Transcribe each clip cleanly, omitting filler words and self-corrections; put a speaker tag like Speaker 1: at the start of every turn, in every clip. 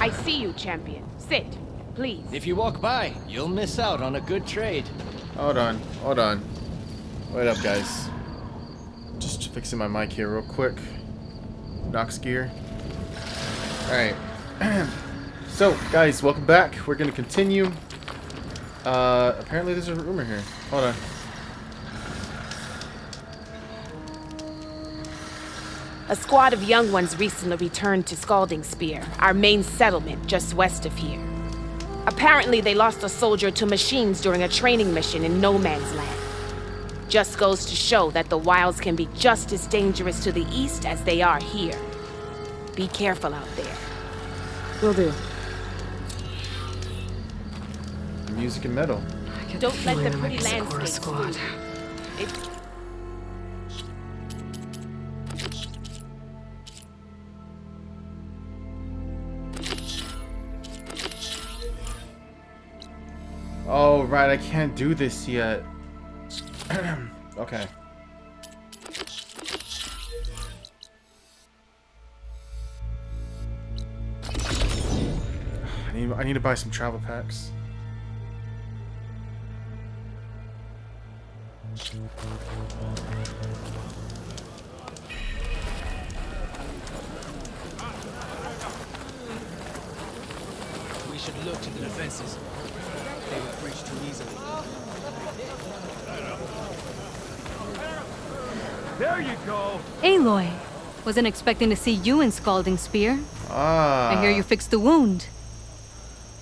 Speaker 1: I see you, champion. Sit, please.
Speaker 2: If you walk by, you'll miss out on a good trade.
Speaker 3: Hold on. Wait up, guys. Just fixing my mic here real quick. Nox gear. Alright. So, guys, welcome back. We're gonna continue. Apparently there's a rumor here. Hold on.
Speaker 1: A squad of young ones recently returned to Scalding Spear, our main settlement just west of here. Apparently they lost a soldier to machines during a training mission in No Man's Land. Just goes to show that the wilds can be just as dangerous to the east as they are here. Be careful out there.
Speaker 4: Will do.
Speaker 3: Music and metal.
Speaker 1: Don't let the pretty landscape
Speaker 4: squad.
Speaker 3: Oh, right, I can't do this yet. Okay. I need to buy some travel packs.
Speaker 5: We should look to the defenses. They were breached too easily.
Speaker 6: There you go!
Speaker 7: Aloy, wasn't expecting to see you in Scalding Spear.
Speaker 3: Ah.
Speaker 7: I hear you fixed the wound.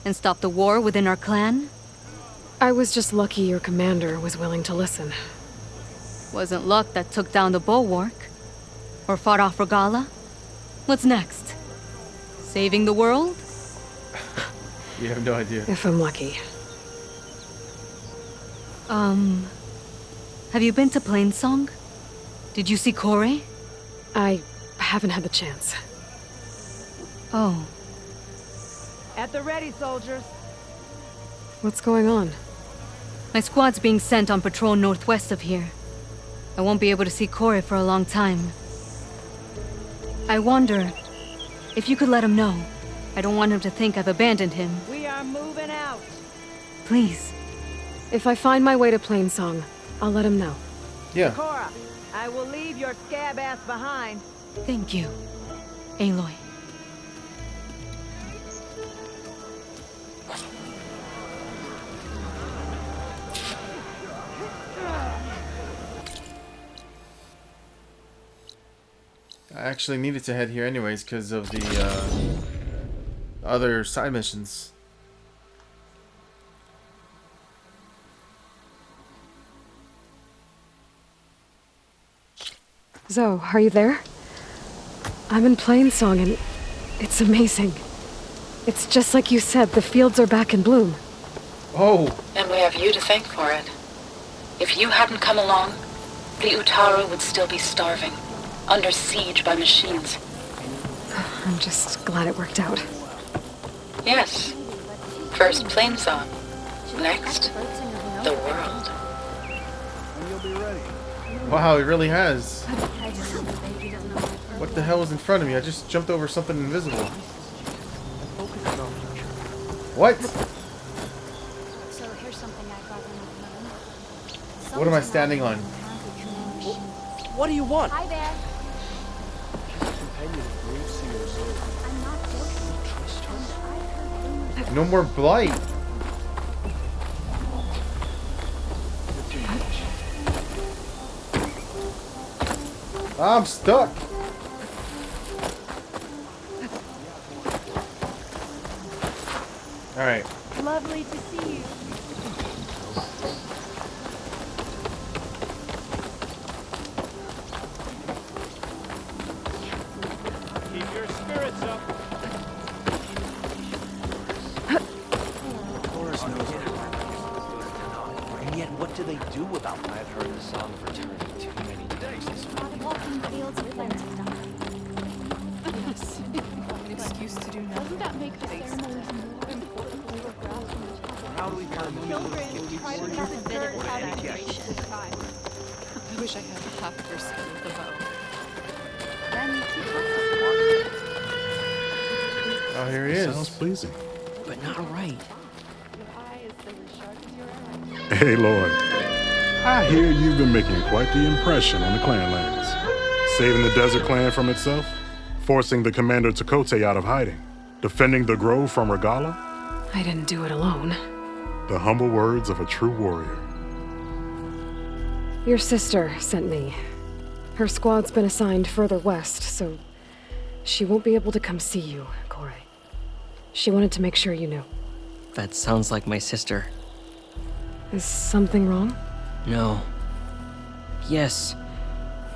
Speaker 7: And stopped the war within our clan?
Speaker 4: I was just lucky your commander was willing to listen.
Speaker 7: Wasn't luck that took down the bulwark? Or fought off Regala? What's next? Saving the world?
Speaker 3: You have no idea.
Speaker 4: If I'm lucky.
Speaker 7: Have you been to Plainsong? Did you see Kore?
Speaker 4: I haven't had the chance.
Speaker 7: Oh.
Speaker 1: At the ready, soldiers.
Speaker 4: What's going on?
Speaker 7: My squad's being sent on patrol northwest of here. I won't be able to see Kore for a long time. I wonder if you could let him know. I don't want him to think I've abandoned him.
Speaker 1: We are moving out.
Speaker 7: Please.
Speaker 4: If I find my way to Plainsong, I'll let him know.
Speaker 3: Yeah.
Speaker 1: Cora, I will leave your scab ass behind.
Speaker 7: Thank you, Aloy.
Speaker 3: I actually needed to head here anyways because of the other side missions.
Speaker 4: Zoe, are you there? I'm in Plainsong and it's amazing. It's just like you said, the fields are back in bloom.
Speaker 3: Oh!
Speaker 8: And we have you to thank for it. If you hadn't come along, the Utaru would still be starving, under siege by machines.
Speaker 4: I'm just glad it worked out.
Speaker 8: Yes. First Plainsong. Next, the world.
Speaker 3: Wow, it really has. What the hell was in front of me? I just jumped over something invisible. What? What am I standing on?
Speaker 5: What do you want?
Speaker 9: Hi there.
Speaker 3: No more blight. I'm stuck. All right.
Speaker 9: Lovely to see you.
Speaker 6: Keep your spirits up.
Speaker 5: Chorus knows it. And yet, what do they do about it? I've heard the song of eternity too many days.
Speaker 9: Walking fields of plenty.
Speaker 10: Yes. An excuse to do nothing.
Speaker 9: Doesn't that make the ceremony more important than your grasping?
Speaker 5: How do we find
Speaker 9: Pilgrims try to cut the dirt out of the
Speaker 10: I wish I had half your skill with the bow.
Speaker 9: Then keep
Speaker 3: Oh, here he is.
Speaker 11: Sounds pleasing.
Speaker 12: But not right.
Speaker 9: Your eye is as sharp as your arrow.
Speaker 11: Hey, Lloyd. I hear you've been making quite the impression on the clan lands. Saving the desert clan from itself, forcing the commander Takote out of hiding, defending the grove from Regala.
Speaker 4: I didn't do it alone.
Speaker 11: The humble words of a true warrior.
Speaker 4: Your sister sent me. Her squad's been assigned further west, so she won't be able to come see you, Corey. She wanted to make sure you knew.
Speaker 12: That sounds like my sister.
Speaker 4: Is something wrong?
Speaker 12: No. Yes.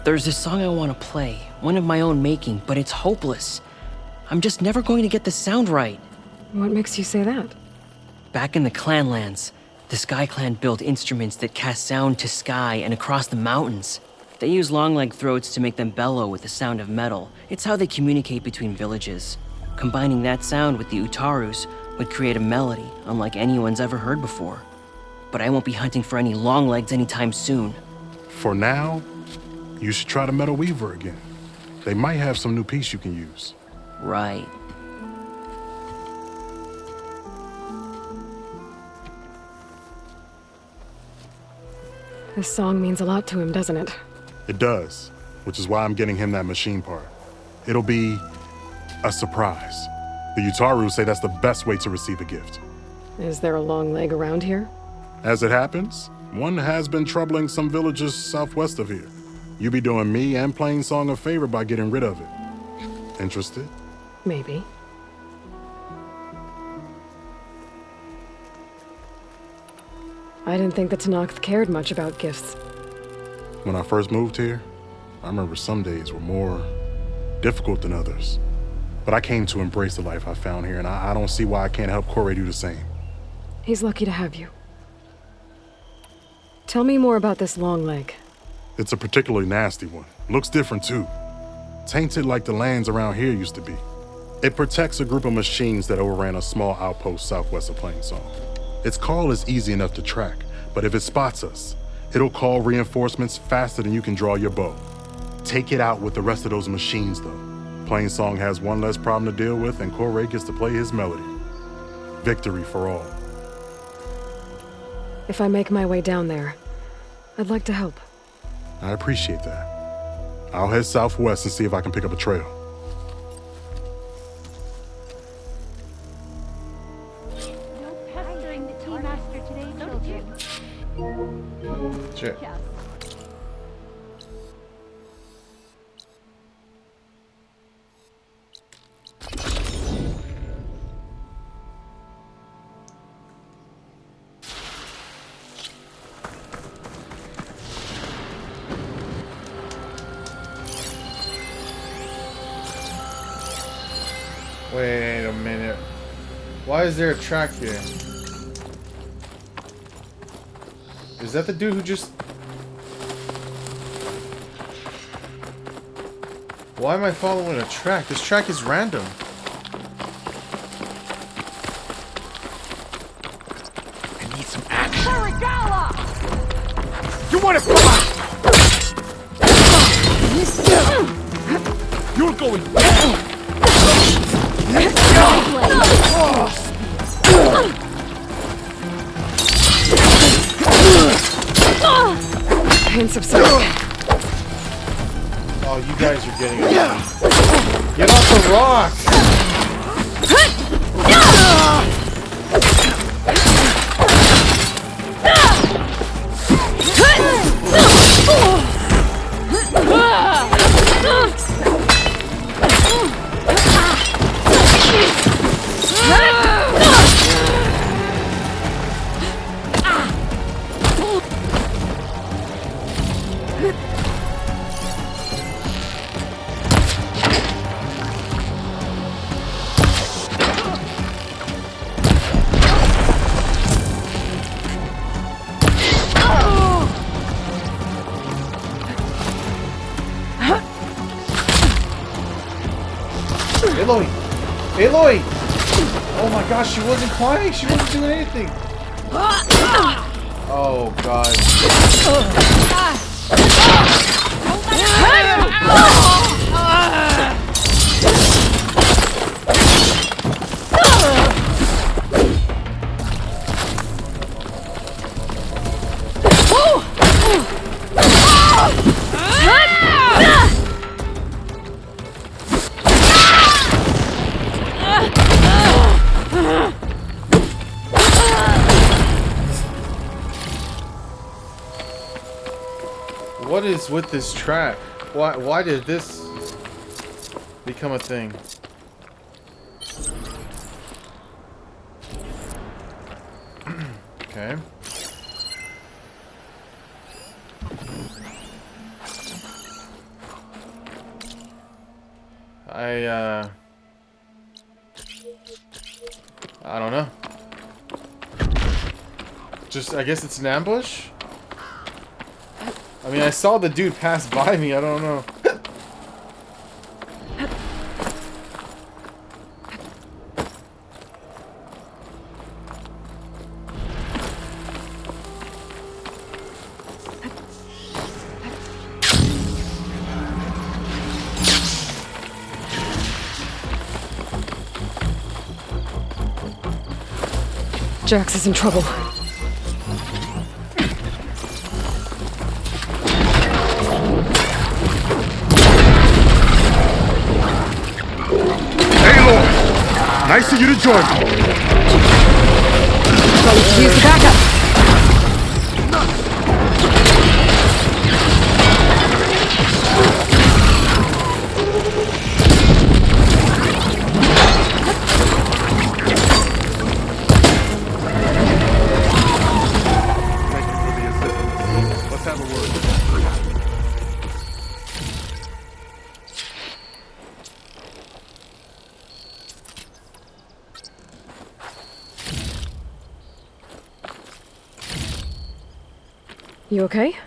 Speaker 12: There's this song I want to play, one of my own making, but it's hopeless. I'm just never going to get the sound right.
Speaker 4: What makes you say that?
Speaker 12: Back in the Clanlands, the Sky Clan built instruments that cast sound to sky and across the mountains. They use long-leg throats to make them bellow with the sound of metal. It's how they communicate between villages. Combining that sound with the Utarus would create a melody unlike anyone's ever heard before. But I won't be hunting for any long legs anytime soon.
Speaker 11: For now, you should try the Metal Weaver again. They might have some new piece you can use.
Speaker 12: Right.
Speaker 4: This song means a lot to him, doesn't it?
Speaker 11: It does, which is why I'm getting him that machine part. It'll be a surprise. The Utaru say that's the best way to receive a gift.
Speaker 4: Is there a long leg around here?
Speaker 11: As it happens, one has been troubling some villages southwest of here. You be doing me and Plainsong a favor by getting rid of it. Interested?
Speaker 4: Maybe. I didn't think the Tenakth cared much about gifts.
Speaker 11: When I first moved here, I remember some days were more difficult than others. But I came to embrace the life I found here, and I don't see why I can't help Corey do the same.
Speaker 4: He's lucky to have you. Tell me more about this long leg.
Speaker 11: It's a particularly nasty one. Looks different, too. Tainted like the lands around here used to be. It protects a group of machines that overran a small outpost southwest of Plainsong. Its call is easy enough to track, but if it spots us, it'll call reinforcements faster than you can draw your bow. Take it out with the rest of those machines, though. Plainsong has one less problem to deal with, and Corey gets to play his melody. Victory for all.
Speaker 4: If I make my way down there, I'd like to help.
Speaker 11: I appreciate that. I'll head southwest and see if I can pick up a trail.
Speaker 9: No pestering the tea master today, children.
Speaker 3: Shit. Wait a minute. Why is there a track here? Is that the dude who just... Why am I following a track? This track is random.
Speaker 6: I need some action.
Speaker 9: Regala!
Speaker 6: You want to fight? You're going down.
Speaker 4: Hints of something.
Speaker 3: Oh, you guys are getting it. Get off the rock! Aloy! Aloy! Oh my gosh, she wasn't climbing, she wasn't doing anything! Oh god. What is with this trap? Why did this become a thing? Okay. I don't know. Just, I guess it's an ambush? I mean, I saw the dude pass by me, I don't know.
Speaker 4: Jax is in trouble.
Speaker 11: Nice of you to join me.
Speaker 4: Ready to use the backup.
Speaker 11: Thank you for the assistance. Let's have a word.
Speaker 4: You okay?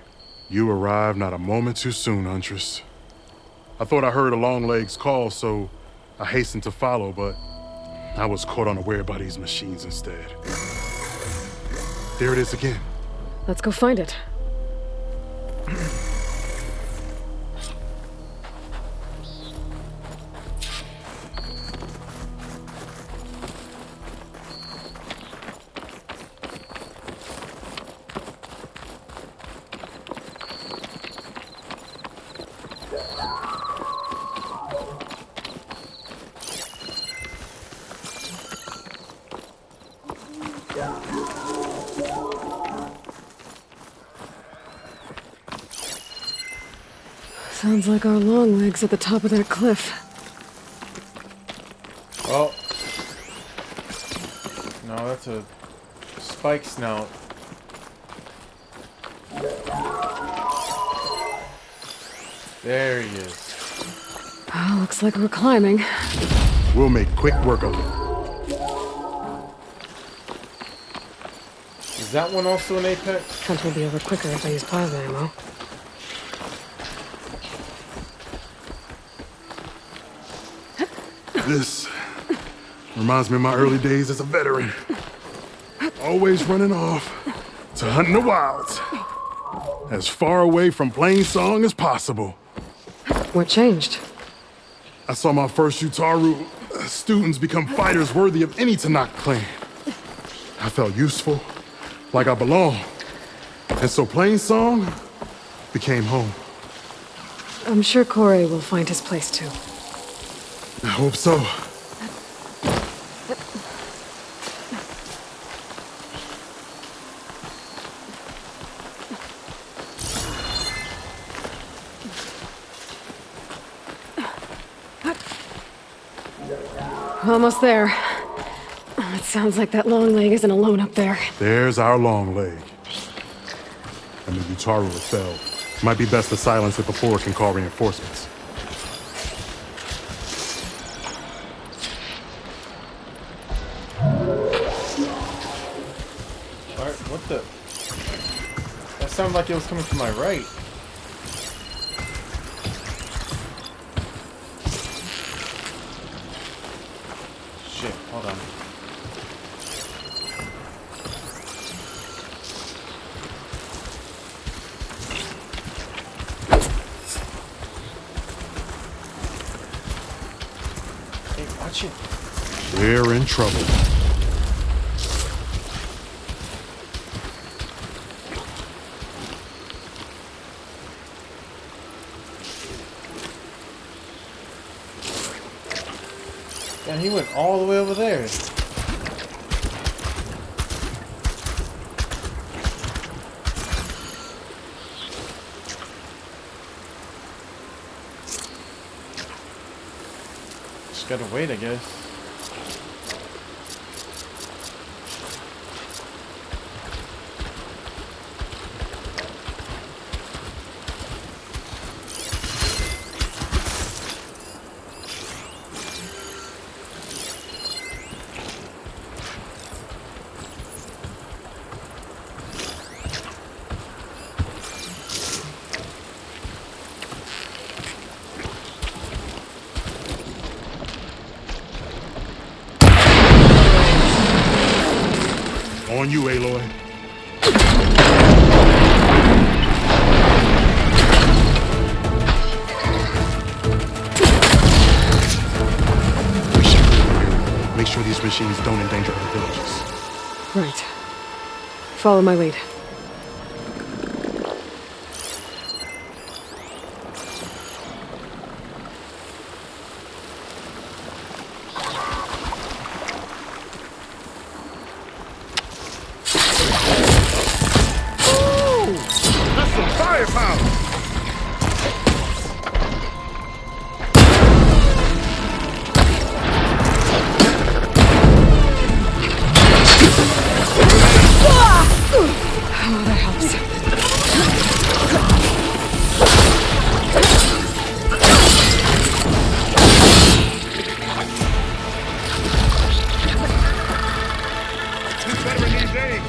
Speaker 11: You arrived not a moment too soon, Huntress. I thought I heard a Longlegs call, so I hastened to follow, but I was caught unaware by these machines instead. There it is again.
Speaker 4: Let's go find it. Sounds like our long legs at the top of that cliff.
Speaker 3: Oh. No, that's a spike snout. There he is.
Speaker 4: Oh, looks like we're climbing.
Speaker 11: We'll make quick work of it.
Speaker 3: Is that one also an Apex?
Speaker 4: Hunt will be over quicker if I use plasma ammo.
Speaker 11: This reminds me of my early days as a veteran. Always running off to hunt in the wilds. As far away from Plainsong as possible.
Speaker 4: What changed?
Speaker 11: I saw my first Utaru students become fighters worthy of any Tanakh clan. I felt useful, like I belonged. And so Plainsong became home.
Speaker 4: I'm sure Corey will find his place too.
Speaker 11: I hope so.
Speaker 4: Almost there. It sounds like that long leg isn't alone up there.
Speaker 11: There's our long leg. And the Utaru fell. Might be best to silence it before it can call reinforcements.
Speaker 3: Alright, what the? That sounded like it was coming from my right. Shit, hold on. Hey, watch it.
Speaker 11: We're in trouble.
Speaker 3: And he went all the way over there. Just gotta wait, I guess.
Speaker 11: On you, Aloy. We should go here. Make sure these machines don't endanger other villages.
Speaker 4: Right. Follow my lead.
Speaker 6: That's some firepower!
Speaker 4: Oh, that helps.
Speaker 6: This veteran needs aid!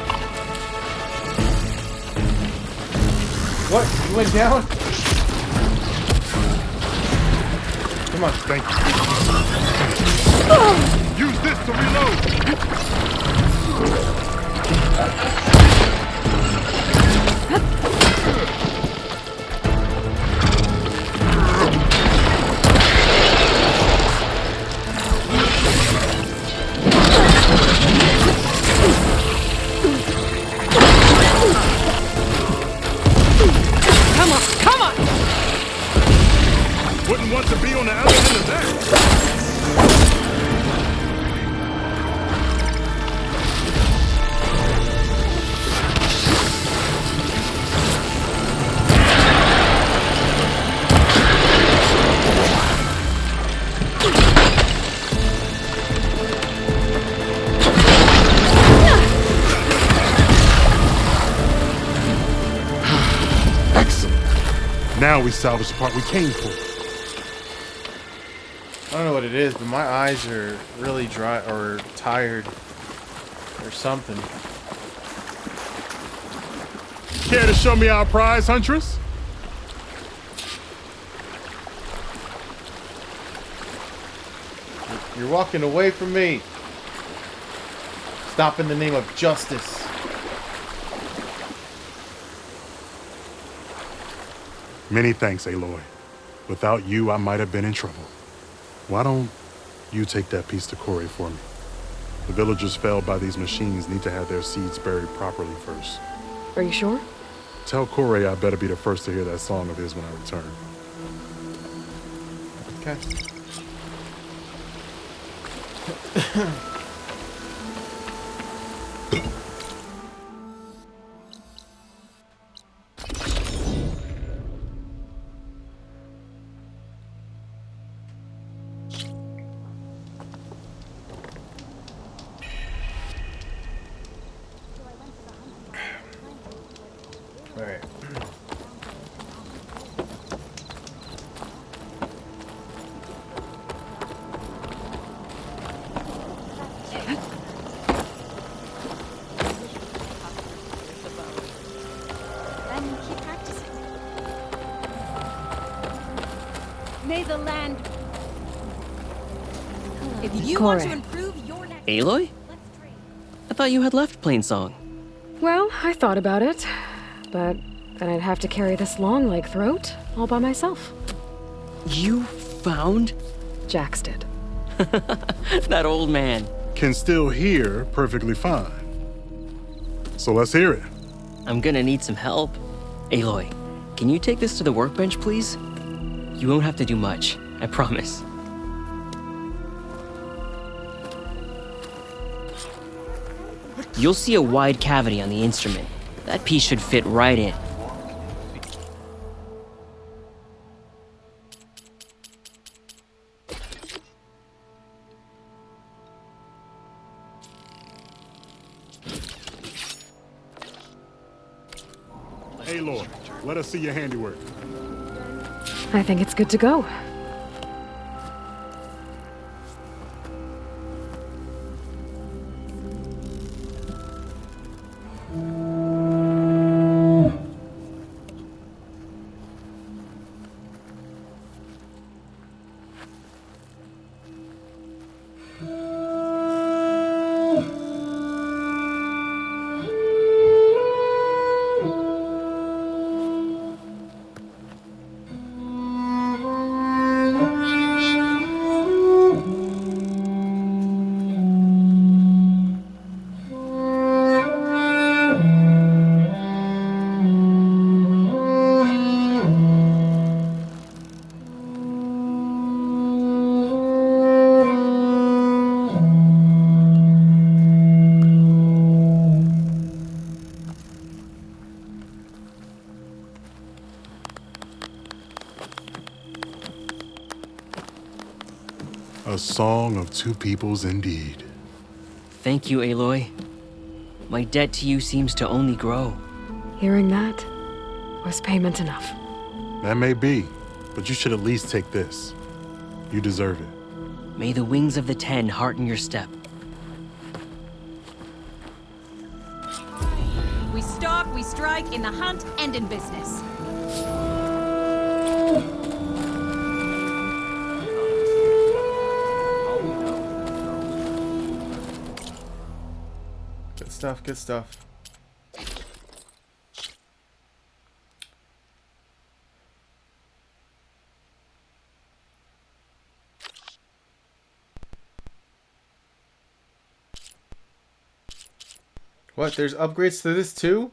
Speaker 3: What? You went down? Come on.
Speaker 11: Thank you.
Speaker 6: Use this to reload!
Speaker 1: Come on, come on!
Speaker 6: Wouldn't want to be on the other end of that!
Speaker 11: Excellent. Now we salvage the part we came for.
Speaker 3: I don't know what it is, but my eyes are really dry or tired or something.
Speaker 11: Care to show me our prize, Huntress?
Speaker 3: You're walking away from me. Stop in the name of justice.
Speaker 11: Many thanks, Aloy. Without you, I might have been in trouble. Why don't you take that piece to Corey for me? The villagers felled by these machines need to have their seeds buried properly first.
Speaker 4: Are you sure?
Speaker 11: Tell Corey I better be the first to hear that song of his when I return.
Speaker 3: Okay. All right.
Speaker 9: Then keep practicing. May the land. If you want to
Speaker 12: Corey.
Speaker 9: improve your next.
Speaker 12: Aloy? I thought you had left Plainsong.
Speaker 4: Well, I thought about it, but then I'd have to carry this long leg throat all by myself.
Speaker 12: You found
Speaker 4: Jax did.
Speaker 12: that old man?
Speaker 11: Can still hear perfectly fine. So let's hear it.
Speaker 12: I'm gonna need some help. Aloy, can you take this to the workbench, please? You won't have to do much, I promise. You'll see a wide cavity on the instrument. That piece should fit right in.
Speaker 11: Aloy, let us see your handiwork.
Speaker 4: I think it's good to go.
Speaker 11: A song of two peoples indeed.
Speaker 12: Thank you, Aloy. My debt to you seems to only grow.
Speaker 4: Hearing that was payment enough.
Speaker 11: That may be, but you should at least take this. You deserve it.
Speaker 12: May the wings of the Ten hearten your step.
Speaker 13: We stalk, we strike, in the hunt, and in business.
Speaker 3: Good stuff, good stuff. What, there's upgrades to this too?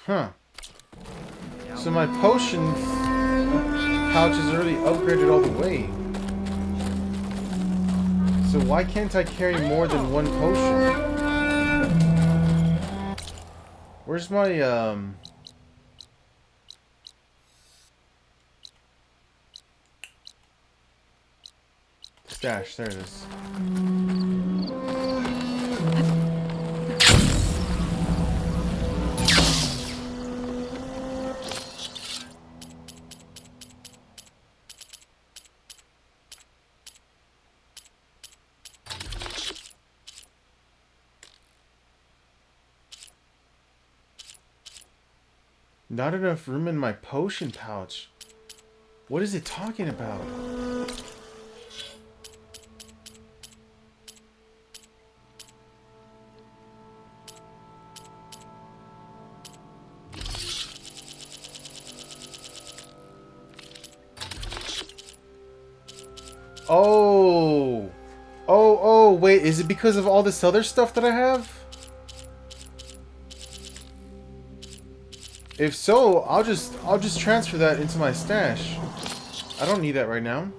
Speaker 3: Huh. So my potion pouch is already upgraded all the way. So why can't I carry more than one potion? Where's my, stash? There it is. Not enough room in my potion pouch. What is it talking about? Oh. Oh, wait, is it because of all this other stuff that I have? If so, I'll just transfer that into my stash. I don't need that right now.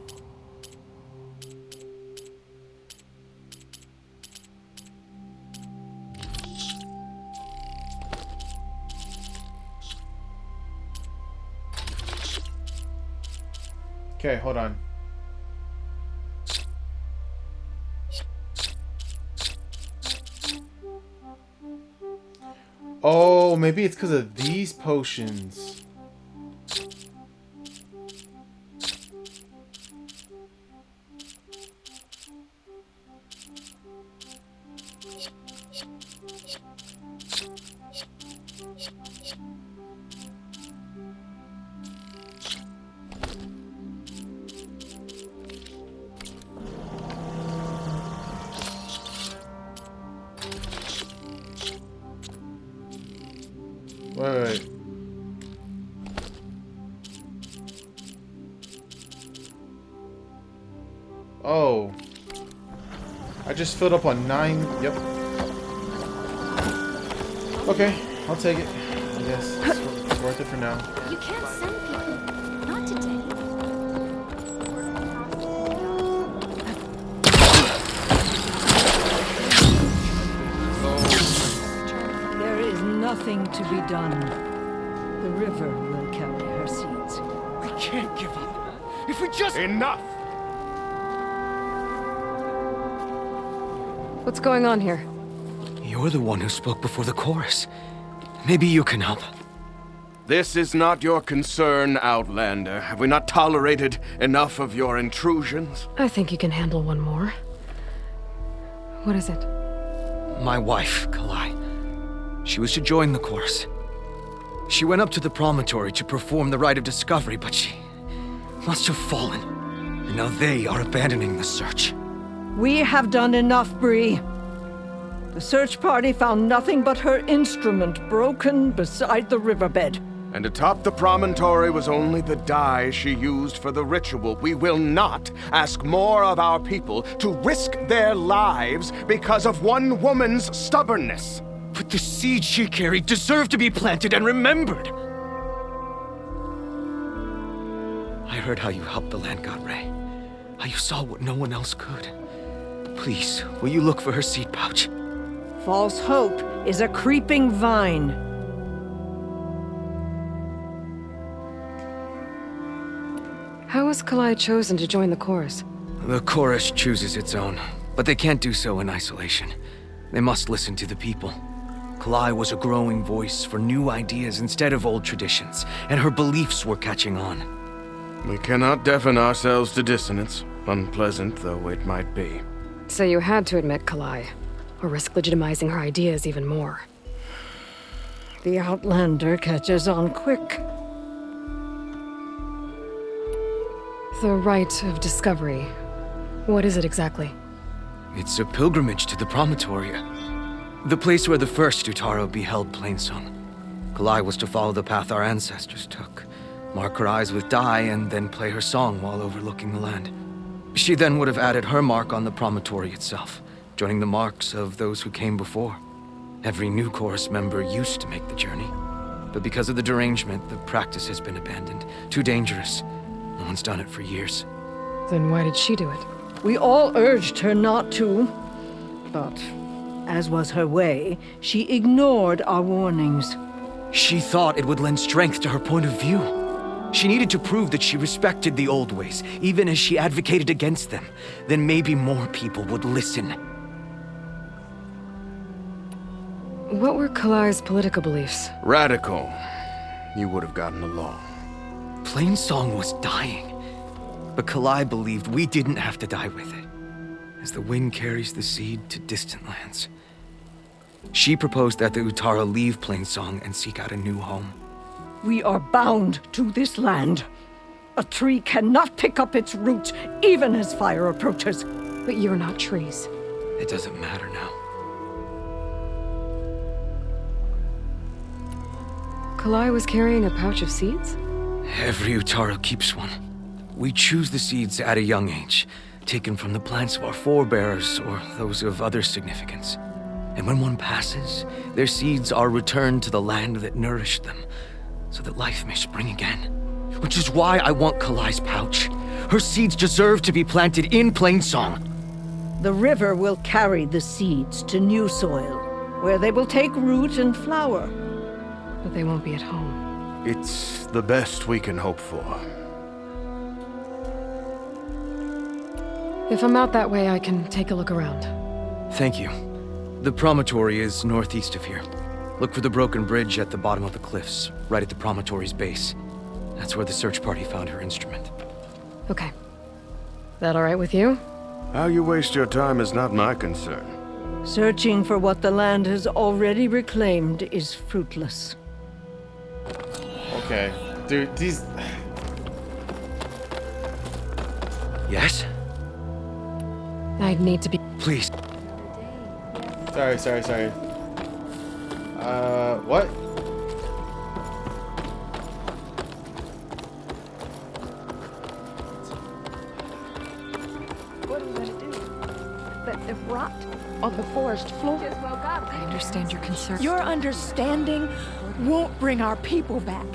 Speaker 3: Okay, hold on. Oh, maybe it's because of these potions. Wait. Oh. I just filled up on 9. Yep. Okay, I'll take it. I guess it's worth it for now.
Speaker 9: You can't send people. Not today.
Speaker 14: There is nothing to be done. The river will carry her seeds.
Speaker 6: We can't give up. If we just... Enough!
Speaker 4: What's going on here?
Speaker 15: You're the one who spoke before the chorus. Maybe you can help.
Speaker 6: This is not your concern, Outlander. Have we not tolerated enough of your intrusions?
Speaker 4: I think you can handle one more. What is it?
Speaker 15: My wife, Kalai. She was to join the chorus. She went up to the promontory to perform the rite of discovery, but she must have fallen. And now they are abandoning the search.
Speaker 14: We have done enough, Bree. The search party found nothing but her instrument broken beside the riverbed.
Speaker 6: And atop the promontory was only the dye she used for the ritual. We will not ask more of our people to risk their lives because of one woman's stubbornness.
Speaker 15: But the seed she carried deserved to be planted and remembered. I heard how you helped the land god Ray. How you saw what no one else could. Please, will you look for her seed pouch?
Speaker 14: False hope is a creeping vine.
Speaker 4: How was Kalai chosen to join the chorus?
Speaker 15: The chorus chooses its own, but they can't do so in isolation. They must listen to the people. Kalai was a growing voice for new ideas instead of old traditions, and her beliefs were catching on.
Speaker 6: We cannot deafen ourselves to dissonance, unpleasant though it might be.
Speaker 4: So you had to admit Kalai, or risk legitimizing her ideas even more.
Speaker 14: The Outlander catches on quick.
Speaker 4: The rite of discovery. What is it exactly?
Speaker 15: It's a pilgrimage to the promontory. The place where the first Utaro beheld Plainsong. Kalai was to follow the path our ancestors took. Mark her eyes with dye and then play her song while overlooking the land. She then would have added her mark on the promontory itself, joining the marks of those who came before. Every new chorus member used to make the journey. But because of the derangement, the practice has been abandoned. Too dangerous. No one's done it for years.
Speaker 4: Then why did she do it?
Speaker 14: We all urged her not to, but as was her way, she ignored our warnings.
Speaker 15: She thought it would lend strength to her point of view. She needed to prove that she respected the old ways, even as she advocated against them. Then maybe more people would listen.
Speaker 4: What were Kalai's political beliefs?
Speaker 6: Radical. You would have gotten along.
Speaker 15: Plainsong was dying. But Kalai believed we didn't have to die with it, as the wind carries the seed to distant lands. She proposed that the Utara leave Plainsong and seek out a new home.
Speaker 14: We are bound to this land. A tree cannot pick up its roots, even as fire approaches.
Speaker 4: But you're not trees.
Speaker 15: It doesn't matter now.
Speaker 4: Kalai was carrying a pouch of seeds?
Speaker 15: Every Utara keeps one. We choose the seeds at a young age, taken from the plants of our forebears or those of other significance. And when one passes, their seeds are returned to the land that nourished them, so that life may spring again. Which is why I want Kalai's pouch. Her seeds deserve to be planted in Plainsong.
Speaker 14: The river will carry the seeds to new soil, where they will take root and flower.
Speaker 4: But they won't be at home.
Speaker 6: It's the best we can hope for.
Speaker 4: If I'm out that way, I can take a look around.
Speaker 15: Thank you. The promontory is northeast of here. Look for the broken bridge at the bottom of the cliffs, right at the promontory's base. That's where the search party found her instrument.
Speaker 4: Okay. That all right with you?
Speaker 6: How you waste your time is not my concern.
Speaker 14: Searching for what the land has already reclaimed is fruitless.
Speaker 3: Okay. Dude, these...
Speaker 15: Yes?
Speaker 4: I'd need to be...
Speaker 15: Please.
Speaker 3: Sorry. What?
Speaker 9: What are we gonna do? Let them rot on the forest floor? Just woke up.
Speaker 4: I understand your concern.
Speaker 14: Your understanding won't bring our people back.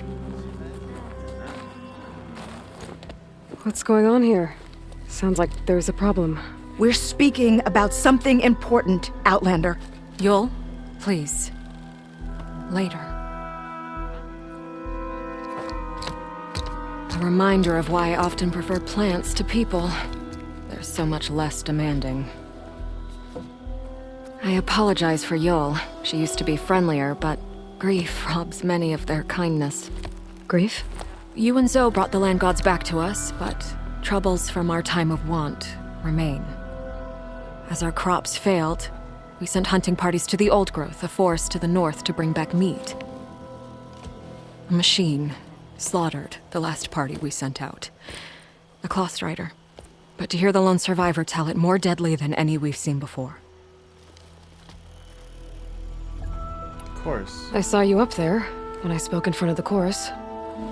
Speaker 4: What's going on here? Sounds like there's a problem.
Speaker 14: We're speaking about something important, Outlander.
Speaker 4: Yul, please. Later. A reminder of why I often prefer plants to people. They're so much less demanding. I apologize for Yul. She used to be friendlier, but grief robs many of their kindness. Grief? You and Zoe brought the land gods back to us, but troubles from our time of want remain. As our crops failed, we sent hunting parties to the Old Growth, a forest to the north, to bring back meat. A machine slaughtered the last party we sent out. A cloth strider. But to hear the lone survivor tell it, more deadly than any we've seen before.
Speaker 3: Of course.
Speaker 4: I saw you up there when I spoke in front of the chorus.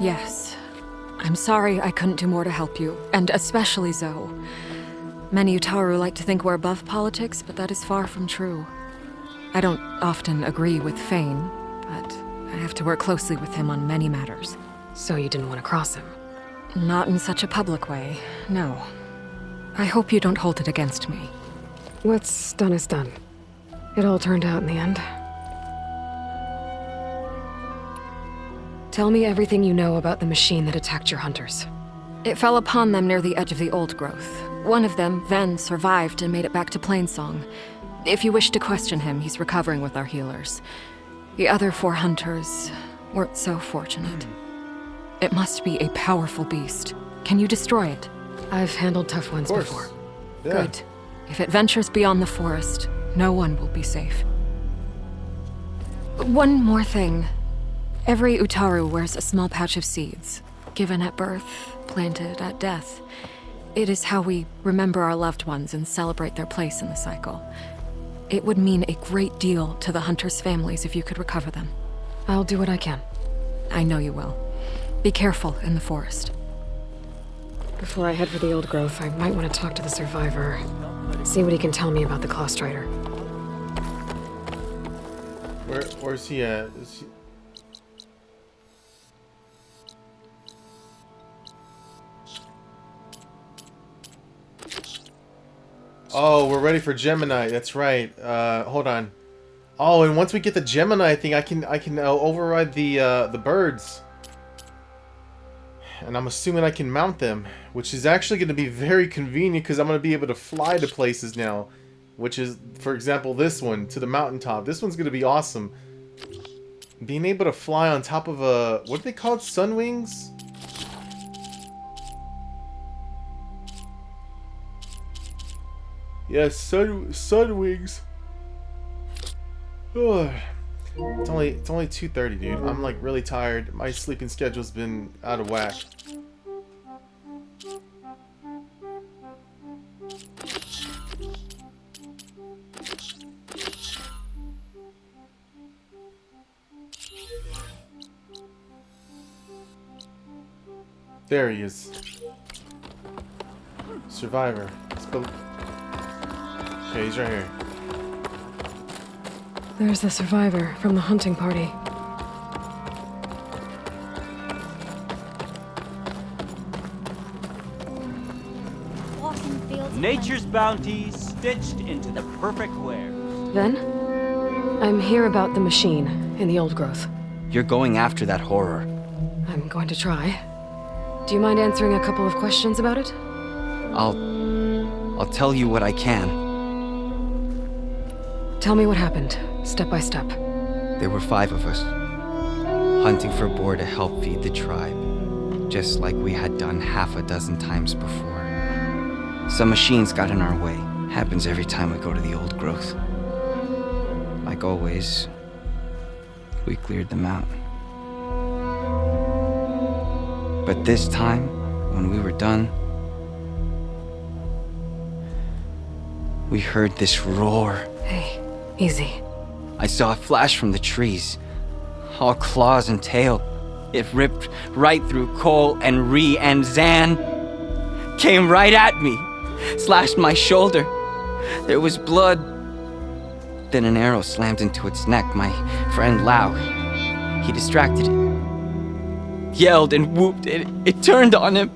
Speaker 4: Yes. I'm sorry I couldn't do more to help you, and especially Zoe. Many Utaru like to think we're above politics, but that is far from true. I don't often agree with Fane, but I have to work closely with him on many matters. So you didn't want to cross him? Not in such a public way, no. I hope you don't hold it against me. What's done is done. It all turned out in the end. Tell me everything you know about the machine that attacked your hunters. It fell upon them near the edge of the Old Growth. One of them, Ven, survived and made it back to Plainsong. If you wish to question him, he's recovering with our healers. The other 4 hunters weren't so fortunate. It must be a powerful beast. Can you destroy it? I've handled tough ones before.
Speaker 3: Yeah.
Speaker 4: Good. If it ventures beyond the forest, no one will be safe. One more thing. Every Utaru wears a small pouch of seeds, given at birth, planted at death. It is how we remember our loved ones and celebrate their place in the cycle. It would mean a great deal to the hunters' families if you could recover them. I'll do what I can. I know you will. Be careful in the forest. Before I head for the Old Growth, I might want to talk to the survivor. See what he can tell me about the Claw Strider.
Speaker 3: Where's he at? Is he... Oh, we're ready for Gemini. That's right. Hold on. Oh, and once we get the Gemini thing, I can override the birds. And I'm assuming I can mount them, which is actually going to be very convenient because I'm going to be able to fly to places now. Which is, for example, this one, to the mountaintop. This one's going to be awesome. Being able to fly on top of a... What are they called? Sunwings? Yes, sunwings. Oh. It's only 2:30, dude. I'm like really tired. My sleeping schedule's been out of whack. There he is. Survivor. Let's go. Okay, he's right here.
Speaker 4: There's the survivor from the hunting party.
Speaker 16: Nature's bounty stitched into the perfect wear.
Speaker 4: Ven? I'm here about the machine in the Old Growth.
Speaker 15: You're going after that horror.
Speaker 4: I'm going to try. Do you mind answering a couple of questions about it?
Speaker 15: I'll tell you what I can.
Speaker 4: Tell me what happened, step by step.
Speaker 15: There were 5 of us, hunting for boar to help feed the tribe, just like we had done half a dozen times before. Some machines got in our way. Happens every time we go to the Old Growth. Like always, we cleared them out. But this time, when we were done, we heard this roar.
Speaker 4: Hey, easy.
Speaker 15: I saw a flash from the trees, all claws and tail. It ripped right through Cole and Ree, and Zan came right at me. slashed my shoulder. There was blood. Then an arrow slammed into its neck. My friend Lau, he distracted it. Yelled and whooped. It turned on him.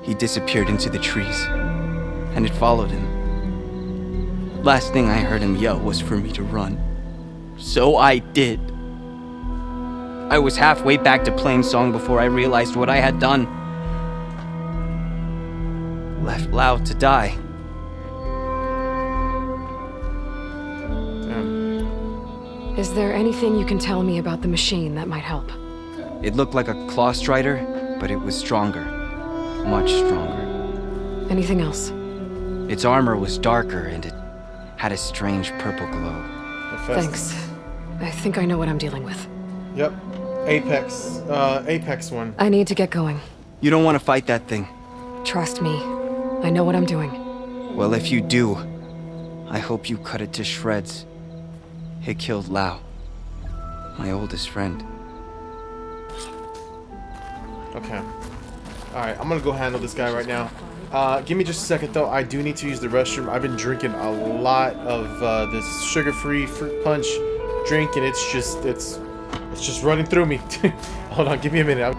Speaker 15: He disappeared into the trees, and it followed him. Last thing I heard him yell was for me to run. So I did. I was halfway back to Plainsong before I realized what I had done. Left Lau to die.
Speaker 4: Is there anything you can tell me about the machine that might help?
Speaker 15: It looked like a claw strider, but it was stronger. Much stronger.
Speaker 4: Anything else?
Speaker 15: Its armor was darker and it had a strange purple glow.
Speaker 4: Thanks. I think I know what I'm dealing with.
Speaker 3: Yep. Apex one.
Speaker 4: I need to get going.
Speaker 15: You don't want to fight that thing.
Speaker 4: Trust me. I know what I'm doing.
Speaker 15: Well, if you do, I hope you cut it to shreds. It killed Lau, my oldest friend.
Speaker 3: Okay. Alright, I'm gonna go handle this guy right now. Give me just a second though. I do need to use the restroom. I've been drinking a lot of this sugar-free fruit punch drink, and it's just running through me. Hold on, give me a minute.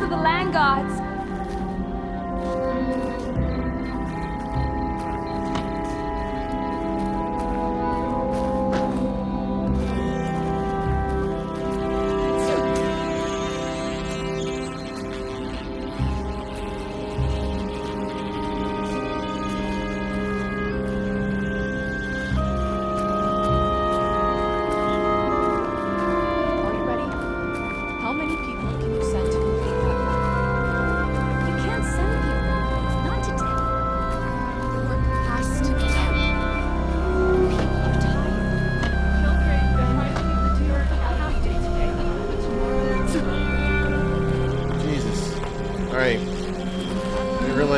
Speaker 9: of the land gods.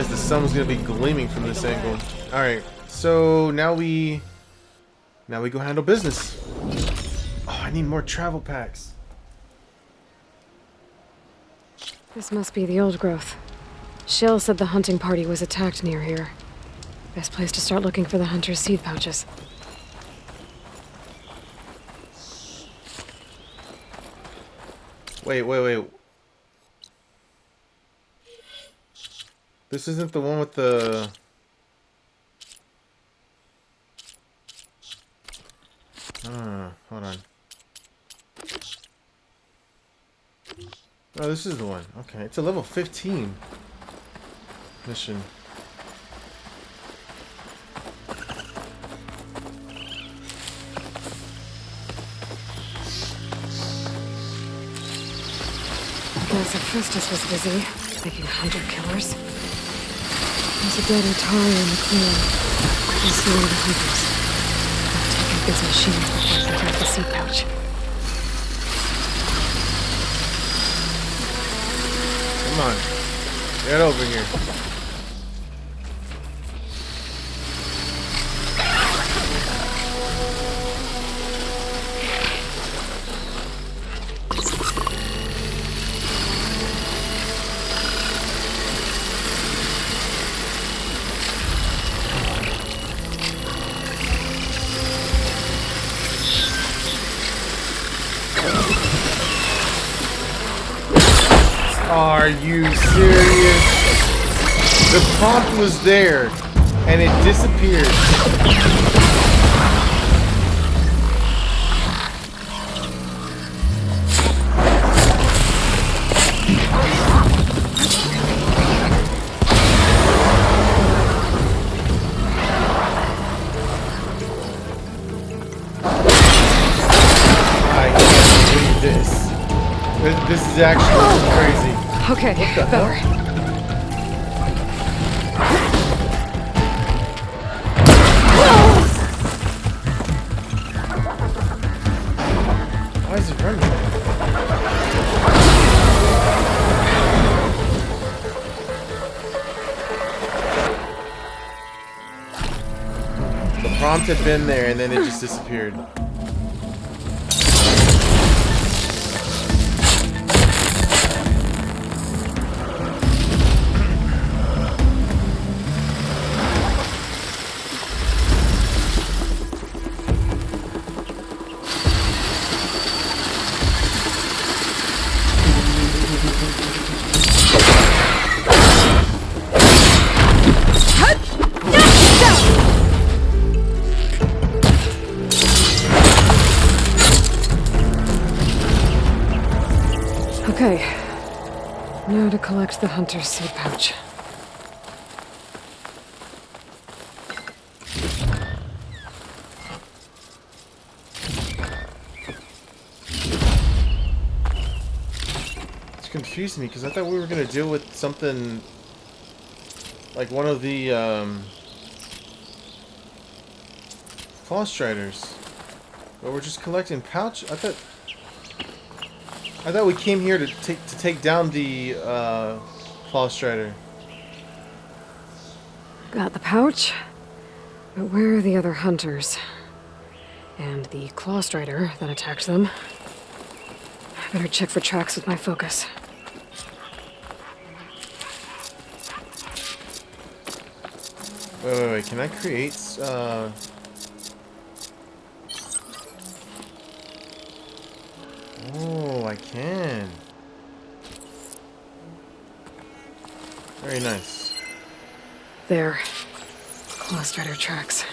Speaker 3: The sun was gonna be gleaming from this angle. Alright, so now we go handle business. Oh, I need more travel packs.
Speaker 4: This must be the old growth. Shill said the hunting party was attacked near here. Best place to start looking for the hunter's seed pouches.
Speaker 3: Wait. This isn't the one with the... hold on. Oh, this is the one. Okay, it's a level 15 mission.
Speaker 4: I guess Hephaestus was busy making hunter-killers. There's a dead Utari in the clearing. He's one of the hunters. I've taken his machines before I can get the seed pouch.
Speaker 3: Come on. Get over here. Are you serious? The prompt was there, and it disappeared. I can't believe this. This is actually crazy.
Speaker 4: Okay, better.
Speaker 3: Why is it running? The prompt had been there and then it just disappeared.
Speaker 4: Okay. Now to collect the hunter's seed pouch.
Speaker 3: It's confusing me because I thought we were gonna deal with something like one of the Claw Striders. But we're just collecting pouch. I thought we came here to take down the Claw Strider.
Speaker 4: Got the pouch, but where are the other hunters? And the Claw Strider that attacked them? I better check for tracks with my focus.
Speaker 3: Wait, can I create Oh, I can. Very nice.
Speaker 4: There. Claw Strider tracks.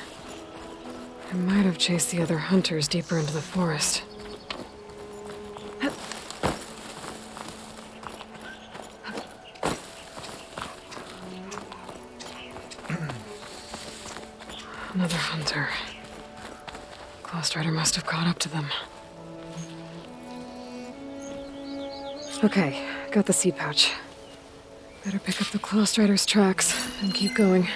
Speaker 4: I might have chased the other hunters deeper into the forest. Another hunter. Claw Strider must have caught up to them. Okay, got the seed pouch. Better pick up the Claw Strider's tracks and keep going.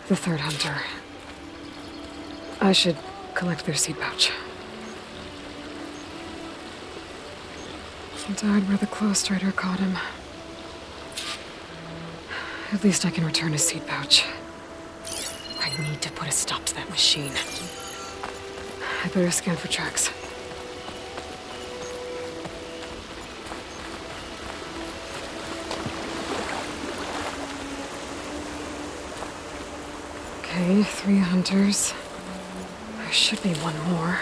Speaker 4: The third hunter. I should collect their seed pouch. He died where the Claw Strider caught him. At least I can return his seed pouch. I need to put a stop to that machine. I better scan for tracks. Okay, 3 hunters. There should be one more.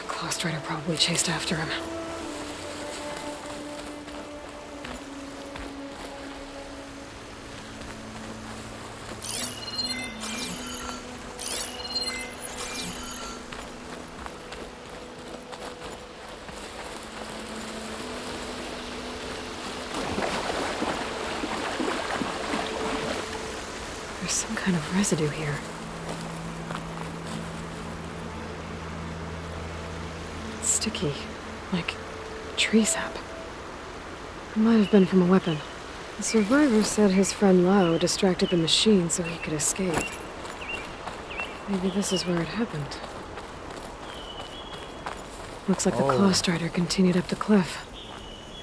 Speaker 4: Claw Strider probably chased after him. There's some kind of residue here. It's sticky, like tree sap. It might have been from a weapon. The survivor said his friend Lao distracted the machine so he could escape. Maybe this is where it happened. Looks like the Claw Strider continued up the cliff.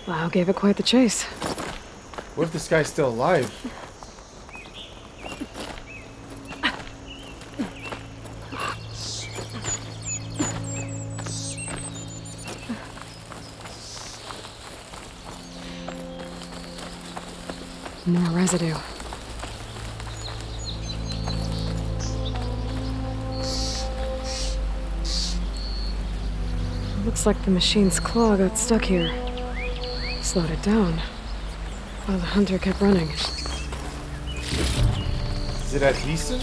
Speaker 4: Lao gave it quite the chase.
Speaker 3: What if this guy's still alive?
Speaker 4: More residue. Looks like the machine's claw got stuck here. Slowed it down. While the hunter kept running.
Speaker 3: Is it adhesive?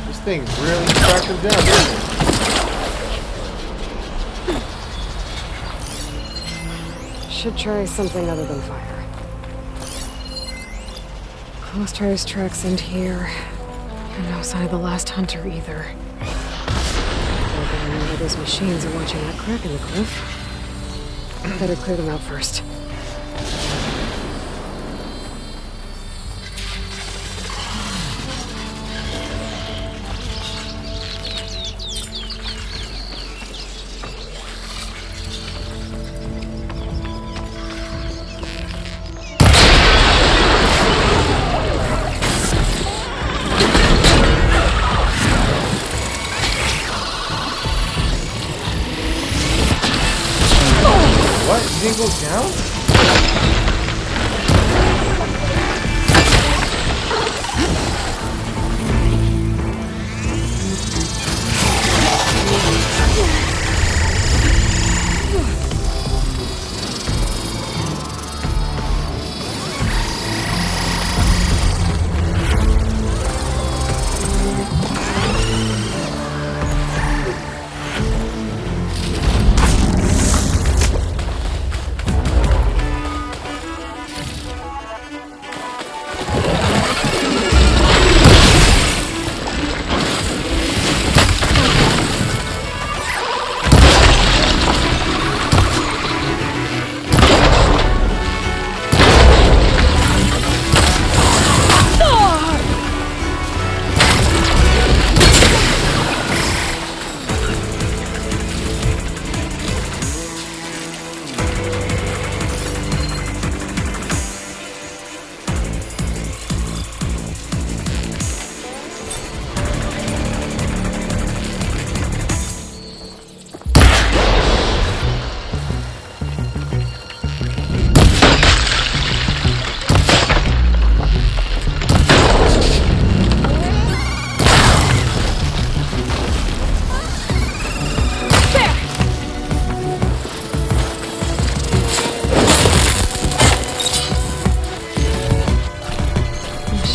Speaker 3: This thing really tracked him down, didn't it?
Speaker 4: Should try something other than fire. Claw Strider's tracks end here. And no sign of the last hunter either. I remember those machines are watching that crack in the cliff. Better clear them out first.
Speaker 3: What? You didn't go down?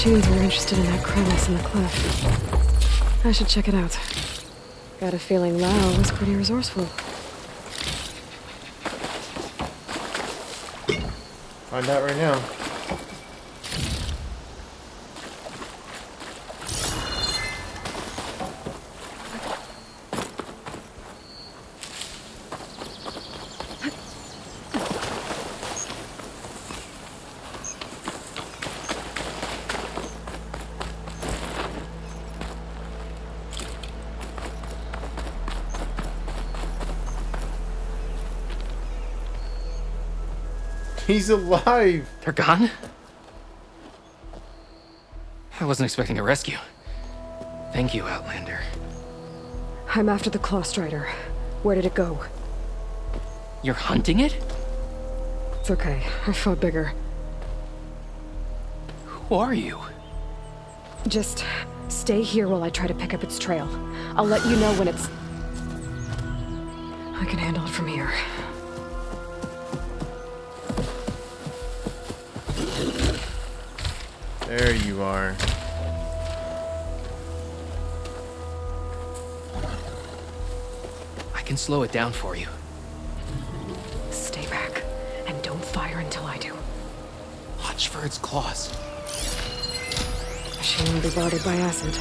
Speaker 3: Machines were interested in that crevice in the cliff. I should check it out. Got a feeling Lao was pretty resourceful. Find out right now. He's alive!
Speaker 17: They're gone? I wasn't expecting a rescue. Thank you, Outlander.
Speaker 4: I'm after the Claw Strider. Where did it go?
Speaker 17: You're hunting it?
Speaker 4: It's okay. I fought bigger.
Speaker 17: Who are you?
Speaker 4: Just stay here while I try to pick up its trail. I'll let you know when it's... I can handle it from here.
Speaker 3: There you are.
Speaker 17: I can slow it down for you.
Speaker 4: Stay back.
Speaker 17: bird's claws.
Speaker 4: She will be bothered by acid.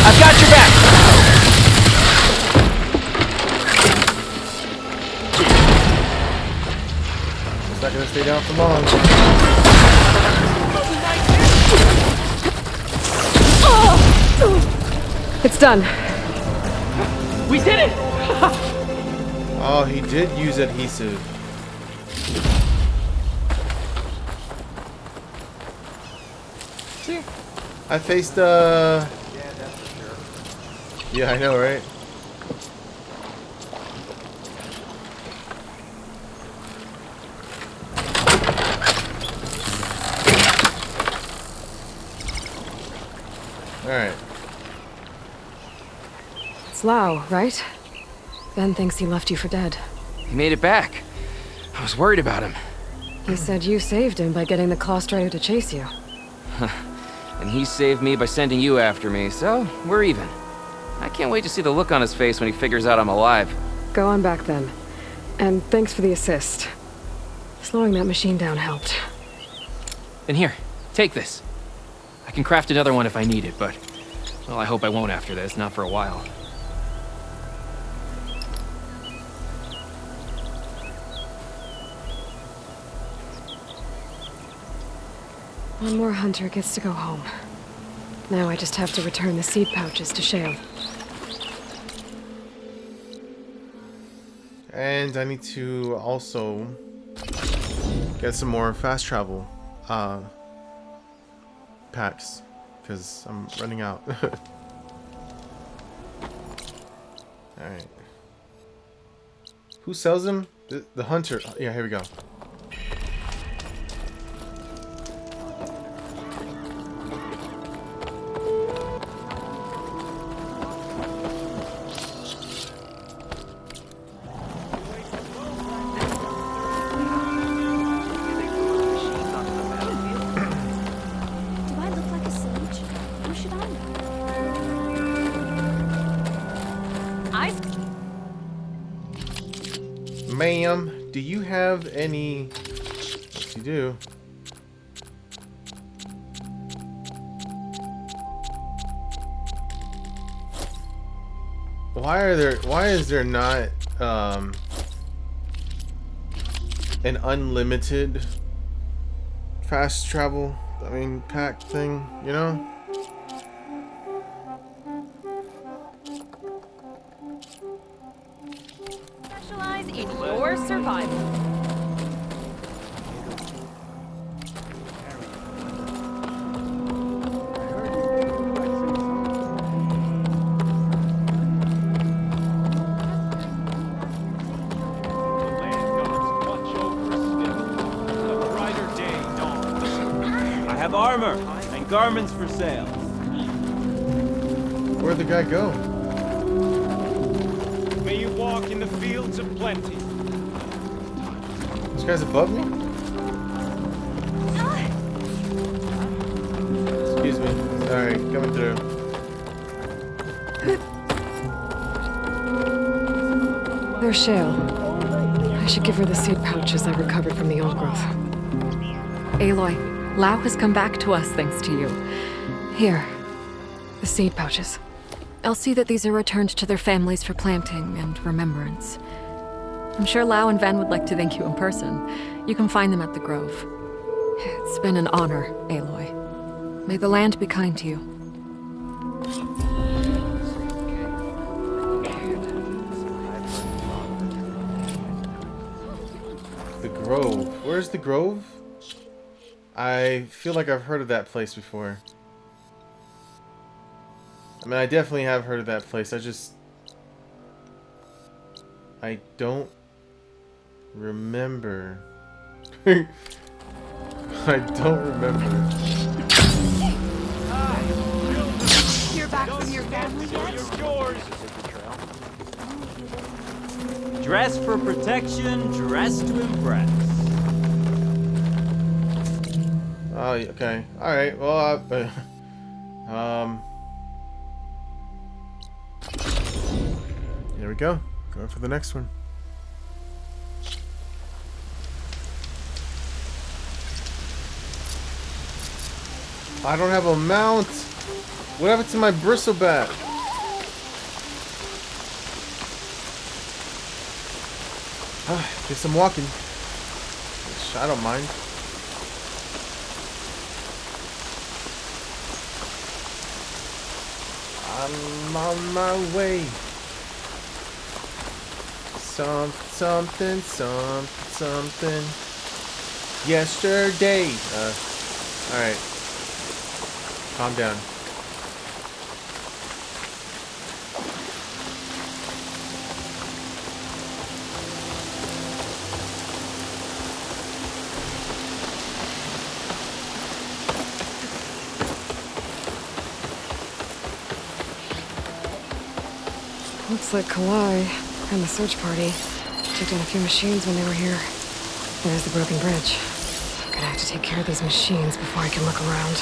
Speaker 17: I've got your back!
Speaker 3: It's not gonna stay down for long.
Speaker 4: It's done.
Speaker 17: We did it!
Speaker 3: Oh, he did use adhesive. See? I faced, Yeah, that's for sure. Yeah, I know, right? Alright.
Speaker 4: It's Lau, right? Ben thinks he left you for dead.
Speaker 17: He made it back. I was worried about him.
Speaker 4: He said you saved him by getting the Clawstrider to chase you.
Speaker 17: And he saved me by sending you after me, so we're even. I can't wait to see the look on his face when he figures out I'm alive.
Speaker 4: Go on back then. And thanks for the assist. Slowing that machine down helped.
Speaker 17: And here, take this. I can craft another one if I need it, but... well, I hope I won't after this, not for a while.
Speaker 4: One more hunter gets to go home. Now I just have to return the seed pouches to Shale.
Speaker 3: And I need to also get some more fast travel packs because I'm running out. Alright. Who sells them? The hunter. Yeah, here we go. Ma'am, do you have any... Yes, you do. Why is there not an unlimited fast travel, pack thing, you know?
Speaker 13: In your survival.
Speaker 16: I have armor and garments for sale.
Speaker 3: Where'd the guy go?
Speaker 16: May you walk in the fields of plenty.
Speaker 3: This guy's above me? Excuse me. Sorry, coming through.
Speaker 4: There's Shale. I should give her the seed pouches I recovered from the old growth. Aloy, Lau has come back to us thanks to you. Here, the seed pouches. I'll see that these are returned to their families for planting and remembrance. I'm sure Lau and Ven would like to thank you in person. You can find them at the Grove. It's been an honor, Aloy. May the land be kind to you.
Speaker 3: The Grove. Where's the Grove? I feel like I've heard of that place before. I definitely have heard of that place. I don't remember. I don't remember.
Speaker 13: You're back from your family yet?
Speaker 16: Dress for protection, dress to impress.
Speaker 3: Oh, okay. Alright, well, there we go. Going for the next one. I don't have a mount. What happened to my bristle bat? Guess I'm walking. I don't mind. I'm on my way. Something. Yesterday. Alright. Calm down.
Speaker 4: Looks like Kalai and the search party took down a few machines when they were here. There's the broken bridge. I'm gonna have to take care of these machines before I can look around.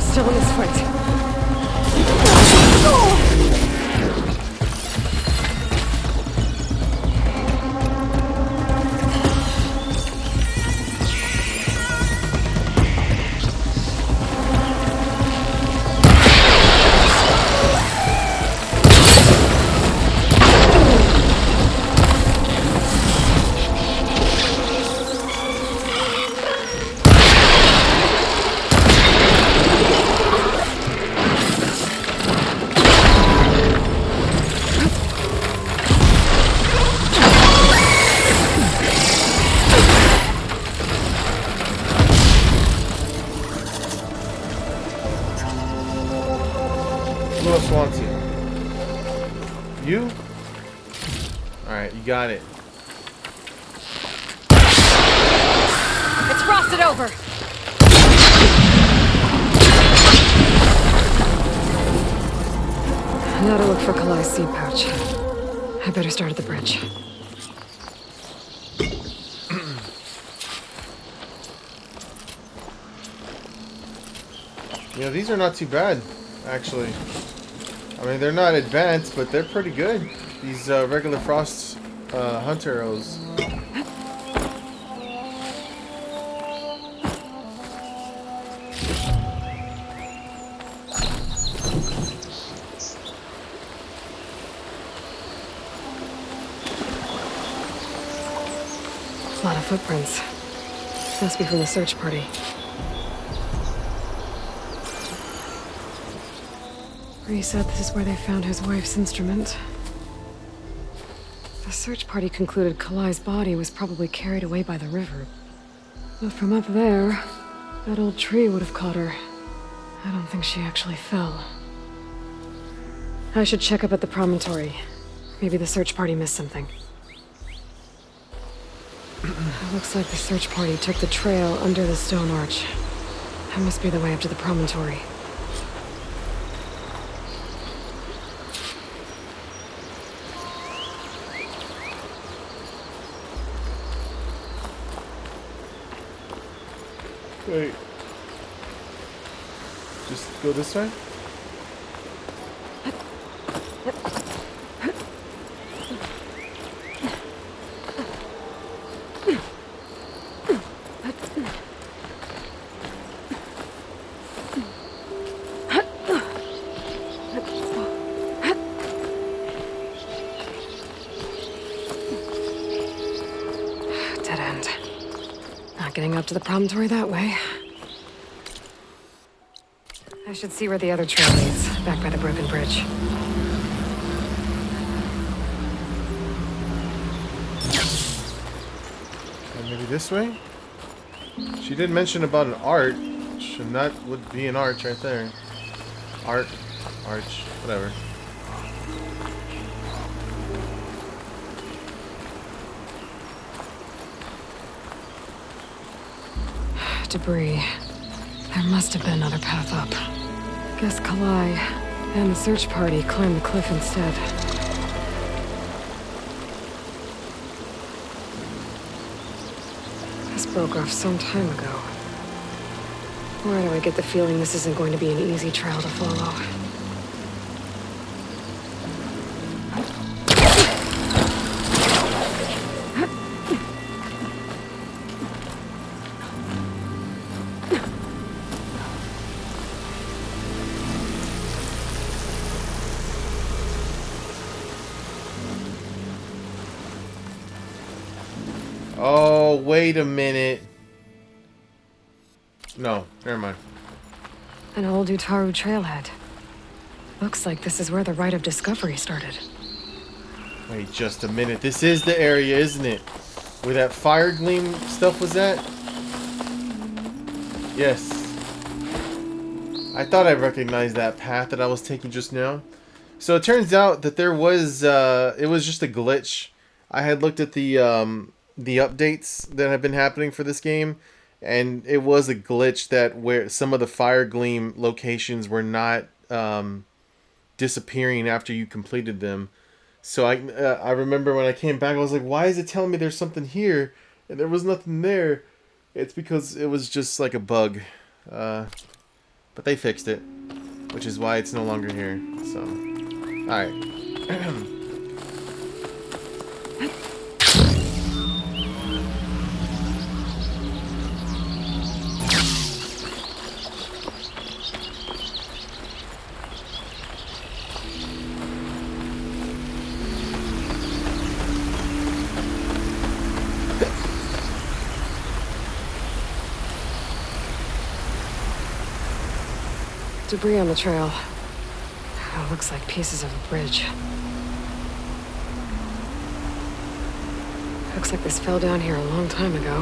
Speaker 4: Still in this fight.
Speaker 3: Who else wants you? You? Alright, you got it.
Speaker 4: It's frosted over! Now to look for Kalai's seed pouch. I better start at the bridge.
Speaker 3: You know, these are not too bad, actually. I mean, they're not advanced, but they're pretty good. These regular frost hunter arrows.
Speaker 4: A lot of footprints. Must be from the search party. Bree said this is where they found his wife's instrument. The search party concluded Kalai's body was probably carried away by the river. But from up there, that old tree would have caught her. I don't think she actually fell. I should check up at the promontory. Maybe the search party missed something. It looks like the search party took the trail under the stone arch. That must be the way up to the promontory.
Speaker 3: Wait. Just go this way?
Speaker 4: Dead end. Not getting up to the promontory that way. I should see where the other trail leads, back by the broken bridge.
Speaker 3: And maybe this way? She did mention about an arch, and that would be an arch right there. Arch, whatever.
Speaker 4: Debris. There must have been another path up. Guess Kalai and the search party climbed the cliff instead. This broke off some time ago. Why do I get the feeling this isn't going to be an easy trail to follow?
Speaker 3: Oh, wait a minute. No, never mind.
Speaker 4: An old Utaru trailhead. Looks like this is where the Rite of Discovery started.
Speaker 3: Wait just a minute. This is the area, isn't it? Where that fire gleam stuff was at? Yes. I thought I recognized that path that I was taking just now. So it turns out that there was, it was just a glitch. I had looked at the updates that have been happening for this game, and it was a glitch that where some of the fire gleam locations were not disappearing after you completed them. So I remember when I came back, I was like, why is it telling me there's something here and there was nothing there? It's because it was just like a bug, but they fixed it, which is why it's no longer here. So all right.
Speaker 4: Debris on the trail. It looks like pieces of a bridge. Looks like this fell down here a long time ago.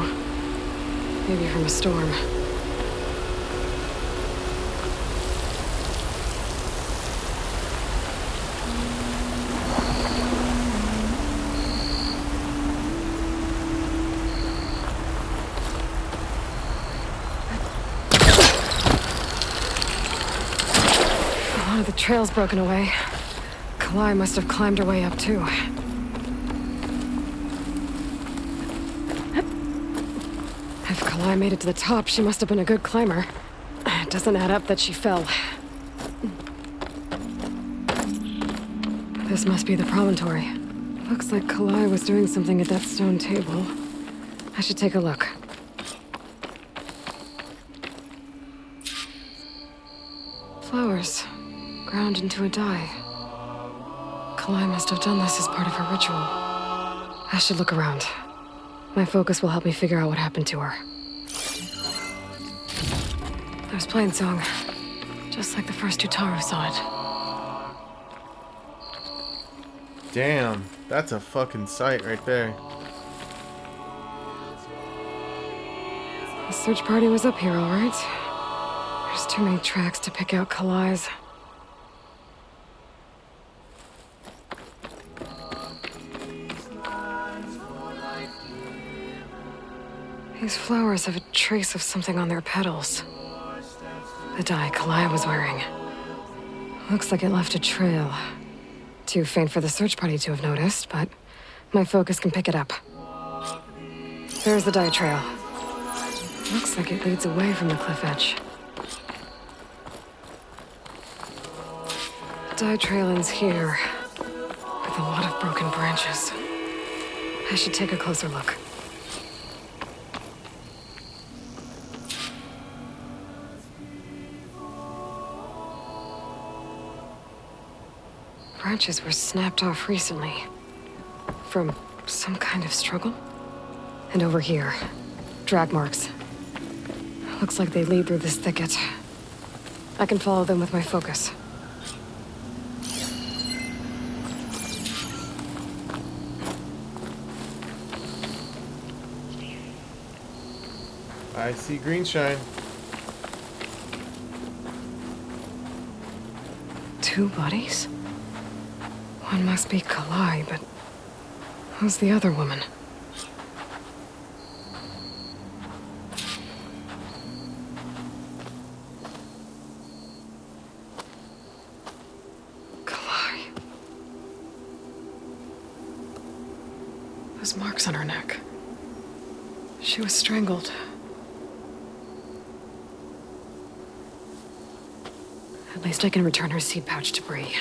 Speaker 4: Maybe from a storm. The trail's broken away. Kalai must have climbed her way up, too. If Kalai made it to the top, she must have been a good climber. It doesn't add up that she fell. This must be the promontory. Looks like Kalai was doing something at that stone table. I should take a look. Flowers. Ground into a dye. Kalai must have done this as part of her ritual. I should look around. My focus will help me figure out what happened to her. There's Plainsong. Just like the first Utaru saw it.
Speaker 3: Damn, that's a fucking sight right there.
Speaker 4: The search party was up here, all right. There's too many tracks to pick out Kalai's. These flowers have a trace of something on their petals. The dye Kalai was wearing. Looks like it left a trail. Too faint for the search party to have noticed, but my focus can pick it up. There's the dye trail. Looks like it leads away from the cliff edge. The dye trail ends here, with a lot of broken branches. I should take a closer look. Branches were snapped off recently. From some kind of struggle. And over here, drag marks. Looks like they lead through this thicket. I can follow them with my focus.
Speaker 3: I see green shine.
Speaker 4: Two bodies? One must be Kalai, but who's the other woman? Those marks on her neck. She was strangled. At least I can return her seed pouch to Bree.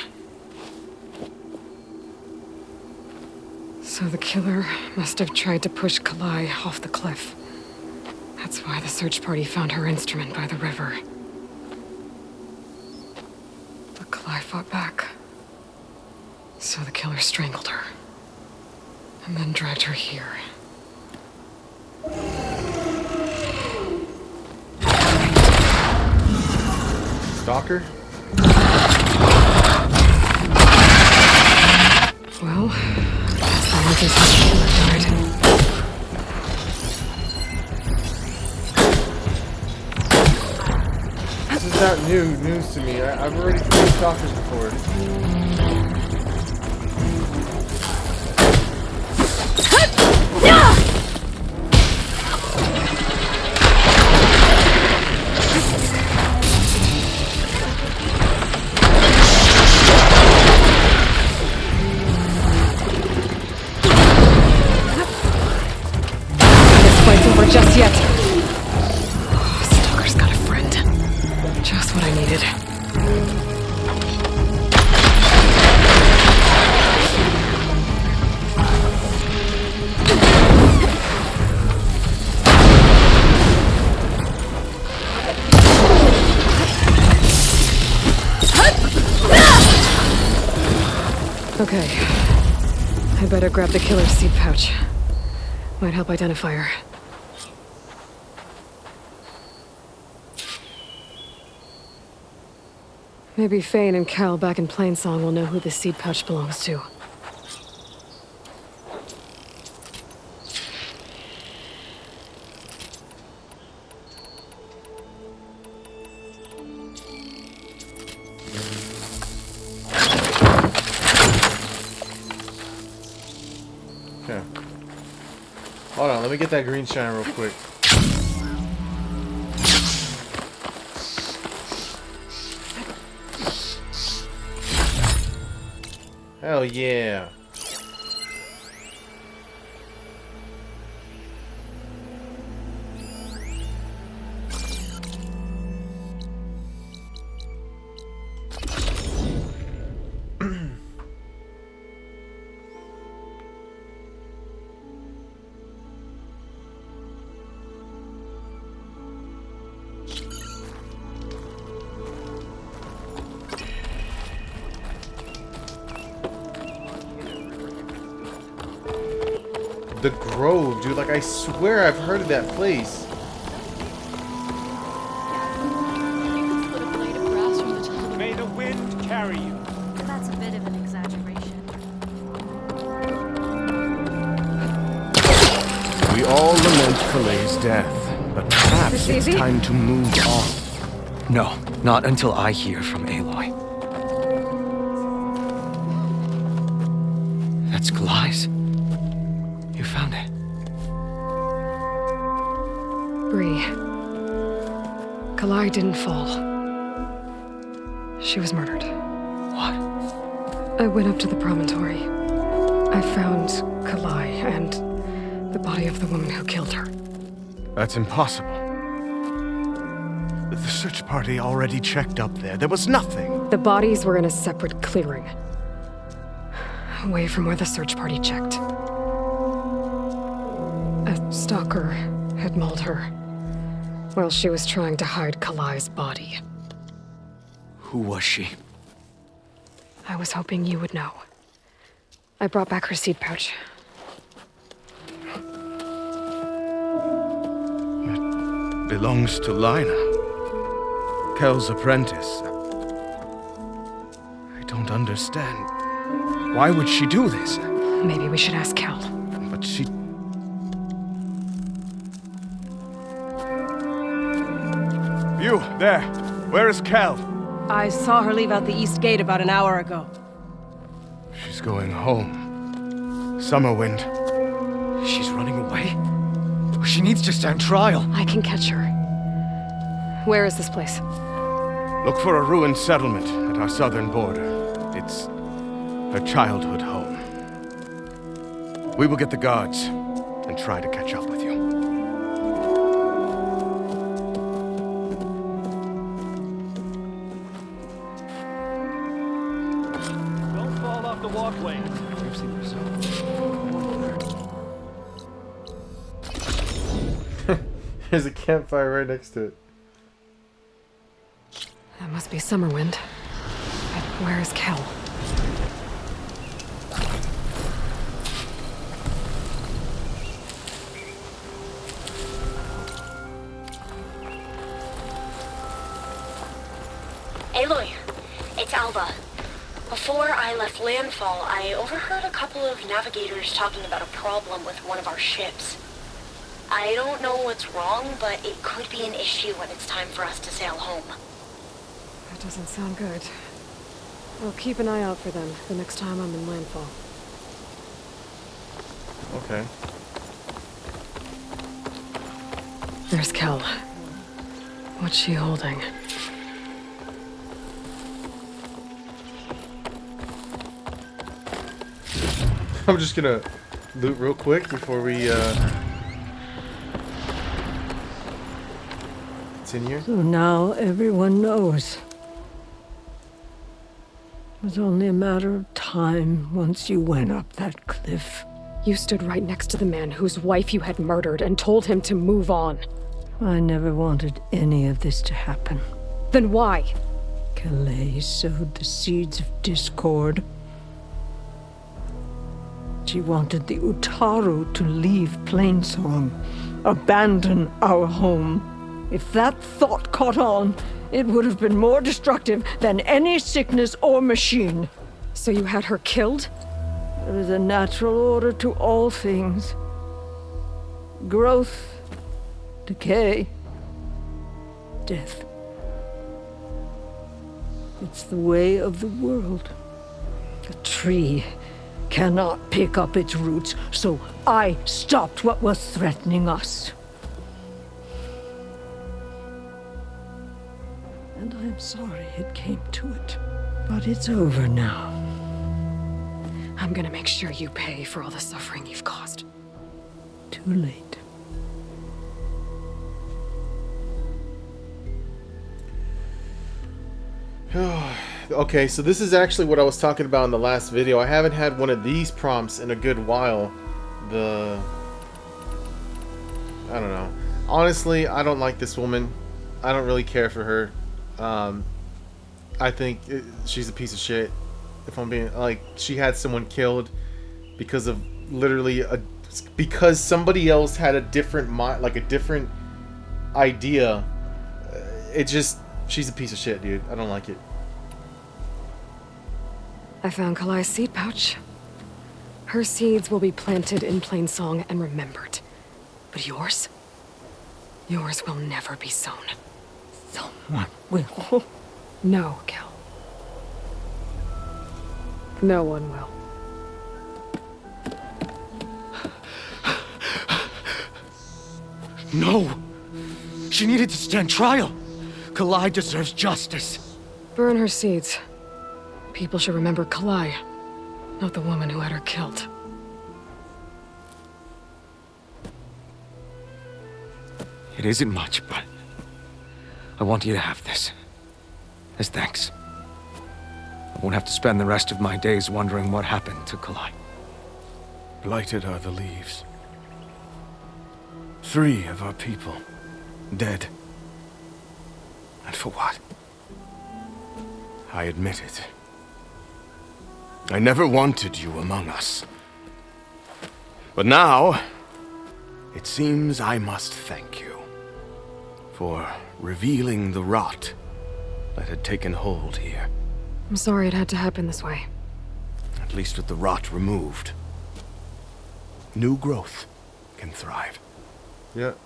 Speaker 4: So the killer must have tried to push Kalai off the cliff. That's why the search party found her instrument by the river. But Kalai fought back. So the killer strangled her. And then dragged her here.
Speaker 3: Stalker?
Speaker 4: Well, that's the reason how the killer died.
Speaker 3: This is not news to me. I've already played Stalkers before.
Speaker 4: Just yet. Stalker's got a friend. Just what I needed. Okay. I better grab the killer's seed pouch. Might help identify her. Maybe Fane and Cal back in Plainsong will know who the seed pouch belongs to.
Speaker 3: Okay. Hold on, let me get that green shine real quick. Hell yeah. The Grove, dude. Like, I swear I've heard of that place.
Speaker 16: May the wind carry you.
Speaker 13: That's a bit of an exaggeration.
Speaker 6: We all lament Kaleigh's death, but perhaps it's time to move on.
Speaker 15: No, not until I hear from Aloy. That's Kalai's. You found it.
Speaker 4: Bree. Kalai didn't fall. She was murdered.
Speaker 15: What?
Speaker 4: I went up to the promontory. I found Kalai and the body of the woman who killed her.
Speaker 6: That's impossible. The search party already checked up there. There was nothing.
Speaker 4: The bodies were in a separate clearing. Away from where the search party checked. A stalker had mauled her while she was trying to hide Kalai's body.
Speaker 15: Who was she?
Speaker 4: I was hoping you would know. I brought back her seed pouch.
Speaker 6: It belongs to Lina. Kel's apprentice. I don't understand. Why would she do this?
Speaker 4: Maybe we should ask Kel.
Speaker 6: But she... You, there. Where is Kel?
Speaker 18: I saw her leave out the east gate about an hour ago.
Speaker 6: She's going home. Summerwind.
Speaker 15: She's running away? She needs to stand trial.
Speaker 4: I can catch her. Where is this place?
Speaker 6: Look for a ruined settlement at our southern border. It's her childhood home. We will get the guards and try to catch up with you.
Speaker 16: Don't fall off the walkway.
Speaker 3: There's a campfire right next to it.
Speaker 4: That must be Summerwind. But where is Kel?
Speaker 19: Aloy, it's Alva. Before I left landfall, I overheard a couple of navigators talking about a problem with one of our ships. I don't know what's wrong, but it could be an issue when it's time for us to sail home.
Speaker 4: That doesn't sound good. I'll keep an eye out for them the next time I'm in landfall.
Speaker 3: Okay.
Speaker 4: There's Kel. What's she holding?
Speaker 3: I'm just gonna loot real quick before we continue.
Speaker 14: So now everyone knows. It was only a matter of time once you went up that cliff.
Speaker 4: You stood right next to the man whose wife you had murdered and told him to move on.
Speaker 14: I never wanted any of this to happen.
Speaker 4: Then why?
Speaker 14: Calais sowed the seeds of discord. She wanted the Utaru to leave Plainsong, abandon our home. If that thought caught on, it would have been more destructive than any sickness or machine.
Speaker 4: So you had her killed?
Speaker 14: There is a natural order to all things. Growth, decay, death. It's the way of the world. A tree cannot pick up its roots, so I stopped what was threatening us. And I am sorry it came to it. But it's over now.
Speaker 4: I'm gonna make sure you pay for all the suffering you've caused.
Speaker 14: Too late.
Speaker 3: Okay, so this is actually what I was talking about in the last video. I haven't had one of these prompts in a good while. I don't know. Honestly, I don't like this woman. I don't really care for her. I think she's a piece of shit. If I'm being like, she had someone killed because of literally because somebody else had a different mind, like a different idea. She's a piece of shit, dude. I don't like it.
Speaker 4: I found Kalai's seed pouch. Her seeds will be planted in Plainsong and remembered. But yours? Yours will never be sown.
Speaker 14: Someone will.
Speaker 4: No, Kel. No one will.
Speaker 15: No! She needed to stand trial! Kalai deserves justice.
Speaker 4: Burn her seeds. People should remember Kalai, not the woman who had her killed.
Speaker 15: It isn't much, but I want you to have this. As thanks. I won't have to spend the rest of my days wondering what happened to Kalai.
Speaker 6: Blighted are the leaves. 3 of our people dead. And for what? I admit it. I never wanted you among us. But now, it seems I must thank you for revealing the rot that had taken hold here.
Speaker 4: I'm sorry it had to happen this way.
Speaker 6: At least with the rot removed, new growth can thrive.
Speaker 3: Yep.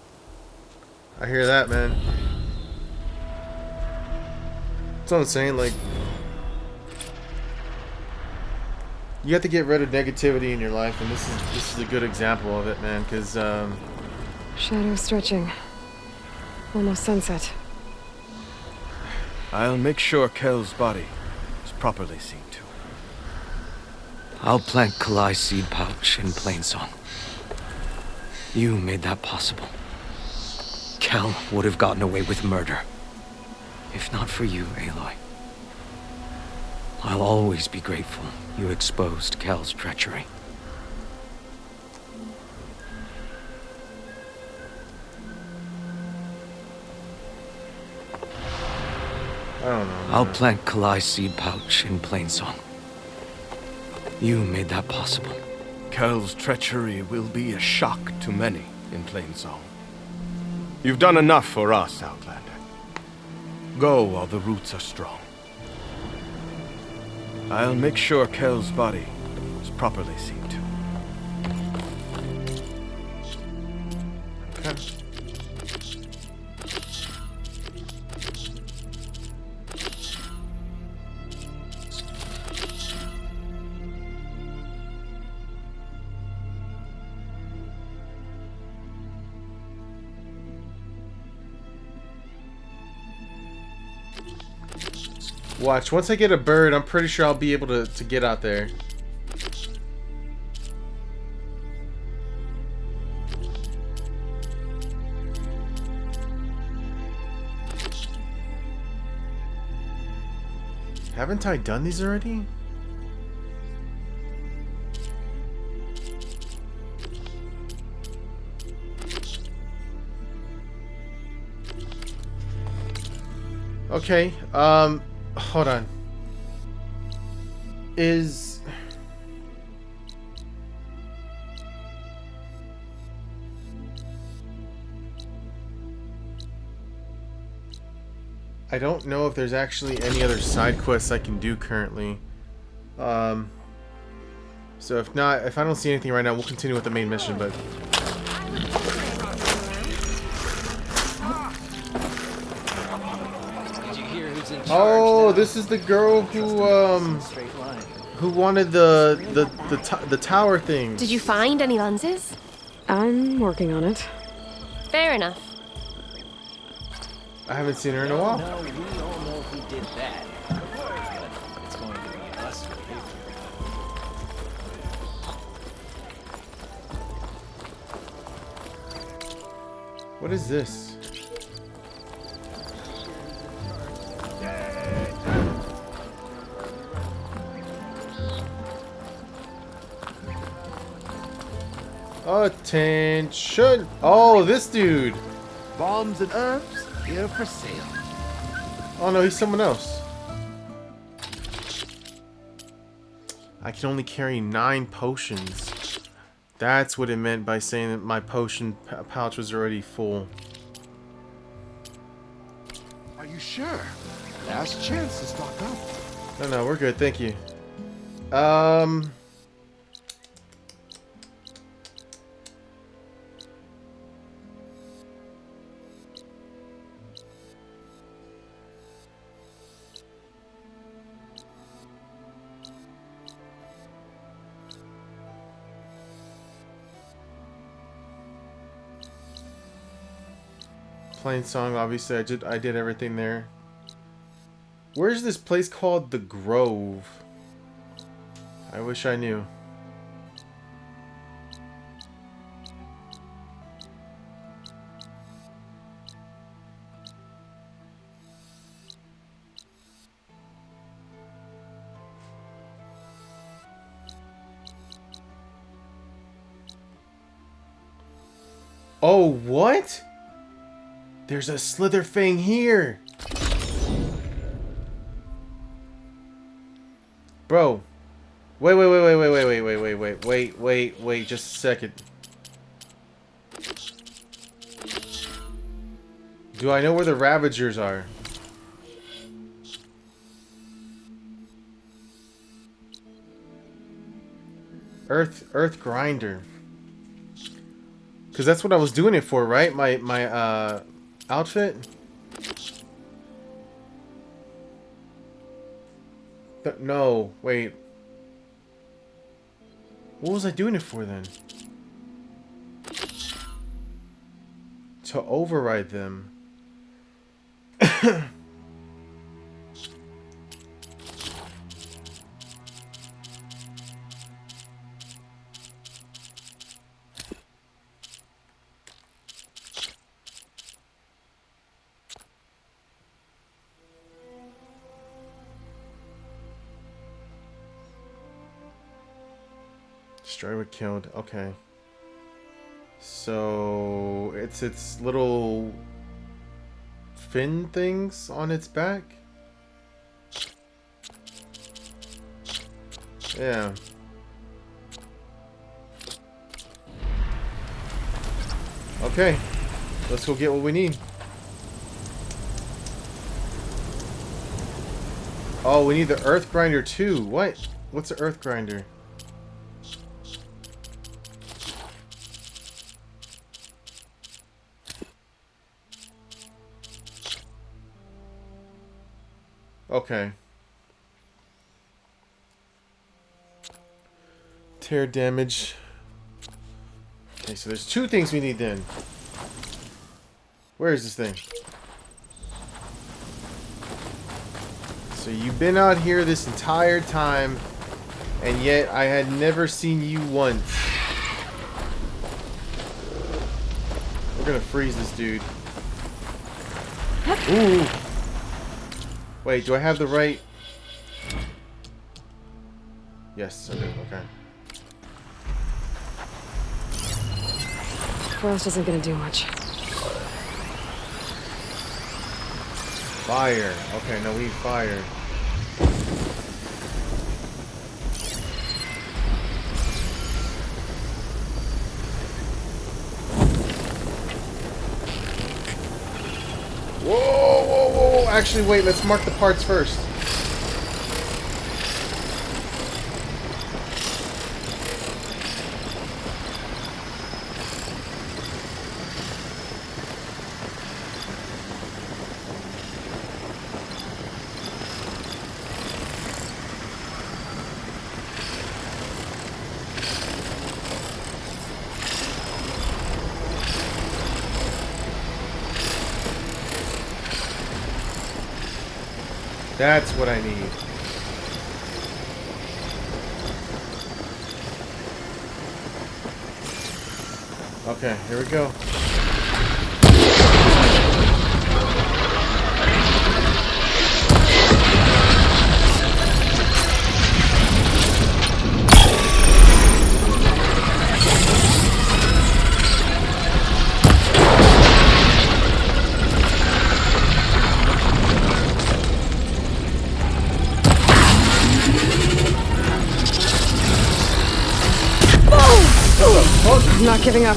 Speaker 3: I hear that, man. That's what I'm saying, like, you have to get rid of negativity in your life, and this is a good example of it, man, because
Speaker 4: Shadow stretching. Almost sunset.
Speaker 6: I'll make sure Kel's body is properly seen to.
Speaker 15: I'll plant Kalai's seed pouch in Plainsong. You made that possible. Kel would have gotten away with murder. If not for you, Aloy. I'll always be grateful you exposed Kel's treachery.
Speaker 3: I don't know.
Speaker 15: I'll plant Kalai's seed pouch in Plainsong. You made that possible.
Speaker 6: Kel's treachery will be a shock to many in Plainsong. You've done enough for us, Outlander. Go while the roots are strong. I'll make sure Kel's body is properly seen to.
Speaker 3: Watch, once I get a bird, I'm pretty sure I'll be able to get out there. Haven't I done these already? Okay, hold on. I don't know if there's actually any other side quests I can do currently. So if not, if I don't see anything right now, we'll continue with the main mission, but... Oh, this is the girl who wanted the tower thing.
Speaker 20: Did you find any lenses?
Speaker 4: I'm working on it.
Speaker 20: Fair enough.
Speaker 3: I haven't seen her in a while.
Speaker 2: No, we all know who did that. But it's going to be us who pay for it.
Speaker 3: What is this? Attention! Oh, this dude!
Speaker 21: Bombs and herbs here for sale.
Speaker 3: Oh no, he's someone else. I can only carry 9 potions. That's what it meant by saying that my potion pouch was already full.
Speaker 21: Are you sure? Last chance to stock up.
Speaker 3: No, we're good, thank you. Plainsong, obviously I did everything there. Where's this place called The Grove? I wish I knew. Oh, what? There's a Slitherfang here. Bro. Wait, just a second. Do I know where the Ravagers are? Earth Grinder. Because that's what I was doing it for, right? My outfit? No, wait. What was I doing it for then? To override them. Destroy what killed. Okay. So it's its little fin things on its back. Yeah. Okay. Let's go get what we need. Oh, we need the earth grinder too. What? What's the earth grinder? Okay. Tear damage. Okay, so there's two things we need then. Where is this thing? So you've been out here this entire time, and yet I had never seen you once. We're gonna freeze this dude. Ooh. Wait, do I have the right? Yes, I do. Okay.
Speaker 4: Frost isn't gonna do much.
Speaker 3: Fire. Okay, no, we need fire. Whoa, whoa, whoa. Actually, wait, let's mark the parts first. That's what I need. Okay, here we go.
Speaker 4: I'm not giving up.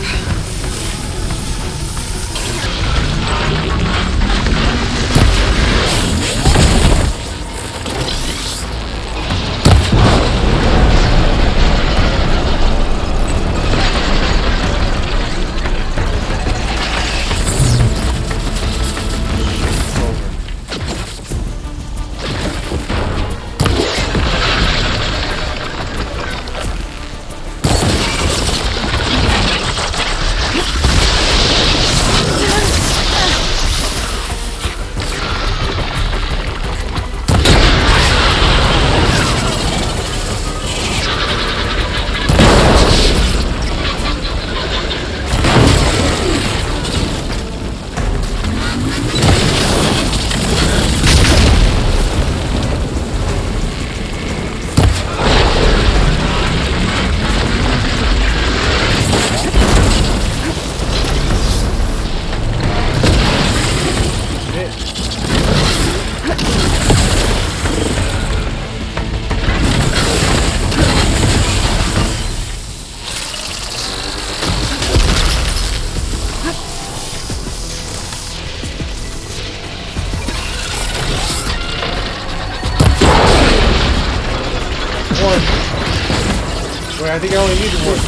Speaker 4: Wait, I think I only needed one.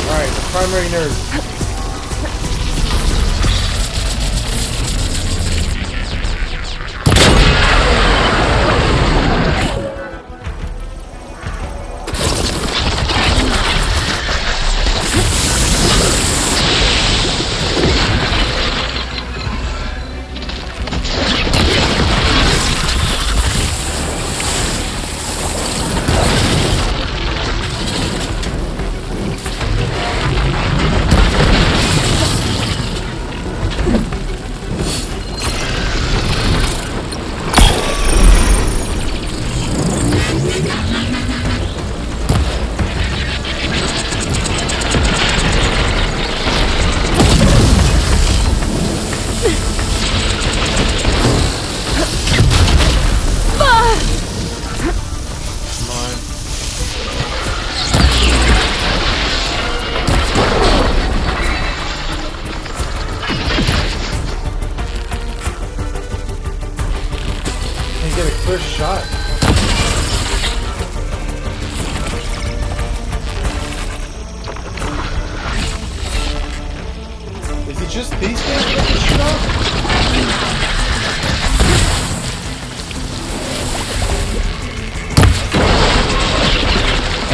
Speaker 4: Alright, the primary nerve.
Speaker 3: first shot. Is it just these guys that can shoot off?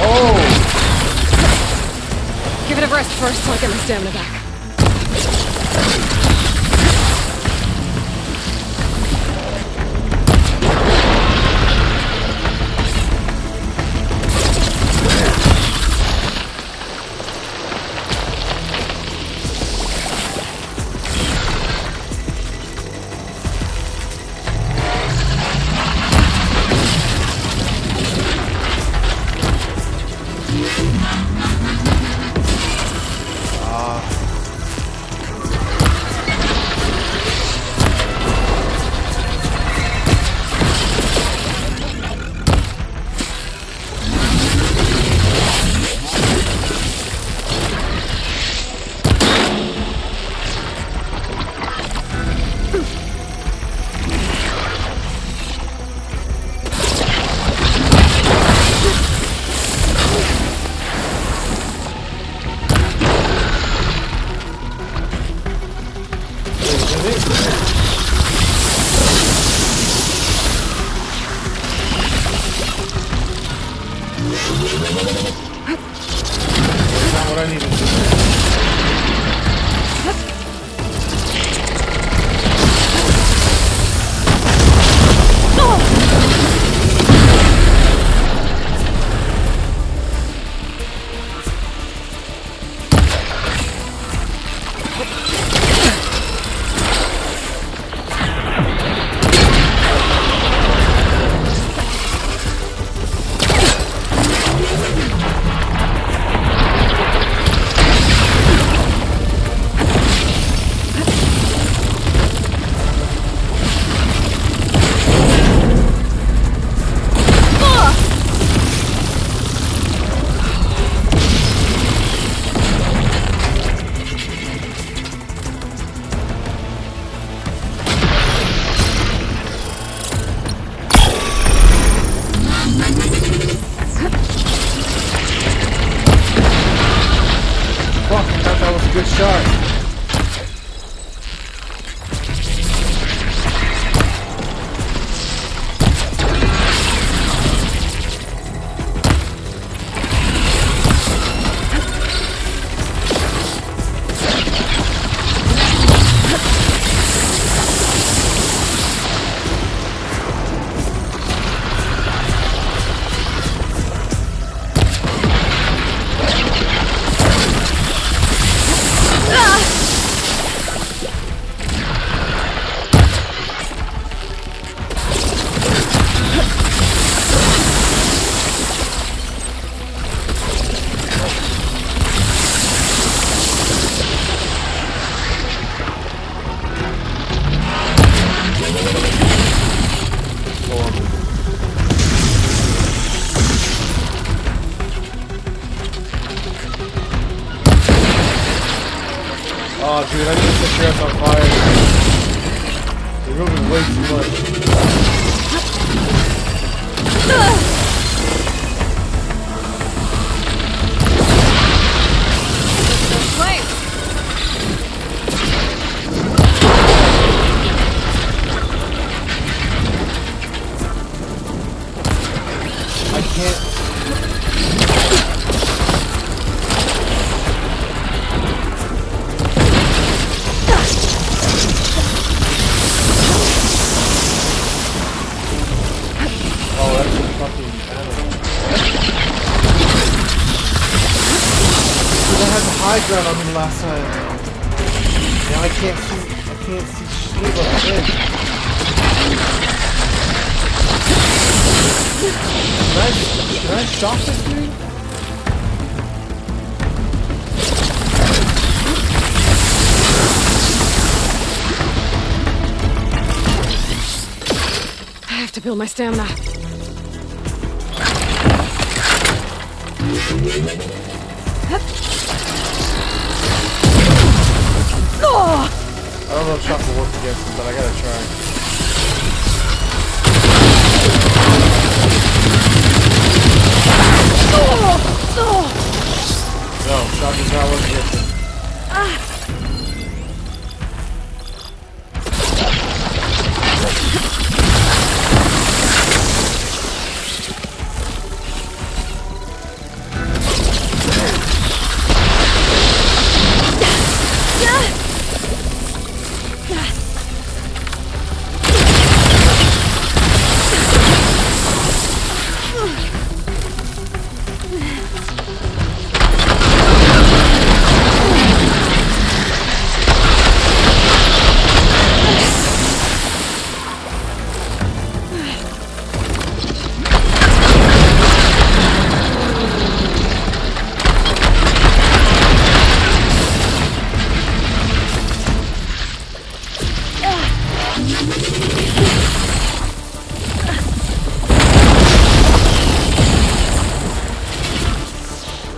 Speaker 3: Oh!
Speaker 4: Give it a rest first so I get my stamina back.
Speaker 3: Good shot. Oh, dude, I need to set your ass on fire. You're moving way too much. I can't. High ground on me last time. Now I can't see shit up there. Should I shock this dude?
Speaker 4: I have to build my stamina. I don't know if shock will work against him, but I gotta try.
Speaker 3: No, shock is not working.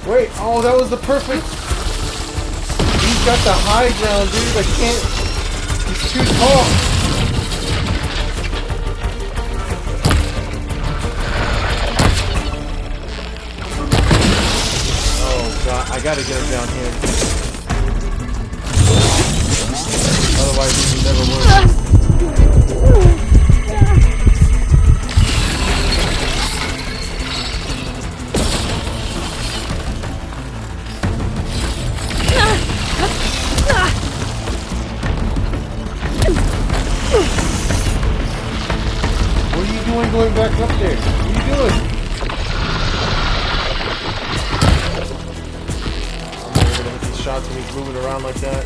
Speaker 3: Wait, oh, that was the perfect. He's got the high ground, dude. I can't. He's too tall. Oh god, I gotta get him down here. Otherwise, this will never work. Going back up there. What are you doing? I'm never gonna hit these shots when he's moving around like that.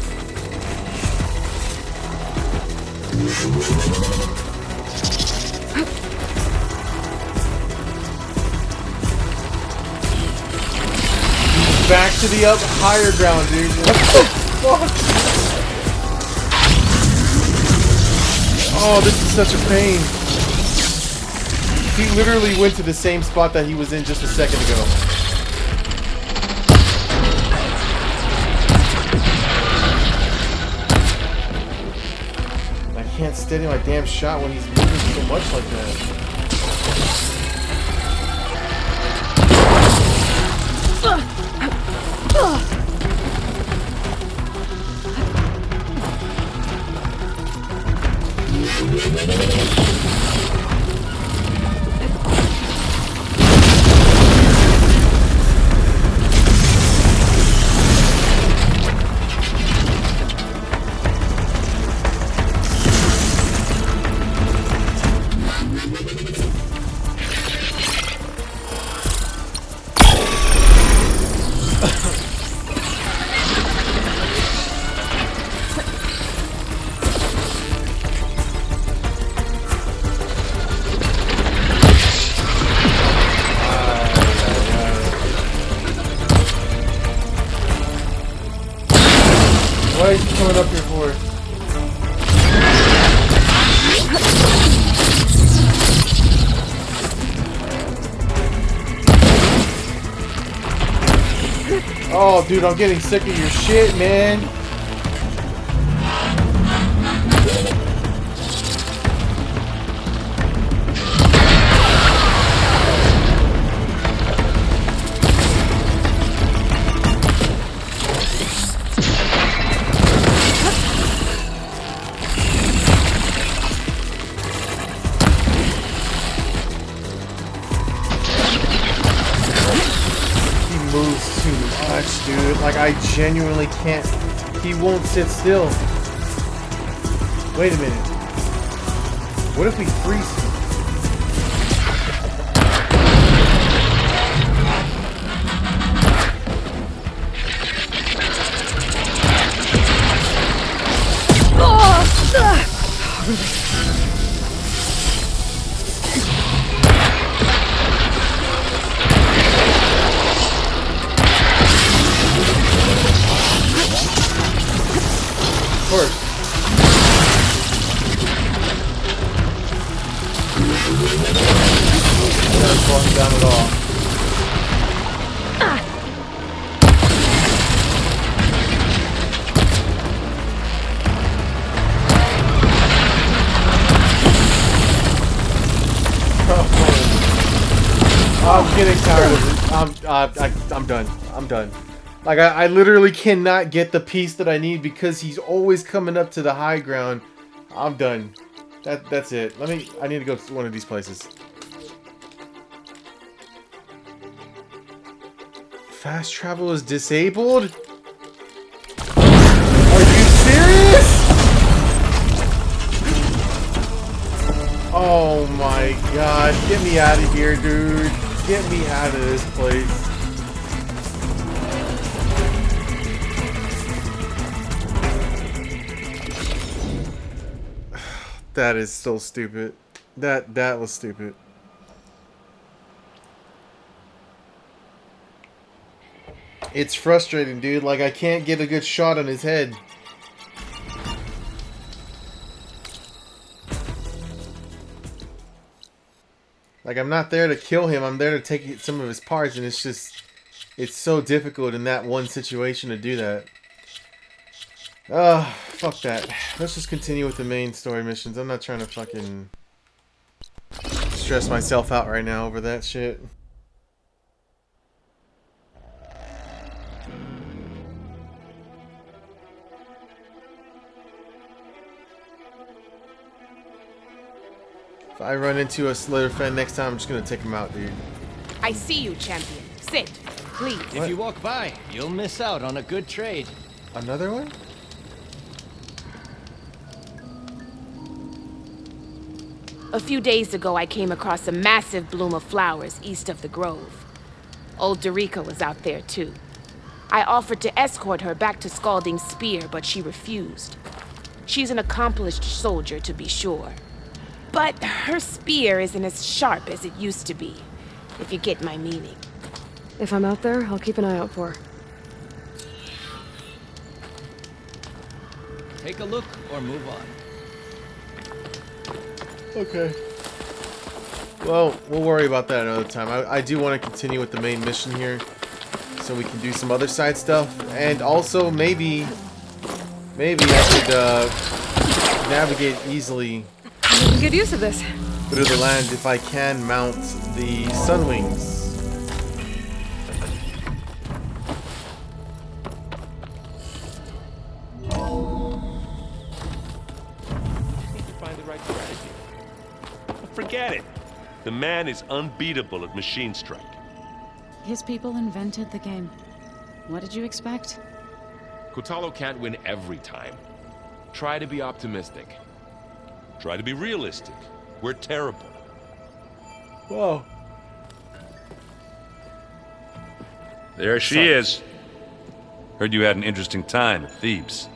Speaker 3: Back to the up higher ground, dude. What the fuck? Oh, this is such a pain. He literally went to the same spot that he was in just a second ago. I can't steady my damn shot when he's moving so much like that. Why is he coming up here for? Oh, dude, I'm getting sick of your shit, man. Moves too much, dude. Like, I genuinely can't. He won't sit still. Wait a minute. What if we freeze him? Of course. Not falling down at all. I'm getting tired of it. I'm done. I'm done. Like, I literally cannot get the piece that I need because he's always coming up to the high ground. I'm done. That's it. I need to go to one of these places. Fast travel is disabled? Are you serious? Oh my god. Get me out of here, dude. Get me out of this place. That is so stupid. That was stupid. It's frustrating, dude. Like, I can't get a good shot on his head. Like, I'm not there to kill him. I'm there to take some of his parts, and it's just... It's so difficult in that one situation to do that. Fuck that. Let's just continue with the main story missions. I'm not trying to fucking stress myself out right now over that shit. If I run into a Slither friend next time, I'm just gonna take him out, dude.
Speaker 1: I see you, champion. Sit, please.
Speaker 2: If you walk by, you'll miss out on a good trade.
Speaker 3: Another one?
Speaker 1: A few days ago, I came across a massive bloom of flowers east of the grove. Old Dorica was out there, too. I offered to escort her back to Scalding Spear, but she refused. She's an accomplished soldier, to be sure. But her spear isn't as sharp as it used to be, if you get my meaning.
Speaker 18: If I'm out there, I'll keep an eye out for her.
Speaker 2: Take a look or move on.
Speaker 3: Okay. Well, we'll worry about that another time. I do want to continue with the main mission here, so we can do some other side stuff, and also maybe I could navigate easily
Speaker 18: Making good use of this.
Speaker 3: through the land if I can mount the Sunwings.
Speaker 7: Find the right strategy. Forget it. The man is unbeatable at machine strike.
Speaker 10: His people invented the game. What did you expect?
Speaker 7: Kotallo can't win every time. Try to be optimistic. Try to be realistic. We're terrible.
Speaker 3: Whoa.
Speaker 22: There she is. Heard you had an interesting time at Thebes.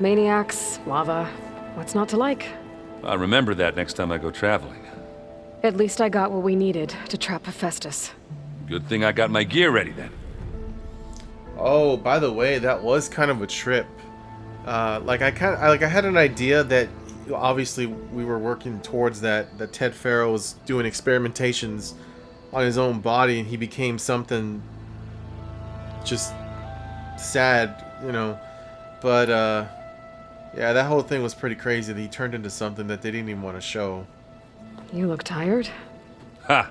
Speaker 18: Maniacs, lava. What's not to like?
Speaker 22: I'll remember that next time I go traveling.
Speaker 18: At least I got what we needed to trap Hephaestus.
Speaker 22: Good thing I got my gear ready then.
Speaker 3: Oh, by the way, that was kind of a trip. I had an idea that obviously we were working towards that Ted Faro was doing experimentations on his own body, and he became something just sad, you know. But yeah, that whole thing was pretty crazy that he turned into something that they didn't even want to show.
Speaker 18: You look tired.
Speaker 22: Ha!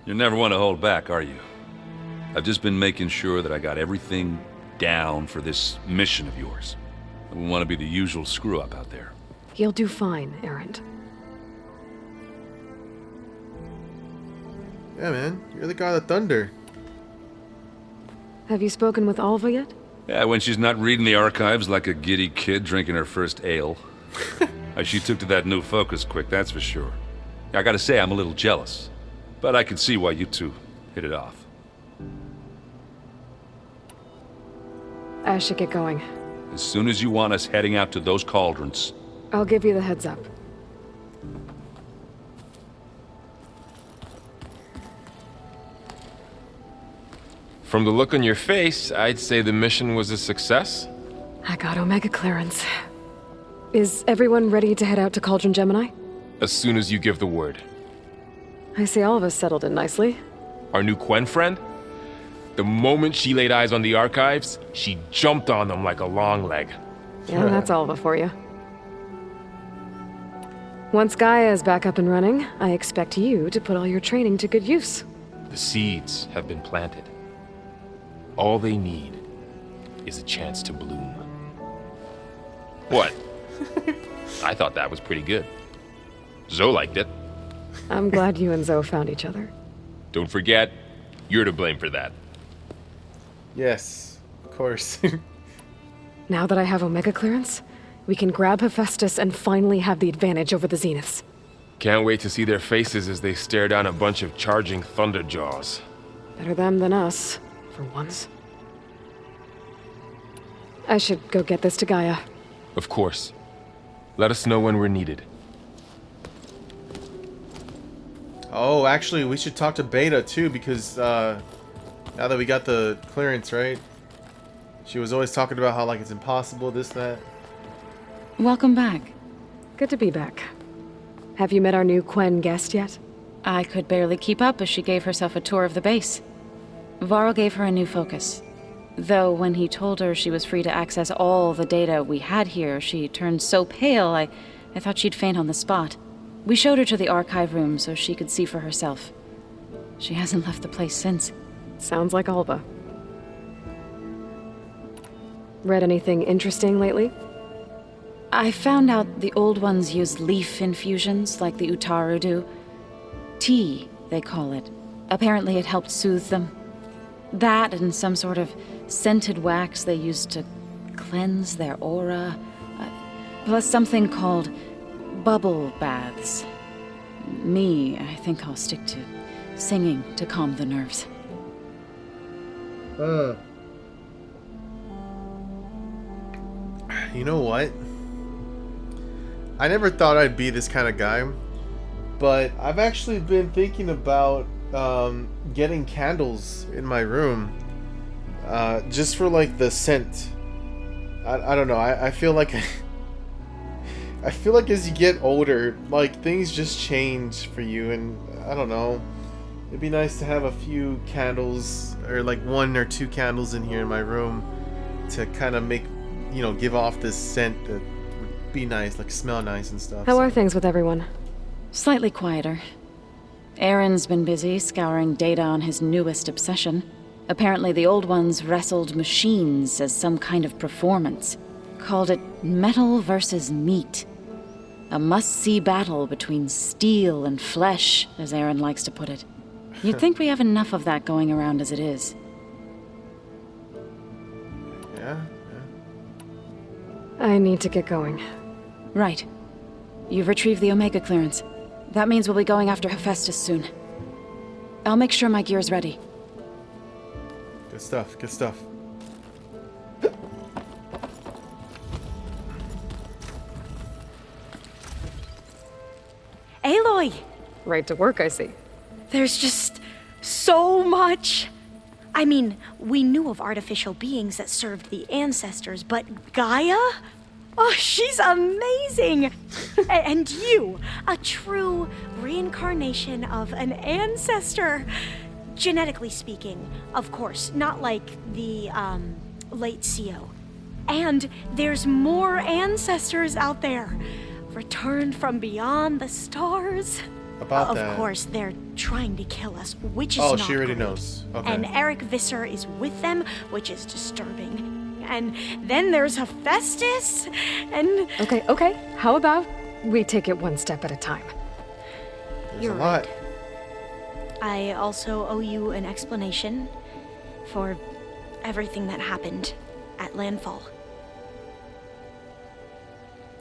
Speaker 22: You never want to hold back, are you? I've just been making sure that I got everything down for this mission of yours. I wouldn't want to be the usual screw-up out there.
Speaker 18: You'll do fine, Erend.
Speaker 3: Yeah, man. You're the god of thunder.
Speaker 18: Have you spoken with Alva yet?
Speaker 22: Yeah, when she's not reading the archives like a giddy kid drinking her first ale. She took to that new focus quick, that's for sure. I gotta say, I'm a little jealous. But I can see why you two hit it off.
Speaker 18: I should get going.
Speaker 22: As soon as you want us heading out to those cauldrons.
Speaker 18: I'll give you the heads up.
Speaker 23: From the look on your face, I'd say the mission was a success.
Speaker 18: I got Omega clearance. Is everyone ready to head out to Cauldron Gemini?
Speaker 23: As soon as you give the word.
Speaker 18: I see all of us settled in nicely.
Speaker 23: Our new Quen friend? The moment she laid eyes on the archives, she jumped on them like a long leg.
Speaker 18: Yeah, that's Alva for you. Once Gaia is back up and running, I expect you to put all your training to good use.
Speaker 23: The seeds have been planted. all they need is a chance to bloom. What? I thought that was pretty good. Zoe liked it.
Speaker 18: I'm glad you and Zoe found each other.
Speaker 23: Don't forget, you're to blame for that.
Speaker 3: Yes, of course.
Speaker 18: Now that I have Omega clearance, we can grab Hephaestus and finally have the advantage over the Zeniths.
Speaker 23: Can't wait to see their faces as they stare down a bunch of charging Thunderjaws.
Speaker 18: Better them than us, for once. I should go get this to Gaia.
Speaker 23: Of course. Let us know when we're needed.
Speaker 3: Oh, actually, we should talk to Beta too, because now that we got the clearance, right? She was always talking about how like it's impossible, this, that.
Speaker 10: Welcome back.
Speaker 18: Good to be back. Have you met our new Quen guest yet?
Speaker 10: I could barely keep up as she gave herself a tour of the base. Varl gave her a new focus. Though when he told her she was free to access all the data we had here, she turned so pale I thought she'd faint on the spot. We showed her to the archive room so she could see for herself. She hasn't left the place since.
Speaker 18: Sounds like Alba. Read anything interesting lately?
Speaker 10: I found out the old ones use leaf infusions like the Utaru do. Tea, they call it. Apparently it helped soothe them. That and some sort of scented wax they used to cleanse their aura. Plus something called bubble baths. Me, I think I'll stick to singing to calm the nerves.
Speaker 3: You know what? I never thought I'd be this kind of guy, but I've actually been thinking about getting candles in my room, just for like the scent. I don't know. I feel like I feel like as you get older, like things just change for you, and I don't know. It'd be nice to have a few candles, or like 1 or 2 candles in here in my room, to kind of make, you know, give off this scent that would be nice, like smell nice and stuff.
Speaker 18: How are things with everyone?
Speaker 10: Slightly quieter. Aaron's been busy scouring data on his newest obsession. Apparently the old ones wrestled machines as some kind of performance. Called it metal versus meat. A must-see battle between steel and flesh, as Aaron likes to put it. You'd think we have enough of that going around as it is.
Speaker 3: Yeah.
Speaker 18: I need to get going.
Speaker 10: Right. You've retrieved the Omega clearance. That means we'll be going after Hephaestus soon. I'll make sure my gear's ready.
Speaker 3: Good stuff, good stuff.
Speaker 19: Aloy!
Speaker 18: Right to work, I see.
Speaker 19: There's just so much. I mean, we knew of artificial beings that served the ancestors, but Gaia? Oh, she's amazing! And you, a true reincarnation of an ancestor. Genetically speaking, of course, not like the, late CO. And there's more ancestors out there, returned from beyond the stars.
Speaker 3: About that.
Speaker 19: Of course, they're trying to kill us, which is
Speaker 3: not
Speaker 19: not
Speaker 3: she already
Speaker 19: great.
Speaker 3: knows. Okay.
Speaker 19: And Eric Visser is with them, which is disturbing. And then there's Hephaestus, and...
Speaker 18: Okay. How about we take it one step at a time?
Speaker 19: You're right. I also owe you an explanation for everything that happened at Landfall.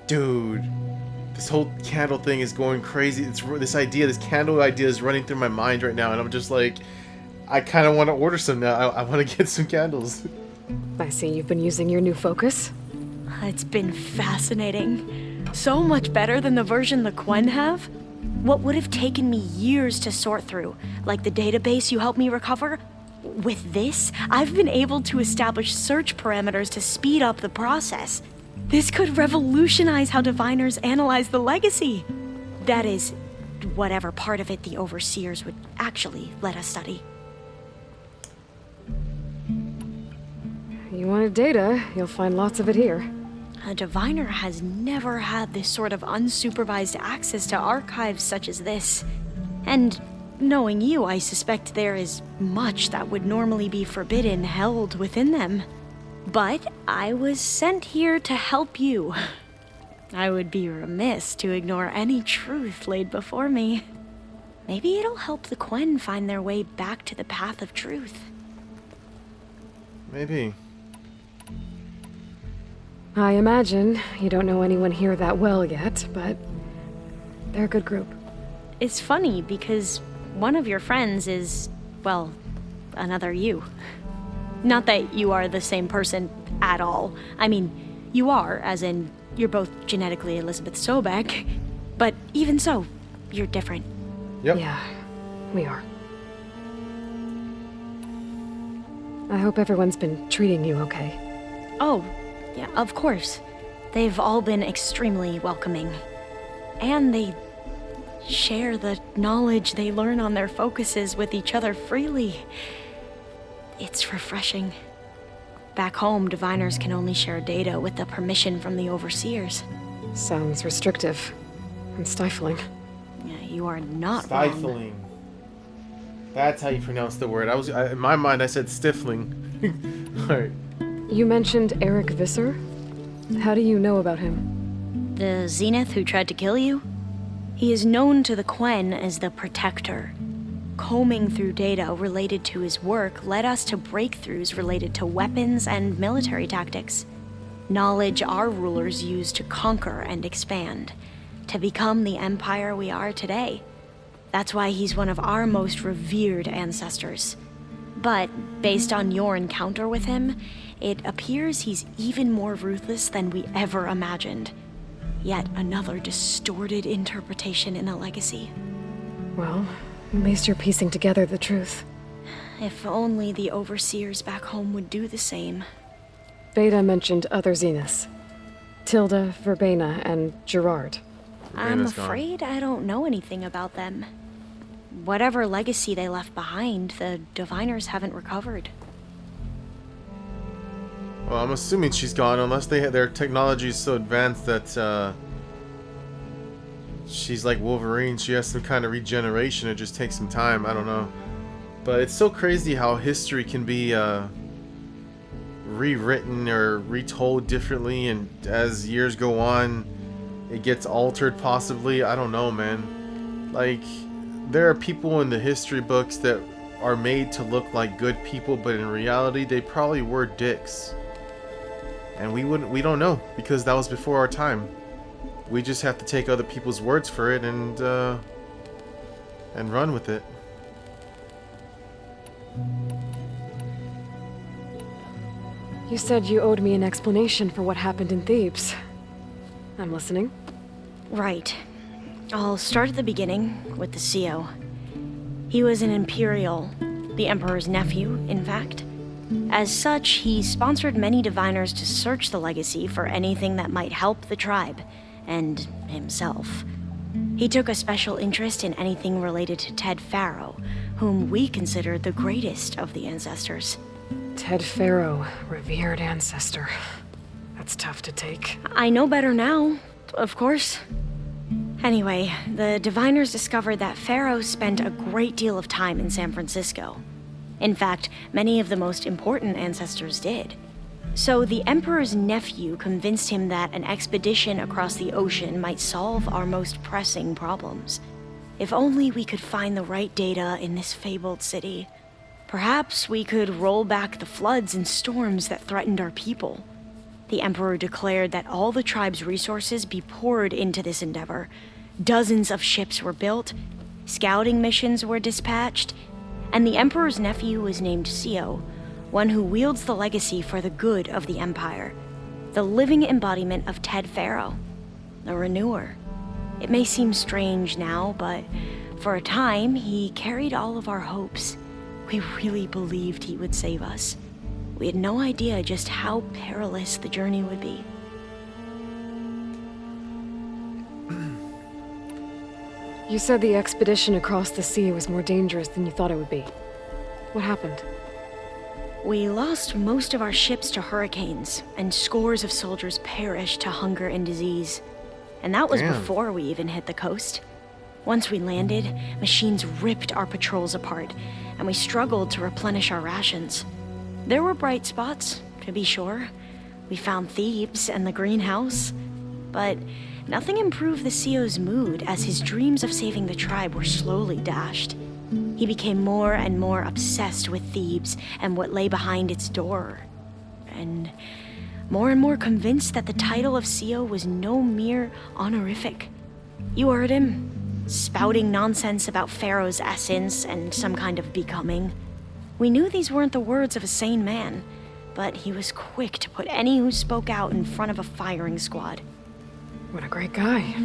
Speaker 3: Dude, this whole candle thing is going crazy. This candle idea is running through my mind right now, and I'm just like, I kind of want to order some now. I want to get some candles.
Speaker 18: I see you've been using your new focus.
Speaker 19: It's been fascinating. So much better than the version the Quen have. What would have taken me years to sort through, like the database you helped me recover, with this, I've been able to establish search parameters to speed up the process. This could revolutionize how diviners analyze the legacy. That is, whatever part of it the overseers would actually let us study.
Speaker 18: You wanted data, you'll find lots of it here.
Speaker 19: A diviner has never had this sort of unsupervised access to archives such as this. And knowing you, I suspect there is much that would normally be forbidden held within them. But I was sent here to help you. I would be remiss to ignore any truth laid before me. Maybe it'll help the Quen find their way back to the path of truth.
Speaker 3: Maybe.
Speaker 18: I imagine you don't know anyone here that well yet, but they're a good group.
Speaker 19: It's funny because one of your friends is, well, another you. Not that you are the same person at all. I mean, you are, as in, you're both genetically Elizabeth Sobek, but even so, you're different.
Speaker 3: Yep.
Speaker 18: Yeah, we are. I hope everyone's been treating you okay.
Speaker 19: Oh, yeah, of course. They've all been extremely welcoming. And they share the knowledge they learn on their focuses with each other freely. It's refreshing. Back home, diviners can only share data with the permission from the overseers.
Speaker 18: Sounds restrictive and stifling.
Speaker 19: Yeah, you are not wrong.
Speaker 3: Stifling. That's how you pronounce the word. In my mind, I said stifling. Alright.
Speaker 18: You mentioned Eric Visser? How do you know about him?
Speaker 19: The Zenith who tried to kill you? He is known to the Quen as the Protector. Combing through data related to his work led us to breakthroughs related to weapons and military tactics. Knowledge our rulers used to conquer and expand, to become the empire we are today. That's why he's one of our most revered ancestors. But based on your encounter with him, it appears he's even more ruthless than we ever imagined. Yet another distorted interpretation in the legacy.
Speaker 18: Well, at least you're piecing together the truth.
Speaker 19: If only the overseers back home would do the same.
Speaker 18: Beta mentioned other Zeniths. Tilda, Verbena, and Gerard.
Speaker 19: I'm afraid I don't know anything about them. Whatever legacy they left behind, the diviners haven't recovered.
Speaker 3: Well, I'm assuming she's gone, unless their technology is so advanced that she's like Wolverine. She has some kind of regeneration. It just takes some time. I don't know. But it's so crazy how history can be rewritten or retold differently, and as years go on, it gets altered possibly. I don't know, man. Like, there are people in the history books that are made to look like good people, but in reality, they probably were dicks. And we don't know, because that was before our time. We just have to take other people's words for it and run with it.
Speaker 18: You said you owed me an explanation for what happened in Thebes. I'm listening.
Speaker 19: Right. I'll start at the beginning with the CEO. He was an Imperial, the Emperor's nephew, in fact. As such, he sponsored many diviners to search the legacy for anything that might help the tribe, and himself. He took a special interest in anything related to Ted Faro, whom we consider the greatest of the ancestors.
Speaker 18: Ted Faro, revered ancestor. That's tough to take.
Speaker 19: I know better now, of course. Anyway, the diviners discovered that Faro spent a great deal of time in San Francisco. In fact, many of the most important ancestors did. So the Emperor's nephew convinced him that an expedition across the ocean might solve our most pressing problems. If only we could find the right data in this fabled city. Perhaps we could roll back the floods and storms that threatened our people. The Emperor declared that all the tribe's resources be poured into this endeavor. Dozens of ships were built, scouting missions were dispatched, and the Emperor's nephew was named CEO, one who wields the legacy for the good of the Empire, the living embodiment of Ted Faro, the Renewer. It may seem strange now, but for a time, he carried all of our hopes. We really believed he would save us. We had no idea just how perilous the journey would be.
Speaker 18: You said the expedition across the sea was more dangerous than you thought it would be. What happened?
Speaker 19: We lost most of our ships to hurricanes, and scores of soldiers perished to hunger and disease. And that was before we even hit the coast. Once we landed, machines ripped our patrols apart, and we struggled to replenish our rations. There were bright spots, to be sure. We found Thebes and the greenhouse, but nothing improved the CEO's mood as his dreams of saving the tribe were slowly dashed. He became more and more obsessed with Thebes and what lay behind its door, and more convinced that the title of CEO was no mere honorific. You heard him, spouting nonsense about Pharaoh's essence and some kind of becoming. We knew these weren't the words of a sane man, but he was quick to put any who spoke out in front of a firing squad.
Speaker 18: What a great guy.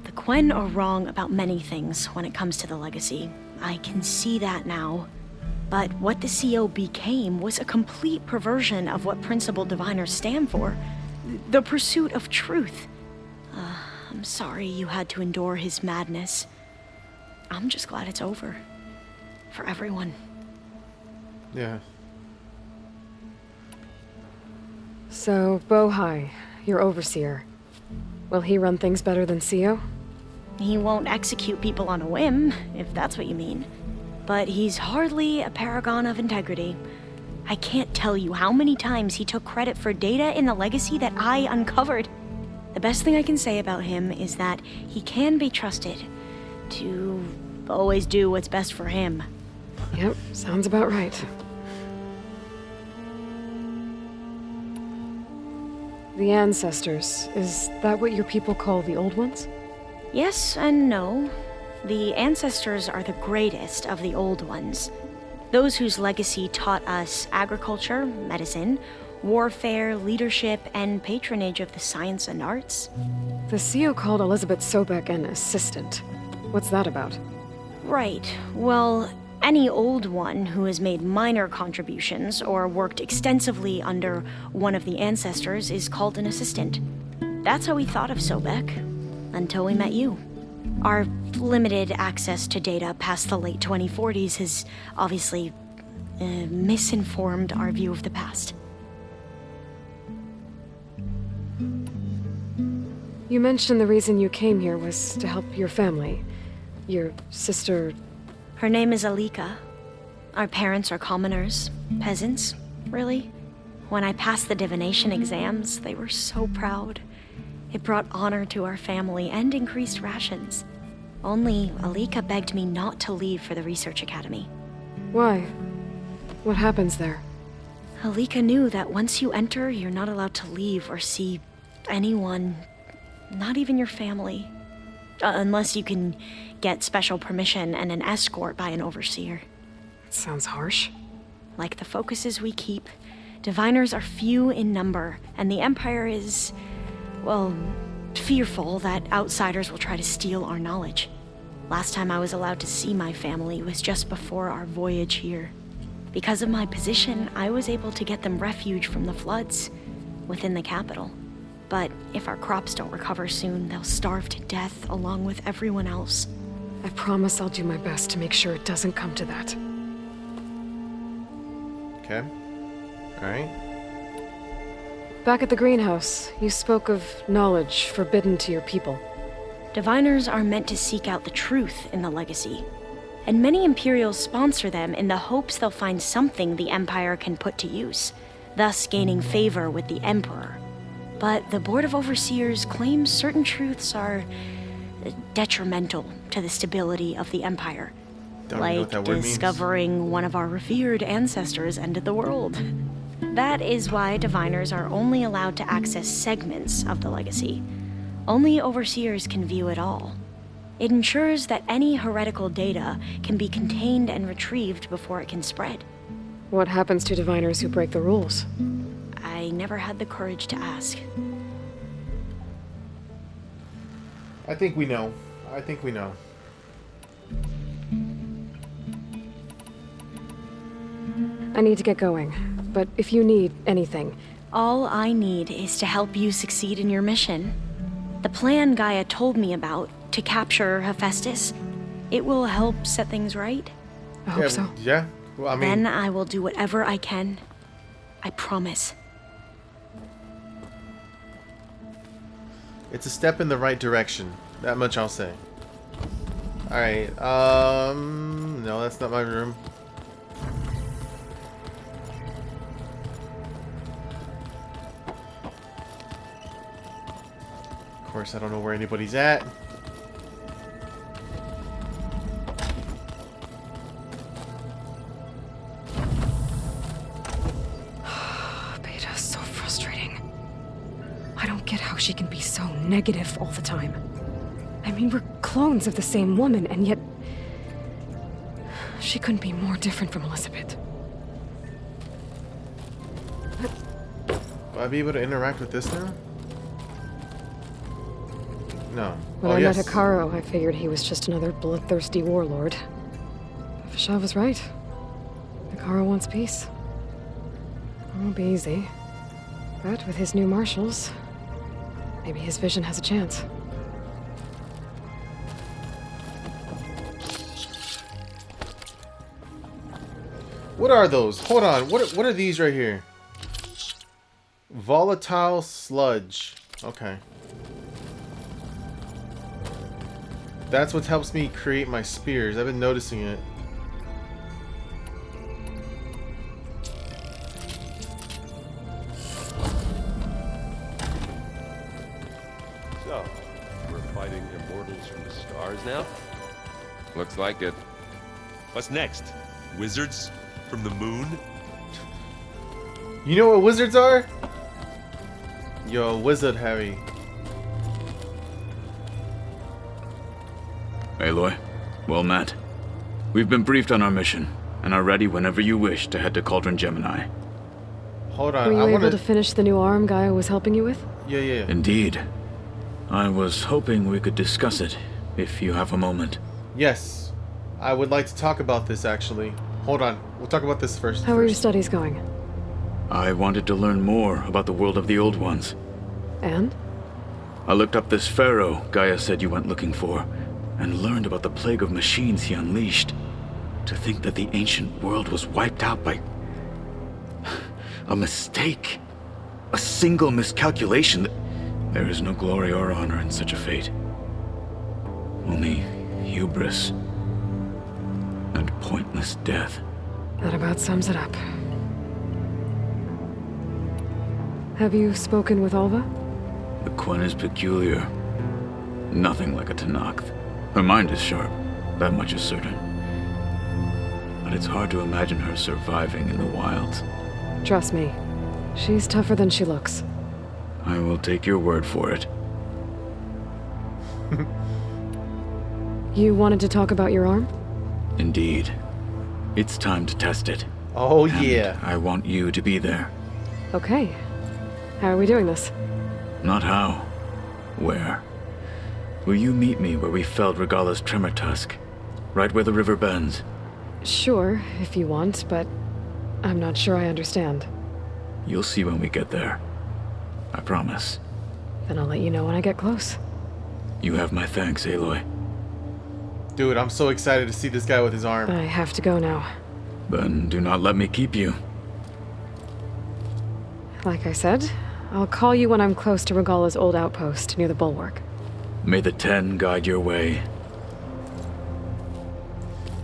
Speaker 19: The Quen are wrong about many things when it comes to the legacy. I can see that now. But what the CO became was a complete perversion of what principled diviners stand for. The pursuit of truth. I'm sorry you had to endure his madness. I'm just glad it's over. For everyone.
Speaker 3: Yeah.
Speaker 18: So, Bohai, your overseer. Will he run things better than CEO?
Speaker 19: He won't execute people on a whim, if that's what you mean. But he's hardly a paragon of integrity. I can't tell you how many times he took credit for data in the legacy that I uncovered. The best thing I can say about him is that he can be trusted to always do what's best for him.
Speaker 18: Yep, sounds about right. The ancestors, is that what your people call the old ones?
Speaker 19: Yes and no. The ancestors are the greatest of the old ones. Those whose legacy taught us agriculture, medicine, warfare, leadership, and patronage of the science and arts.
Speaker 18: The CEO called Elizabeth Sobek an assistant. What's that about?
Speaker 19: Right. Well, any old one who has made minor contributions or worked extensively under one of the ancestors is called an assistant. That's how we thought of Sobek, until we met you. Our limited access to data past the late 2040s has obviously misinformed our view of the past.
Speaker 18: You mentioned the reason you came here was to help your family. Your sister...
Speaker 19: Her name is Alika. Our parents are commoners, peasants, really. When I passed the divination exams, they were so proud. It brought honor to our family and increased rations. Only Alika begged me not to leave for the research academy.
Speaker 18: Why? What happens there?
Speaker 19: Alika knew that once you enter, you're not allowed to leave or see anyone, not even your family. Unless you can get special permission and an escort by an overseer.
Speaker 18: That sounds harsh.
Speaker 19: Like the focuses we keep, diviners are few in number, and the Empire is, well, fearful that outsiders will try to steal our knowledge. Last time I was allowed to see my family was just before our voyage here. Because of my position, I was able to get them refuge from the floods within the capital. But if our crops don't recover soon, they'll starve to death along with everyone else.
Speaker 18: I promise I'll do my best to make sure it doesn't come to that.
Speaker 3: Okay. Alright.
Speaker 18: Back at the greenhouse, you spoke of knowledge forbidden to your people.
Speaker 19: Diviners are meant to seek out the truth in the legacy. And many Imperials sponsor them in the hopes they'll find something the Empire can put to use, thus gaining favor with the Emperor. But the Board of Overseers claims certain truths are detrimental to the stability of the Empire. Like discovering one of our revered ancestors ended the world. That is why diviners are only allowed to access segments of the legacy. Only overseers can view it all. It ensures that any heretical data can be contained and retrieved before it can spread.
Speaker 18: What happens to diviners who break the rules?
Speaker 19: I never had the courage to ask.
Speaker 3: I think we know. I think we know.
Speaker 18: I need to get going, but if you need anything...
Speaker 19: All I need is to help you succeed in your mission. The plan Gaia told me about, to capture Hephaestus, it will help set things right.
Speaker 18: I hope so.
Speaker 3: Yeah, well, I mean...
Speaker 19: Then I will do whatever I can. I promise.
Speaker 3: It's a step in the right direction. That much I'll say. Alright, no, that's not my room. Of course, I don't know where anybody's at.
Speaker 18: Beta, so frustrating. I don't get how she can be so negative all the time. I mean, we're clones of the same woman, and yet... she couldn't be more different from Elizabeth.
Speaker 3: Will I be able to interact with this now? No.
Speaker 18: When
Speaker 3: Oh,
Speaker 18: I
Speaker 3: yes.
Speaker 18: met Hikaru, I figured he was just another bloodthirsty warlord. Fashav was right. Hikaru wants peace. It won't be easy. But with his new marshals, maybe his vision has a chance.
Speaker 3: What are those? Hold on. What are these right here? Volatile sludge. Okay. That's what helps me create my spears. I've been noticing it.
Speaker 7: So, we're fighting immortals from the stars now?
Speaker 17: Looks like it.
Speaker 7: What's next? Wizards from the moon?
Speaker 3: You know what wizards are? Yo, wizard Harry.
Speaker 5: Aloy, well met. We've been briefed on our mission, and are ready whenever you wish to head to Cauldron Gemini.
Speaker 3: Hold on,
Speaker 18: Were you
Speaker 3: I
Speaker 18: able
Speaker 3: wanna...
Speaker 18: to finish the new arm Gaia was helping you with?
Speaker 3: Yeah.
Speaker 5: Indeed. I was hoping we could discuss it, if you have a moment.
Speaker 3: Yes. I would like to talk about this, actually. Hold on. We'll talk about this first.
Speaker 18: How are your studies going?
Speaker 5: I wanted to learn more about the world of the Old Ones.
Speaker 18: And?
Speaker 5: I looked up this pharaoh Gaia said you went looking for, and learned about the plague of machines he unleashed. To think that the ancient world was wiped out by... a mistake. A single miscalculation. There is no glory or honor in such a fate. Only hubris and pointless death.
Speaker 18: That about sums it up. Have you spoken with Alva?
Speaker 5: The Quen is peculiar. Nothing like a Tenakth. Her mind is sharp, that much is certain. But it's hard to imagine her surviving in the wilds.
Speaker 18: Trust me, she's tougher than she looks.
Speaker 5: I will take your word for it.
Speaker 18: You wanted to talk about your arm?
Speaker 5: Indeed. It's time to test it.
Speaker 3: Oh,
Speaker 5: And
Speaker 3: yeah.
Speaker 5: I want you to be there.
Speaker 18: Okay. How are we doing this?
Speaker 5: Not how. Where? Will you meet me where we felled Regalla's tremor tusk? Right where the river bends?
Speaker 18: Sure, if you want, but I'm not sure I understand.
Speaker 5: You'll see when we get there. I promise.
Speaker 18: Then I'll let you know when I get close.
Speaker 5: You have my thanks, Aloy.
Speaker 3: Dude, I'm so excited to see this guy with his arm.
Speaker 18: I have to go now.
Speaker 5: Then do not let me keep you.
Speaker 18: Like I said, I'll call you when I'm close to Regalla's old outpost near the bulwark.
Speaker 5: May the Ten guide your way.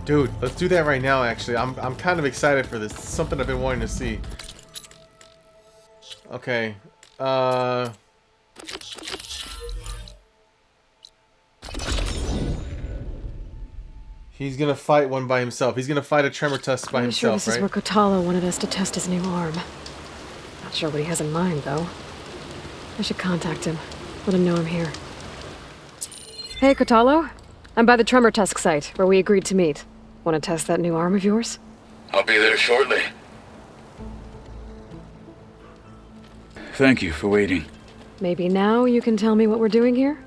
Speaker 3: Dude, let's do that right now, actually. I'm kind of excited for this. It's something I've been wanting to see. Okay. He's gonna fight one by himself. He's gonna fight a tremor tusk by
Speaker 18: I'm sure
Speaker 3: himself,
Speaker 18: this is
Speaker 3: right?
Speaker 18: where Kotalo wanted us to test his new arm. Not sure what he has in mind, though. I should contact him. Let him know I'm here. Hey, Kotalo. I'm by the Tremor Tusk site, where we agreed to meet. Want to test that new arm of yours?
Speaker 5: I'll be there shortly. Thank you for waiting.
Speaker 18: Maybe now you can tell me what we're doing here?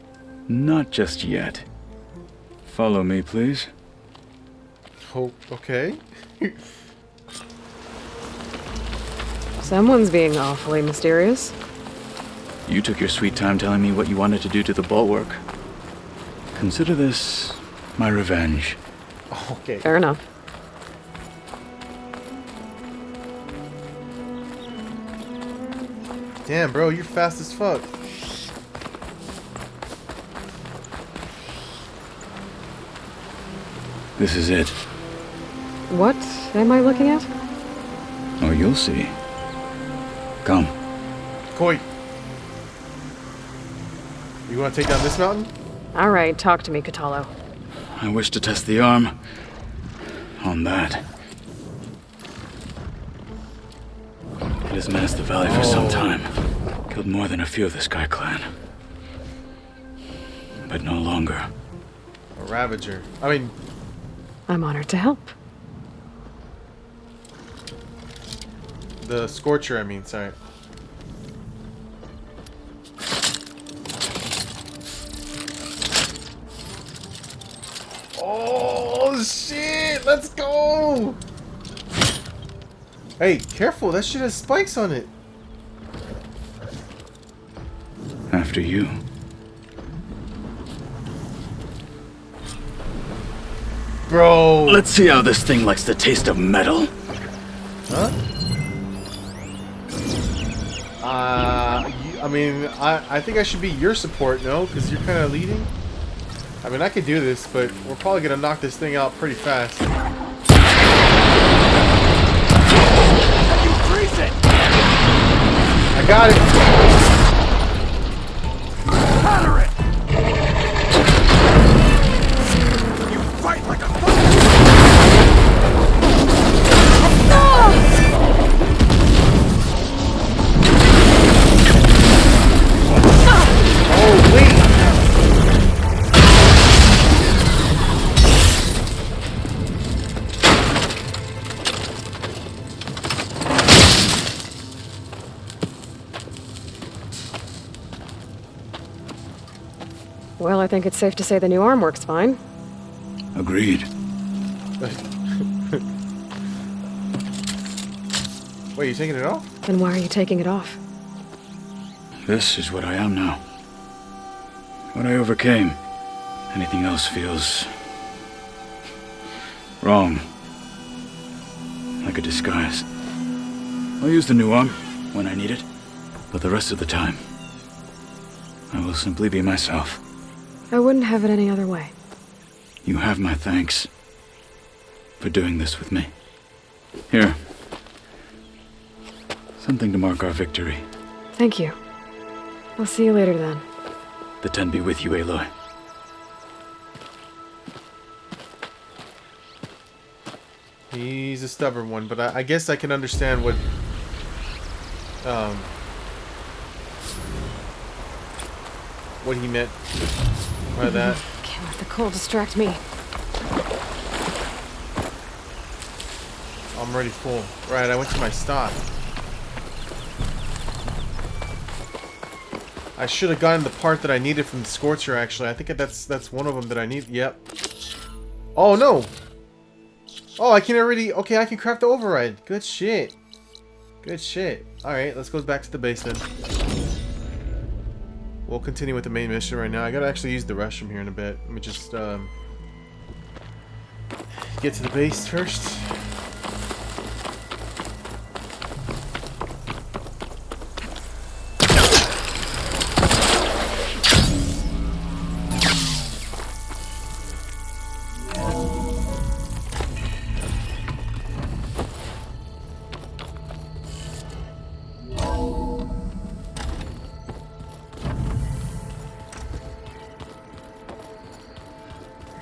Speaker 5: Not just yet. Follow me, please.
Speaker 3: Oh, okay.
Speaker 18: Someone's being awfully mysterious.
Speaker 5: You took your sweet time telling me what you wanted to do to the bulwark. Consider this my revenge.
Speaker 3: Okay.
Speaker 18: Fair enough.
Speaker 3: Damn, bro, you're fast as fuck.
Speaker 5: This is it.
Speaker 18: What am I looking at?
Speaker 5: Oh, you'll see. Come.
Speaker 3: Koi. You want to take down this mountain?
Speaker 18: All right, talk to me, Kotallo.
Speaker 5: I wish to test the arm on that. It has menaced the valley for some time. Killed more than a few of the Sky Clan. But no longer.
Speaker 3: A Ravager. I mean...
Speaker 18: I'm honored to help.
Speaker 3: The Scorcher, I mean, sorry. Oh, shit! Let's go! Hey, careful, that shit has spikes on it.
Speaker 5: After you.
Speaker 3: Bro!
Speaker 5: Let's see how this thing likes the taste of metal.
Speaker 3: Huh? I mean, I think I should be your support, no? Because you're kind of leading? I mean, I could do this, but we're probably going to knock this thing out pretty fast.
Speaker 16: You freeze it!
Speaker 3: I got it!
Speaker 16: Counter it! You fight like a fool!
Speaker 3: Oh, wait!
Speaker 18: Well, I think it's safe to say the new arm works fine.
Speaker 5: Agreed.
Speaker 3: Wait, you taking it off?
Speaker 18: Then why are you taking it off?
Speaker 5: This is what I am now. What I overcame. Anything else feels... wrong. Like a disguise. I'll use the new arm when I need it, but the rest of the time, I will simply be myself.
Speaker 18: I wouldn't have it any other way.
Speaker 5: You have my thanks for doing this with me. Here. Something to mark our victory.
Speaker 18: Thank you. I'll see you later then.
Speaker 5: The Ten be with you, Aloy.
Speaker 3: He's a stubborn one, but I guess I can understand what... what he meant by that.
Speaker 18: Can't let the cold distract me.
Speaker 3: I'm already full. Right, I went to my stock. I should have gotten the part that I needed from the Scorcher, actually. I think that's one of them that I need. Yep. Oh, no! Oh, I can already... Okay, I can craft the override. Good shit. Good shit. Alright, let's go back to the base then. We'll continue with the main mission right now. I gotta actually use the restroom here in a bit. Let me just, get to the base first.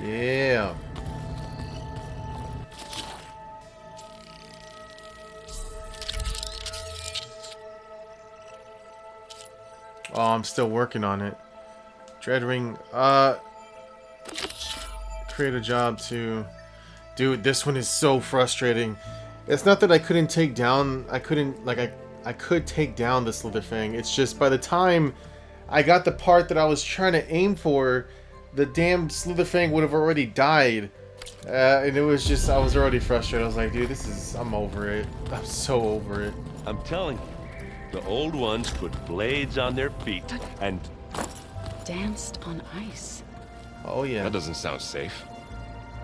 Speaker 3: Yeah. Oh, I'm still working on it. Dreadring, create a job to... Dude, this one is so frustrating. It's not that I couldn't take down... I could take down the Slitherfang. It's just by the time I got the part that I was trying to aim for, the damn Slitherfang would have already died. And it was just... I was already frustrated. I was like, dude, this is... I'm over it. I'm so over it.
Speaker 7: I'm telling you, the old ones put blades on their feet and...
Speaker 10: Danced on ice.
Speaker 3: Oh, yeah.
Speaker 7: That doesn't sound safe.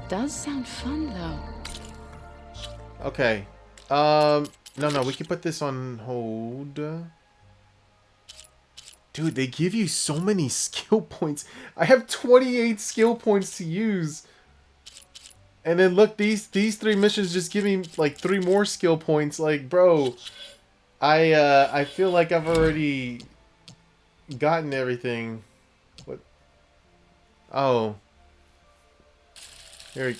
Speaker 10: Does sound fun, though.
Speaker 3: Okay. No, we can put this on hold. Dude, they give you so many skill points. I have 28 skill points to use. And then look, these 3 missions just give me like 3 more skill points. Like, bro, I feel like I've already gotten everything. What? Oh. Here.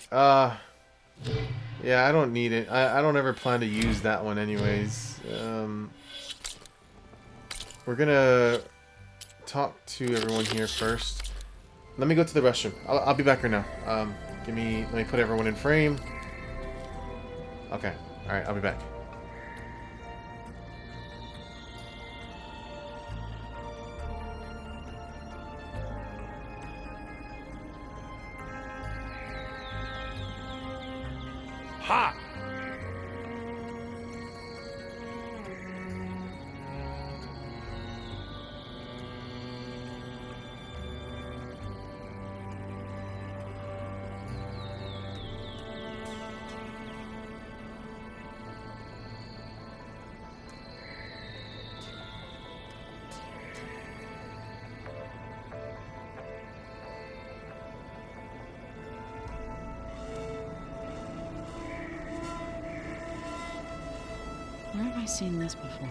Speaker 3: Yeah, I don't need it. I don't ever plan to use that one anyways. We're gonna talk to everyone here first. Let me go to the restroom. I'll be back right now. Let me put everyone in frame. Okay. Alright, I'll be back.
Speaker 7: Ha!
Speaker 10: Where have I seen this before?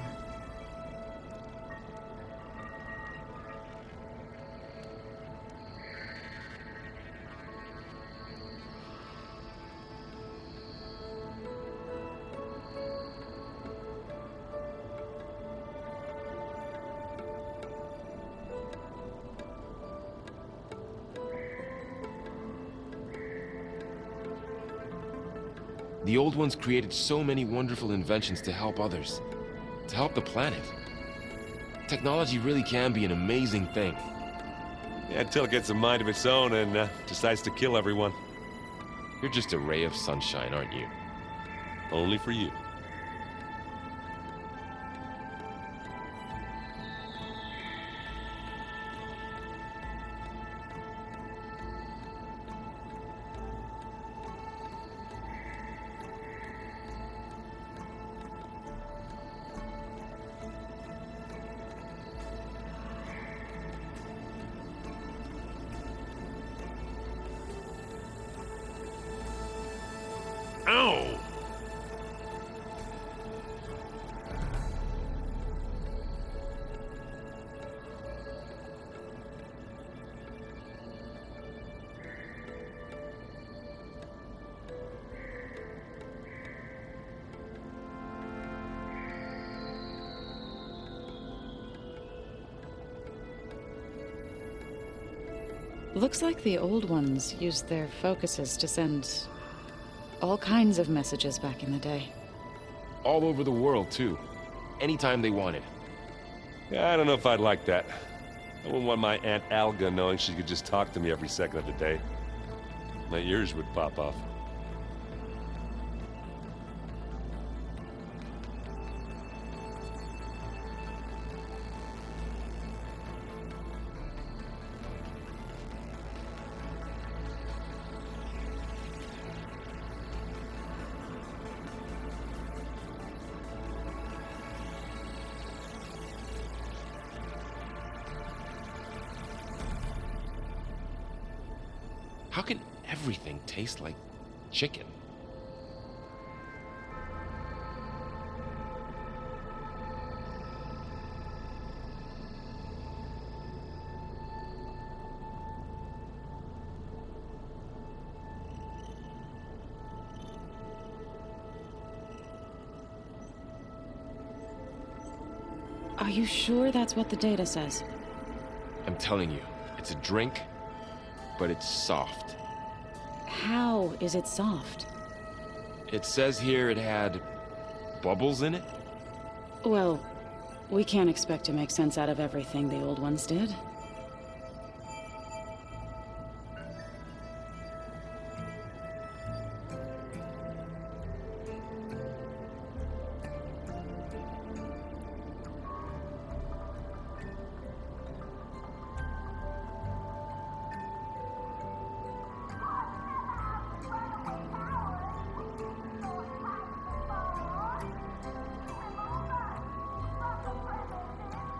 Speaker 23: The Old Ones created so many wonderful inventions to help others, to help the planet. Technology really can be an amazing thing.
Speaker 7: Yeah, until it gets a mind of its own and decides to kill everyone.
Speaker 23: You're just a ray of sunshine, aren't you?
Speaker 7: Only for you. Ow!
Speaker 10: Looks like the Old Ones used their focuses to send all kinds of messages back in the day.
Speaker 23: All over the world, too. Anytime they wanted.
Speaker 7: Yeah, I don't know if I'd like that. I wouldn't want my Aunt Alga knowing she could just talk to me every second of the day. My ears would pop off.
Speaker 23: How can everything taste like chicken?
Speaker 10: Are you sure that's what the data says?
Speaker 23: I'm telling you, it's a drink, but it's soft.
Speaker 10: How is it soft?
Speaker 23: It says here it had bubbles in it?
Speaker 10: Well, we can't expect to make sense out of everything the Old Ones did.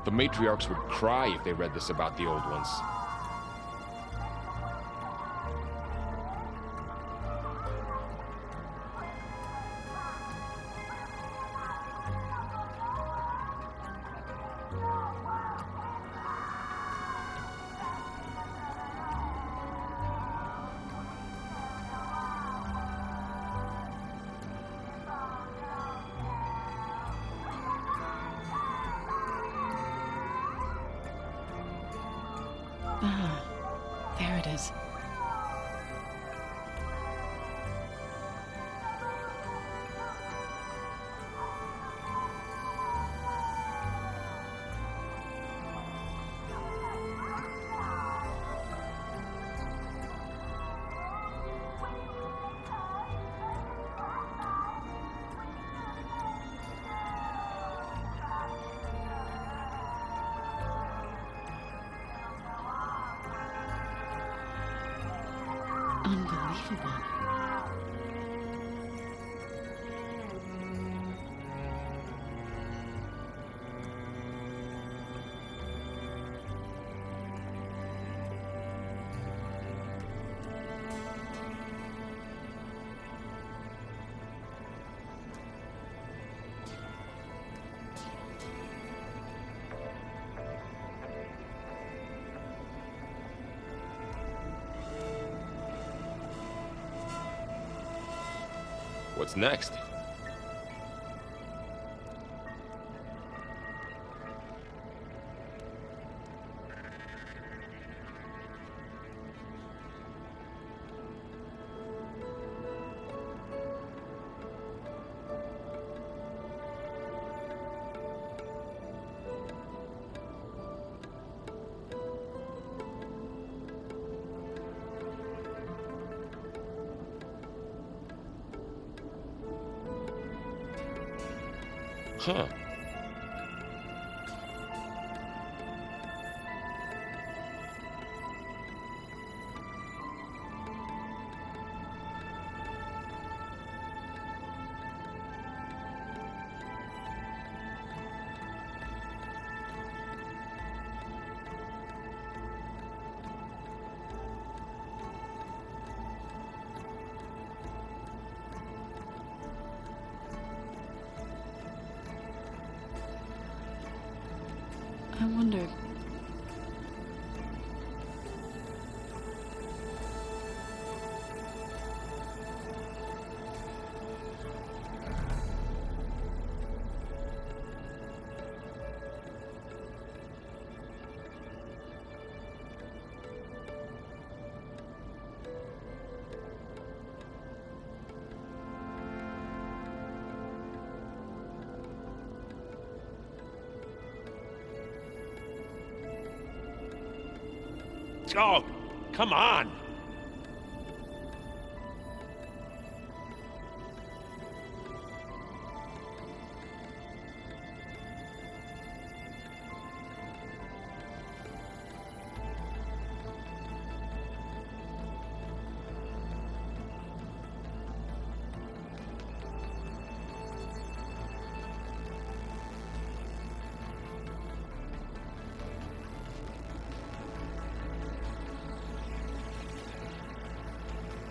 Speaker 23: The matriarchs would cry if they read this about the Old Ones.
Speaker 10: Ah, there it is. Unbelievable.
Speaker 23: What's next? Huh.
Speaker 10: I wonder.
Speaker 7: Oh, come on!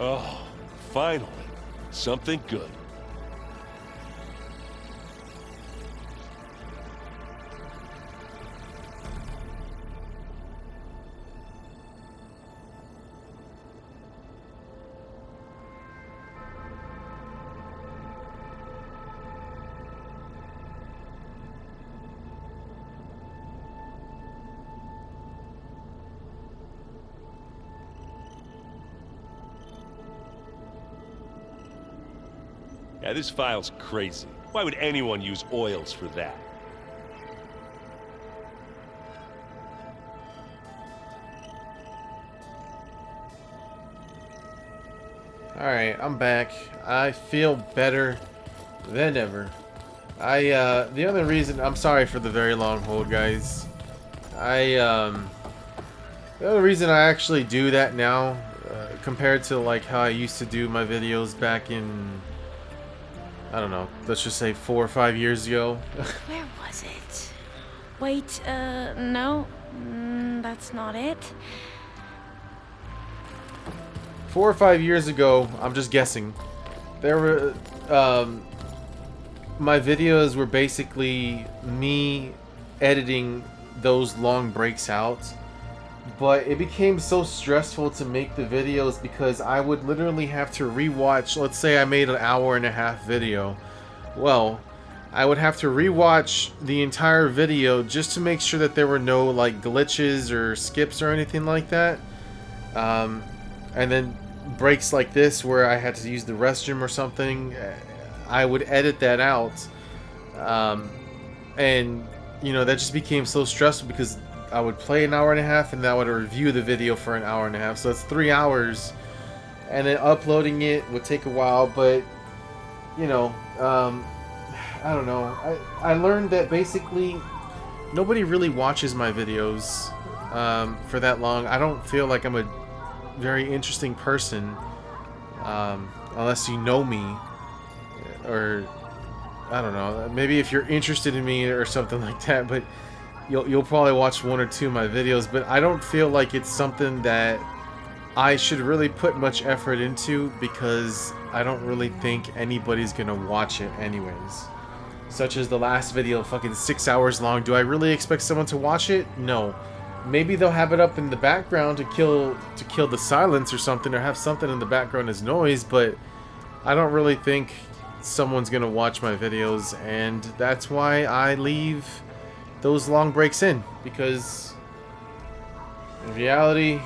Speaker 7: Oh, finally. Something good. Yeah, this file's crazy. Why would anyone use oils for that?
Speaker 3: Alright, I'm back. I feel better than ever. The other reason, I'm sorry for the very long hold, guys. The other reason I actually do that now, compared to like how I used to do my videos back in, I don't know, let's just say 4 or 5 years ago.
Speaker 19: Where was it? Wait, no. That's not it.
Speaker 3: 4 or 5 years ago, I'm just guessing, there were, my videos were basically me editing those long breaks out. But it became so stressful to make the videos because I would literally have to rewatch, let's say I made an hour and a half video. Well, I would have to rewatch the entire video just to make sure that there were no like glitches or skips or anything like that. And then breaks like this where I had to use the restroom or something, I would edit that out. And you know, that just became so stressful because I would play an hour and a half and then I would review the video for an hour and a half. So that's 3 hours. And then uploading it would take a while, but you know, I don't know. I learned that basically nobody really watches my videos for that long. I don't feel like I'm a very interesting person unless you know me, or I don't know. Maybe if you're interested in me or something like that, but you'll probably watch 1 or 2 of my videos. But I don't feel like it's something that I should really put much effort into because I don't really think anybody's gonna watch it anyways. Such as the last video, fucking 6 hours long. Do I really expect someone to watch it? No. Maybe they'll have it up in the background to kill the silence or something, or have something in the background as noise, but I don't really think someone's gonna watch my videos, and that's why I leave those long breaks in, because in reality,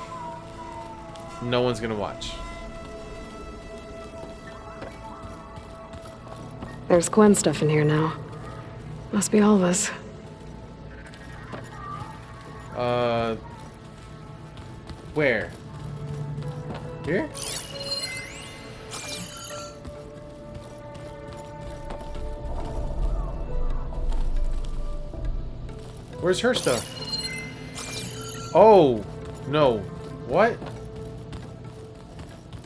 Speaker 3: no one's gonna watch.
Speaker 18: There's Gwen stuff in here now. Must be all of us.
Speaker 3: Where? Here? Where's her stuff? Oh, no. What?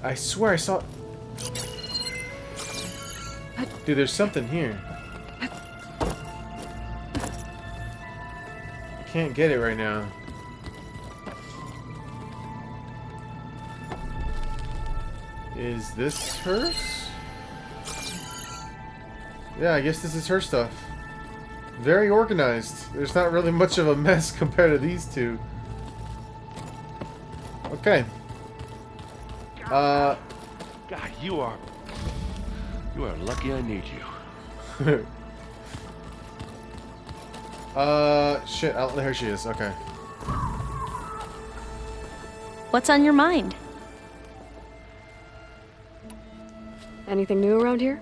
Speaker 3: I swear I saw... Dude, there's something here. I can't get it right now. Is this hers? Yeah, I guess this is her stuff. Very organized. There's not really much of a mess compared to these two. Okay.
Speaker 7: God, you are lucky I need you.
Speaker 3: Shit. Here she is. Okay.
Speaker 19: What's on your mind?
Speaker 18: Anything new around here?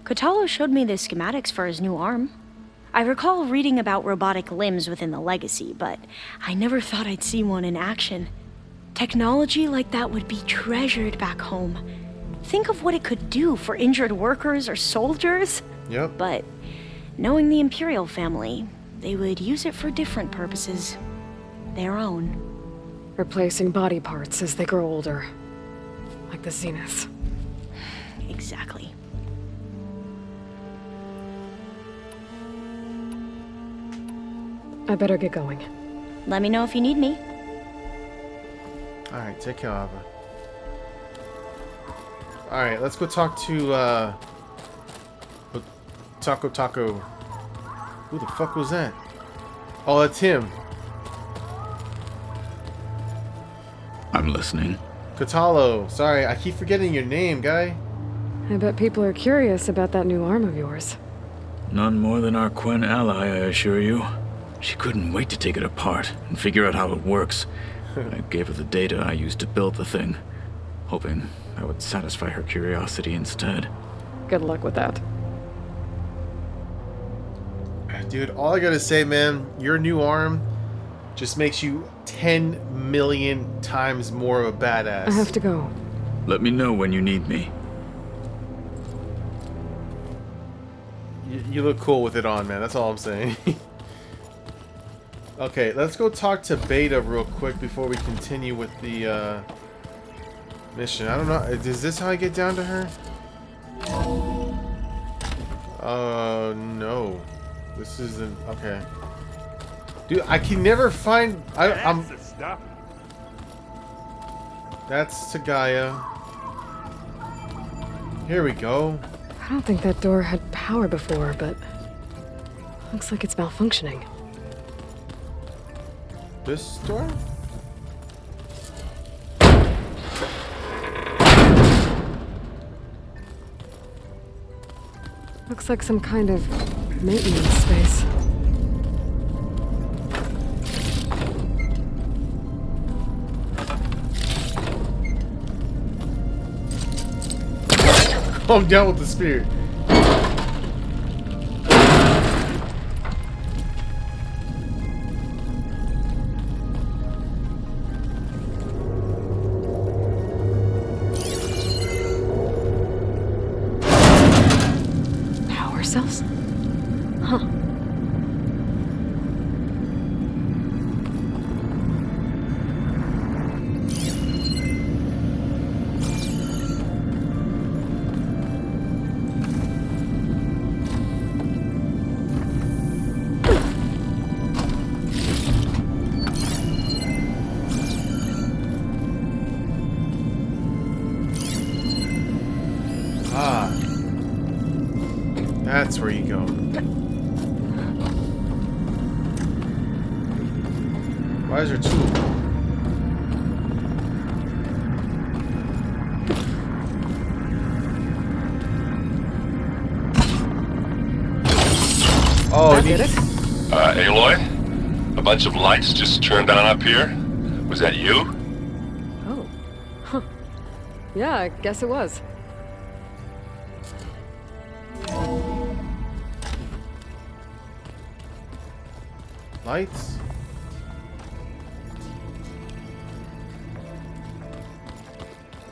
Speaker 19: Kotallo showed me the schematics for his new arm. I recall reading about robotic limbs within the Legacy, but I never thought I'd see one in action. Technology like that would be treasured back home. Think of what it could do for injured workers or soldiers.
Speaker 3: Yep.
Speaker 19: But knowing the Imperial family, they would use it for different purposes. Their own.
Speaker 18: Replacing body parts as they grow older. Like the Zeniths.
Speaker 19: Exactly.
Speaker 18: I better get going.
Speaker 19: Let me know if you need me.
Speaker 3: Alright, take care, Ava. Alright, let's go talk to, Taco. Who the fuck was that? Oh, that's him.
Speaker 5: I'm listening.
Speaker 3: Kotallo. Sorry, I keep forgetting your name, guy.
Speaker 18: I bet people are curious about that new arm of yours.
Speaker 5: None more than our Quen ally, I assure you. She couldn't wait to take it apart and figure out how it works. I gave her the data I used to build the thing, hoping that would satisfy her curiosity instead.
Speaker 18: Good luck with that.
Speaker 3: Dude, all I gotta say, man, your new arm just makes you 10 million times more of a badass.
Speaker 18: I have to go.
Speaker 5: Let me know when you need me.
Speaker 3: You look cool with it on, man. That's all I'm saying. Okay, let's go talk to Beta real quick before we continue with the mission. I don't know. Is this how I get down to her? No. This isn't. Okay. Dude, I can never find. I'm. That's to Gaia. Here we go.
Speaker 18: I don't think that door had power before, but looks like it's malfunctioning.
Speaker 3: This door?
Speaker 18: Looks like some kind of maintenance space.
Speaker 3: I'm down with the spear.
Speaker 18: Power cells? Huh.
Speaker 3: Ah. That's where you go. Why is there two? Oh,
Speaker 18: that did it?
Speaker 7: Aloy? A bunch of lights just turned on up here? Was that you?
Speaker 18: Oh. Huh. Yeah, I guess it was.
Speaker 3: Lights?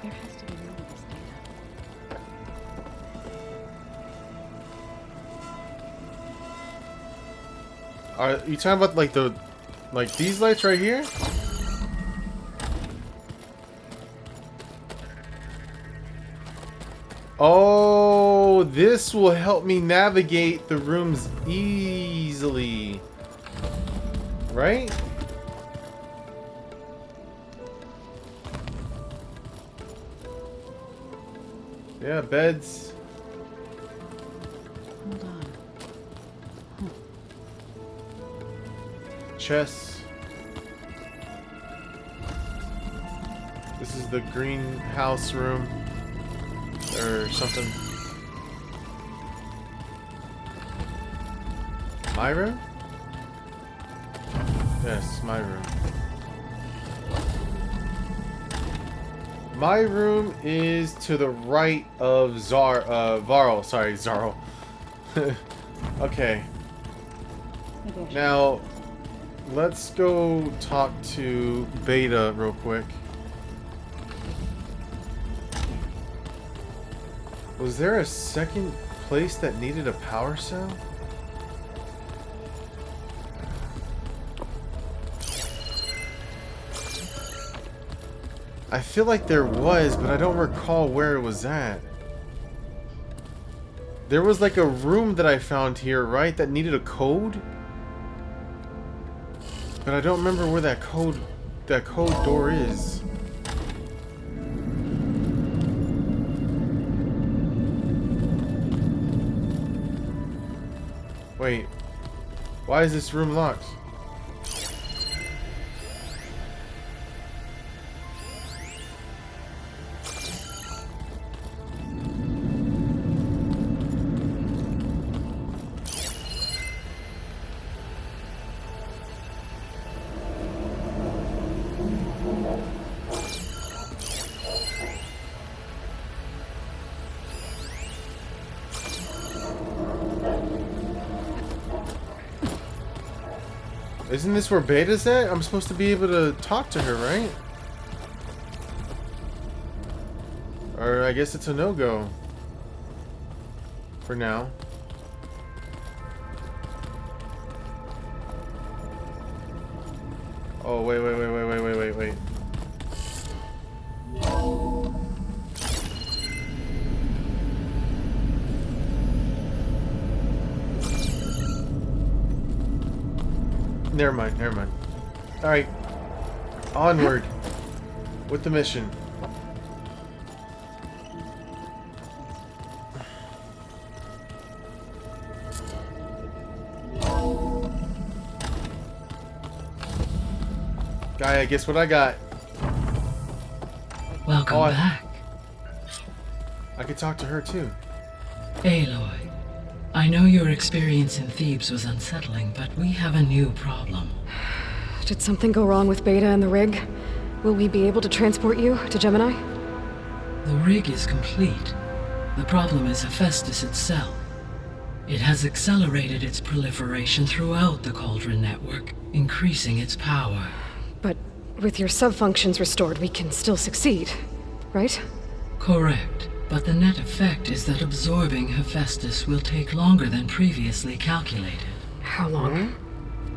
Speaker 10: There has to be more to this data.
Speaker 3: Are you talking about like these lights right here? Oh, this will help me navigate the rooms easily. Right? Yeah, beds.
Speaker 10: Hold on.
Speaker 3: Chests. This is the greenhouse room. Or something. My room? Yes, my room. My room is to the right of Varl. Sorry, Zarl. Okay. Now, let's go talk to Beta real quick. Was there a second place that needed a power cell? I feel like there was, but I don't recall where it was at. There was like a room that I found here, right? That needed a code? But I don't remember where that code door is. Wait. Why is this room locked? Isn't this where Beta's at? I'm supposed to be able to talk to her, right? Or I guess it's a no-go. For now. Oh, wait. Never mind. Alright. Onward. With the mission. Gaia, guess what I got?
Speaker 8: Welcome back.
Speaker 3: I could talk to her too.
Speaker 8: Aloy, I know your experience in Thebes was unsettling, but we have a new problem.
Speaker 18: Did something go wrong with Beta and the rig? Will we be able to transport you to Gemini?
Speaker 8: The rig is complete. The problem is Hephaestus itself. It has accelerated its proliferation throughout the Cauldron network, increasing its power.
Speaker 18: But with your subfunctions restored, we can still succeed, right?
Speaker 8: Correct. But the net effect is that absorbing Hephaestus will take longer than previously calculated.
Speaker 18: How long?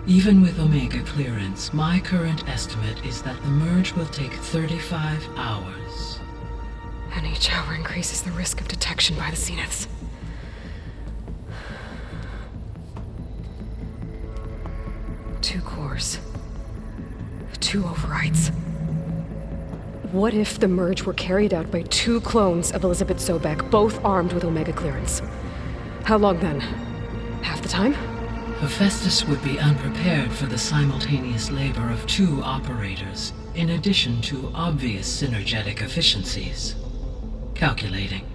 Speaker 8: Even with Omega clearance, my current estimate is that the merge will take 35 hours.
Speaker 18: And each hour increases the risk of detection by the Zeniths. Two cores. 2 overrides. What if the merge were carried out by 2 clones of Elizabeth Sobek, both armed with Omega clearance? How long then? Half the time?
Speaker 8: Hephaestus would be unprepared for the simultaneous labor of 2 operators, in addition to obvious synergetic efficiencies. Calculating.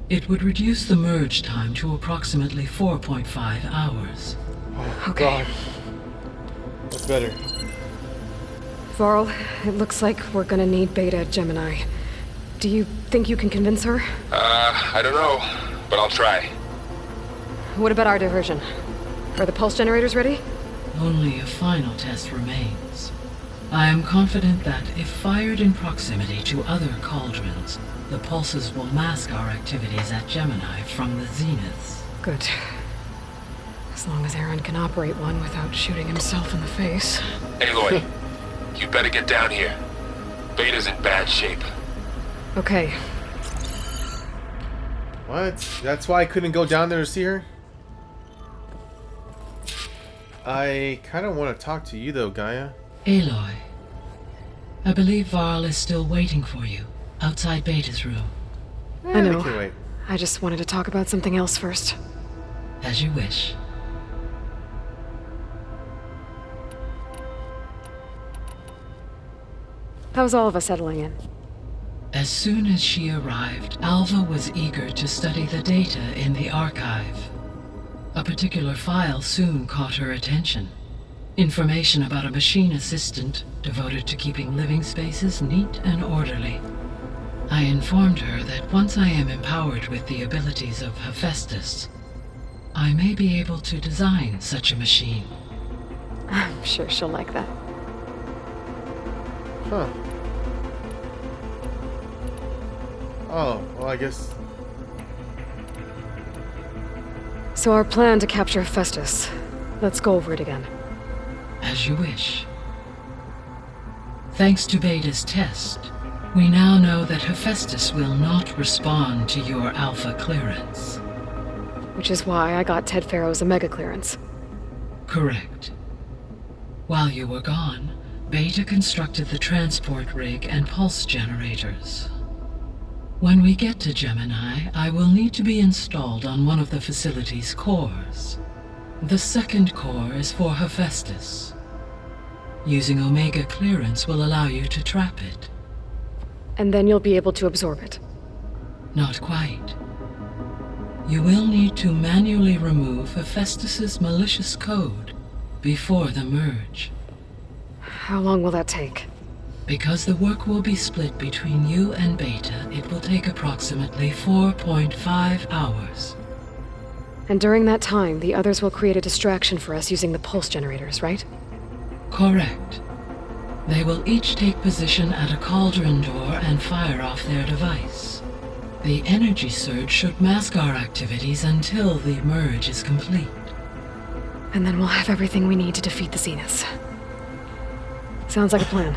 Speaker 8: It would reduce the merge time to approximately 4.5 hours.
Speaker 3: Oh,
Speaker 18: okay.
Speaker 3: God. That's better.
Speaker 18: Varl, it looks like we're gonna need Beta at Gemini. Do you think you can convince her?
Speaker 23: I don't know, but I'll try.
Speaker 18: What about our diversion? Are the pulse generators ready?
Speaker 8: Only a final test remains. I am confident that if fired in proximity to other cauldrons, the pulses will mask our activities at Gemini from the Zeniths.
Speaker 18: Good. As long as Aaron can operate one without shooting himself in the face.
Speaker 23: Aloy, you better get down here. Beta's in bad shape.
Speaker 18: Okay.
Speaker 3: What? That's why I couldn't go down there to see her? I kind of want to talk to you though, Gaia.
Speaker 8: Aloy, I believe Varl is still waiting for you, outside Beta's room.
Speaker 18: I know.
Speaker 3: I can't wait.
Speaker 18: I just wanted to talk about something else first.
Speaker 8: As you wish.
Speaker 18: How's Alva settling in?
Speaker 8: As soon as she arrived, Alva was eager to study the data in the archive. A particular file soon caught her attention. Information about a machine assistant devoted to keeping living spaces neat and orderly. I informed her that once I am empowered with the abilities of Hephaestus, I may be able to design such a machine.
Speaker 18: I'm sure she'll like that.
Speaker 3: Huh. Oh, well, I guess...
Speaker 18: So our plan to capture Hephaestus. Let's go over it again.
Speaker 8: As you wish. Thanks to Beta's test, we now know that Hephaestus will not respond to your Alpha clearance.
Speaker 18: Which is why I got Ted Farrow's Omega clearance.
Speaker 8: Correct. While you were gone, Beta constructed the transport rig and pulse generators. When we get to Gemini, I will need to be installed on one of the facility's cores. The second core is for Hephaestus. Using Omega clearance will allow you to trap it.
Speaker 18: And then you'll be able to absorb it.
Speaker 8: Not quite. You will need to manually remove Hephaestus's malicious code before the merge.
Speaker 18: How long will that take?
Speaker 8: Because the work will be split between you and Beta, it will take approximately 4.5 hours.
Speaker 18: And during that time, the others will create a distraction for us using the pulse generators, right?
Speaker 8: Correct. They will each take position at a cauldron door and fire off their device. The energy surge should mask our activities until the merge is complete.
Speaker 18: And then we'll have everything we need to defeat the Zeniths. Sounds like a plan.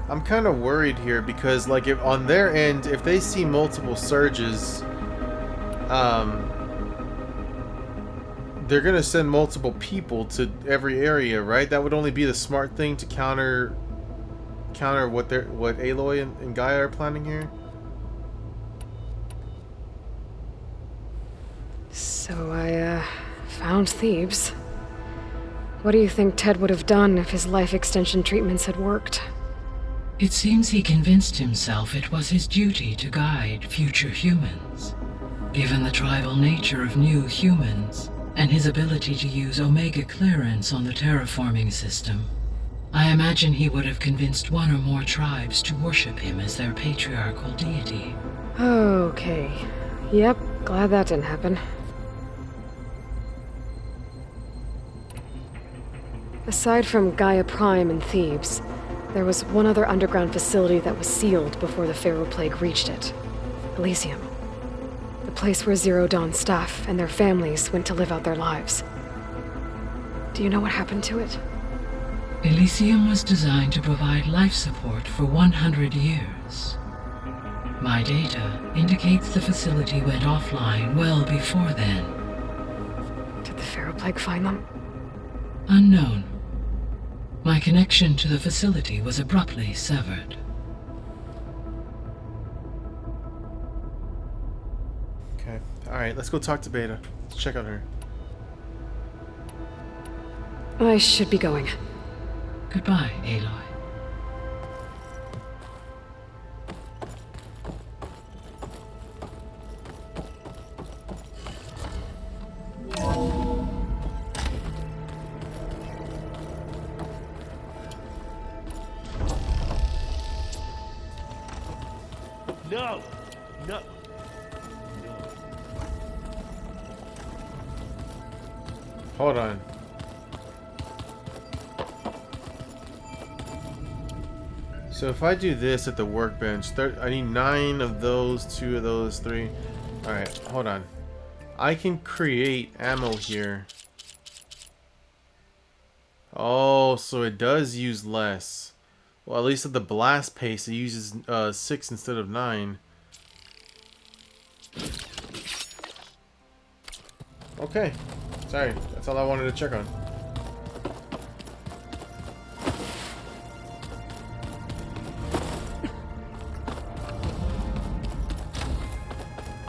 Speaker 3: I'm kind of worried here because, like, if on their end, if they see multiple surges, they're gonna send multiple people to every area, right? That would only be the smart thing to counter what Aloy and Gaia are planning here.
Speaker 18: So I found Thebes. What do you think Ted would have done if his life extension treatments had worked?
Speaker 8: It seems he convinced himself it was his duty to guide future humans. given the tribal nature of new humans and his ability to use Omega clearance on the terraforming system. I imagine he would have convinced one or more tribes to worship him as their patriarchal deity.
Speaker 18: Okay. Yep, glad that didn't happen. Aside from Gaia Prime and Thebes, there was one other underground facility that was sealed before the Pharaoh Plague reached it. Elysium. The place where Zero Dawn staff and their families went to live out their lives. Do you know what happened to it?
Speaker 8: Elysium was designed to provide life support for 100 years. My data indicates the facility went offline well before then.
Speaker 18: Did the Pharaoh Plague find them?
Speaker 8: Unknown. My connection to the facility was abruptly severed.
Speaker 3: Okay. Alright, let's go talk to Beta. Let's check on her.
Speaker 18: I should be going.
Speaker 8: Goodbye, Aloy.
Speaker 7: No! No!
Speaker 3: Hold on. So if I do this at the workbench, I need 9 of those, 2 of those, 3. Alright, hold on. I can create ammo here. Oh, so it does use less. Well, at least at the blast pace, it uses 6 instead of 9. Okay. Sorry, that's all I wanted to check on.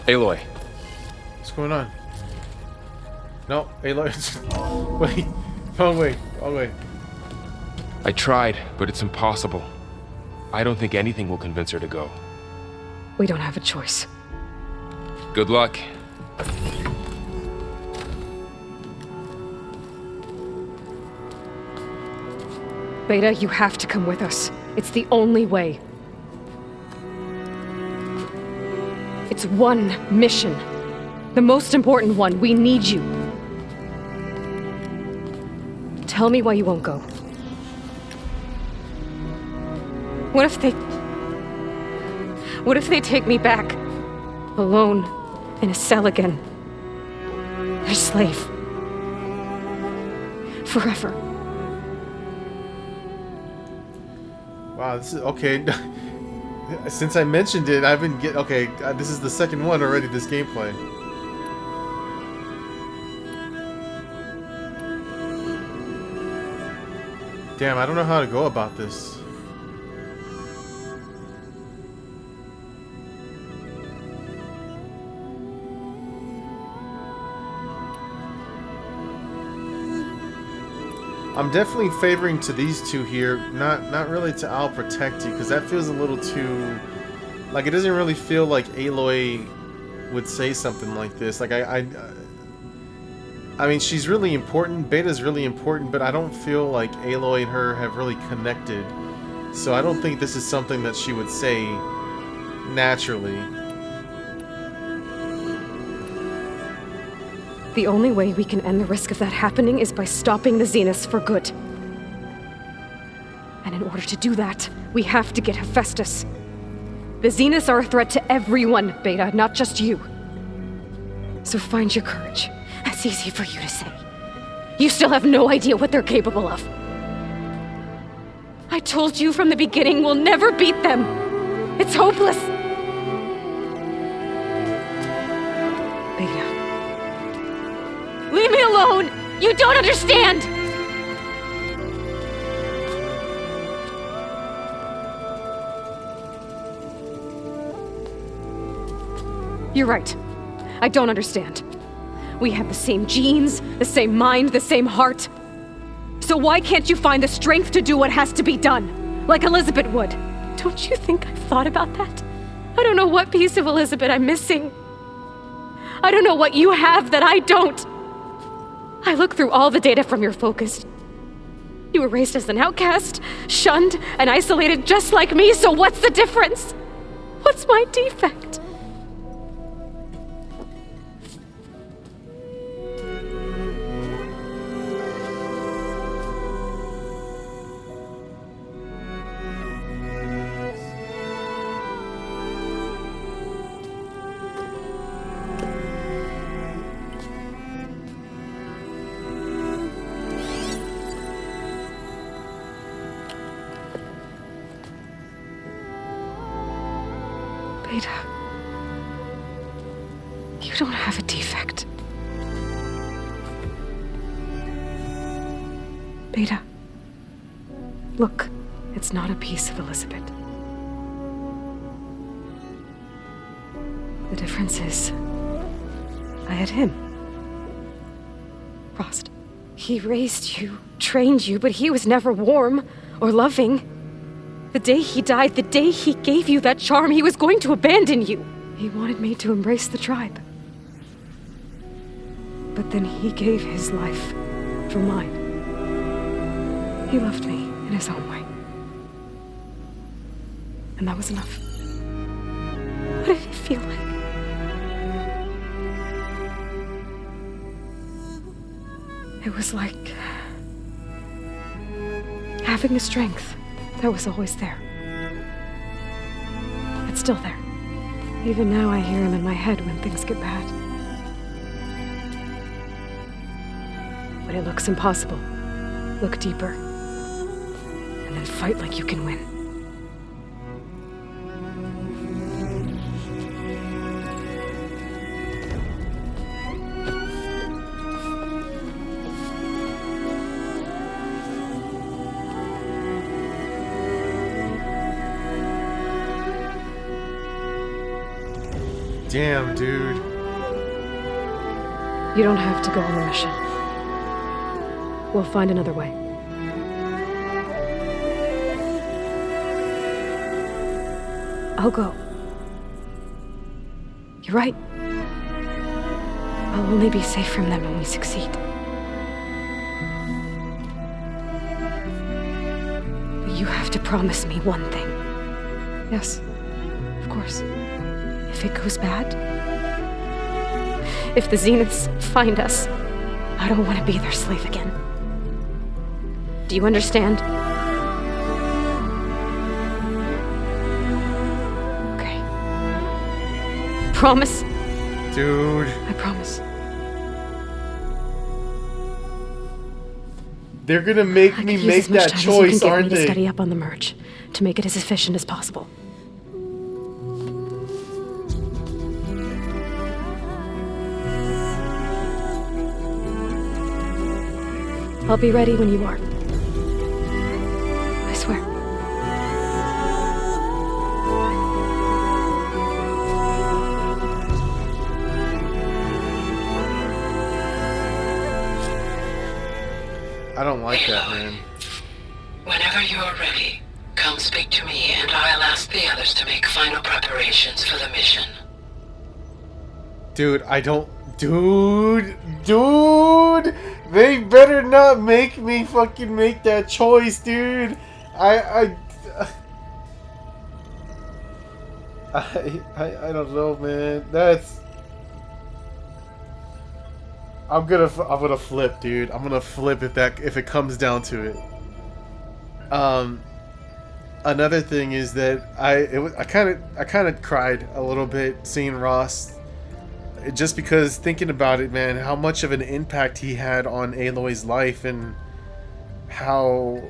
Speaker 23: Aloy.
Speaker 3: What's going on? No, Aloy. Wait. Wrong way. Wrong way.
Speaker 23: I tried, but it's impossible. I don't think anything will convince her to go.
Speaker 18: We don't have a choice.
Speaker 23: Good luck.
Speaker 18: Beta, you have to come with us. It's the only way. It's one mission. The most important one. We need you. Tell me why you won't go. What if they take me back? Alone, in a cell again. A slave. Forever.
Speaker 3: Wow, this is okay. Since I mentioned it, I've been okay. This is the second one already. This gameplay. Damn, I don't know how to go about this. I'm definitely favoring to these two here, not really to I'll protect you, because that feels a little too, like, it doesn't really feel like Aloy would say something like this. Like I mean, she's really important, Beta's really important, but I don't feel like Aloy and her have really connected. So I don't think this is something that she would say naturally.
Speaker 18: The only way we can end the risk of that happening is by stopping the Zeniths for good. And in order to do that, we have to get Hephaestus. The Zeniths are a threat to everyone, Beta, not just you. So find your courage. That's easy for you to say. You still have no idea what they're capable of. I told you from the beginning, we'll never beat them. It's hopeless. Beta. Leave me alone! You don't understand! You're right. I don't understand. We have the same genes, the same mind, the same heart. So why can't you find the strength to do what has to be done? Like Elizabeth would. Don't you think I've thought about that? I don't know what piece of Elizabeth I'm missing. I don't know what you have that I don't. I looked through all the data from your focus. You were raised as an outcast, shunned, and isolated just like me, so what's the difference? What's my defect? Beta, you don't have a defect. Beta, look, it's not a piece of Elizabeth. The difference is, I had him. Frost. He raised you, trained you, but he was never warm or loving. The day he died, the day he gave you that charm, he was going to abandon you. He wanted me to embrace the tribe. But then he gave his life for mine. He loved me in his own way. And that was enough. What did it feel like? It was like having a strength that was always there. It's still there. Even now I hear him in my head when things get bad. When it looks impossible, look deeper. And then fight like you can win.
Speaker 3: Damn, dude.
Speaker 18: You don't have to go on the mission. We'll find another way. I'll go. You're right. I'll only be safe from them when we succeed. But you have to promise me one thing. Yes, of course. If it goes bad, if the Zeniths find us, I don't want to be their slave again. Do you understand? Okay. Promise?
Speaker 3: Dude.
Speaker 18: I promise.
Speaker 3: They're gonna make me make that choice, aren't they?
Speaker 18: To study up on the merge, to make it as efficient as possible. I'll be ready when you are. I swear.
Speaker 3: I don't like that, man.
Speaker 9: Whenever you're ready, come speak to me and I'll ask the others to make final preparations for the mission.
Speaker 3: Dude, I don't... Dude! They better not make me fucking make that choice, dude! I don't know, man. That's... I'm gonna flip, dude. I'm gonna flip if it comes down to it. Another thing is that I kind of cried a little bit seeing Rost, just because thinking about it, man, how much of an impact he had on Aloy's life, and how,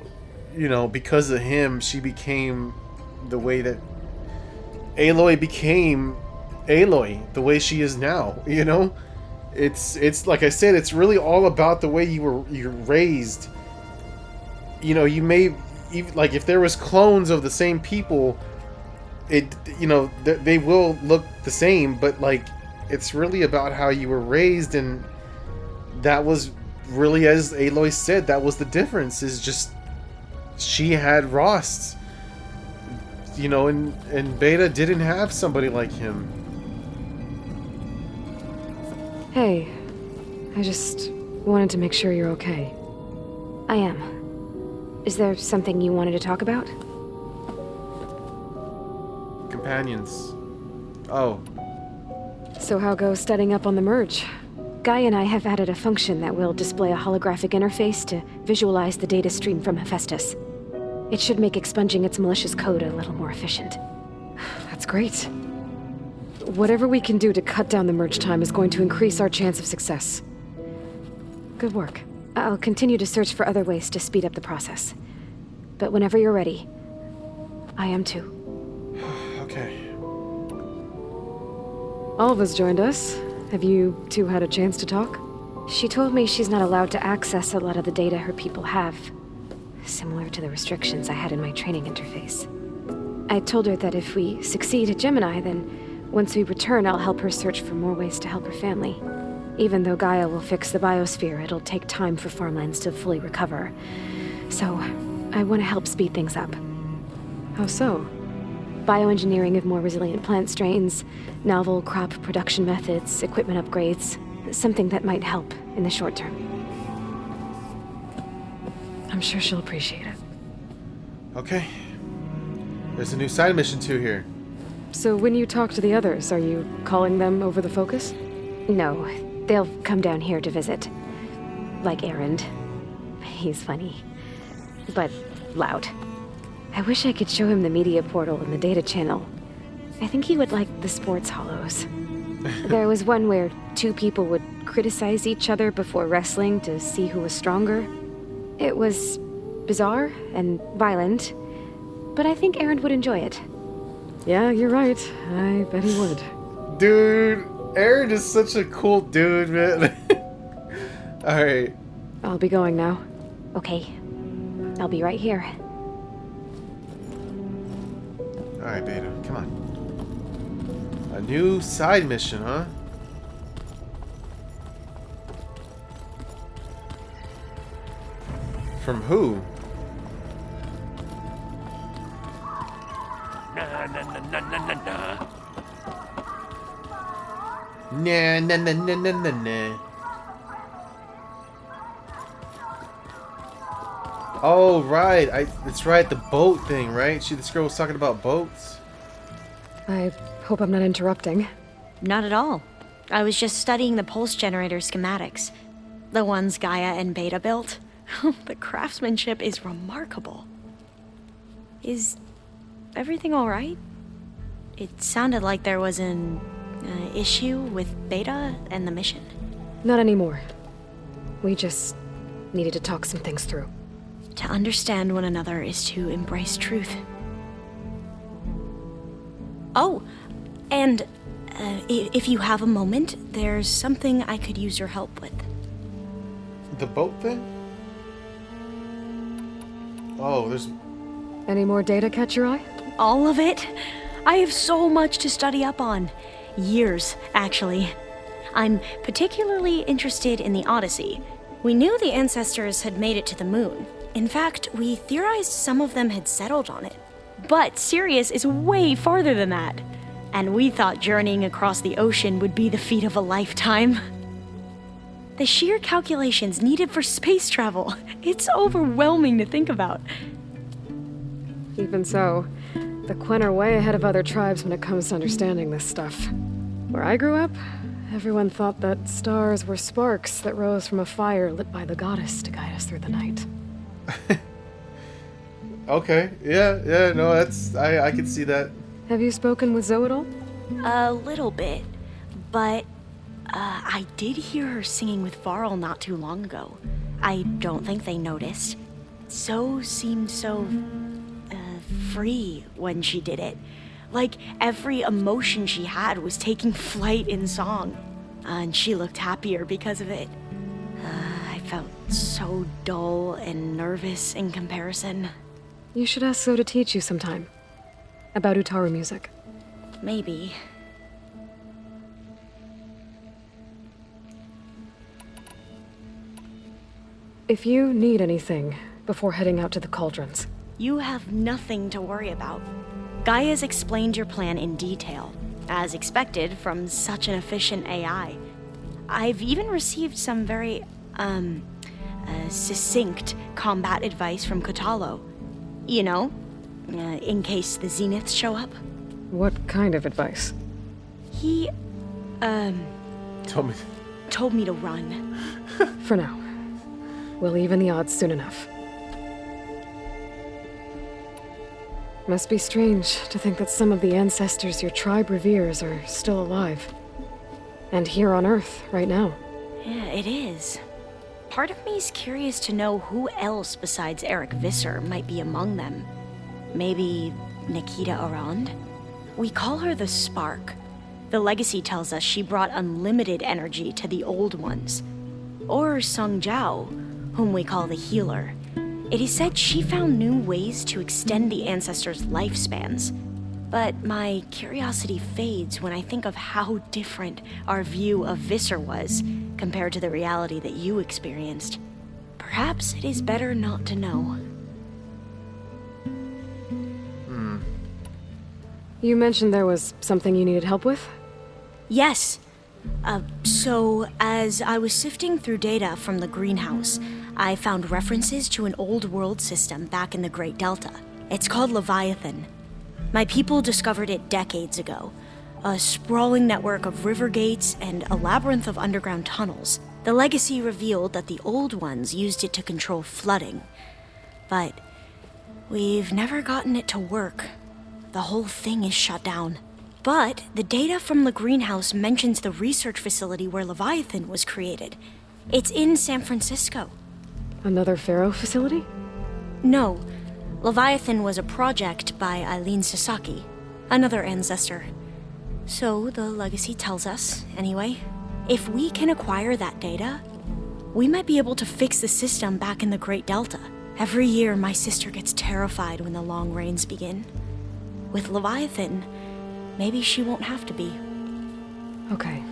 Speaker 3: you know, because of him, she became the way that Aloy became Aloy, the way she is now, you know? It's like I said, it's really all about the way you're raised. You know, you may, like, if there was clones of the same people, you know, they will look the same, but, like, it's really about how you were raised, and that was really, as Aloy said, that was the difference, is just she had Rost, you know, and Beta didn't have somebody like him.
Speaker 18: Hey, I just wanted to make sure you're okay.
Speaker 11: I am. Is there something you wanted to talk about?
Speaker 3: Companions. Oh.
Speaker 18: So how goes studying up on the merge?
Speaker 11: Guy and I have added a function that will display a holographic interface to visualize the data stream from Hephaestus. It should make expunging its malicious code a little more efficient.
Speaker 18: That's great. Whatever we can do to cut down the merge time is going to increase our chance of success. Good work.
Speaker 11: I'll continue to search for other ways to speed up the process. But whenever you're ready, I am too.
Speaker 3: Okay.
Speaker 18: Alva's joined us. Have you two had a chance to talk?
Speaker 11: She told me she's not allowed to access a lot of the data her people have. Similar to the restrictions I had in my training interface. I told her that if we succeed at Gemini, then once we return, I'll help her search for more ways to help her family. Even though Gaia will fix the biosphere, it'll take time for farmlands to fully recover. So, I want to help speed things up.
Speaker 18: How so?
Speaker 11: Bioengineering of more resilient plant strains, novel crop production methods, equipment upgrades. Something that might help in the short term.
Speaker 18: I'm sure she'll appreciate it.
Speaker 3: Okay. There's a new side mission too here.
Speaker 18: So when you talk to the others, are you calling them over the focus?
Speaker 11: No, they'll come down here to visit. Like Erend. He's funny. But loud. I wish I could show him the media portal and the data channel. I think he would like the sports hollows. There was one where two people would criticize each other before wrestling to see who was stronger. It was bizarre and violent, but I think Erend would enjoy it.
Speaker 18: Yeah, you're right. I bet he would.
Speaker 3: Dude, Erend is such a cool dude, man. Alright.
Speaker 18: I'll be going now.
Speaker 11: Okay. I'll be right here.
Speaker 3: Alright, Beta, come on. A new side mission, huh? From who?
Speaker 23: Na na na na na na na.
Speaker 3: Nah, nah, nah, nah, nah, nah, nah. Oh, right. That's right, the boat thing, right? This girl was talking about boats.
Speaker 18: I hope I'm not interrupting.
Speaker 19: Not at all. I was just studying the pulse generator schematics. The ones Gaia and Beta built. The craftsmanship is remarkable. Is everything all right? It sounded like there was an issue with Beta and the mission.
Speaker 18: Not anymore. We just needed to talk some things through.
Speaker 19: To understand one another is to embrace truth. Oh, and if you have a moment, there's something I could use your help with.
Speaker 3: The boat thing? Oh, there's...
Speaker 18: Any more data catch your eye?
Speaker 19: All of it? I have so much to study up on. Years, actually. I'm particularly interested in the Odyssey. We knew the ancestors had made it to the moon. In fact, we theorized some of them had settled on it. But Sirius is way farther than that. And we thought journeying across the ocean would be the feat of a lifetime. The sheer calculations needed for space travel. It's overwhelming to think about.
Speaker 18: Even so, the Quen are way ahead of other tribes when it comes to understanding this stuff. Where I grew up, everyone thought that stars were sparks that rose from a fire lit by the goddess to guide us through the night.
Speaker 3: Okay, yeah, no, that's... I can see that.
Speaker 18: Have you spoken with Zoe at all?
Speaker 19: A little bit, but I did hear her singing with Varl not too long ago. I don't think they noticed. Zoe seemed so free when she did it. Like every emotion she had was taking flight in song. And she looked happier because of it. I felt so dull and nervous in comparison.
Speaker 18: You should ask Zoe to teach you sometime. About Utaru music.
Speaker 19: Maybe.
Speaker 18: If you need anything before heading out to the cauldrons.
Speaker 19: You have nothing to worry about. Gaia's explained your plan in detail, as expected from such an efficient AI. I've even received some very, succinct combat advice from Kotallo. You know, in case the Zeniths show up.
Speaker 18: What kind of advice?
Speaker 19: He,
Speaker 3: told
Speaker 19: me to run.
Speaker 18: For now. We'll even the odds soon enough. Must be strange to think that some of the ancestors your tribe reveres are still alive. And here on Earth, right now.
Speaker 19: Yeah, it is. Part of me's curious to know who else besides Eric Visser might be among them. Maybe Nikita Arand? We call her the Spark. The legacy tells us she brought unlimited energy to the Old Ones. Or Sung Jiao, whom we call the Healer. It is said she found new ways to extend the ancestors' lifespans. But my curiosity fades when I think of how different our view of Visser was compared to the reality that you experienced. Perhaps it is better not to know.
Speaker 18: You mentioned there was something you needed help with?
Speaker 19: Yes. So, as I was sifting through data from the greenhouse, I found references to an old world system back in the Great Delta. It's called Leviathan. My people discovered it decades ago. A sprawling network of river gates and a labyrinth of underground tunnels. The legacy revealed that the Old Ones used it to control flooding. But we've never gotten it to work. The whole thing is shut down. But the data from the greenhouse mentions the research facility where Leviathan was created. It's in San Francisco.
Speaker 18: Another Pharaoh facility?
Speaker 19: No. Leviathan was a project by Eileen Sasaki, another ancestor. So the legacy tells us, anyway, if we can acquire that data, we might be able to fix the system back in the Great Delta. Every year, my sister gets terrified when the long rains begin. With Leviathan, maybe she won't have to be.
Speaker 18: Okay.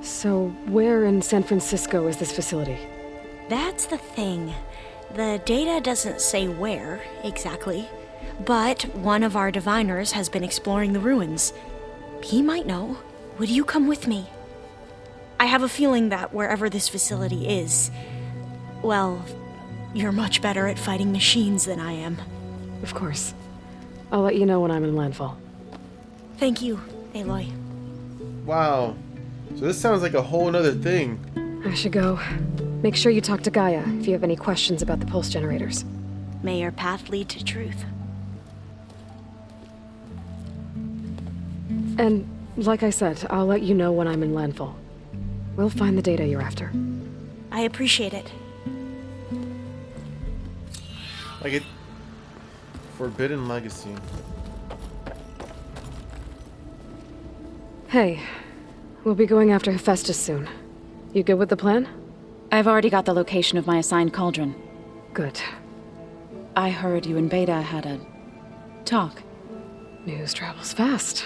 Speaker 18: So, where in San Francisco is this facility?
Speaker 19: That's the thing. The data doesn't say where, exactly. But one of our diviners has been exploring the ruins. He might know. Would you come with me? I have a feeling that wherever this facility is, well, you're much better at fighting machines than I am.
Speaker 18: Of course. I'll let you know when I'm in landfall.
Speaker 19: Thank you, Aloy.
Speaker 3: Wow. So this sounds like a whole nother thing.
Speaker 18: I should go. Make sure you talk to Gaia if you have any questions about the pulse generators.
Speaker 19: May your path lead to truth.
Speaker 18: And, like I said, I'll let you know when I'm in landfall. We'll find the data you're after.
Speaker 19: I appreciate it.
Speaker 3: Like it... Forbidden Legacy.
Speaker 18: Hey, we'll be going after Hephaestus soon. You good with the plan?
Speaker 10: I've already got the location of my assigned cauldron.
Speaker 18: Good.
Speaker 10: I heard you and Beta had a talk.
Speaker 18: News travels fast.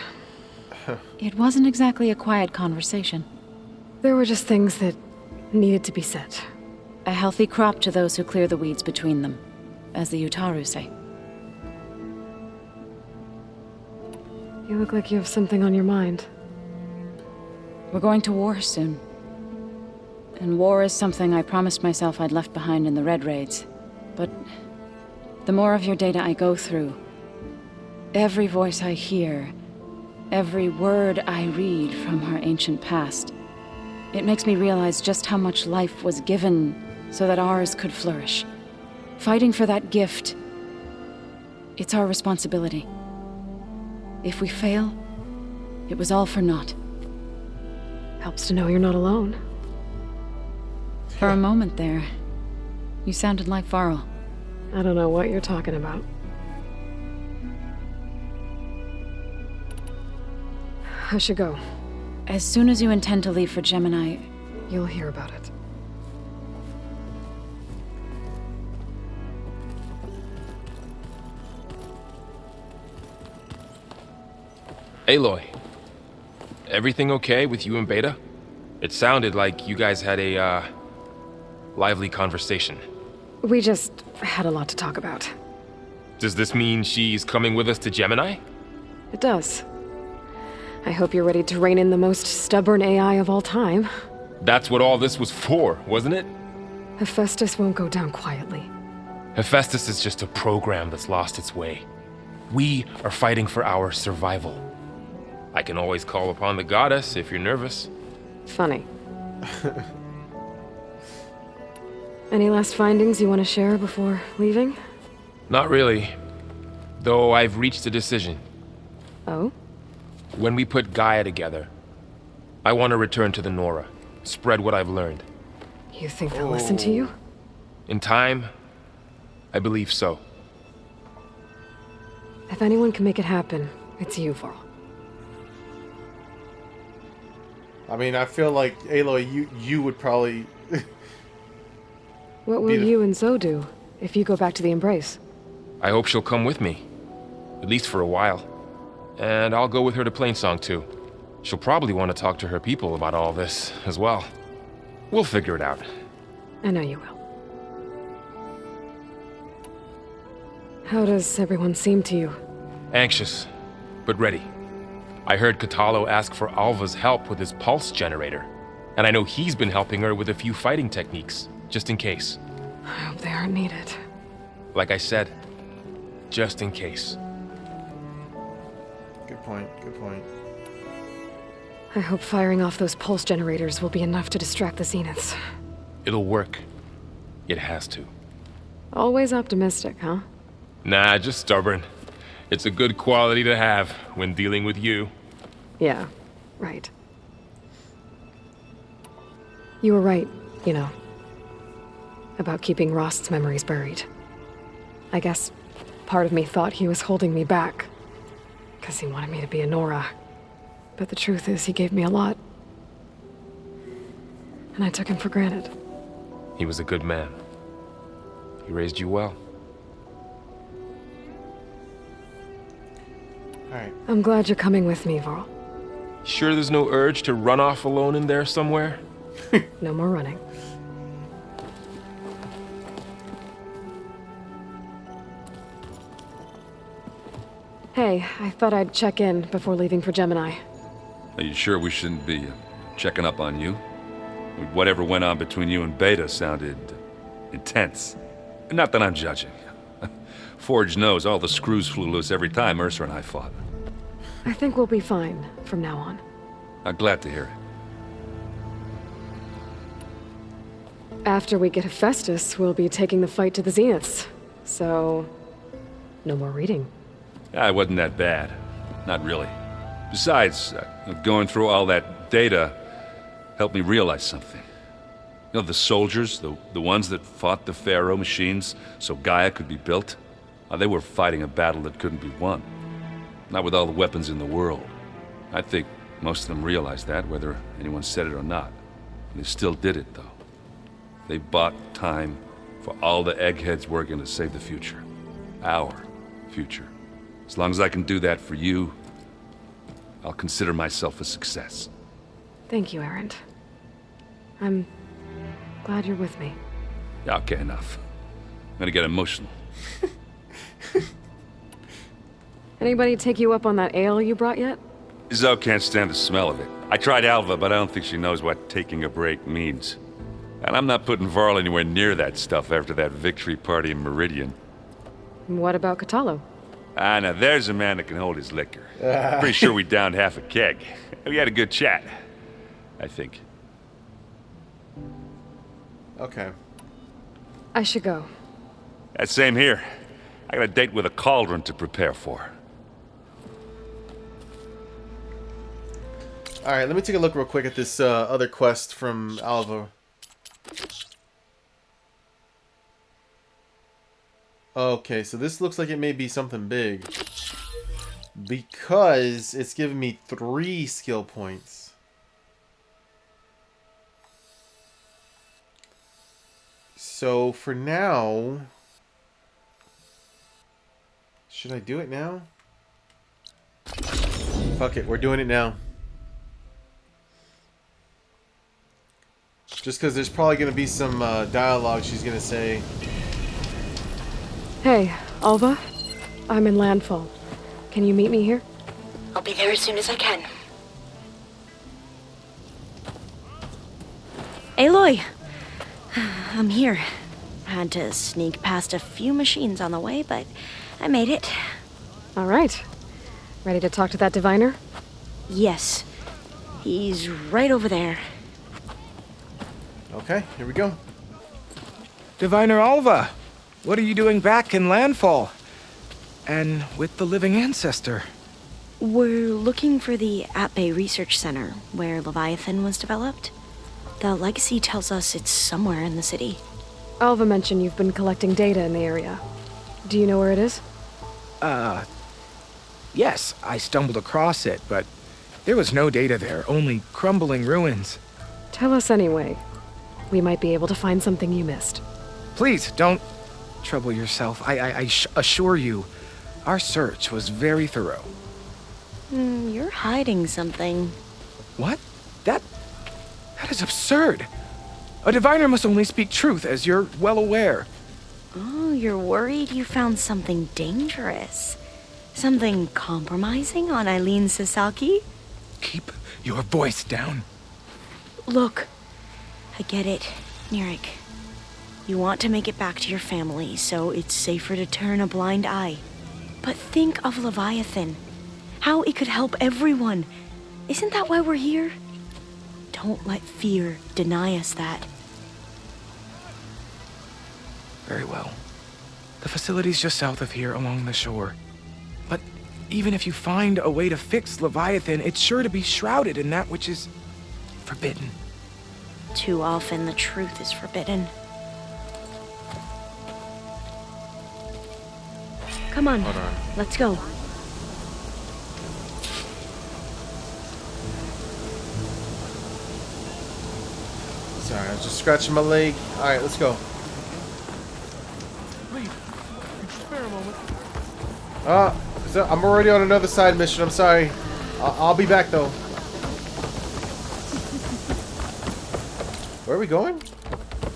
Speaker 10: It wasn't exactly a quiet conversation.
Speaker 18: There were just things that needed to be said.
Speaker 10: A healthy crop to those who clear the weeds between them, as the Utaru say.
Speaker 18: You look like you have something on your mind.
Speaker 10: We're going to war soon. And war is something I promised myself I'd left behind in the Red Raids. But the more of your data I go through, every voice I hear, every word I read from our ancient past, it makes me realize just how much life was given so that ours could flourish. Fighting for that gift, it's our responsibility. If we fail, it was all for naught.
Speaker 18: Helps to know you're not alone.
Speaker 10: For a moment there, you sounded like Varl.
Speaker 18: I don't know what you're talking about. I should go.
Speaker 10: As soon as you intend to leave for Gemini,
Speaker 18: you'll hear about it.
Speaker 23: Aloy, everything okay with you and Beta? It sounded like you guys had a, lively conversation.
Speaker 18: We just had a lot to talk about.
Speaker 23: Does this mean she's coming with us to Gemini?
Speaker 18: It does. I hope you're ready to rein in the most stubborn AI of all time.
Speaker 23: That's what all this was for, wasn't it?
Speaker 18: Hephaestus won't go down quietly.
Speaker 23: Hephaestus is just a program that's lost its way. We are fighting for our survival. I can always call upon the goddess if you're nervous.
Speaker 18: Funny. Any last findings you want to share before leaving?
Speaker 23: Not really. Though I've reached a decision.
Speaker 18: Oh?
Speaker 23: When we put Gaia together, I want to return to the Nora. Spread what I've learned.
Speaker 18: You think they'll listen to you?
Speaker 23: In time, I believe so.
Speaker 18: If anyone can make it happen, it's you, Varl.
Speaker 3: I mean, I feel like, Aloy, you would probably...
Speaker 18: What will you and Zoe do if you go back to the Embrace?
Speaker 23: I hope she'll come with me. At least for a while. And I'll go with her to Plainsong too. She'll probably want to talk to her people about all this as well. We'll figure it out.
Speaker 18: I know you will. How does everyone seem to you?
Speaker 23: Anxious, but ready. I heard Kotallo ask for Alva's help with his pulse generator. And I know he's been helping her with a few fighting techniques, just in case.
Speaker 18: I hope they aren't needed.
Speaker 23: Like I said, just in case.
Speaker 3: Good point, good point.
Speaker 18: I hope firing off those pulse generators will be enough to distract the Zeniths.
Speaker 23: It'll work. It has to.
Speaker 18: Always optimistic, huh?
Speaker 23: Nah, just stubborn. It's a good quality to have when dealing with you.
Speaker 18: Yeah, right. You were right, you know, about keeping Rost's memories buried. I guess part of me thought he was holding me back, because he wanted me to be a Nora. But the truth is, he gave me a lot. And I took him for granted.
Speaker 23: He was a good man. He raised you well.
Speaker 3: Alright.
Speaker 18: I'm glad you're coming with me, Varl.
Speaker 23: Sure there's no urge to run off alone in there somewhere?
Speaker 18: No more running. Hey, I thought I'd check in before leaving for Gemini.
Speaker 22: Are you sure we shouldn't be checking up on you? Whatever went on between you and Beta sounded intense. Not that I'm judging. Forge knows all the screws flew loose every time Mercer and I fought.
Speaker 18: I think we'll be fine from now on.
Speaker 22: I'm glad to hear it.
Speaker 18: After we get Hephaestus, we'll be taking the fight to the Zeniths. So, no more reading.
Speaker 22: It wasn't that bad. Not really. Besides, going through all that data helped me realize something. You know, the soldiers, the ones that fought the Pharaoh machines so Gaia could be built, they were fighting a battle that couldn't be won. Not with all the weapons in the world. I think most of them realized that, whether anyone said it or not. And they still did it, though. They bought time for all the eggheads working to save the future. Our future. As long as I can do that for you, I'll consider myself a success.
Speaker 18: Thank you, Erend. I'm glad you're with me.
Speaker 22: Yeah, okay, enough. I'm gonna get emotional.
Speaker 18: Anybody take you up on that ale you brought yet?
Speaker 22: Zoe can't stand the smell of it. I tried Alva, but I don't think she knows what taking a break means. And I'm not putting Varl anywhere near that stuff after that victory party in Meridian.
Speaker 18: What about Kotallo?
Speaker 22: Now there's a man that can hold his liquor. Pretty sure we downed half a keg. We had a good chat, I think.
Speaker 3: Okay.
Speaker 18: I should go.
Speaker 22: Same here. I got a date with a cauldron to prepare for.
Speaker 3: Alright, let me take a look real quick at this other quest from Alva. Okay, so this looks like it may be something big. Because it's giving me 3 skill points. So for now... Should I do it now? Fuck it, we're doing it now. Just because there's probably going to be some dialogue she's going to say.
Speaker 18: Hey, Alva. I'm in Landfall. Can you meet me here?
Speaker 19: I'll be there as soon as I can. Aloy! I'm here. Had to sneak past a few machines on the way, but I made it.
Speaker 18: All right. Ready to talk to that diviner?
Speaker 19: Yes. He's right over there.
Speaker 3: Okay, here we go.
Speaker 12: Diviner Alva, what are you doing back in Landfall? And with the living ancestor?
Speaker 19: We're looking for the At-Bay Research Center, where Leviathan was developed. The legacy tells us it's somewhere in the city.
Speaker 18: Alva mentioned you've been collecting data in the area. Do you know where it is?
Speaker 12: Yes, I stumbled across it, but there was no data there, only crumbling ruins.
Speaker 18: Tell us anyway. We might be able to find something you missed.
Speaker 12: Please, don't trouble yourself. I assure you, our search was very thorough.
Speaker 19: You're hiding something.
Speaker 12: What? That is absurd. A diviner must only speak truth, as you're well aware.
Speaker 19: Oh, you're worried you found something dangerous? Something compromising on Eileen Sasaki?
Speaker 12: Keep your voice down.
Speaker 19: Look, I get it, Nirik. You want to make it back to your family, so it's safer to turn a blind eye. But think of Leviathan. How it could help everyone. Isn't that why we're here? Don't let fear deny us that.
Speaker 12: Very well. The facility's just south of here along the shore. But even if you find a way to fix Leviathan, it's sure to be shrouded in that which is forbidden.
Speaker 19: Too often the truth is forbidden. Come on, let's go.
Speaker 3: Sorry, I was just scratching my leg. Alright, let's go.
Speaker 21: Please, could you spare a moment?
Speaker 3: I'm already on another side mission. I'm sorry. I'll be back though. Where are we going?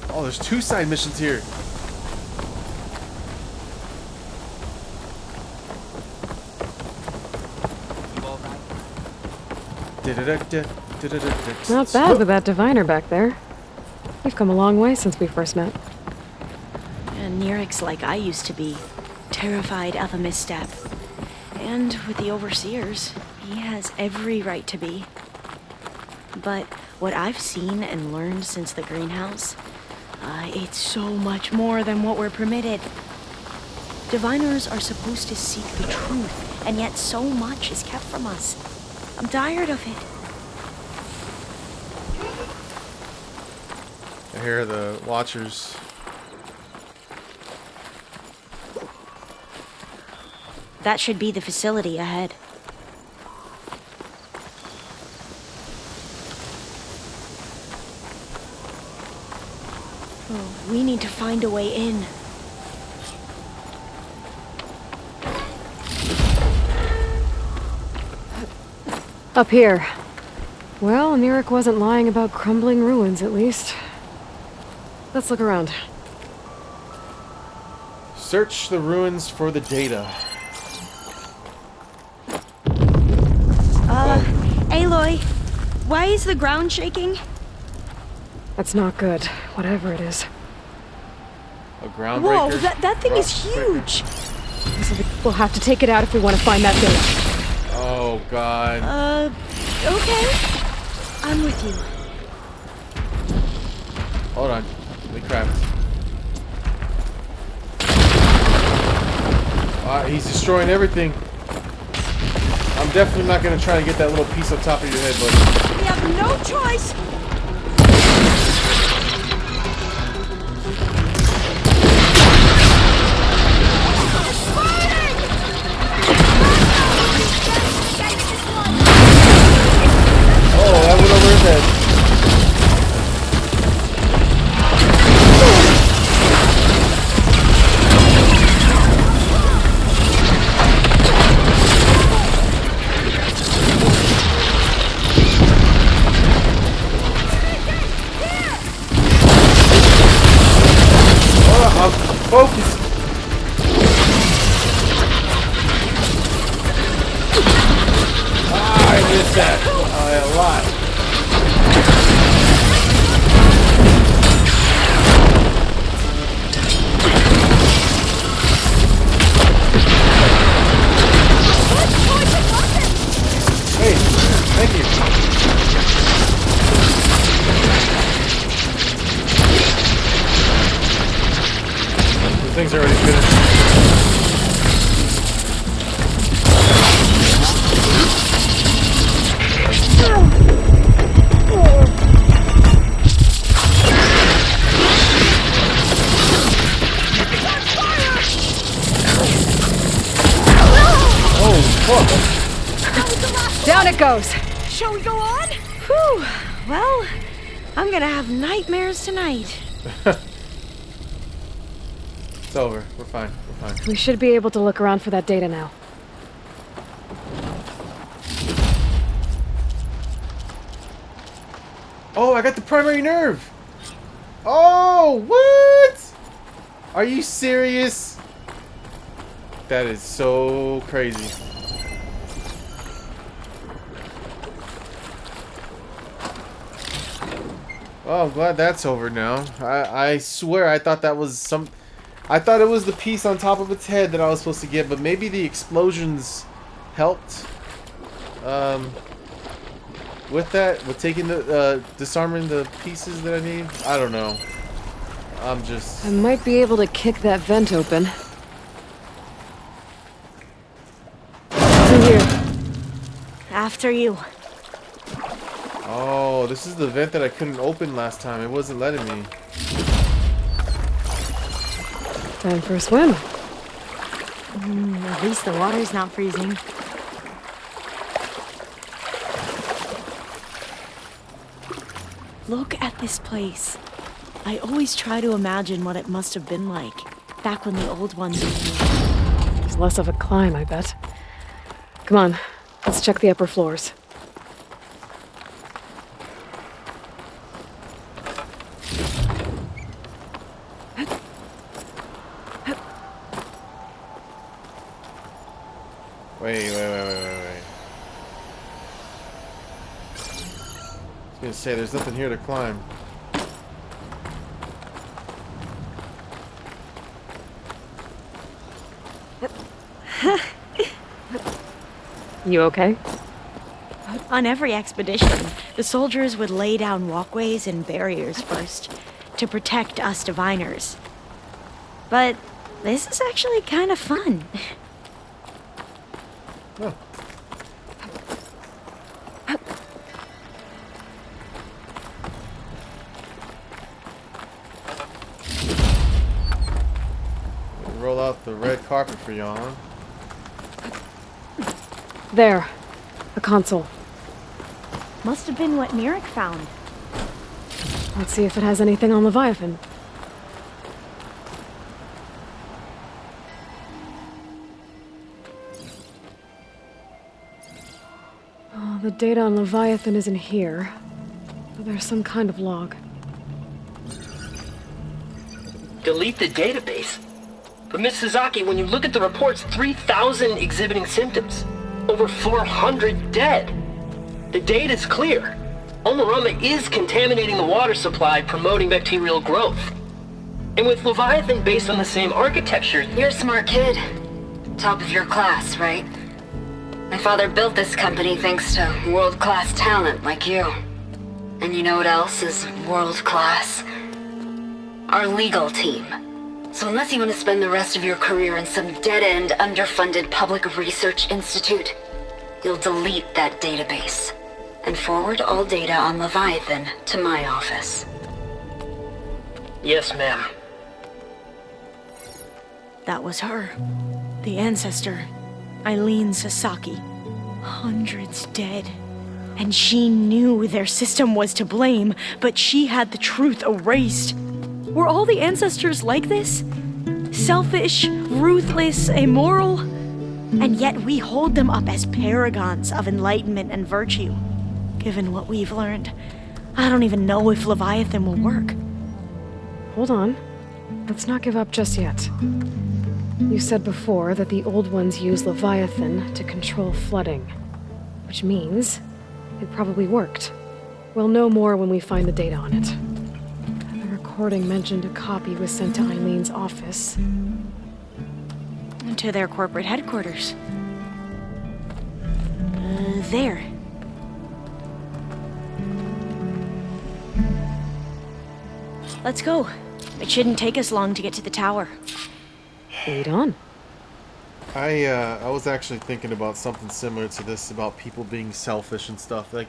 Speaker 3: Oh, there's 2 side missions here.
Speaker 18: Not bad with that diviner back there. We've come a long way since we first met.
Speaker 19: And Nirik's like I used to be, terrified of a misstep. And with the Overseers, he has every right to be. But what I've seen and learned since the greenhouse, it's so much more than what we're permitted. Diviners are supposed to seek the truth, and yet so much is kept from us. I'm tired of it.
Speaker 3: I hear the Watchers.
Speaker 19: That should be the facility ahead. Oh, we need to find a way in.
Speaker 18: Up here. Well, Nirik wasn't lying about crumbling ruins, at least. Let's look around.
Speaker 3: Search the ruins for the data.
Speaker 19: Aloy, why is the ground shaking?
Speaker 18: That's not good, whatever it is.
Speaker 3: A groundbreaker?
Speaker 19: Whoa, that thing is huge!
Speaker 18: We'll have to take it out if we want to find that data.
Speaker 3: Oh, God.
Speaker 19: Okay. I'm with you.
Speaker 3: Hold on. Holy crap. He's destroying everything. I'm definitely not going to try to get that little piece on top of your head, buddy.
Speaker 19: We have no choice!
Speaker 3: Oh, that went over his head. Focus. I missed that. A lot.
Speaker 18: Down it goes.
Speaker 19: Shall we go on? Whew. Well, I'm gonna have nightmares tonight.
Speaker 3: It's over. We're fine. We're fine.
Speaker 18: We should be able to look around for that data now.
Speaker 3: Oh, I got the primary nerve. Oh, what? Are you serious? That is so crazy. Oh, I'm glad that's over now. I swear I thought that was some... I thought it was the piece on top of its head that I was supposed to get, but maybe the explosions helped. With that, with taking the, disarming the pieces that I need? I don't know. I'm just...
Speaker 18: I might be able to kick that vent open. Through here.
Speaker 19: After you.
Speaker 3: Oh, this is the vent that I couldn't open last time. It wasn't letting me.
Speaker 18: Time for a swim.
Speaker 19: At least the water's not freezing. Look at this place. I always try to imagine what it must have been like back when the old ones were here.
Speaker 18: It's less of a climb, I bet. Come on, let's check the upper floors.
Speaker 3: Wait. I was gonna say, there's nothing here to climb.
Speaker 18: You okay?
Speaker 19: On every expedition, the soldiers would lay down walkways and barriers first to protect us diviners. But this is actually kind of fun.
Speaker 3: Oh. Roll out the red carpet for y'all, huh?
Speaker 18: There. A console.
Speaker 19: Must have been what Mirek found.
Speaker 18: Let's see if it has anything on Leviathan. Oh, the data on Leviathan isn't here. But there's some kind of log.
Speaker 13: Delete the database? But Miss Sasaki, when you look at the reports, 3,000 exhibiting symptoms. Over 400 dead. The data's clear. Omarama is contaminating the water supply, promoting bacterial growth. And with Leviathan based on the same architecture...
Speaker 14: You're a smart kid. Top of your class, right? My father built this company thanks to world-class talent like you. And you know what else is world-class? Our legal team. So unless you want to spend the rest of your career in some dead-end, underfunded public research institute, you'll delete that database and forward all data on Leviathan to my office.
Speaker 13: Yes, ma'am.
Speaker 19: That was her. The ancestor, Eileen Sasaki. Hundreds dead. And she knew their system was to blame, but she had the truth erased. Were all the ancestors like this? Selfish, ruthless, immoral? And yet we hold them up as paragons of enlightenment and virtue. Given what we've learned, I don't even know if Leviathan will work.
Speaker 18: Hold on. Let's not give up just yet. You said before that the old ones use Leviathan to control flooding. Which means it probably worked. We'll know more when we find the data on it. The recording mentioned a copy was sent to Eileen's office.
Speaker 19: To their corporate headquarters. There. Let's go. It shouldn't take us long to get to the tower.
Speaker 18: Lead on.
Speaker 3: I was actually thinking about something similar to this, about people being selfish and stuff. Like,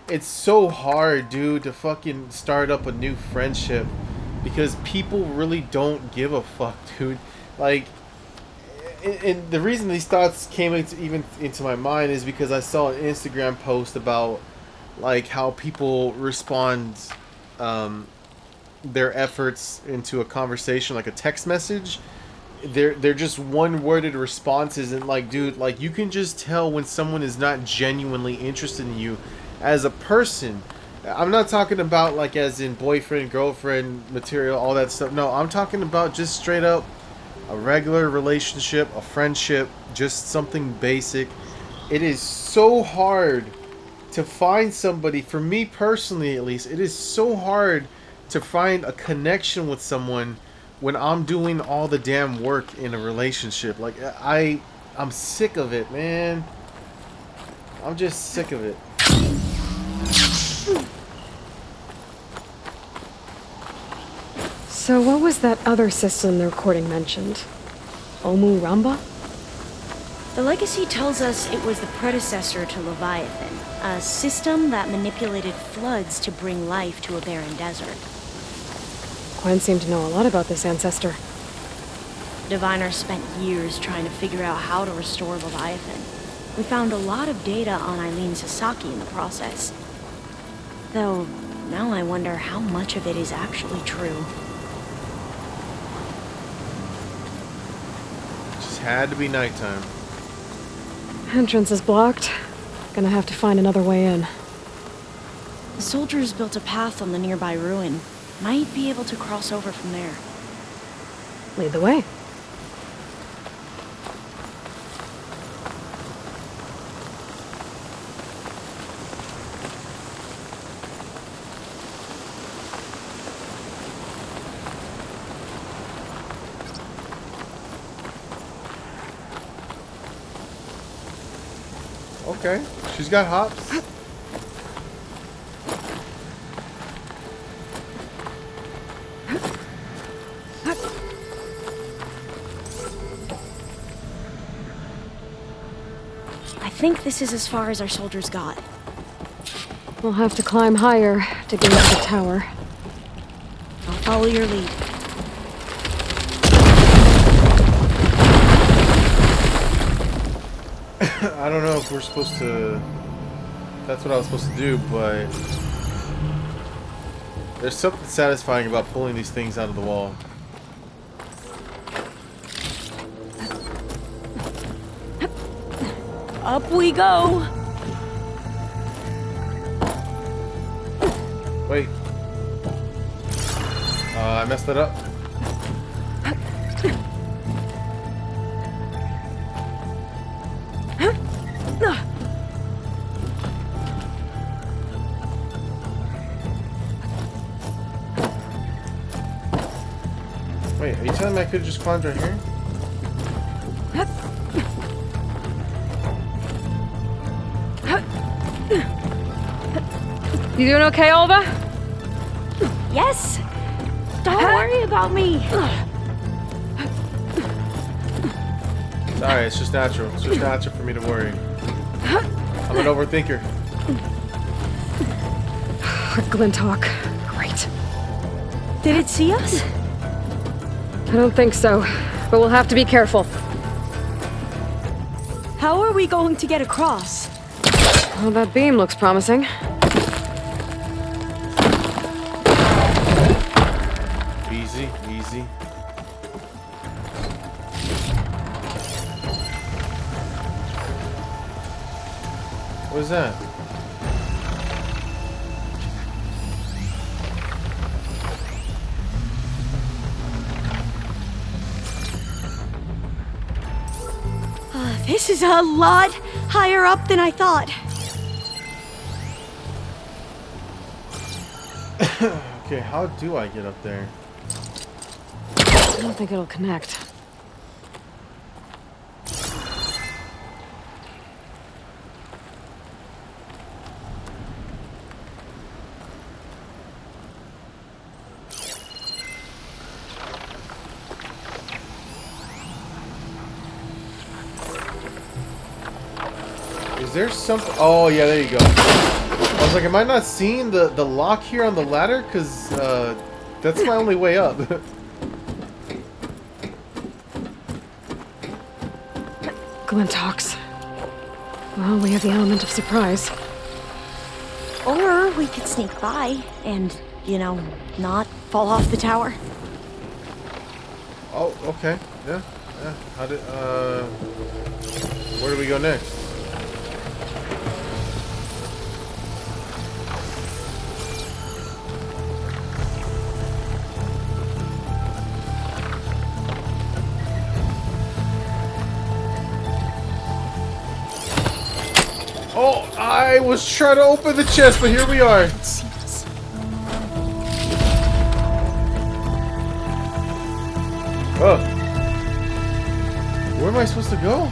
Speaker 3: it's so hard, dude, to fucking start up a new friendship because people really don't give a fuck, dude. Like, and the reason these thoughts came into my mind is because I saw an Instagram post about like how people respond their efforts into a conversation, like a text message. They're just one-worded responses, and like, dude, like you can just tell when someone is not genuinely interested in you as a person. I'm not talking about like as in boyfriend, girlfriend material, all that stuff. No, I'm talking about just straight up a regular relationship, a friendship, just something basic. It is so hard to find somebody, for me personally at least, it is so hard to find a connection with someone when I'm doing all the damn work in a relationship. Like, I'm sick of it, man. I'm just sick of it.
Speaker 18: So what was that other system the recording mentioned? Omu Ramba?
Speaker 19: The legacy tells us it was the predecessor to Leviathan, a system that manipulated floods to bring life to a barren desert.
Speaker 18: Gwen seemed to know a lot about this ancestor.
Speaker 19: Diviners spent years trying to figure out how to restore Leviathan. We found a lot of data on Eileen Sasaki in the process. Though, now I wonder how much of it is actually true.
Speaker 3: Just had to be nighttime.
Speaker 18: Entrance is blocked. Gonna have to find another way in.
Speaker 19: The soldiers built a path on the nearby ruin. Might be able to cross over from there.
Speaker 18: Lead the way.
Speaker 3: Okay, she's got hops.
Speaker 19: I think this is as far as our soldiers got.
Speaker 18: We'll have to climb higher to get into the tower.
Speaker 19: I'll follow your lead.
Speaker 3: I don't know if we're supposed to... That's what I was supposed to do, but... There's something satisfying about pulling these things out of the wall.
Speaker 19: Up we go!
Speaker 3: Wait. I messed it up. Wait, are you telling me I could have just climbed right here?
Speaker 18: You doing okay, Alva?
Speaker 19: Yes! Don't worry about me!
Speaker 3: Sorry, it's just natural. It's just natural for me to worry. I'm an overthinker.
Speaker 18: Glinthawk. Great.
Speaker 19: Did it see us?
Speaker 18: I don't think so, but we'll have to be careful.
Speaker 19: How are we going to get across?
Speaker 18: Well, that beam looks promising.
Speaker 3: Easy, easy. What is that?
Speaker 19: This is a lot higher up than I thought.
Speaker 3: Okay, how do I get up there?
Speaker 18: I don't think it'll connect.
Speaker 3: Is there something? Oh, yeah, there you go. I was like, am I not seeing the lock here on the ladder? Because that's my only way up.
Speaker 18: Glintox. Well, we have the element of surprise.
Speaker 19: Or we could sneak by and, you know, not fall off the tower.
Speaker 3: Oh, okay. Yeah. How did, where do we go next? Oh, I was trying to open the chest, but here we are. Oh. Where am I supposed to go?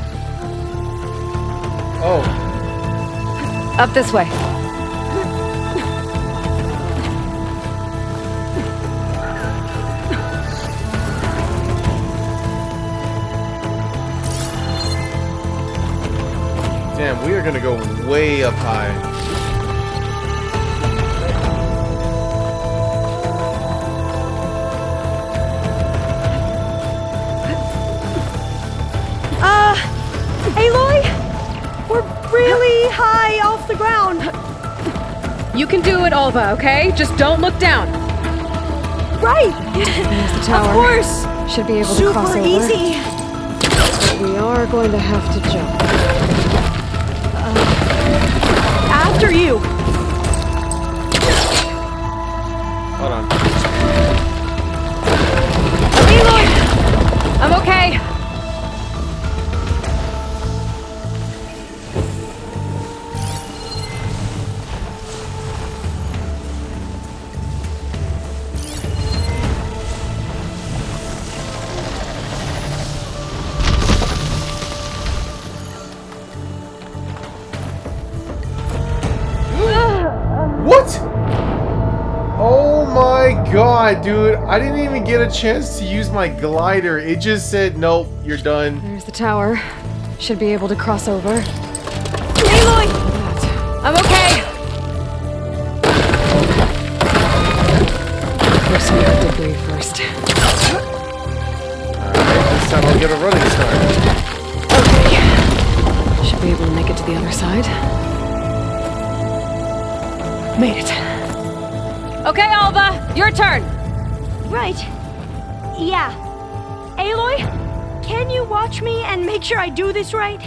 Speaker 3: Oh.
Speaker 18: Up this way.
Speaker 3: Damn, we are gonna go way up high.
Speaker 19: Aloy? We're really high off the ground.
Speaker 18: You can do it, Alva, okay? Just don't look down.
Speaker 19: Right.
Speaker 18: There's the tower.
Speaker 19: Of course.
Speaker 18: Should be able to cross over.
Speaker 19: Super easy.
Speaker 18: But we are going to have to jump.
Speaker 19: After you.
Speaker 3: Hold on.
Speaker 18: Aloy! I'm okay.
Speaker 3: God, dude, I didn't even get a chance to use my glider. It just said, nope, you're done.
Speaker 18: There's the tower. Should be able to cross over.
Speaker 19: Aloy!
Speaker 18: I'm okay! There's some more debris first.
Speaker 3: Alright, this time I'll get a running start.
Speaker 18: Okay. Should be able to make it to the other side. Made it. Okay, Alva, your turn.
Speaker 19: Right. Yeah. Aloy, can you watch me and make sure I do this right?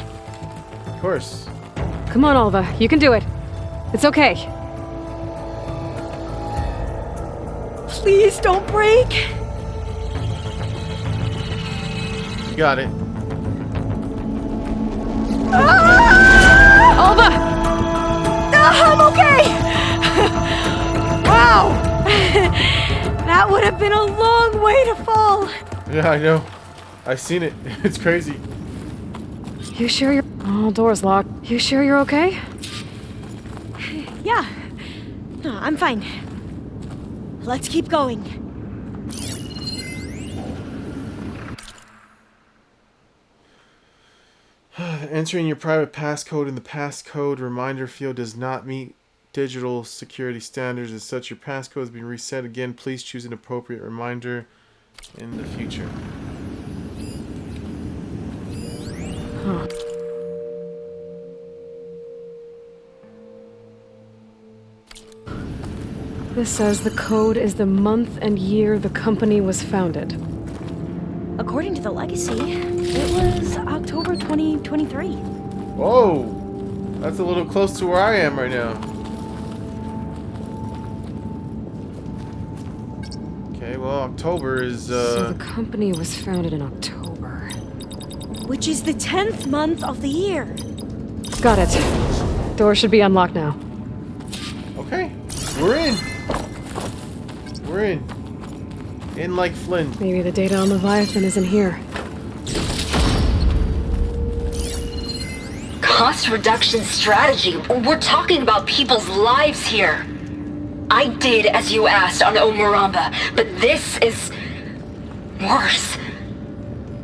Speaker 3: Of course.
Speaker 18: Come on, Alva, you can do it. It's okay.
Speaker 19: Please don't break.
Speaker 3: You got it.
Speaker 18: Alva!
Speaker 19: I'm okay! Wow! That would have been a long way to fall.
Speaker 3: Yeah, I know. I've seen it. It's crazy.
Speaker 18: You sure you're... Oh, door's locked. You sure you're okay?
Speaker 19: Yeah. No, I'm fine. Let's keep going.
Speaker 3: Entering your private passcode in the passcode reminder field does not meet digital security standards. As such, your passcode has been reset again. Please choose an appropriate reminder in the future.
Speaker 18: Huh. This says the code is the month and year the company was founded.
Speaker 19: According to the legacy, it was October 2023.
Speaker 3: Whoa! That's a little close to where I am right now. Okay, well, October is,
Speaker 18: So the company was founded in October.
Speaker 19: Which is the 10th month of the year.
Speaker 18: Got it. Door should be unlocked now.
Speaker 3: Okay, we're in. We're in. In like Flynn.
Speaker 18: Maybe the data on Leviathan isn't here.
Speaker 14: Cost reduction strategy? We're talking about people's lives here. I did as you asked on Omuramba, but this is worse.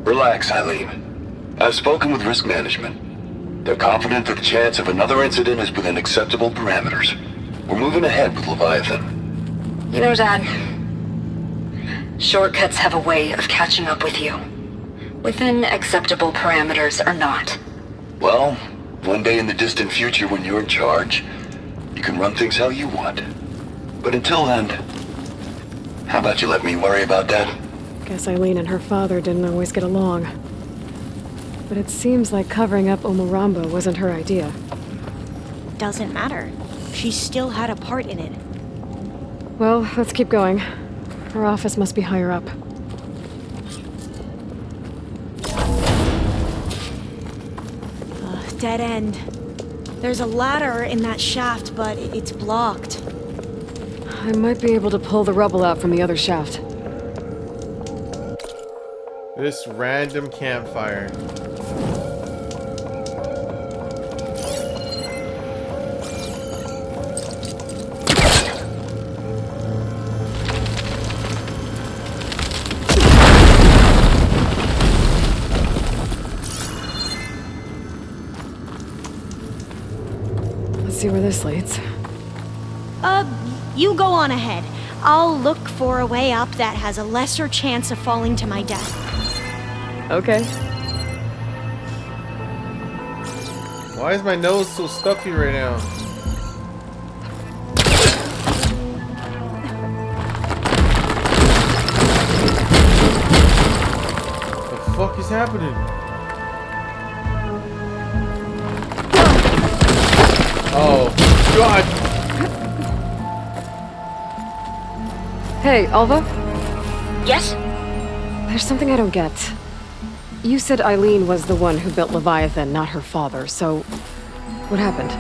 Speaker 6: Relax, Eileen. I've spoken with risk management. They're confident that the chance of another incident is within acceptable parameters. We're moving ahead with Leviathan.
Speaker 14: You know, Dad, shortcuts have a way of catching up with you. Within acceptable parameters or not.
Speaker 6: Well, one day in the distant future when you're in charge, you can run things how you want. But until then, how about you let me worry about that?
Speaker 18: Guess Eileen and her father didn't always get along. But it seems like covering up Umurambo wasn't her idea.
Speaker 19: Doesn't matter. She still had a part in it.
Speaker 18: Well, let's keep going. Her office must be higher up.
Speaker 19: Dead end. There's a ladder in that shaft, but it's blocked.
Speaker 18: I might be able to pull the rubble out from the other shaft.
Speaker 3: This random campfire.
Speaker 18: Let's see where this leads.
Speaker 19: You go on ahead. I'll look for a way up that has a lesser chance of falling to my death.
Speaker 18: Okay.
Speaker 3: Why is my nose so stuffy right now? What the fuck is happening? Oh, God!
Speaker 18: Hey, Alva?
Speaker 19: Yes?
Speaker 18: There's something I don't get. You said Eileen was the one who built Leviathan, not her father, so what happened?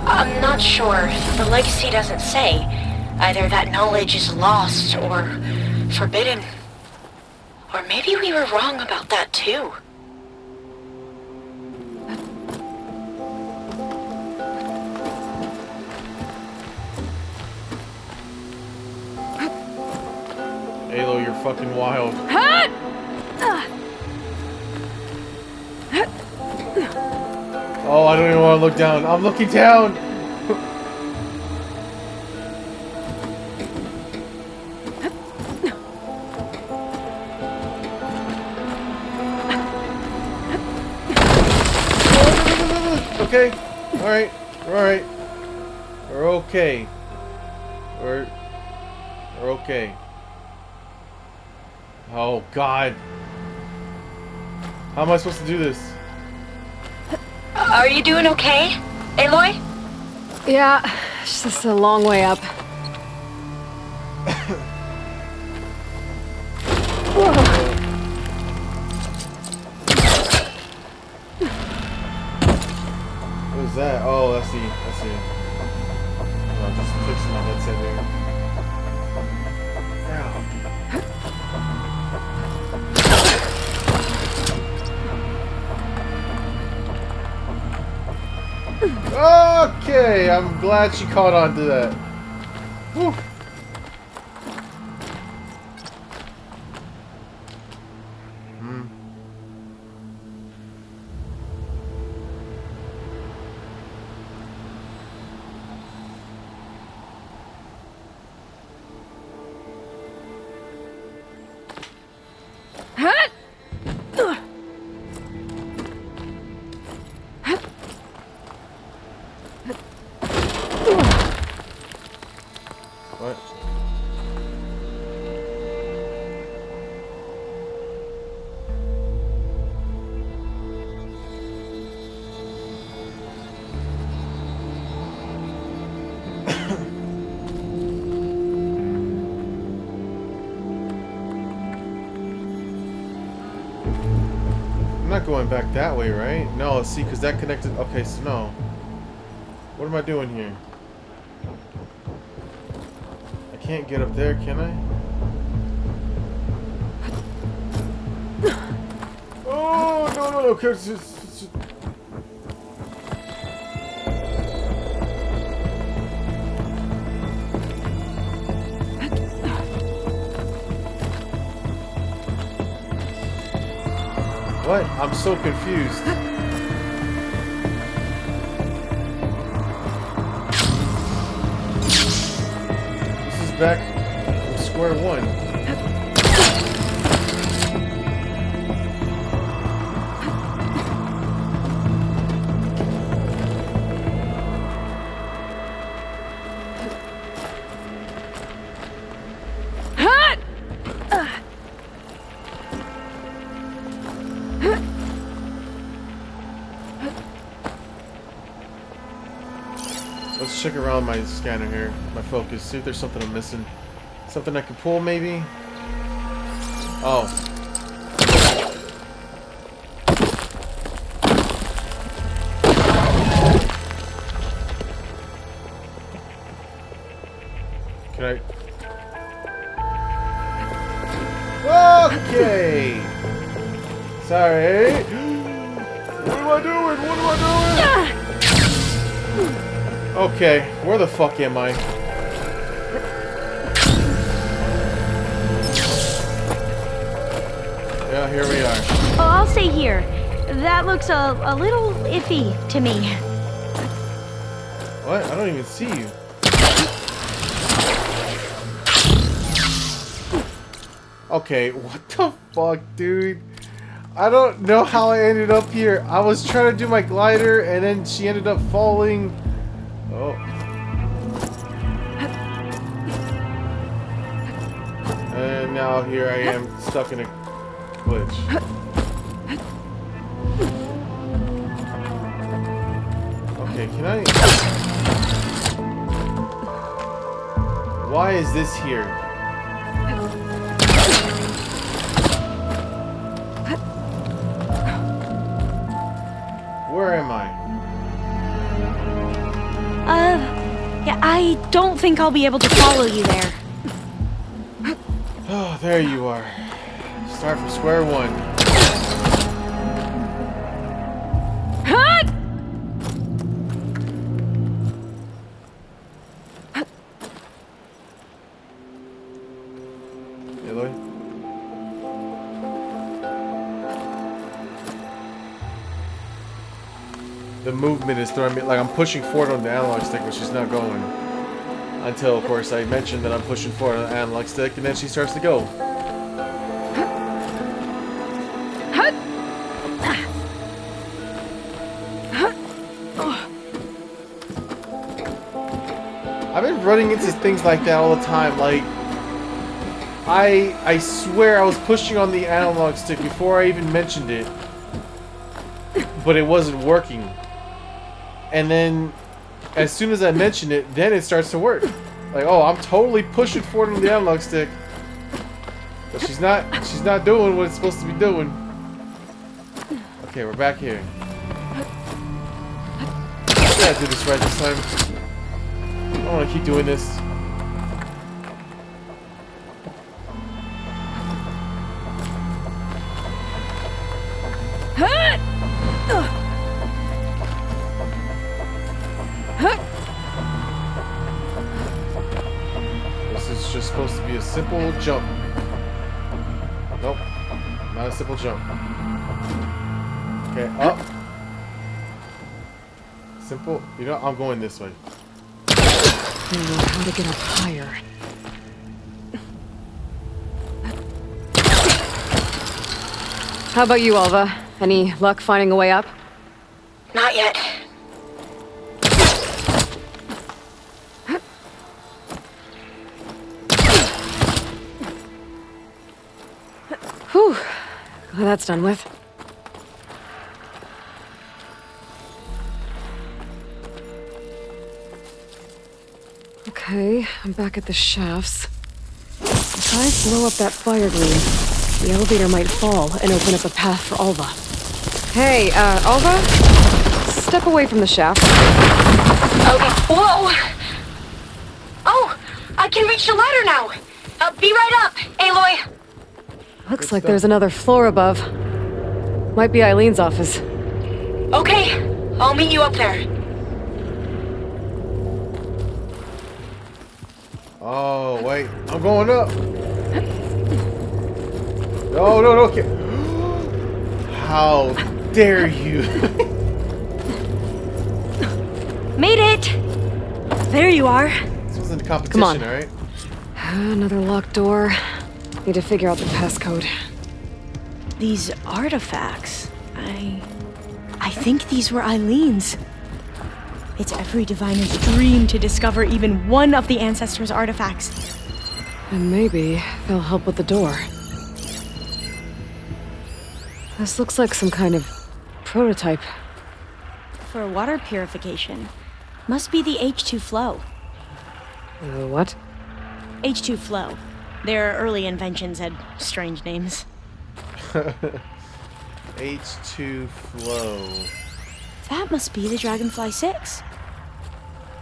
Speaker 19: I'm not sure. The legacy doesn't say. Either that knowledge is lost or forbidden. Or maybe we were wrong about that too.
Speaker 3: Aloy, you're fucking wild. Oh, I don't even want to look down. I'm looking down! Okay. Alright. Alright. We're okay. We're okay. Oh, God. How am I supposed to do this?
Speaker 19: Are you doing okay, Aloy?
Speaker 18: Yeah, it's just a long way up.
Speaker 3: What is that? Oh, that's the. I'm just fixing my headset there. Okay, I'm glad she caught on to that. Whew. What? I'm not going back that way, right? No, see, because that connected. Okay, so no. What am I doing here? I can't get up there, can I? Oh, no, cause it's what? I'm so confused. This is back from square one. Let's check around my scanner here, my focus, see if there's something I'm missing. Something I can pull, maybe? Oh. Can I... Okay! Sorry. What am I doing? What am I doing? Okay, where the fuck am I? Yeah, here we are.
Speaker 19: Oh, I'll stay here. That looks a little iffy to me.
Speaker 3: What? I don't even see you. Okay, what the fuck, dude? I don't know how I ended up here. I was trying to do my glider, and then she ended up falling. Oh. And now here I am, stuck in a glitch. Okay, can I... Why is this here? Where am I?
Speaker 19: Yeah, I don't think I'll be able to follow you there.
Speaker 3: Oh, there you are. Start from square one. Aloy? The movement is throwing me, like I'm pushing forward on the analog stick, but she's not going. Until, of course, I mentioned that I'm pushing forward on the analog stick, and then she starts to go. I've been running into things like that all the time. Like, I swear I was pushing on the analog stick before I even mentioned it, but it wasn't working. And then, as soon as I mention it, then it starts to work. Like, oh, I'm totally pushing forward on the analog stick, but she's not doing what it's supposed to be doing. Okay, we're back here. I gotta do this right this time. I don't want to keep doing this. This is just supposed to be a simple jump. Nope, not a simple jump. Okay, up. Simple. You know, I'm going this way.
Speaker 18: I don't know how to get up higher. How about you, Alva? Any luck finding a way up?
Speaker 19: Not yet.
Speaker 18: Whew. Glad that's done with. Okay, I'm back at the shafts. If I blow up that fire gleam, the elevator might fall and open up a path for Alva. Hey, Alva? Step away from the shaft.
Speaker 19: Okay. Whoa! Oh! I can reach the ladder now! Be right up, Aloy!
Speaker 18: Looks like there's another floor above. Might be Eileen's office.
Speaker 19: Okay, I'll meet you up there.
Speaker 3: Oh, wait. I'm going up. No, no, no. Okay. How dare you?
Speaker 19: Made it! There you are.
Speaker 3: This wasn't a competition,
Speaker 18: Come on.
Speaker 3: alright?
Speaker 18: Another locked door. Need to figure out the passcode.
Speaker 19: These artifacts, I think these were Eileen's. It's every diviner's dream to discover even one of the ancestors' artifacts.
Speaker 18: And maybe they'll help with the door. This looks like some kind of prototype.
Speaker 19: For water purification. Must be the H2 flow.
Speaker 18: What?
Speaker 19: H2 flow. Their early inventions had strange names.
Speaker 3: H2 flow.
Speaker 19: That must be the Dragonfly 6.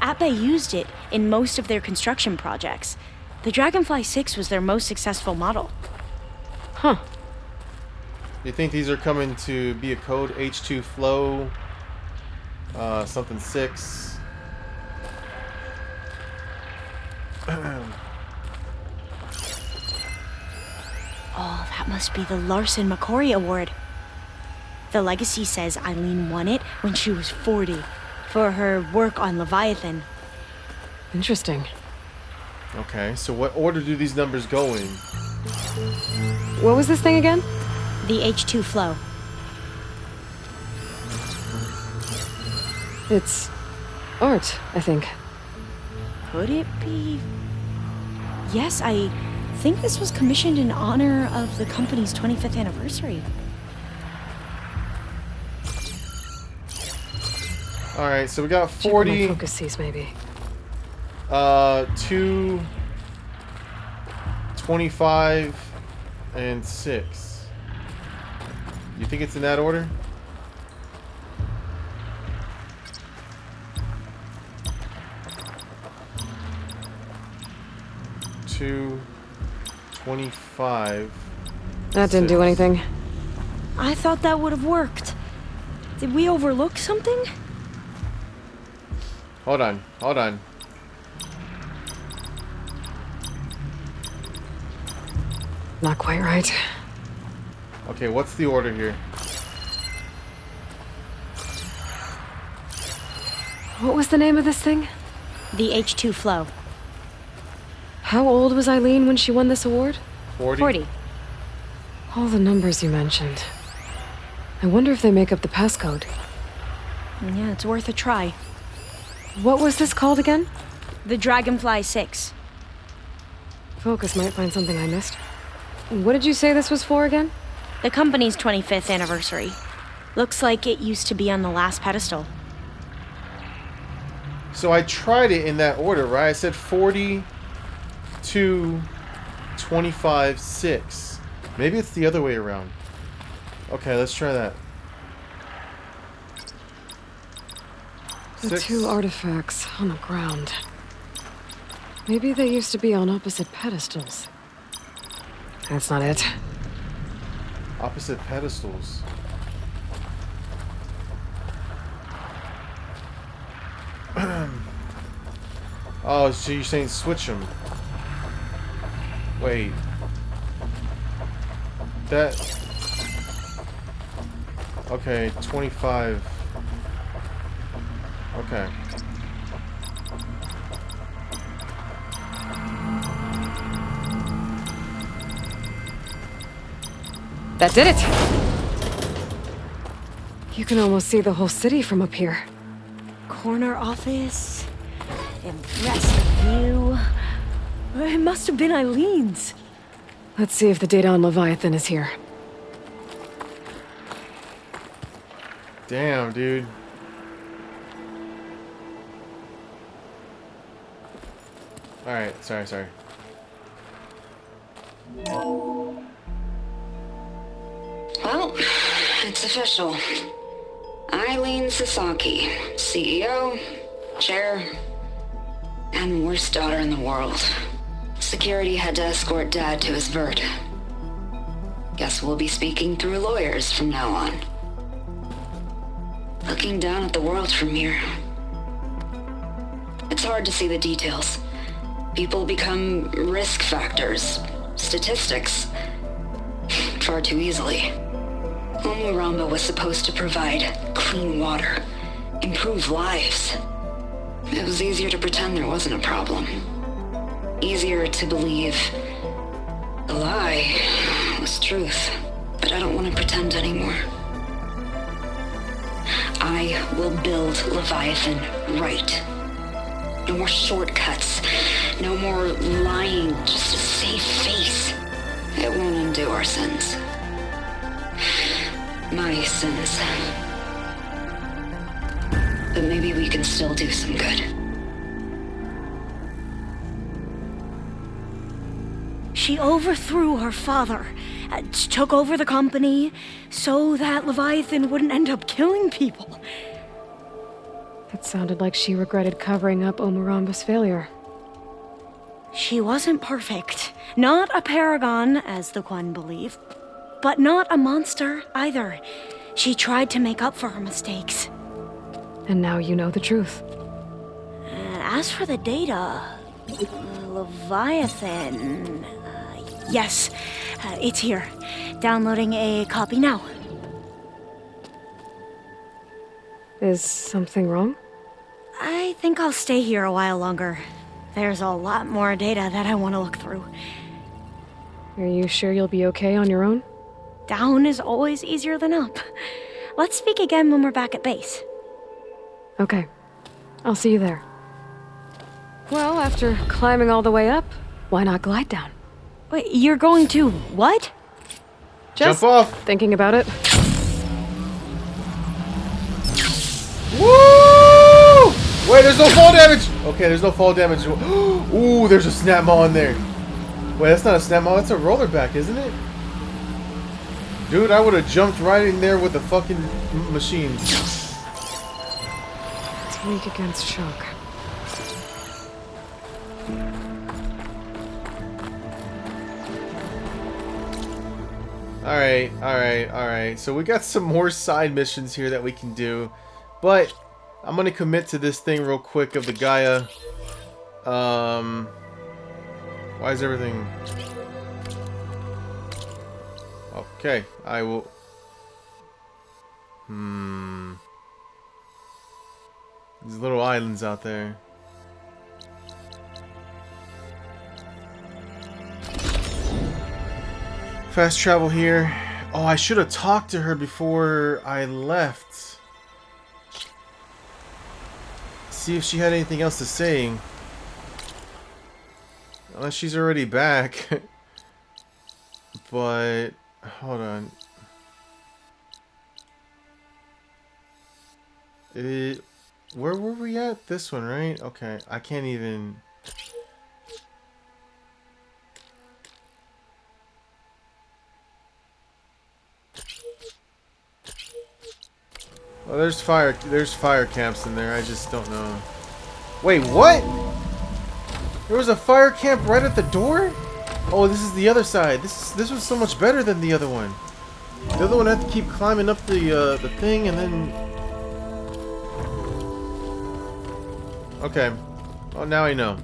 Speaker 19: Atbay used it in most of their construction projects. The Dragonfly 6 was their most successful model.
Speaker 18: Huh.
Speaker 3: You think these are coming to be a code? H2 flow, something 6.
Speaker 19: Oh, that must be the Larson McCory Award. The legacy says Eileen won it when she was 40 for her work on Leviathan.
Speaker 18: Interesting.
Speaker 3: Okay, so what order do these numbers go in?
Speaker 18: What was this thing again?
Speaker 19: The H2 flow.
Speaker 18: It's art, I think.
Speaker 19: Could it be? Yes, I think this was commissioned in honor of the company's 25th anniversary.
Speaker 3: All right, so we got 40.
Speaker 18: Focus sees maybe.
Speaker 3: 2, 25, and 6. You think it's in that order? Two, 25.
Speaker 18: That didn't do anything.
Speaker 19: I thought that would have worked. Did we overlook something?
Speaker 3: Hold on, hold on.
Speaker 18: Not quite right.
Speaker 3: Okay, what's the order here?
Speaker 18: What was the name of this thing?
Speaker 19: The H2 flow.
Speaker 18: How old was Eileen when she won this award?
Speaker 3: 40.
Speaker 18: All the numbers you mentioned. I wonder if they make up the passcode.
Speaker 19: Yeah, it's worth a try.
Speaker 18: What was this called again?
Speaker 19: The Dragonfly 6.
Speaker 18: Focus might find something I missed. What did you say this was for again?
Speaker 19: The company's 25th anniversary. Looks like it used to be on the last pedestal.
Speaker 3: So I tried it in that order, right? I said 40, 2, 25, 6. Maybe it's the other way around. Okay, let's try that.
Speaker 18: The
Speaker 3: 6.
Speaker 18: 2 artifacts on the ground. Maybe they used to be on opposite pedestals. That's not it.
Speaker 3: Opposite pedestals. Oh, so you're saying switch them. Wait. That... Okay, 25. Okay.
Speaker 18: That did it! You can almost see the whole city from up here.
Speaker 19: Corner office. Impressive view. It must have been Eileen's.
Speaker 18: Let's see if the data on Leviathan is here.
Speaker 3: Damn, dude. Alright, sorry.
Speaker 14: Well, it's official. Eileen Sasaki, CEO, chair, and worst daughter in the world. Security had to escort Dad to his vert. Guess we'll be speaking through lawyers from now on. Looking down at the world from here. It's hard to see the details. People become risk factors, statistics, far too easily. Umurambo was supposed to provide clean water, improve lives. It was easier to pretend there wasn't a problem. Easier to believe the lie was truth. But I don't want to pretend anymore. I will build Leviathan right. No more shortcuts. No more lying just to save face. It won't undo our sins. My sins. but maybe we can still do some good.
Speaker 19: She overthrew her father, took over the company, so that Leviathan wouldn't end up killing people.
Speaker 18: It sounded like she regretted covering up Omoramba's failure.
Speaker 19: She wasn't perfect. Not a paragon, as the Quan believe, but not a monster either. She tried to make up for her mistakes.
Speaker 18: And now you know the truth.
Speaker 19: As for the data, Leviathan... yes, it's here. Downloading a copy now.
Speaker 18: Is something wrong?
Speaker 19: I think I'll stay here a while longer. There's a lot more data that I want to look through.
Speaker 18: Are you sure you'll be okay on your own?
Speaker 19: Down is always easier than up. Let's speak again when we're back at base.
Speaker 18: Okay. I'll see you there. Well, after climbing all the way up, why not glide down?
Speaker 19: Wait, you're going to what?
Speaker 18: Just
Speaker 3: jump off.
Speaker 18: Thinking about it.
Speaker 3: Woo! Wait, there's no fall damage. Okay, there's no fall damage. Ooh, there's a snap maw in there. Wait, that's not a snap maw. That's a rollerback, isn't it? Dude, I would have jumped right in there with the fucking machine.
Speaker 18: It's weak against shock.
Speaker 3: Alright. So we got some more side missions here that we can do. But I'm gonna commit to this thing real quick of the Gaia. Why is everything... Okay, I will... These little islands out there. Fast travel here. Oh, I should have talked to her before I left. See if she had anything else to say. Unless she's already back. But... hold on. Where were we at? This one, right? Okay, I can't even... Well, there's fire camps in there. I just don't know. Wait, what? There was a fire camp right at the door? Oh, this is the other side. This was so much better than the other one. The other one had to keep climbing up the thing and then... Okay. Well, now I know.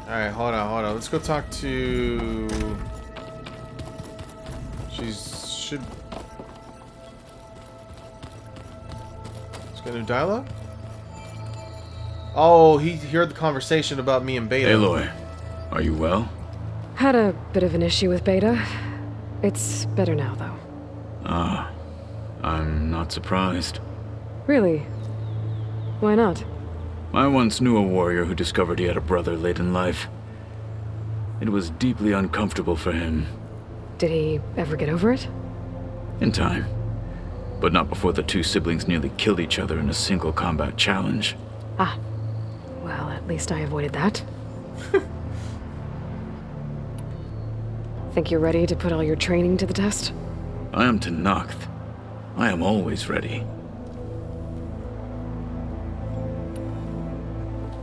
Speaker 3: Alright, hold on. Let's go talk to... should... Let's get a new dialogue? Oh, he heard the conversation about me and Beta.
Speaker 5: Aloy, are you well?
Speaker 18: Had a bit of an issue with Beta. It's better now, though.
Speaker 5: Ah, I'm not surprised.
Speaker 18: Really? Why not?
Speaker 5: I once knew a warrior who discovered he had a brother late in life. It was deeply uncomfortable for him.
Speaker 18: Did he ever get over it?
Speaker 5: In time. But not before the two siblings nearly killed each other in a single combat challenge.
Speaker 18: Ah. Well, at least I avoided that. Think you're ready to put all your training to the test?
Speaker 5: I am Tenakth. I am always ready.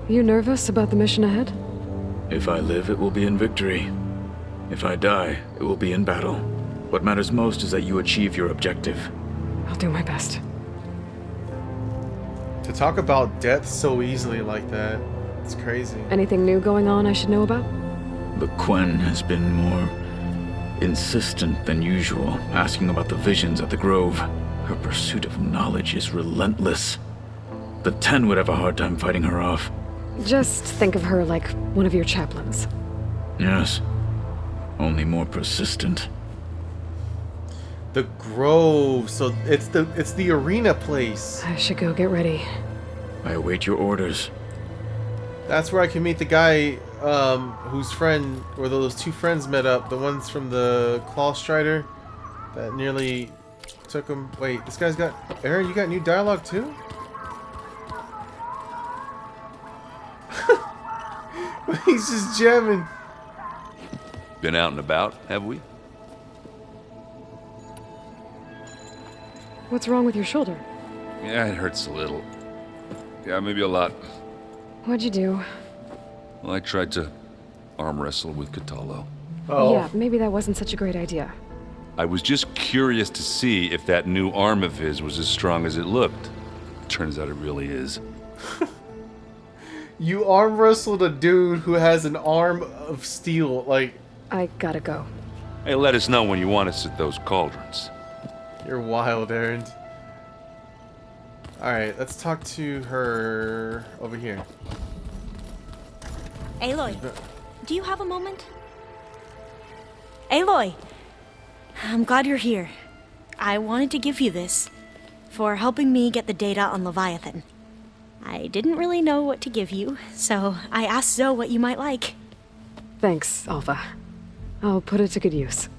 Speaker 18: You nervous about the mission ahead?
Speaker 5: If I live, it will be in victory. If I die, it will be in battle. What matters most is that you achieve your objective.
Speaker 18: I'll do my best.
Speaker 3: To talk about death so easily like that, it's crazy.
Speaker 18: Anything new going on I should know about?
Speaker 5: The Quen has been more insistent than usual, asking about the visions at the Grove. Her pursuit of knowledge is relentless. The Ten would have a hard time fighting her off.
Speaker 18: Just think of her like one of your chaplains.
Speaker 5: Yes. Only more persistent.
Speaker 3: The Grove, so it's the arena place.
Speaker 18: I should go get ready.
Speaker 5: I await your orders.
Speaker 3: That's where I can meet the guy whose friend, or those two friends met up, the ones from the Claw Strider that nearly took him. Wait, this guy's got... Aaron, you got new dialogue too? He's just jamming.
Speaker 22: Been out and about, have we?
Speaker 18: What's wrong with your shoulder?
Speaker 22: Yeah, it hurts a little. Yeah, maybe a lot.
Speaker 18: What'd you do?
Speaker 22: Well, I tried to arm wrestle with Kotallo.
Speaker 3: Oh.
Speaker 18: Yeah, maybe that wasn't such a great idea.
Speaker 22: I was just curious to see if that new arm of his was as strong as it looked. Turns out it really is.
Speaker 3: You arm wrestled a dude who has an arm of steel, like...
Speaker 18: I gotta go.
Speaker 22: Hey, let us know when you want us at those cauldrons.
Speaker 3: You're wild, Aaron. Alright, let's talk to her over here.
Speaker 19: Aloy, do you have a moment? Aloy, I'm glad you're here. I wanted to give you this for helping me get the data on Leviathan. I didn't really know what to give you, so I asked Zoe what you might like.
Speaker 18: Thanks, Alpha. I'll put it to good use.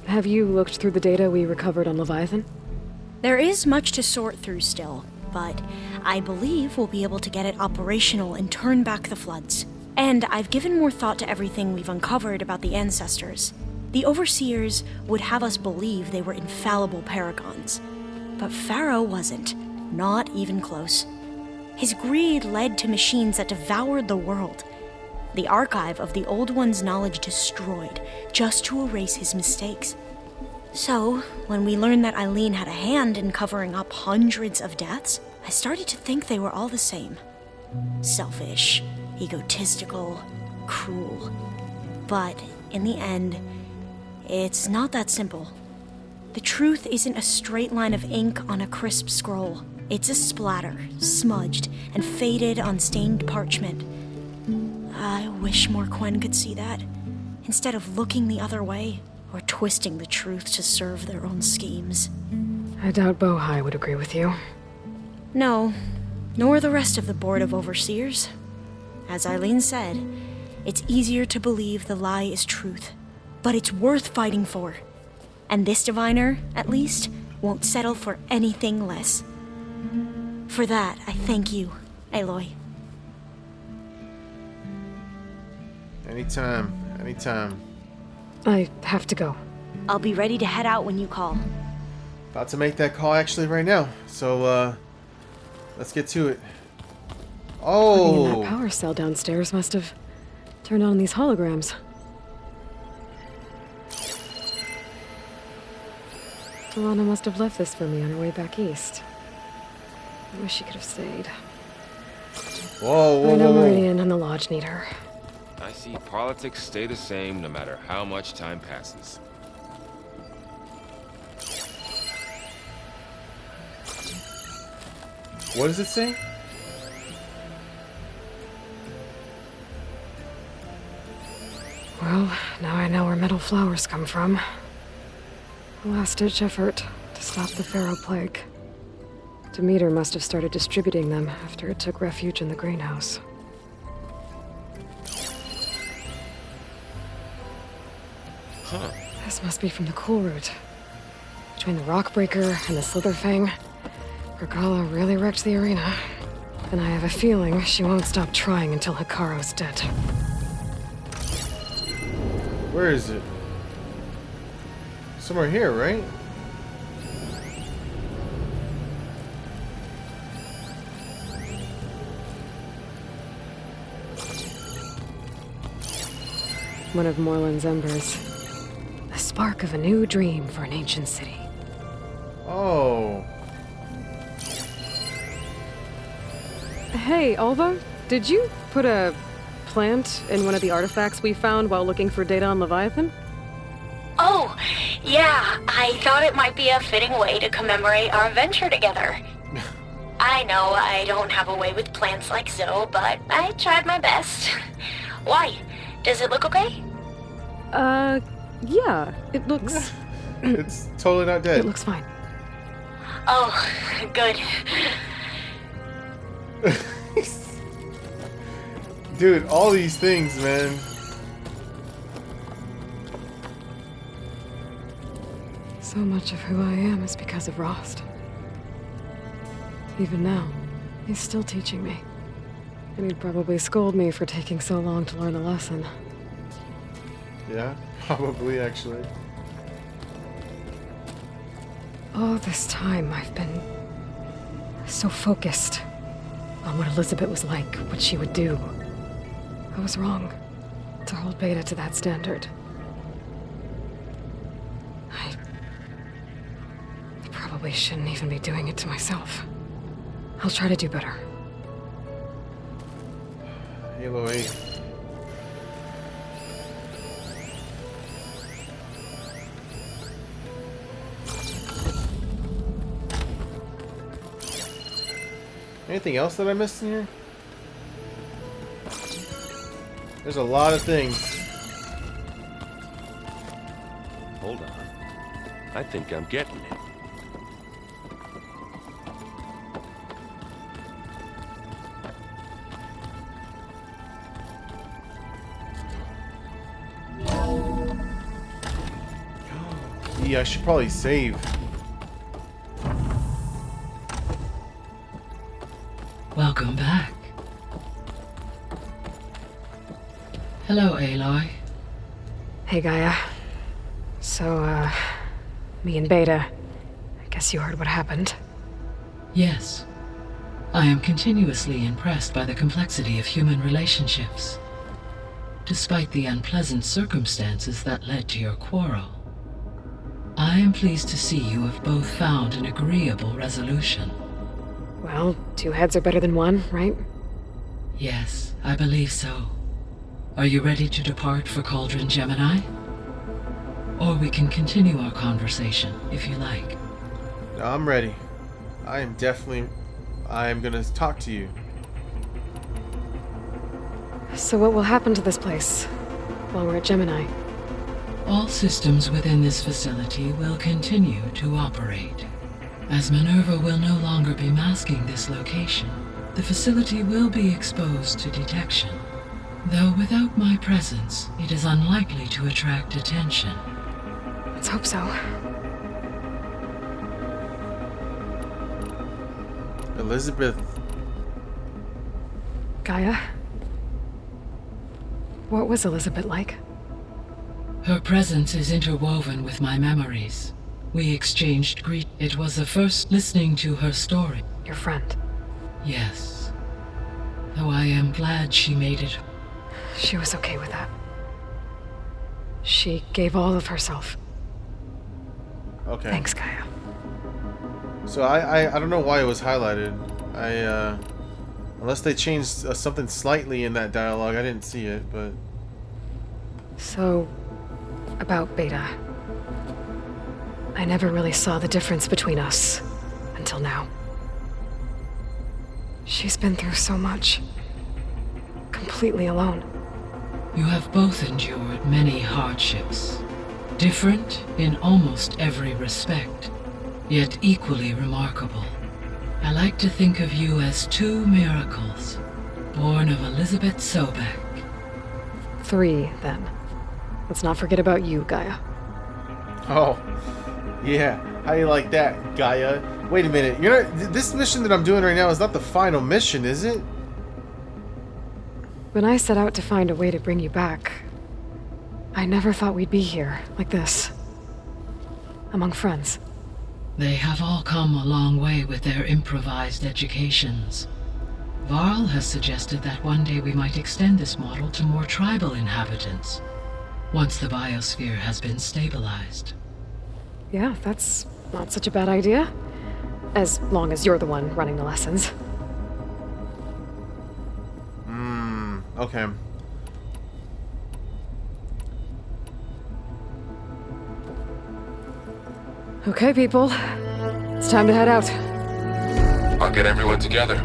Speaker 18: Have you looked through the data we recovered on Leviathan?
Speaker 19: There is much to sort through still, but I believe we'll be able to get it operational and turn back the floods. And I've given more thought to everything we've uncovered about the ancestors. The Overseers would have us believe they were infallible paragons. But Pharaoh wasn't. Not even close. His greed led to machines that devoured the world. The archive of the Old One's knowledge destroyed, just to erase his mistakes. So, when we learned that Eileen had a hand in covering up hundreds of deaths, I started to think they were all the same. Selfish, egotistical, cruel. But, in the end, it's not that simple. The truth isn't a straight line of ink on a crisp scroll. It's a splatter, smudged and faded on stained parchment. I wish more Quen could see that, instead of looking the other way, or twisting the truth to serve their own schemes.
Speaker 18: I doubt Bohai would agree with you.
Speaker 19: No, nor the rest of the Board of Overseers. As Eileen said, it's easier to believe the lie is truth, but it's worth fighting for. And this diviner, at least, won't settle for anything less. For that, I thank you, Aloy.
Speaker 3: Anytime, anytime.
Speaker 18: I have to go.
Speaker 19: I'll be ready to head out when you call.
Speaker 3: About to make that call actually right now. So, let's get to it. Oh!
Speaker 18: That power cell downstairs must have turned on these holograms. Alana must have left this for me on her way back east. I wish she could have stayed.
Speaker 3: Whoa,
Speaker 18: I know Meridian and the Lodge need her.
Speaker 23: I see politics stay the same no matter how much time passes.
Speaker 3: What does it say?
Speaker 18: Well, now I know where metal flowers come from. A last-ditch effort to stop the Pharaoh plague. Demeter must have started distributing them after it took refuge in the greenhouse.
Speaker 23: Huh.
Speaker 18: This must be from the Cool Root. Between the Rockbreaker and the Slitherfang, Regala really wrecked the arena. And I have a feeling she won't stop trying until Hikaru's dead.
Speaker 3: Where is it? Somewhere here, right?
Speaker 18: One of Morland's embers. A spark of a new dream for an ancient city.
Speaker 3: Oh.
Speaker 18: Hey, Alva, did you put a plant in one of the artifacts we found while looking for data on Leviathan?
Speaker 19: Oh, yeah, I thought it might be a fitting way to commemorate our adventure together. I know I don't have a way with plants like Zoe, but I tried my best. Why? Does it look okay?
Speaker 18: Yeah, it looks...
Speaker 3: It's totally not dead.
Speaker 18: It looks fine.
Speaker 19: Oh, good.
Speaker 3: Dude, all these things, man.
Speaker 18: So much of who I am is because of Rost. Even now, he's still teaching me. And he'd probably scold me for taking so long to learn a lesson.
Speaker 3: Yeah, probably, actually.
Speaker 18: All this time, I've been so focused on what Elizabeth was like, what she would do. I was wrong to hold Beta to that standard. I probably shouldn't even be doing it to myself. I'll try to do better.
Speaker 3: Halo 8. Anything else that I missed in here? There's a lot of things.
Speaker 7: Hold on. I think I'm getting it.
Speaker 3: Yeah, I should probably save.
Speaker 8: Welcome back. Hello, Aloy.
Speaker 18: Hey, Gaia. So, me and Beta, I guess you heard what happened.
Speaker 8: Yes. I am continuously impressed by the complexity of human relationships. Despite the unpleasant circumstances that led to your quarrel, I am pleased to see you have both found an agreeable resolution.
Speaker 18: Well, two heads are better than one, right?
Speaker 8: Yes, I believe so. Are you ready to depart for Cauldron Gemini? Or we can continue our conversation, if you like.
Speaker 3: I'm ready. I'm gonna talk to you.
Speaker 18: So what will happen to this place while we're at Gemini?
Speaker 8: All systems within this facility will continue to operate. As Minerva will no longer be masking this location, the facility will be exposed to detection. Though without my presence, it is unlikely to attract attention.
Speaker 18: Let's hope so.
Speaker 3: Elizabeth.
Speaker 18: Gaia? What was Elizabeth like?
Speaker 8: Her presence is interwoven with my memories. We exchanged It was the first listening to her story.
Speaker 18: Your friend?
Speaker 8: Yes. Though I am glad she made it.
Speaker 18: She was okay with that. She gave all of herself.
Speaker 3: Okay.
Speaker 18: Thanks, Gaia.
Speaker 3: So I don't know why it was highlighted. Unless they changed something slightly in that dialogue, I didn't see it, but...
Speaker 18: So, about Beta. I never really saw the difference between us until now. She's been through so much. Completely alone.
Speaker 8: You have both endured many hardships. Different in almost every respect, yet equally remarkable. I like to think of you as two miracles, born of Elizabeth Sobek.
Speaker 18: 3, then. Let's not forget about you, Gaia.
Speaker 3: Oh, yeah. How do you like that, Gaia? Wait a minute. This mission that I'm doing right now is not the final mission, is it?
Speaker 18: When I set out to find a way to bring you back, I never thought we'd be here, like this. Among friends.
Speaker 8: They have all come a long way with their improvised educations. Varl has suggested that one day we might extend this model to more tribal inhabitants, once the biosphere has been stabilized.
Speaker 18: Yeah, that's not such a bad idea. As long as you're the one running the lessons.
Speaker 3: Okay.
Speaker 18: Okay, people. It's time to head out.
Speaker 23: I'll get everyone together.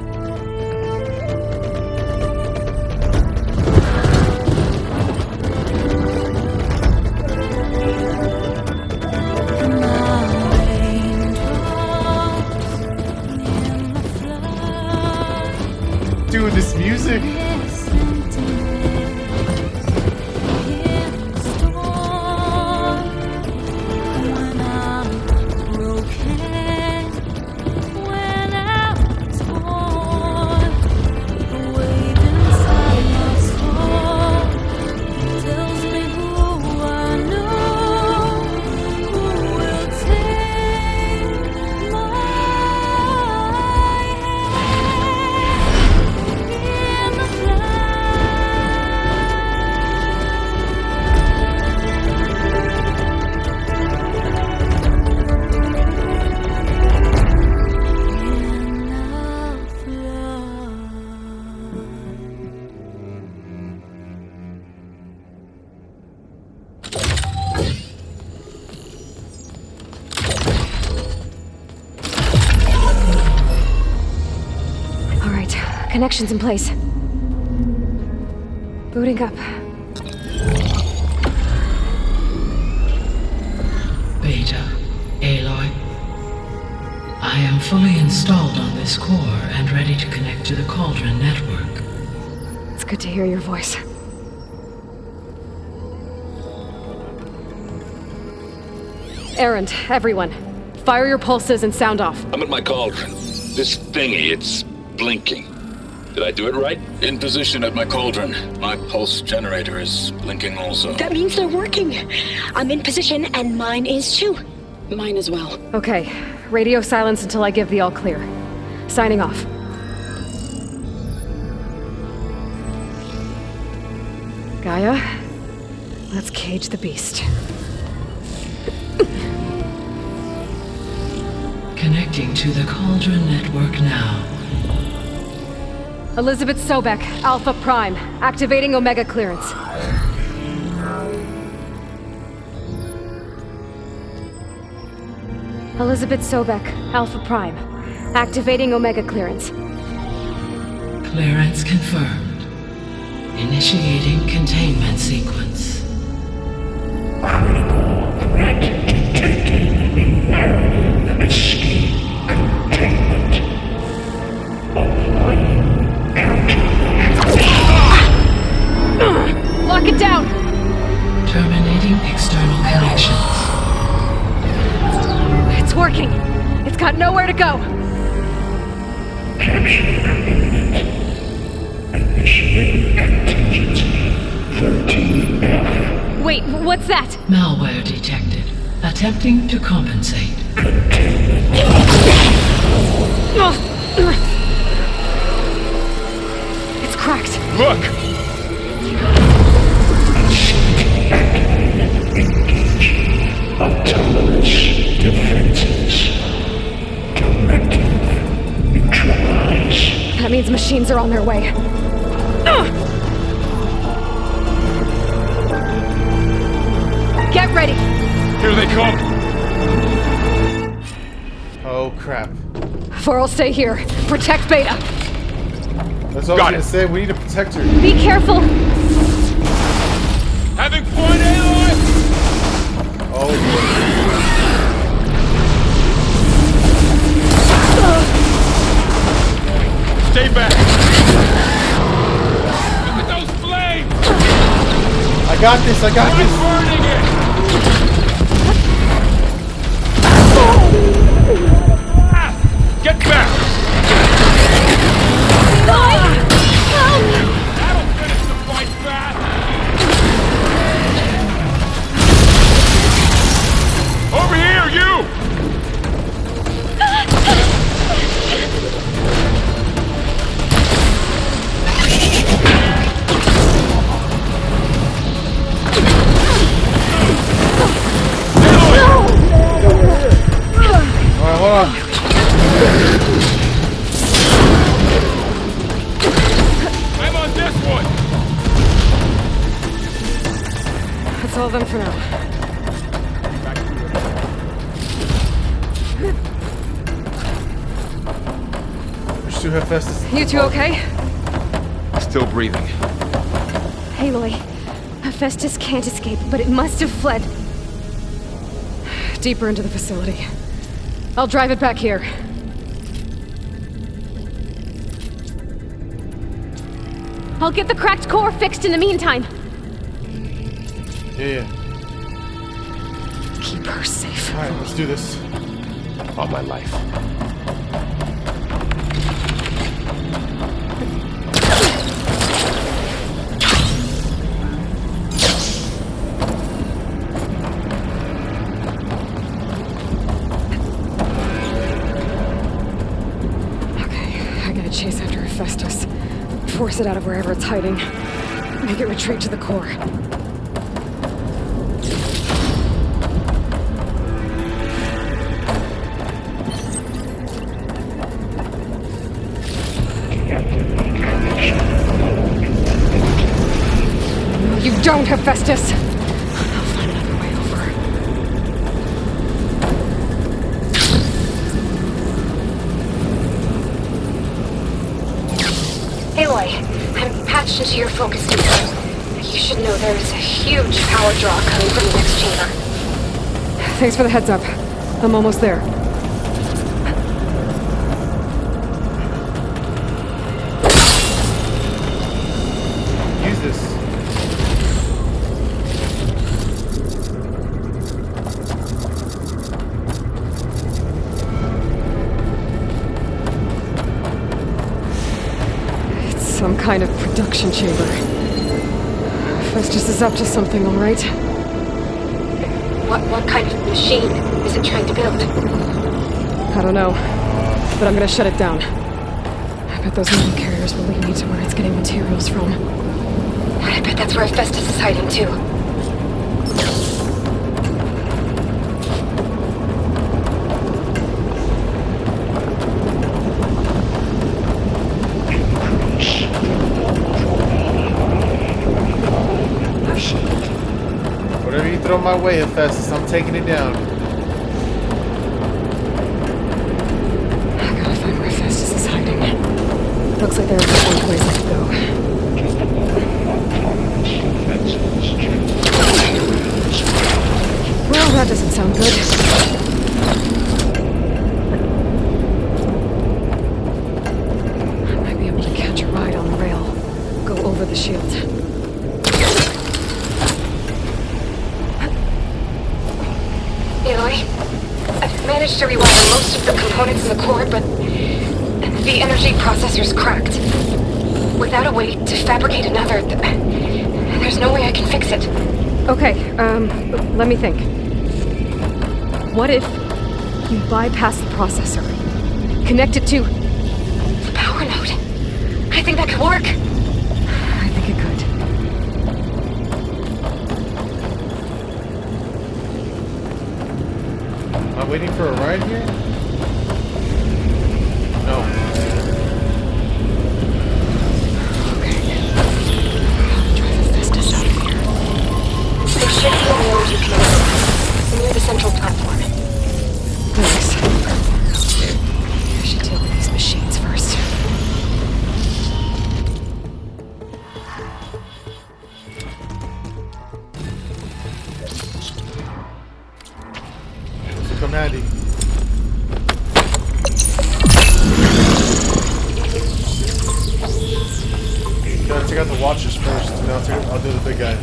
Speaker 18: Connections in place. Booting up.
Speaker 8: Beta, Aloy. I am fully installed on this core and ready to connect to the Cauldron network.
Speaker 18: It's good to hear your voice. Erend, everyone. Fire your pulses and sound off.
Speaker 4: I'm at my cauldron. This thingy, it's blinking. Did I do it right? In position at my cauldron. My pulse generator is blinking also.
Speaker 19: That means they're working. I'm in position, and mine is too.
Speaker 14: Mine as well.
Speaker 18: Okay. Radio silence until I give the all clear. Signing off. Gaia, let's cage the beast.
Speaker 8: Connecting to the Cauldron network now.
Speaker 18: Elizabeth Sobek, Alpha Prime, activating Omega clearance. Elizabeth Sobek, Alpha Prime, activating Omega clearance.
Speaker 8: Clearance confirmed. Initiating containment sequence.
Speaker 15: Critical threat detected. Escape containment. Applying
Speaker 18: Lock it down!
Speaker 8: Terminating external connections.
Speaker 18: It's working. It's got nowhere to go.
Speaker 15: Initiating contingency 13F.
Speaker 18: Wait, what's that?
Speaker 8: Malware detected. Attempting to compensate.
Speaker 18: It's cracked.
Speaker 4: Look!
Speaker 15: Autonomous defenses. Directive neutralize.
Speaker 18: That means machines are on their way. Get ready!
Speaker 4: Here they come!
Speaker 3: Oh, crap.
Speaker 18: For'll stay here. Protect Beta.
Speaker 3: That's all I was gonna say. We need to protect her.
Speaker 18: Be careful!
Speaker 4: Having fun, Aloy?
Speaker 3: Oh, boy.
Speaker 4: Stay back! Look at those flames!
Speaker 3: I got this, I got this!
Speaker 4: Burning it! Get back! That'll finish the fight fast! Over here, you!
Speaker 3: Alright, hold on.
Speaker 4: I'm on this one!
Speaker 18: That's all of them for now.
Speaker 3: Pursue Hephaestus.
Speaker 18: You two okay?
Speaker 23: Still breathing.
Speaker 18: Aloy, Hephaestus can't escape, but it must have fled. Deeper into the facility. I'll drive it back here. I'll get the cracked core fixed in the meantime.
Speaker 3: Yeah.
Speaker 18: Keep her safe.
Speaker 3: Alright, let's do this.
Speaker 23: All my life.
Speaker 18: Chase after Hephaestus. Force it out of wherever it's hiding. Make it retreat to the core. No, you don't, Hephaestus! I'll find another way over.
Speaker 19: Aloy, I'm patched into your focus depot. You should know there's a huge power draw coming from the next chamber.
Speaker 18: Thanks for the heads up. I'm almost there.
Speaker 3: Use this.
Speaker 18: Some kind of production chamber. Festus is up to something, all right?
Speaker 19: What kind of machine is it trying to build?
Speaker 18: I don't know, but I'm gonna shut it down. I bet those mail carriers will lead me to where it's getting materials from.
Speaker 19: I bet that's where Festus is hiding too.
Speaker 3: Whatever you throw my way, Hephaestus, I'm taking it down.
Speaker 18: I gotta find where Festus is hiding. Looks like there are different places to go. Well, that doesn't sound good. I might be able to catch a ride on the rail. Go over the shield.
Speaker 19: Aloy, I've managed to rewire most of the components in the core, but the energy processor's cracked. Without a way to fabricate another, there's no way I can fix it.
Speaker 18: Okay, let me think. What if you bypass the processor? Connect it to
Speaker 19: the power node. I think that could work.
Speaker 18: I think it could.
Speaker 3: Am I waiting for a ride here? No.
Speaker 19: There should be a road you can open near the central platform.
Speaker 18: Thanks. I should deal with these machines first.
Speaker 3: This will come handy. Gotta take out the watchers first, and I'll do the big guy.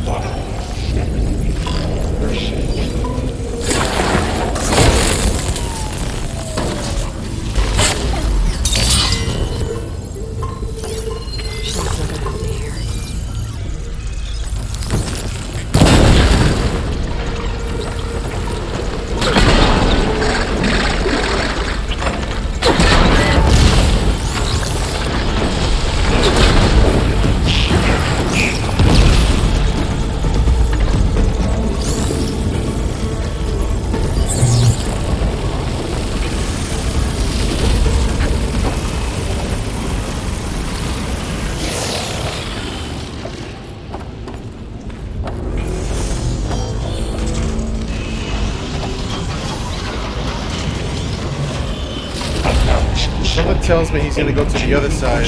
Speaker 3: Someone tells me he's gonna go to the other side.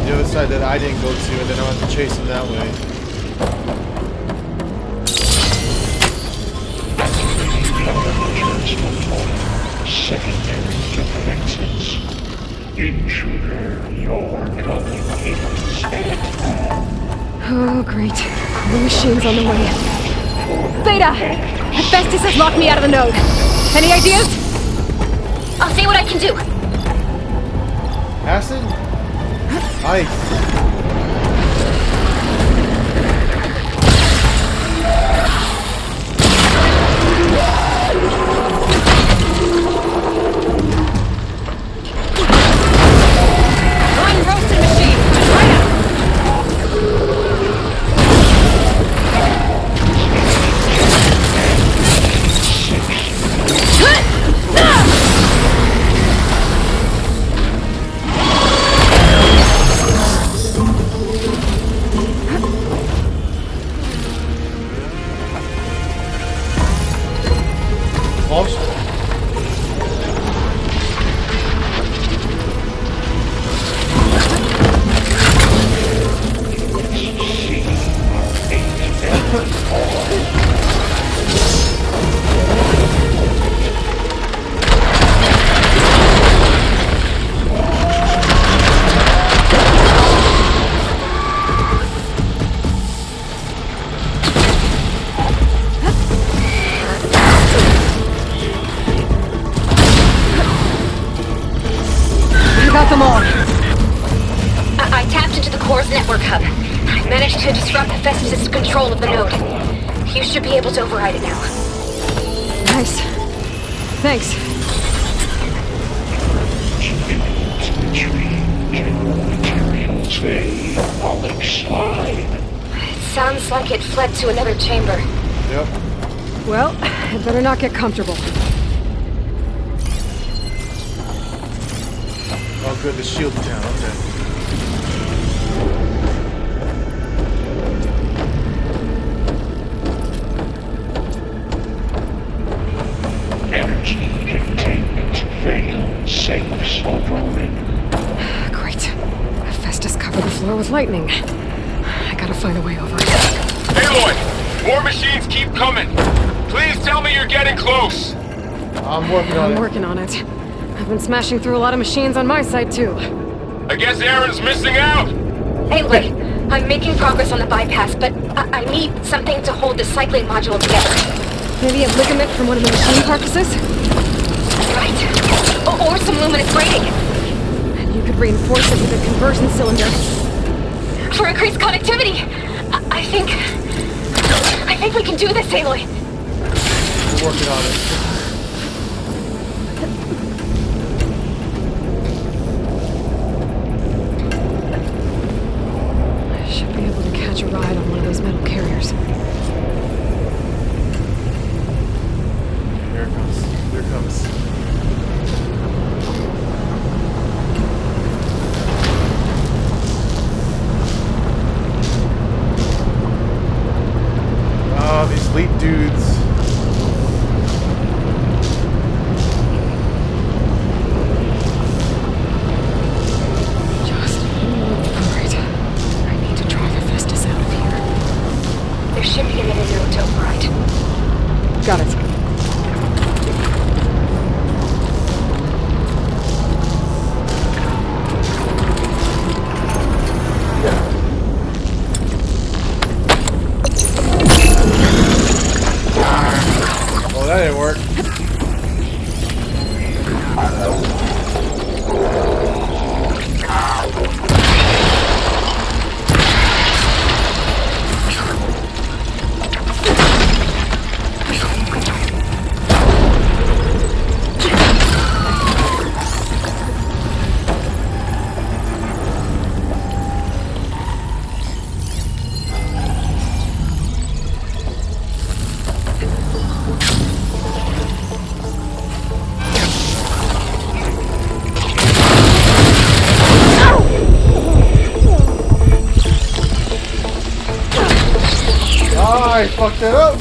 Speaker 3: The other side that I didn't go to, and then I'll have to chase him that way.
Speaker 15: Secondary defenses. Intruder, you're going instead.
Speaker 18: Oh, great. The machine's on the way. Beta! Hephaestus has locked me out of the node. Any ideas?
Speaker 19: I'll see what I can do.
Speaker 3: Acid? Ice.
Speaker 19: I tapped into the core's network hub. I managed to disrupt Hephaestus' control of the node. You should be able to override it now.
Speaker 18: Nice. Thanks.
Speaker 19: It sounds like it fled to another chamber.
Speaker 3: Yep.
Speaker 18: Well, I better not get comfortable.
Speaker 3: Oh, good. The shield's down. Okay.
Speaker 15: Energy containment failed. Safes overrun.
Speaker 18: Great. Hephaestus covered the floor with lightning. I gotta find a way over.
Speaker 23: Aloy! More machines keep coming! Please tell me you're getting close!
Speaker 3: I'm working
Speaker 18: on it. I've been smashing through a lot of machines on my side, too.
Speaker 23: I guess Aaron's missing out!
Speaker 19: Aloy, I'm making progress on the bypass, but I need something to hold the cycling module together.
Speaker 18: Maybe a ligament from one of the machine carcasses?
Speaker 19: Right. Or some luminous grating.
Speaker 18: And you could reinforce it with a conversion cylinder.
Speaker 19: For increased connectivity! I think we can do this, Aloy.
Speaker 3: We're working on it.
Speaker 18: Catch a ride on one of those metal carriers.
Speaker 3: Here it comes. Here it comes. Ah, these leap dudes.
Speaker 19: Should be another node to override.
Speaker 18: Got it.
Speaker 3: Oh, that didn't work. I fucked it up.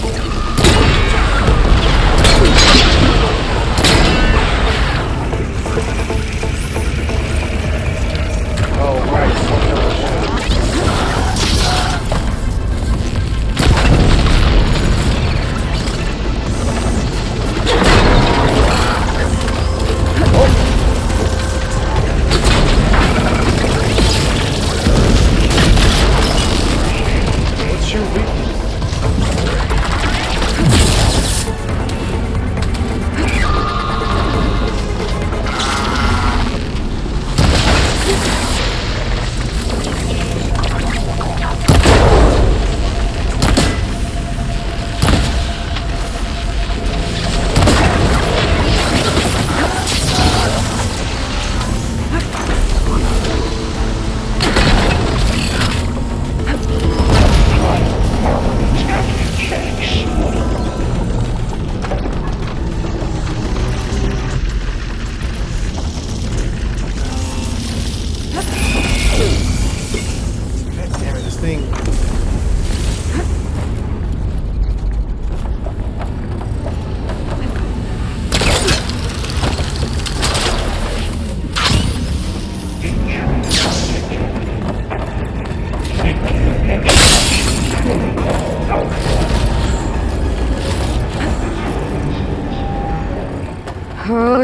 Speaker 3: Oh, right.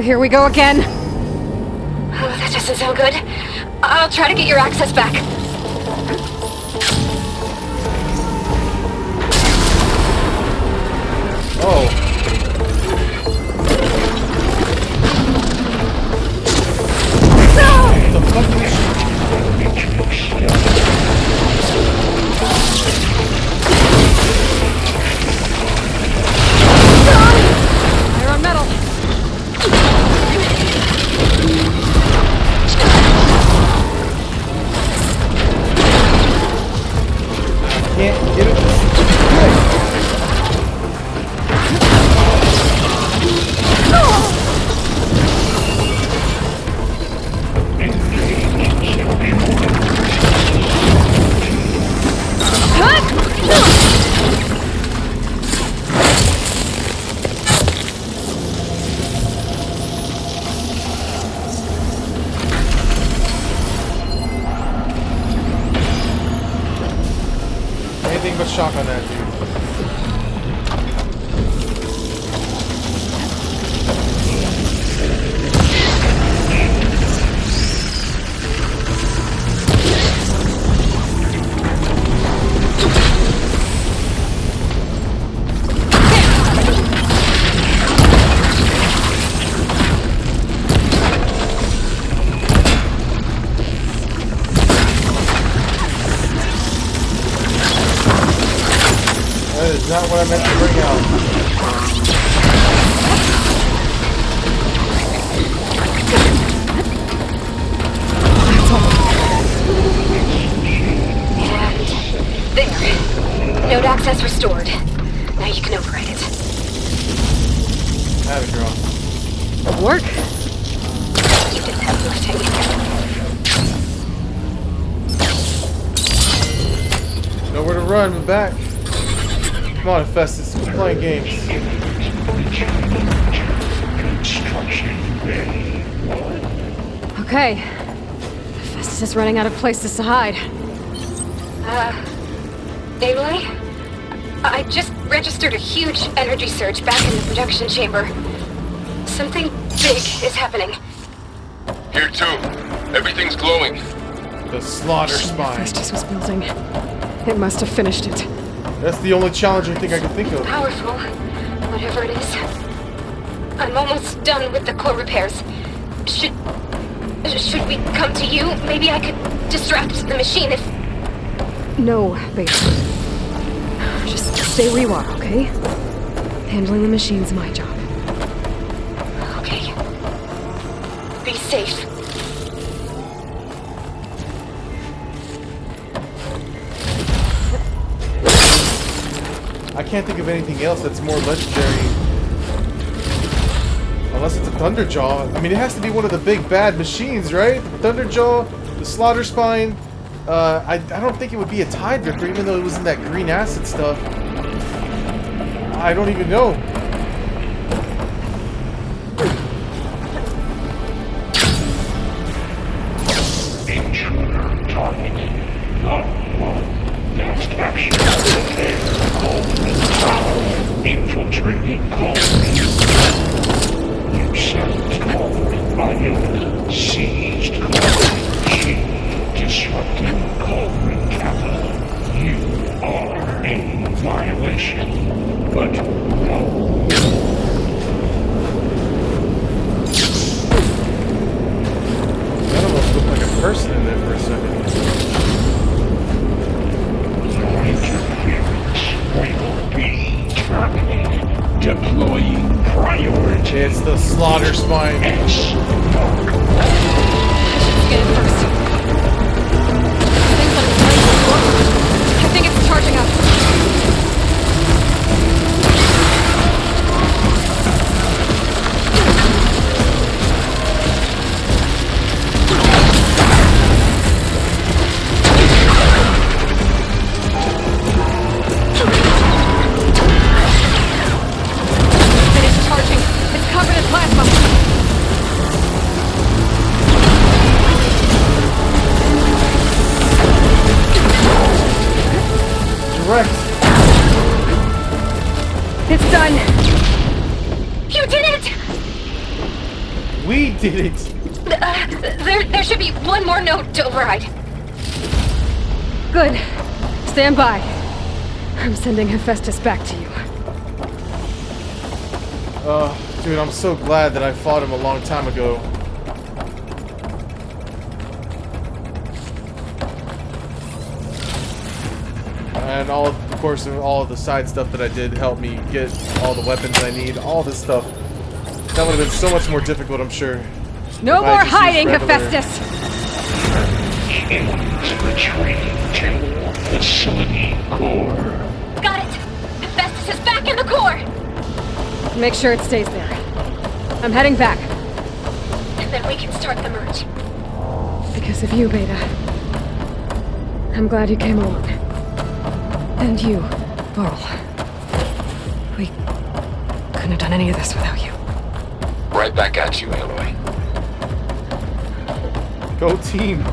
Speaker 18: here we go again.
Speaker 11: Oh, that doesn't sound good. I'll try to get your access back.
Speaker 3: Oh. What the fuck is this?
Speaker 18: They're on metal.
Speaker 3: Can't get it. Anything but shock on that, dude. That is not what I meant to bring out.
Speaker 11: There. Node access restored. Now you can override it.
Speaker 3: Have it, girl.
Speaker 18: Work?
Speaker 11: You did that lifting.
Speaker 3: Nowhere to run, but back. Come on, Festus. We're playing games.
Speaker 18: Okay. Festus is running out of places to hide.
Speaker 11: Aloy? I just registered a huge energy surge back in the production chamber. Something big is happening.
Speaker 23: Here too. Everything's glowing.
Speaker 3: The slaughter spine.
Speaker 18: Festus was building. It must have finished it.
Speaker 3: That's the only challenging thing I can think of.
Speaker 11: Powerful, whatever it is. I'm almost done with the core repairs. Should we come to you? Maybe I could distract the machine if...
Speaker 18: No, baby. Just stay where you are, okay? Handling the machine's my job.
Speaker 11: Okay. Be safe.
Speaker 3: I can't think of anything else that's more legendary. Unless it's a Thunderjaw. I mean, it has to be one of the big bad machines, right? The Thunderjaw, the Slaughter Spine. I don't think it would be a Tidebreaker, even though it was in that green acid stuff. I don't even know.
Speaker 15: Intruder targeted. Not one. That's captured. Infiltrating Cauldron. You sent Cauldron Violent. Seized Cauldron Shield. Disrupting Cauldron Kappa. You are in violation. But no.
Speaker 3: did it.
Speaker 11: There should be one more note to override.
Speaker 18: Good. Stand by. I'm sending Hephaestus back to you.
Speaker 3: Dude, I'm so glad that I fought him a long time ago. And of course, all of the side stuff that I did helped me get all the weapons I need, all this stuff. That would have been so much more difficult, I'm sure.
Speaker 18: No more hiding, Hephaestus!
Speaker 15: Into the training facility core.
Speaker 11: Got it! Hephaestus is back in the core!
Speaker 18: Make sure it stays there. I'm heading back.
Speaker 11: And then we can start the merge.
Speaker 18: Because of you, Beta. I'm glad you came along. And you, Varl. We couldn't have done any of this without you.
Speaker 6: Right back at you, Aloy.
Speaker 3: Go team!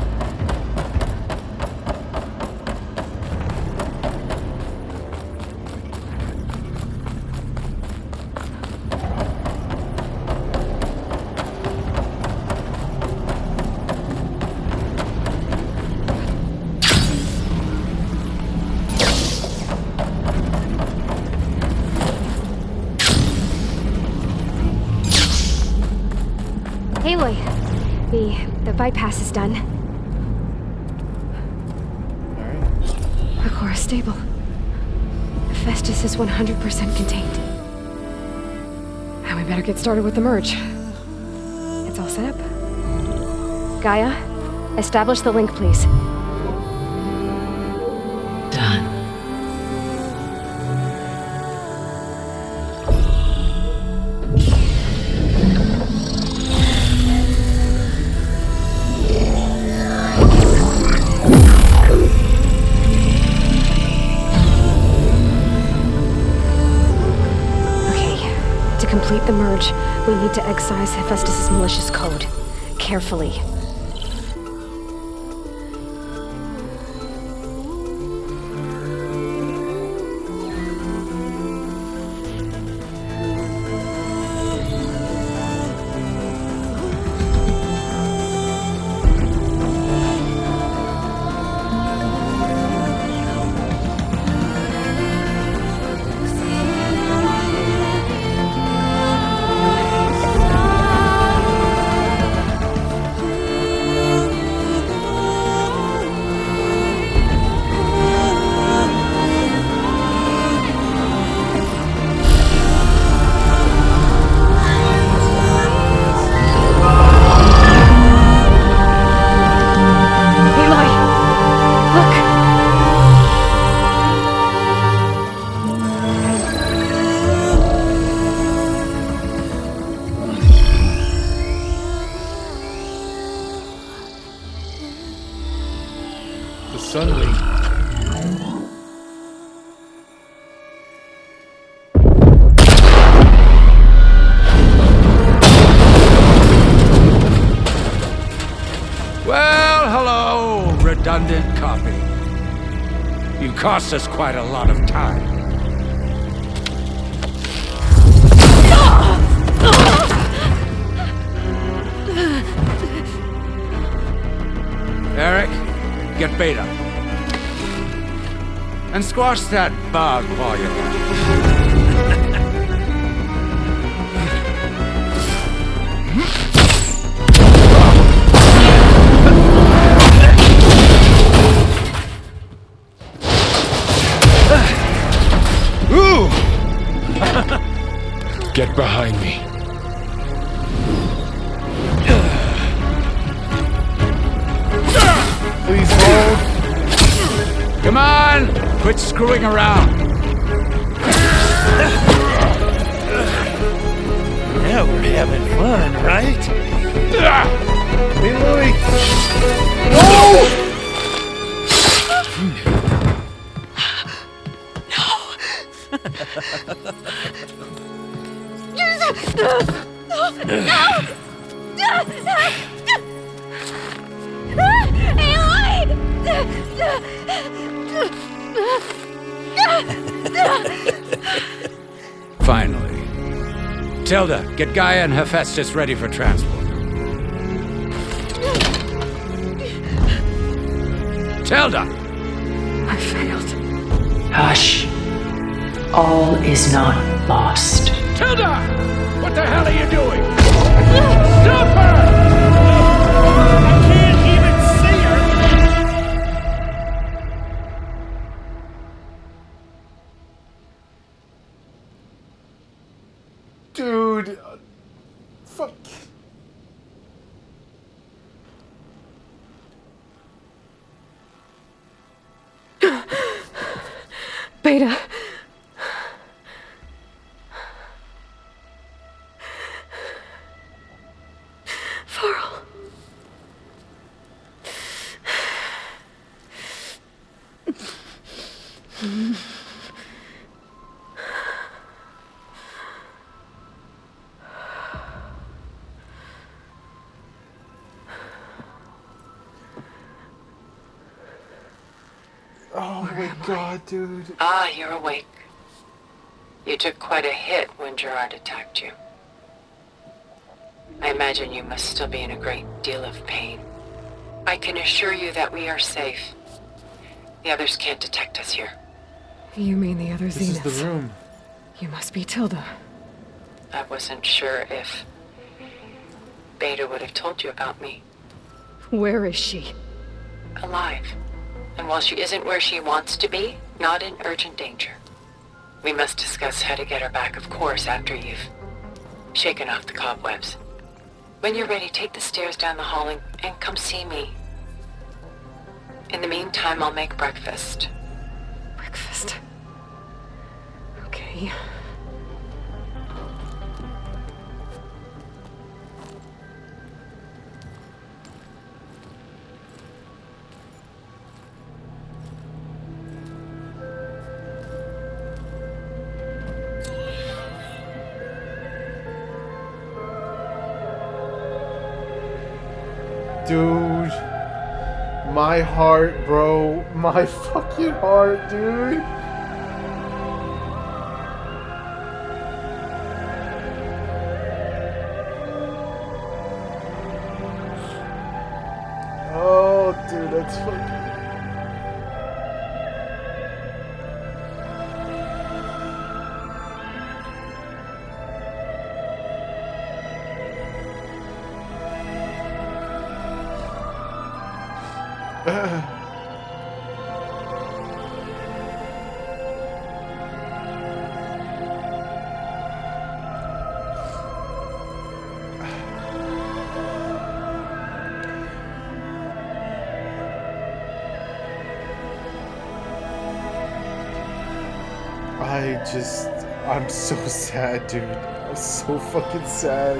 Speaker 11: Aloy, the bypass is done.
Speaker 3: Alright.
Speaker 11: The core is stable. Hephaestus is 100% contained.
Speaker 18: And we better get started with the merge.
Speaker 11: It's all set up. Gaia, establish the link, please.
Speaker 8: Done.
Speaker 11: To complete the merge, we need to excise Hephaestus' malicious code. Carefully.
Speaker 1: Redundant copy. You cost us quite a lot of time. Eric, get Beta. And squash that bug while you're at it. Get behind me.
Speaker 3: Please hold.
Speaker 1: Come on! Quit screwing around.
Speaker 2: Now we're having fun, right?
Speaker 3: Hey, Louie! No!
Speaker 1: Finally. Tilda, get Gaia and Hephaestus ready for transport. Tilda!
Speaker 18: I failed.
Speaker 8: Hush. All is not lost.
Speaker 1: Tilda! What the hell are you doing? Stop her! I can't even see her!
Speaker 3: Dude. Fuck.
Speaker 18: Beta. Farrell.
Speaker 3: Oh my god, dude.
Speaker 9: Ah, you're awake. You took quite a hit when Gerard attacked you. I imagine you must still be in a great deal of pain. I can assure you that we are safe. The others can't detect us here.
Speaker 18: You mean the other
Speaker 3: This
Speaker 18: Zeniths?
Speaker 3: is the room.
Speaker 18: You must be Tilda.
Speaker 9: I wasn't sure if Beta would have told you about me.
Speaker 18: Where is she?
Speaker 9: Alive. And while she isn't where she wants to be, not in urgent danger. We must discuss how to get her back, of course, after you've shaken off the cobwebs. When you're ready, take the stairs down the hall and come see me. In the meantime, I'll make breakfast.
Speaker 18: Breakfast. Okay.
Speaker 3: Dude. My heart, bro. My fucking heart, dude. Oh, dude, that's fucking... I'm so sad, dude. I'm so fucking sad.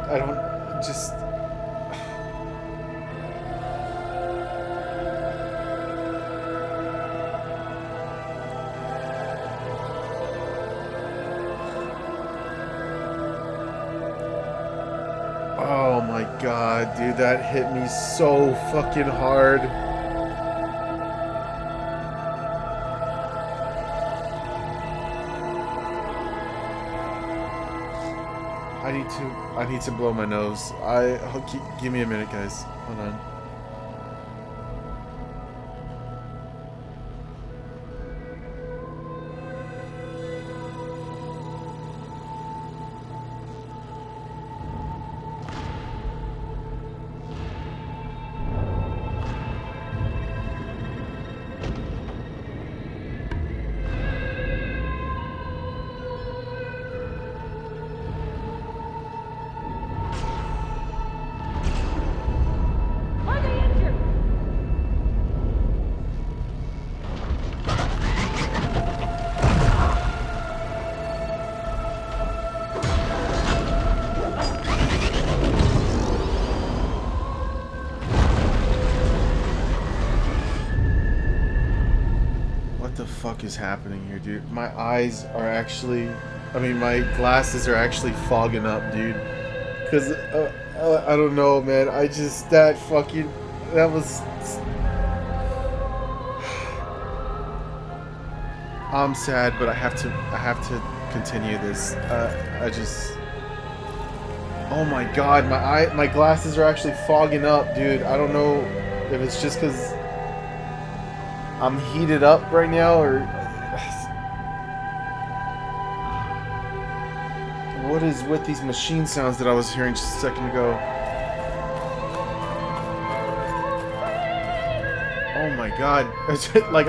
Speaker 3: I don't just... Oh my god, dude, that hit me so fucking hard. I need to blow my nose. Give me a minute, guys. Hold on.
Speaker 15: What?
Speaker 3: fuck is happening here, dude? My eyes are actually... I mean, my glasses are actually fogging up, dude. Because, I don't know, man. I just... That was... I'm sad, but I have to continue this. I just... Oh my god, my glasses are actually fogging up, dude. I don't know if it's just because I'm heated up right now, or... What is with these machine sounds that I was hearing just a second ago? Oh my god. Like,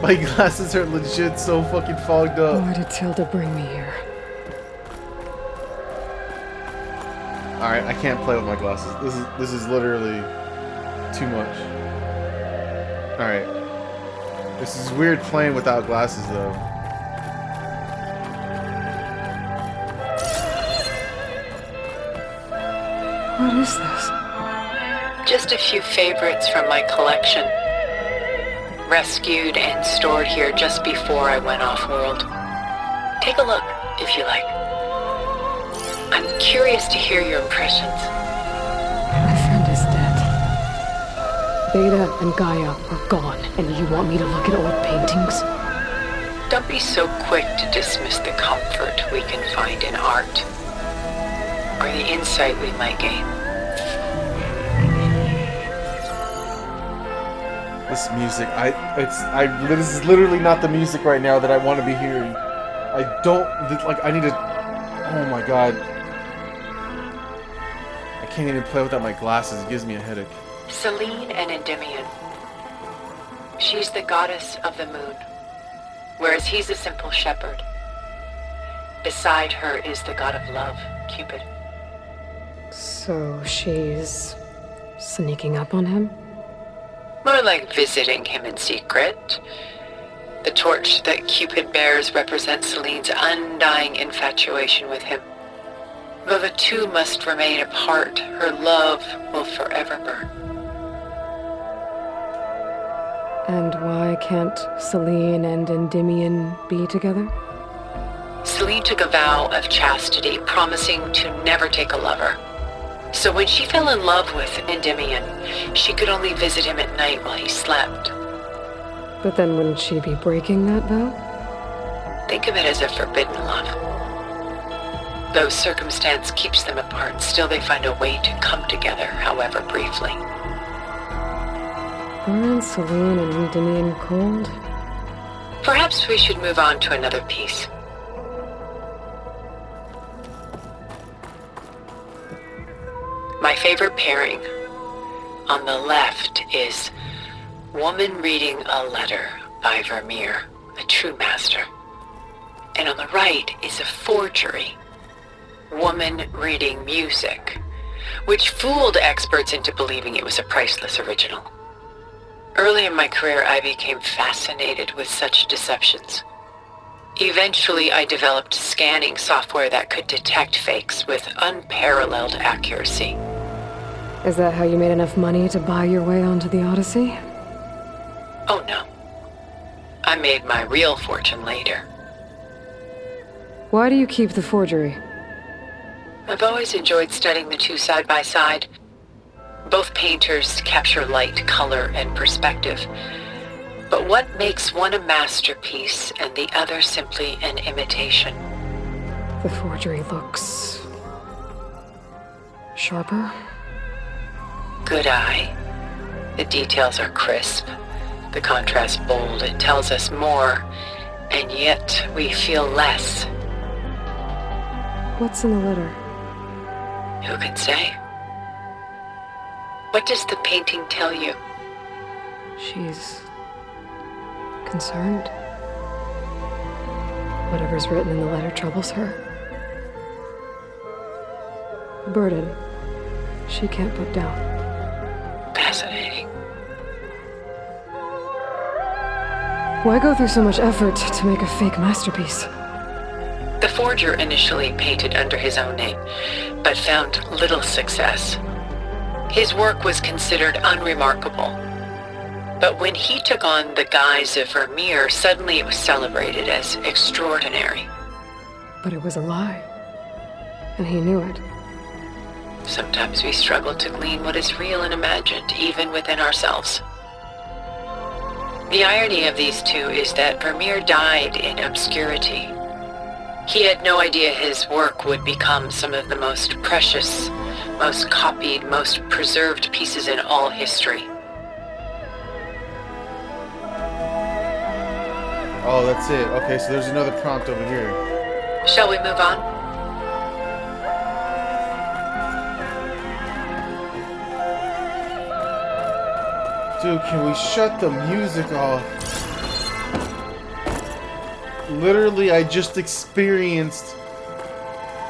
Speaker 3: my glasses are legit so fucking fogged up.
Speaker 18: Why did Tilda bring me here?
Speaker 3: Alright, I can't play with my glasses. This is literally too much. Alright. This is weird playing without glasses though.
Speaker 18: What is this?
Speaker 9: Just a few favorites from my collection. Rescued and stored here just before I went off-world. Take a look, if you like. I'm curious to hear your impressions.
Speaker 18: My friend is dead. Beta and Gaia are gone, and you want me to look at old paintings?
Speaker 9: Don't be so quick to dismiss the comfort we can find in art, or the insight we might gain.
Speaker 3: This music, this is literally not the music right now that I want to be hearing. I need to, oh my god. I can't even play without my glasses, it gives me a headache.
Speaker 9: Selene and Endymion. She's the goddess of the moon, whereas he's a simple shepherd. Beside her is the god of love, Cupid.
Speaker 18: So she's sneaking up on him?
Speaker 9: More like visiting him in secret. The torch that Cupid bears represents Selene's undying infatuation with him. Though the two must remain apart, her love will forever burn.
Speaker 18: And why can't Selene and Endymion be together?
Speaker 9: Selene took a vow of chastity, promising to never take a lover. So when she fell in love with Endymion, she could only visit him at night while he slept.
Speaker 18: But then wouldn't she be breaking that vow?
Speaker 9: Think of it as a forbidden love. Though circumstance keeps them apart, still they find a way to come together, however briefly.
Speaker 18: Aren't Selene and Endymion cold?
Speaker 9: Perhaps we should move on to another piece. My favorite pairing. On the left is Woman Reading a Letter by Vermeer, a true master. And on the right is a forgery, Woman Reading Music, which fooled experts into believing it was a priceless original. Early in my career, I became fascinated with such deceptions. Eventually, I developed scanning software that could detect fakes with unparalleled accuracy.
Speaker 18: Is that how you made enough money to buy your way onto the Odyssey?
Speaker 9: Oh no. I made my real fortune later.
Speaker 18: Why do you keep the forgery?
Speaker 9: I've always enjoyed studying the two side by side. Both painters capture light, color, and perspective. But what makes one a masterpiece and the other simply an imitation?
Speaker 18: The forgery looks... sharper?
Speaker 9: Good eye. The details are crisp. The contrast bold. It tells us more, and yet we feel less.
Speaker 18: What's in the letter?
Speaker 9: Who can say? What does the painting tell you?
Speaker 18: She's... concerned. Whatever's written in the letter troubles her. A burden she can't put down.
Speaker 9: Fascinating.
Speaker 18: Why go through so much effort to make a fake masterpiece?
Speaker 9: The forger initially painted under his own name, but found little success. His work was considered unremarkable. But when he took on the guise of Vermeer, suddenly it was celebrated as extraordinary.
Speaker 18: But it was a lie. And he knew it.
Speaker 9: Sometimes we struggle to glean what is real and imagined, even within ourselves. The irony of these two is that Vermeer died in obscurity. He had no idea his work would become some of the most precious, most copied, most preserved pieces in all history.
Speaker 3: Oh, that's it. Okay, so there's another prompt over here.
Speaker 9: Shall we move on?
Speaker 3: Dude, can we shut the music off? Literally, I just experienced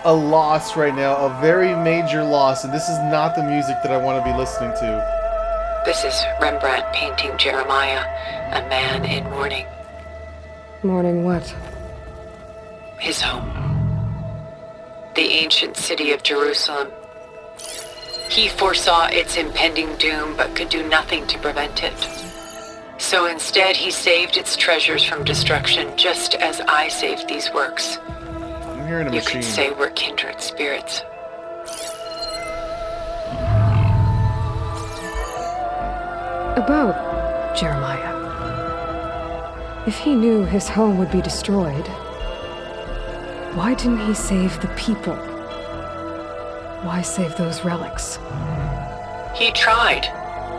Speaker 3: a loss right now, a very major loss, and this is not the music that I want to be listening to.
Speaker 9: This is Rembrandt painting Jeremiah, a man in mourning.
Speaker 18: Mourning what?
Speaker 9: His home. The ancient city of Jerusalem. He foresaw its impending doom, but could do nothing to prevent it. So instead, he saved its treasures from destruction, just as I saved these works.
Speaker 3: I'm hearing a
Speaker 9: You
Speaker 3: machine.
Speaker 9: could say we're kindred spirits.
Speaker 18: About Jeremiah. If he knew his home would be destroyed, why didn't he save the people? Why save those relics?
Speaker 9: He tried,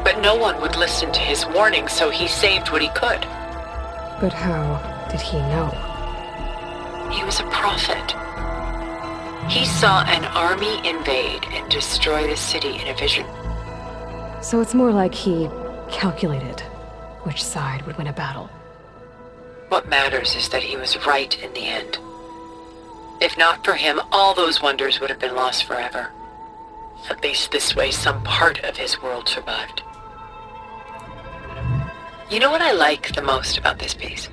Speaker 9: but no one would listen to his warning, so he saved what he could.
Speaker 18: But how did he know?
Speaker 9: He was a prophet. He saw an army invade and destroy the city in a vision.
Speaker 18: So it's more like he calculated which side would win a battle.
Speaker 9: What matters is that he was right in the end. If not for him, all those wonders would have been lost forever. At least this way, some part of his world survived. You know what I like the most about this piece?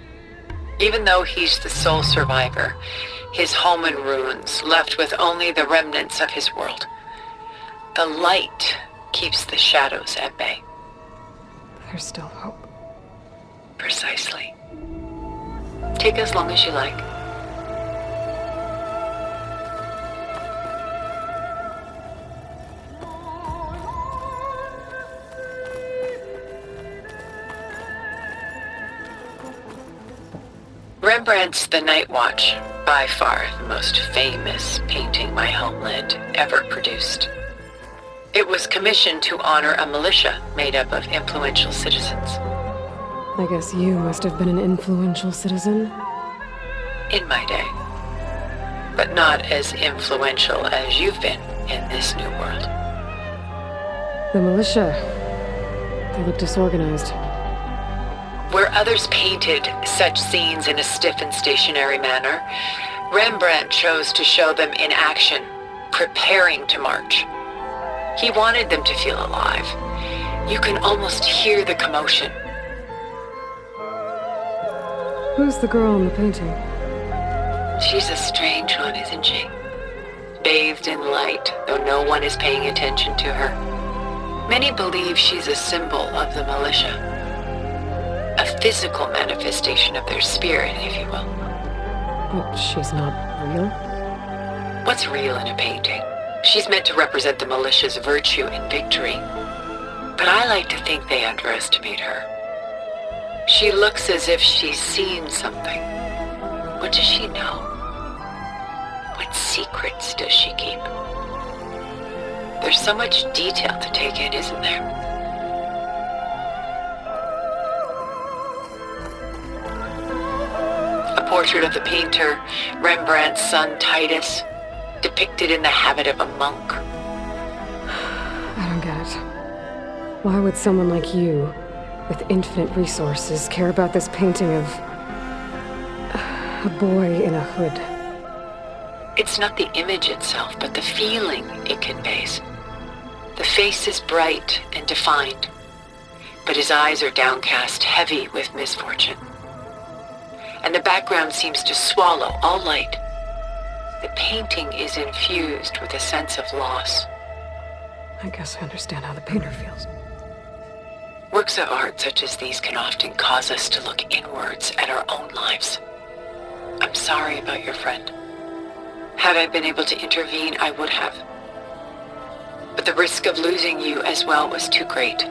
Speaker 9: Even though he's the sole survivor, his home in ruins, left with only the remnants of his world. The light keeps the shadows at bay.
Speaker 18: There's still hope.
Speaker 9: Precisely. Take as long as you like. Rembrandt's The Night Watch, by far the most famous painting my homeland ever produced. It was commissioned to honor a militia made up of influential citizens.
Speaker 18: I guess you must have been an influential citizen.
Speaker 9: In my day. But not as influential as you've been in this new world.
Speaker 18: The militia. They look disorganized.
Speaker 9: Where others painted such scenes in a stiff and stationary manner, Rembrandt chose to show them in action, preparing to march. He wanted them to feel alive. You can almost hear the commotion.
Speaker 18: Who's the girl in the painting?
Speaker 9: She's a strange one, isn't she? Bathed in light, though no one is paying attention to her. Many believe she's a symbol of the militia. A physical manifestation of their spirit, if you will.
Speaker 18: But she's not real?
Speaker 9: What's real in a painting? She's meant to represent the militia's virtue and victory. But I like to think they underestimate her. She looks as if she's seen something. What does she know? What secrets does she keep? There's so much detail to take in, isn't there? A portrait of the painter, Rembrandt's son Titus, depicted in the habit of a monk.
Speaker 18: I don't get it. Why would someone like you, with infinite resources, care about this painting of a boy in a hood?
Speaker 9: It's not the image itself, but the feeling it conveys. The face is bright and defined, but his eyes are downcast, heavy with misfortune. And the background seems to swallow all light. The painting is infused with a sense of loss.
Speaker 18: I guess I understand how the painter feels.
Speaker 9: Works of art such as these can often cause us to look inwards at our own lives. I'm sorry about your friend. Had I been able to intervene, I would have. But the risk of losing you as well was too great.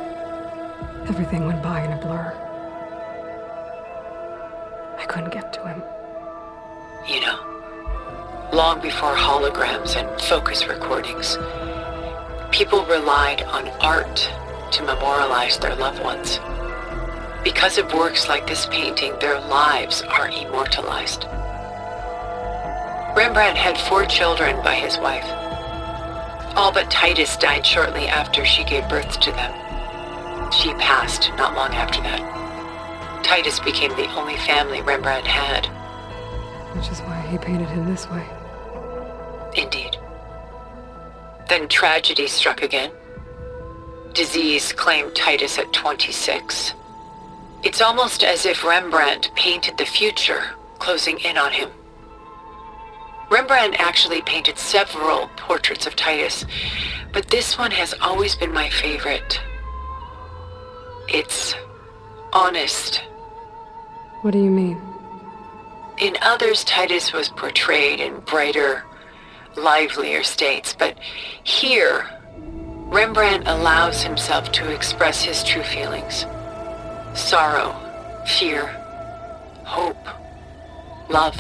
Speaker 18: Everything went by in a blur. I couldn't get to him.
Speaker 9: You know, long before holograms and focus recordings, people relied on art to memorialize their loved ones. Because of works like this painting, their lives are immortalized. Rembrandt had 4 children by his wife. All but Titus died shortly after she gave birth to them. She passed not long after that. Titus became the only family Rembrandt had.
Speaker 18: Which is why he painted him this way.
Speaker 9: Indeed. Then tragedy struck again. Disease claimed Titus at 26. It's almost as if Rembrandt painted the future, closing in on him. Rembrandt actually painted several portraits of Titus, but this one has always been my favorite. It's honest.
Speaker 18: What do you mean?
Speaker 9: In others, Titus was portrayed in brighter, livelier states, but here, Rembrandt allows himself to express his true feelings. Sorrow, fear, hope, love.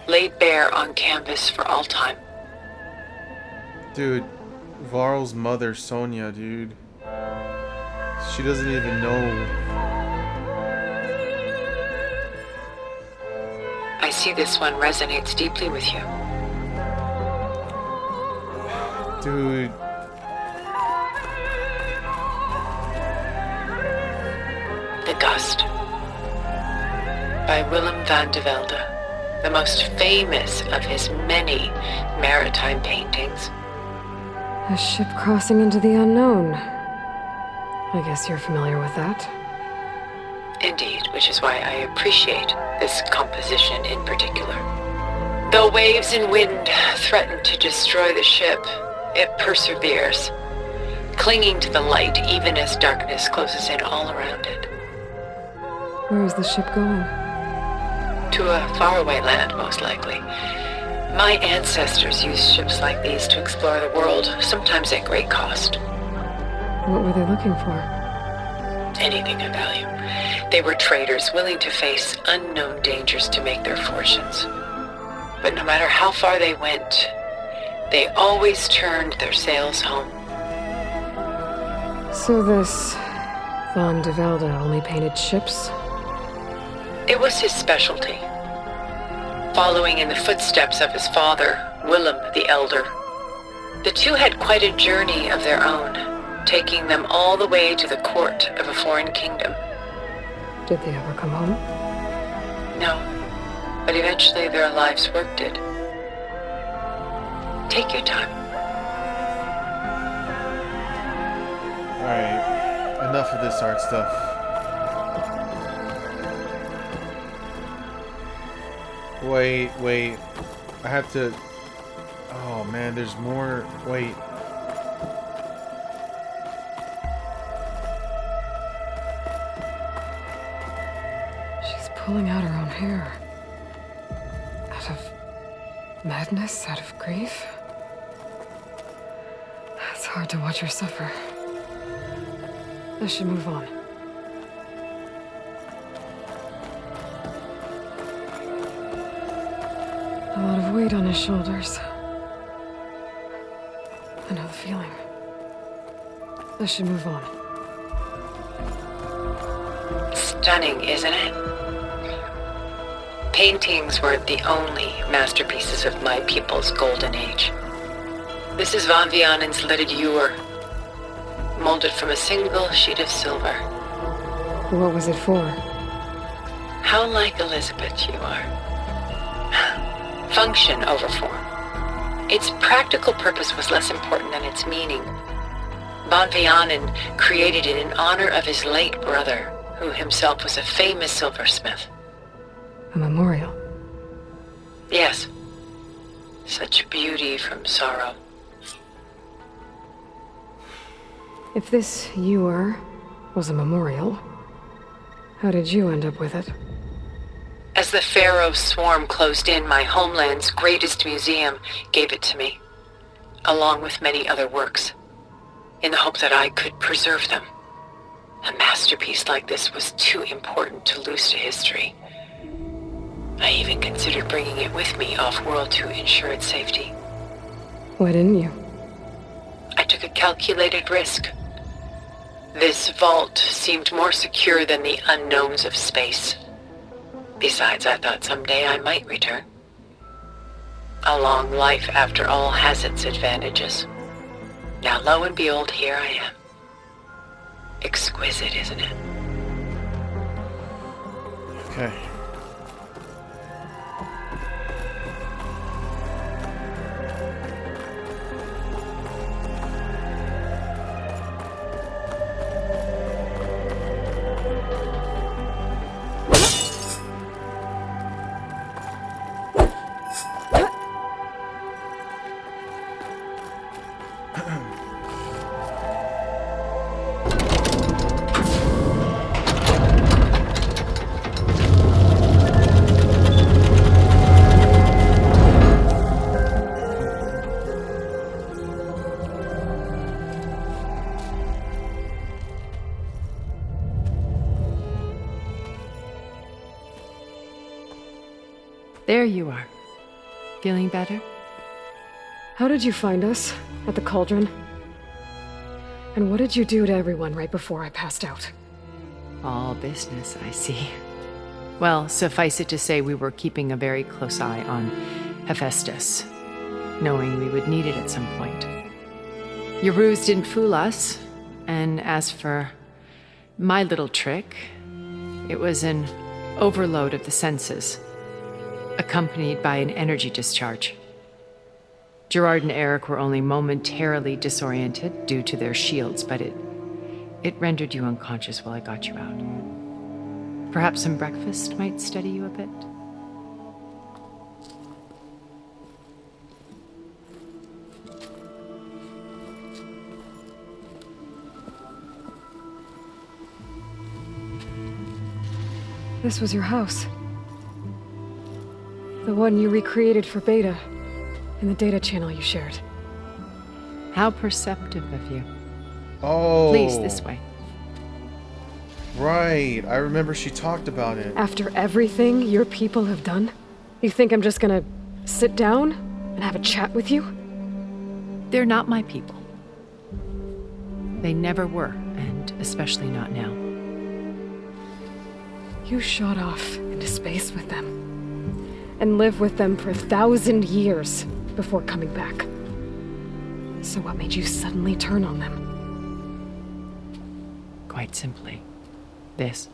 Speaker 9: Laid bare on canvas for all time.
Speaker 3: Dude, Varl's mother, Sonia, dude. She doesn't even know.
Speaker 9: I see this one resonates deeply with you.
Speaker 3: Dude.
Speaker 9: The Gust by Willem van de Velde, the most famous of his many maritime paintings.
Speaker 18: A ship crossing into the unknown. I guess you're familiar with that.
Speaker 9: Indeed, which is why I appreciate this composition in particular. Though waves and wind threaten to destroy the ship, it perseveres, clinging to the light even as darkness closes in all around it.
Speaker 18: Where is the ship going?
Speaker 9: To a faraway land, most likely. My ancestors used ships like these to explore the world, sometimes at great cost.
Speaker 18: What were they looking for?
Speaker 9: Anything of value. They were traders willing to face unknown dangers to make their fortunes. But no matter how far they went, they always turned their sails home.
Speaker 18: So this Van de Velde only painted ships?
Speaker 9: It was his specialty. Following in the footsteps of his father, Willem the Elder. The two had quite a journey of their own, taking them all the way to the court of a foreign kingdom.
Speaker 18: Did they ever come home?
Speaker 9: No, but eventually their lives worked it. Take your time.
Speaker 3: Alright, enough of this art stuff. Wait. I have to... Oh man, there's more... Wait.
Speaker 18: She's pulling out her own hair. Out of madness, out of grief. It's hard to watch her suffer. I should move on. A lot of weight on his shoulders. I know the feeling. I should move on.
Speaker 9: Stunning, isn't it? Paintings weren't the only masterpieces of my people's golden age. This is Van Vianen's leaded ewer, molded from a single sheet of silver.
Speaker 18: What was it for?
Speaker 9: How like Elizabeth you are. Function over form. Its practical purpose was less important than its meaning. Van Vianen created it in honor of his late brother, who himself was a famous silversmith.
Speaker 18: A memorial?
Speaker 9: Yes. Such beauty from sorrow.
Speaker 18: If this ewer was a memorial. How did you end up with it?
Speaker 9: As the Pharaoh swarm closed in, my homeland's greatest museum gave it to me, along with many other works, in the hope that I could preserve them. A masterpiece like this was too important to lose to history. I even considered bringing it with me off-world to ensure its safety.
Speaker 18: Why didn't you?
Speaker 9: I took a calculated risk. This vault seemed more secure than the unknowns of space. Besides, I thought someday I might return. A long life, after all, has its advantages. Now, lo and behold, here I am. Exquisite, isn't it?
Speaker 3: Okay.
Speaker 16: There you are. Feeling better?
Speaker 18: How did you find us? At the cauldron? And what did you do to everyone right before I passed out?
Speaker 16: All business, I see. Well, suffice it to say we were keeping a very close eye on Hephaestus, knowing we would need it at some point. Your ruse didn't fool us, and as for my little trick, it was an overload of the senses, accompanied by an energy discharge. Gerard and Eric were only momentarily disoriented due to their shields, but it rendered you unconscious while I got you out. Perhaps some breakfast might steady you a bit?
Speaker 18: This was your house. The one you recreated for Beta, in the data channel you shared.
Speaker 16: How perceptive of you.
Speaker 3: Oh.
Speaker 16: Please, this way.
Speaker 3: Right. I remember she talked about it.
Speaker 18: After everything your people have done, you think I'm just gonna sit down and have a chat with you?
Speaker 16: They're not my people. They never were, and especially not now.
Speaker 18: You shot off into space with them, and lived with them for 1,000 years before coming back. So what made you suddenly turn on them?
Speaker 16: Quite simply, this.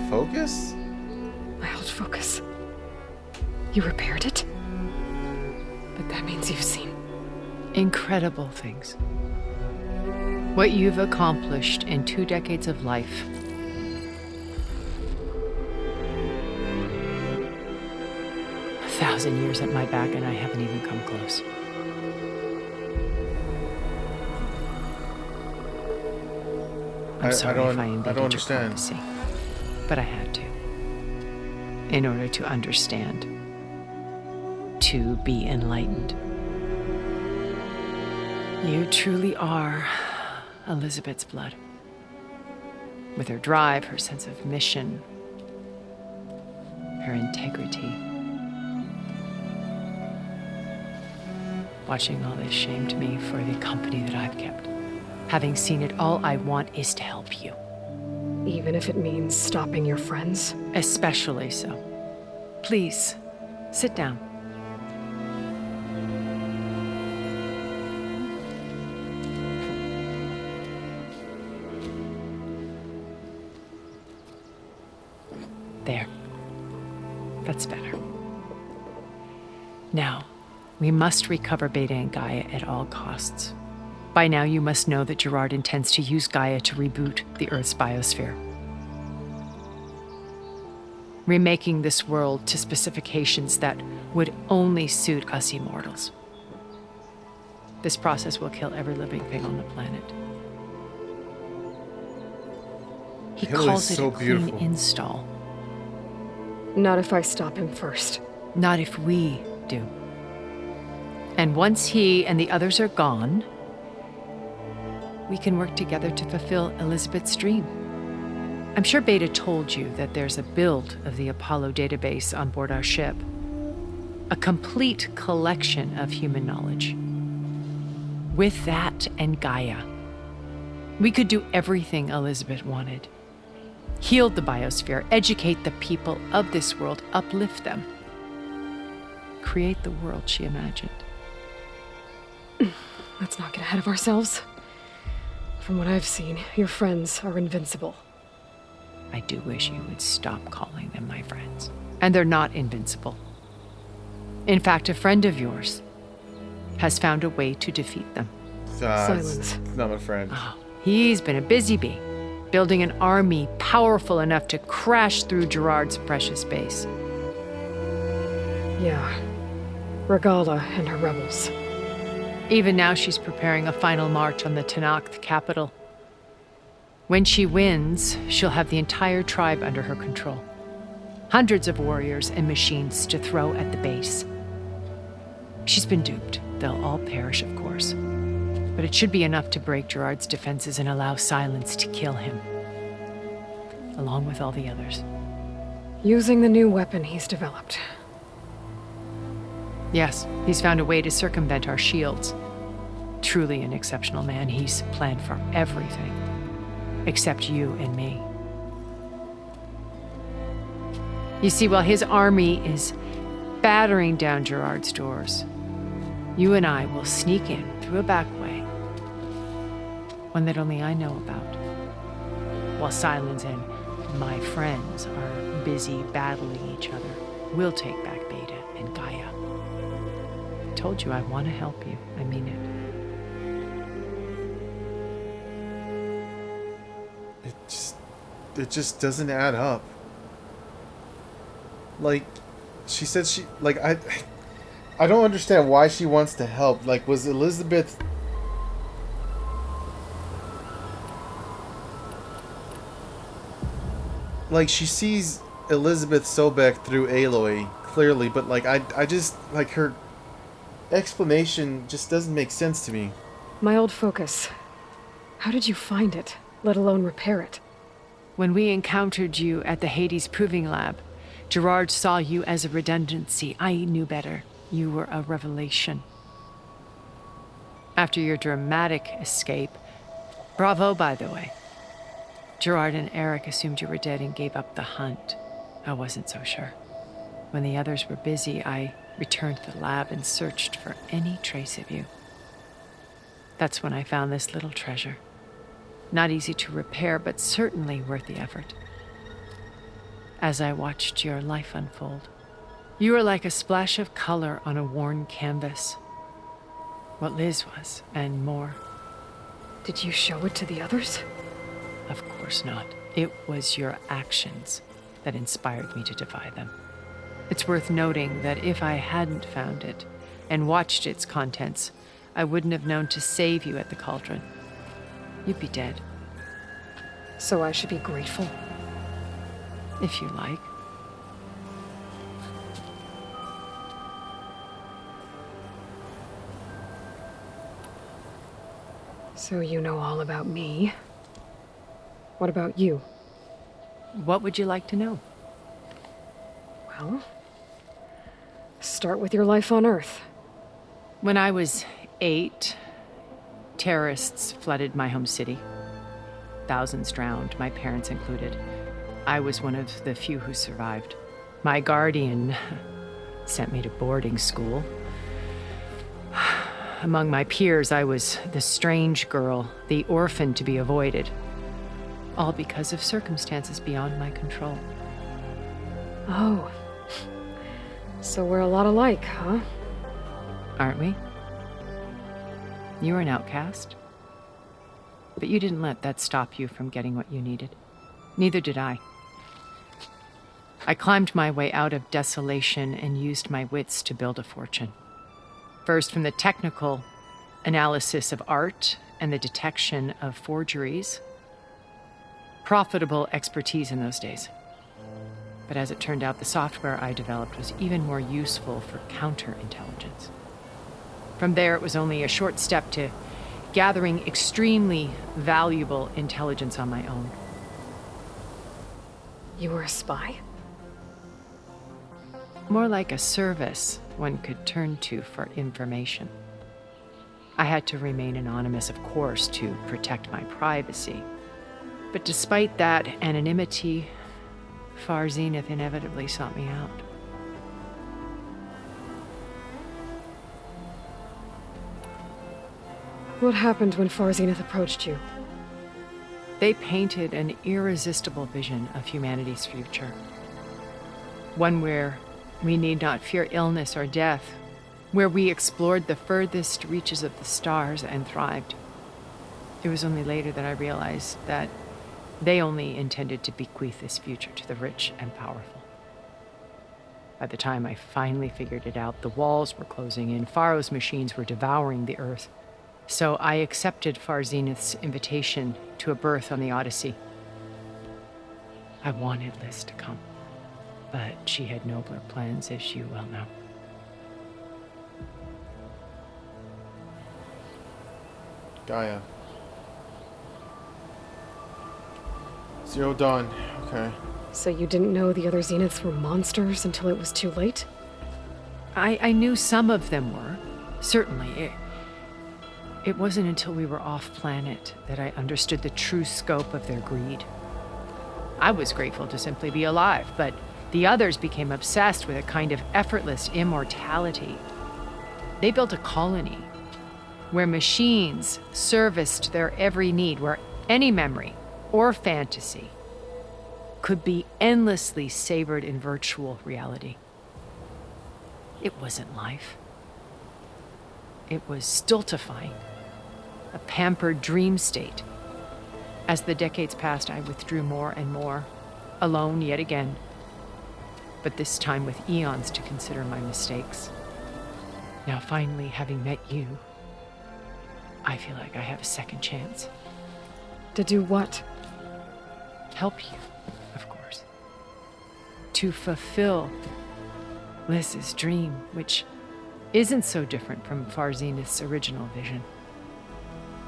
Speaker 3: Focus?
Speaker 18: My old focus. You repaired it? But that means you've seen
Speaker 16: incredible things. What you've accomplished in 2 decades of life. A 1,000 years at my back, and I haven't even come close. I'm sorry if I invaded your privacy, but I had to. In order to understand. To be enlightened. You truly are Elizabeth's blood. With her drive, her sense of mission, her integrity. Watching all this shamed me for the company that I've kept. Having seen it, all I want is to help you.
Speaker 18: Even if it means stopping your friends?
Speaker 16: Especially so. Please, sit down. There. That's better. Now, we must recover Beta and Gaia at all costs. By now, you must know that Gerard intends to use Gaia to reboot the Earth's biosphere. Remaking this world to specifications that would only suit us immortals. This process will kill every living thing on the planet. He
Speaker 3: Halo
Speaker 16: calls
Speaker 3: is
Speaker 16: it
Speaker 3: so
Speaker 16: a clean
Speaker 3: beautiful.
Speaker 16: install.
Speaker 18: Not if I stop him first.
Speaker 16: Not if we do. And once he and the others are gone, we can work together to fulfill Elizabeth's dream. I'm sure Beta told you that there's a build of the Apollo database on board our ship. A complete collection of human knowledge. With that and Gaia, we could do everything Elizabeth wanted. Heal the biosphere, educate the people of this world, uplift them. Create the world she imagined.
Speaker 18: Let's not get ahead of ourselves. From what I've seen, your friends are invincible.
Speaker 16: I do wish you would stop calling them my friends. And they're not invincible. In fact, a friend of yours has found a way to defeat them.
Speaker 18: Silence.
Speaker 3: It's not my friend.
Speaker 16: He's been a busy bee, building an army powerful enough to crash through Gerard's precious base.
Speaker 18: Yeah. Regala and her rebels.
Speaker 16: Even now, she's preparing a final march on the Tenakth capital. When she wins, she'll have the entire tribe under her control. Hundreds of warriors and machines to throw at the base. She's been duped. They'll all perish, of course. But it should be enough to break Gerard's defenses and allow Silence to kill him. Along with all the others.
Speaker 18: Using the new weapon he's developed.
Speaker 16: Yes, he's found a way to circumvent our shields. Truly an exceptional man. He's planned for everything. Except you and me. You see, while his army is battering down Gerard's doors, you and I will sneak in through a back way. One that only I know about. While Silence and my friends are busy battling each other, we'll take back Beta and Gaia. I told you I want to help you. I mean it.
Speaker 3: It just doesn't add up. Like, she said I don't understand why she wants to help. Like, was Elizabeth... Like, she sees Elizabeth Sobek through Aloy, clearly, but, like, I just, like, her explanation just doesn't make sense to me.
Speaker 18: My old focus. How did you find it, let alone repair it?
Speaker 16: When we encountered you at the Hades Proving Lab, Gerard saw you as a redundancy. I knew better. You were a revelation. After your dramatic escape, bravo, by the way. Gerard and Eric assumed you were dead and gave up the hunt. I wasn't so sure. When the others were busy, I returned to the lab and searched for any trace of you. That's when I found this little treasure. Not easy to repair, but certainly worth the effort. As I watched your life unfold, you were like a splash of color on a worn canvas. What Liz was, and more.
Speaker 18: Did you show it to the others?
Speaker 16: Of course not. It was your actions that inspired me to defy them. It's worth noting that if I hadn't found it and watched its contents, I wouldn't have known to save you at the cauldron. You'd be dead.
Speaker 18: So I should be grateful?
Speaker 16: If you like.
Speaker 18: So you know all about me. What about you?
Speaker 16: What would you like to know?
Speaker 18: Well, start with your life on Earth.
Speaker 16: When I was 8, terrorists flooded my home city. Thousands drowned, my parents included. I was one of the few who survived. My guardian sent me to boarding school. Among my peers, I was the strange girl, the orphan to be avoided. All because of circumstances beyond my control.
Speaker 18: Oh. So we're a lot alike, huh?
Speaker 16: Aren't we? You were an outcast. But you didn't let that stop you from getting what you needed. Neither did I. I climbed my way out of desolation and used my wits to build a fortune. First, from the technical analysis of art and the detection of forgeries, profitable expertise in those days. But as it turned out, the software I developed was even more useful for counterintelligence. From there, it was only a short step to gathering extremely valuable intelligence on my own.
Speaker 18: You were a spy?
Speaker 16: More like a service one could turn to for information. I had to remain anonymous, of course, to protect my privacy. But despite that anonymity, Far Zenith inevitably sought me out.
Speaker 18: What happened when Far Zenith approached you?
Speaker 16: They painted an irresistible vision of humanity's future. One where we need not fear illness or death, where we explored the furthest reaches of the stars and thrived. It was only later that I realized that they only intended to bequeath this future to the rich and powerful. By the time I finally figured it out, the walls were closing in, Faro's machines were devouring the Earth. So I accepted Far Zenith's invitation to a berth on the Odyssey. I wanted Liz to come, but she had nobler plans, as you well know.
Speaker 3: Gaia. Zero Dawn. Okay.
Speaker 18: So you didn't know the other Zeniths were monsters until it was too late?
Speaker 16: I knew some of them were. Certainly. It wasn't until we were off-planet that I understood the true scope of their greed. I was grateful to simply be alive, but the others became obsessed with a kind of effortless immortality. They built a colony where machines serviced their every need, where any memory or fantasy could be endlessly savored in virtual reality. It wasn't life. It was stultifying, a pampered dream state. As the decades passed, I withdrew more and more, alone yet again, but this time with eons to consider my mistakes. Now finally, having met you, I feel like I have a second chance.
Speaker 18: To do what?
Speaker 16: Help you, of course. To fulfill Liz's dream, which isn't so different from Far Zenith's original vision.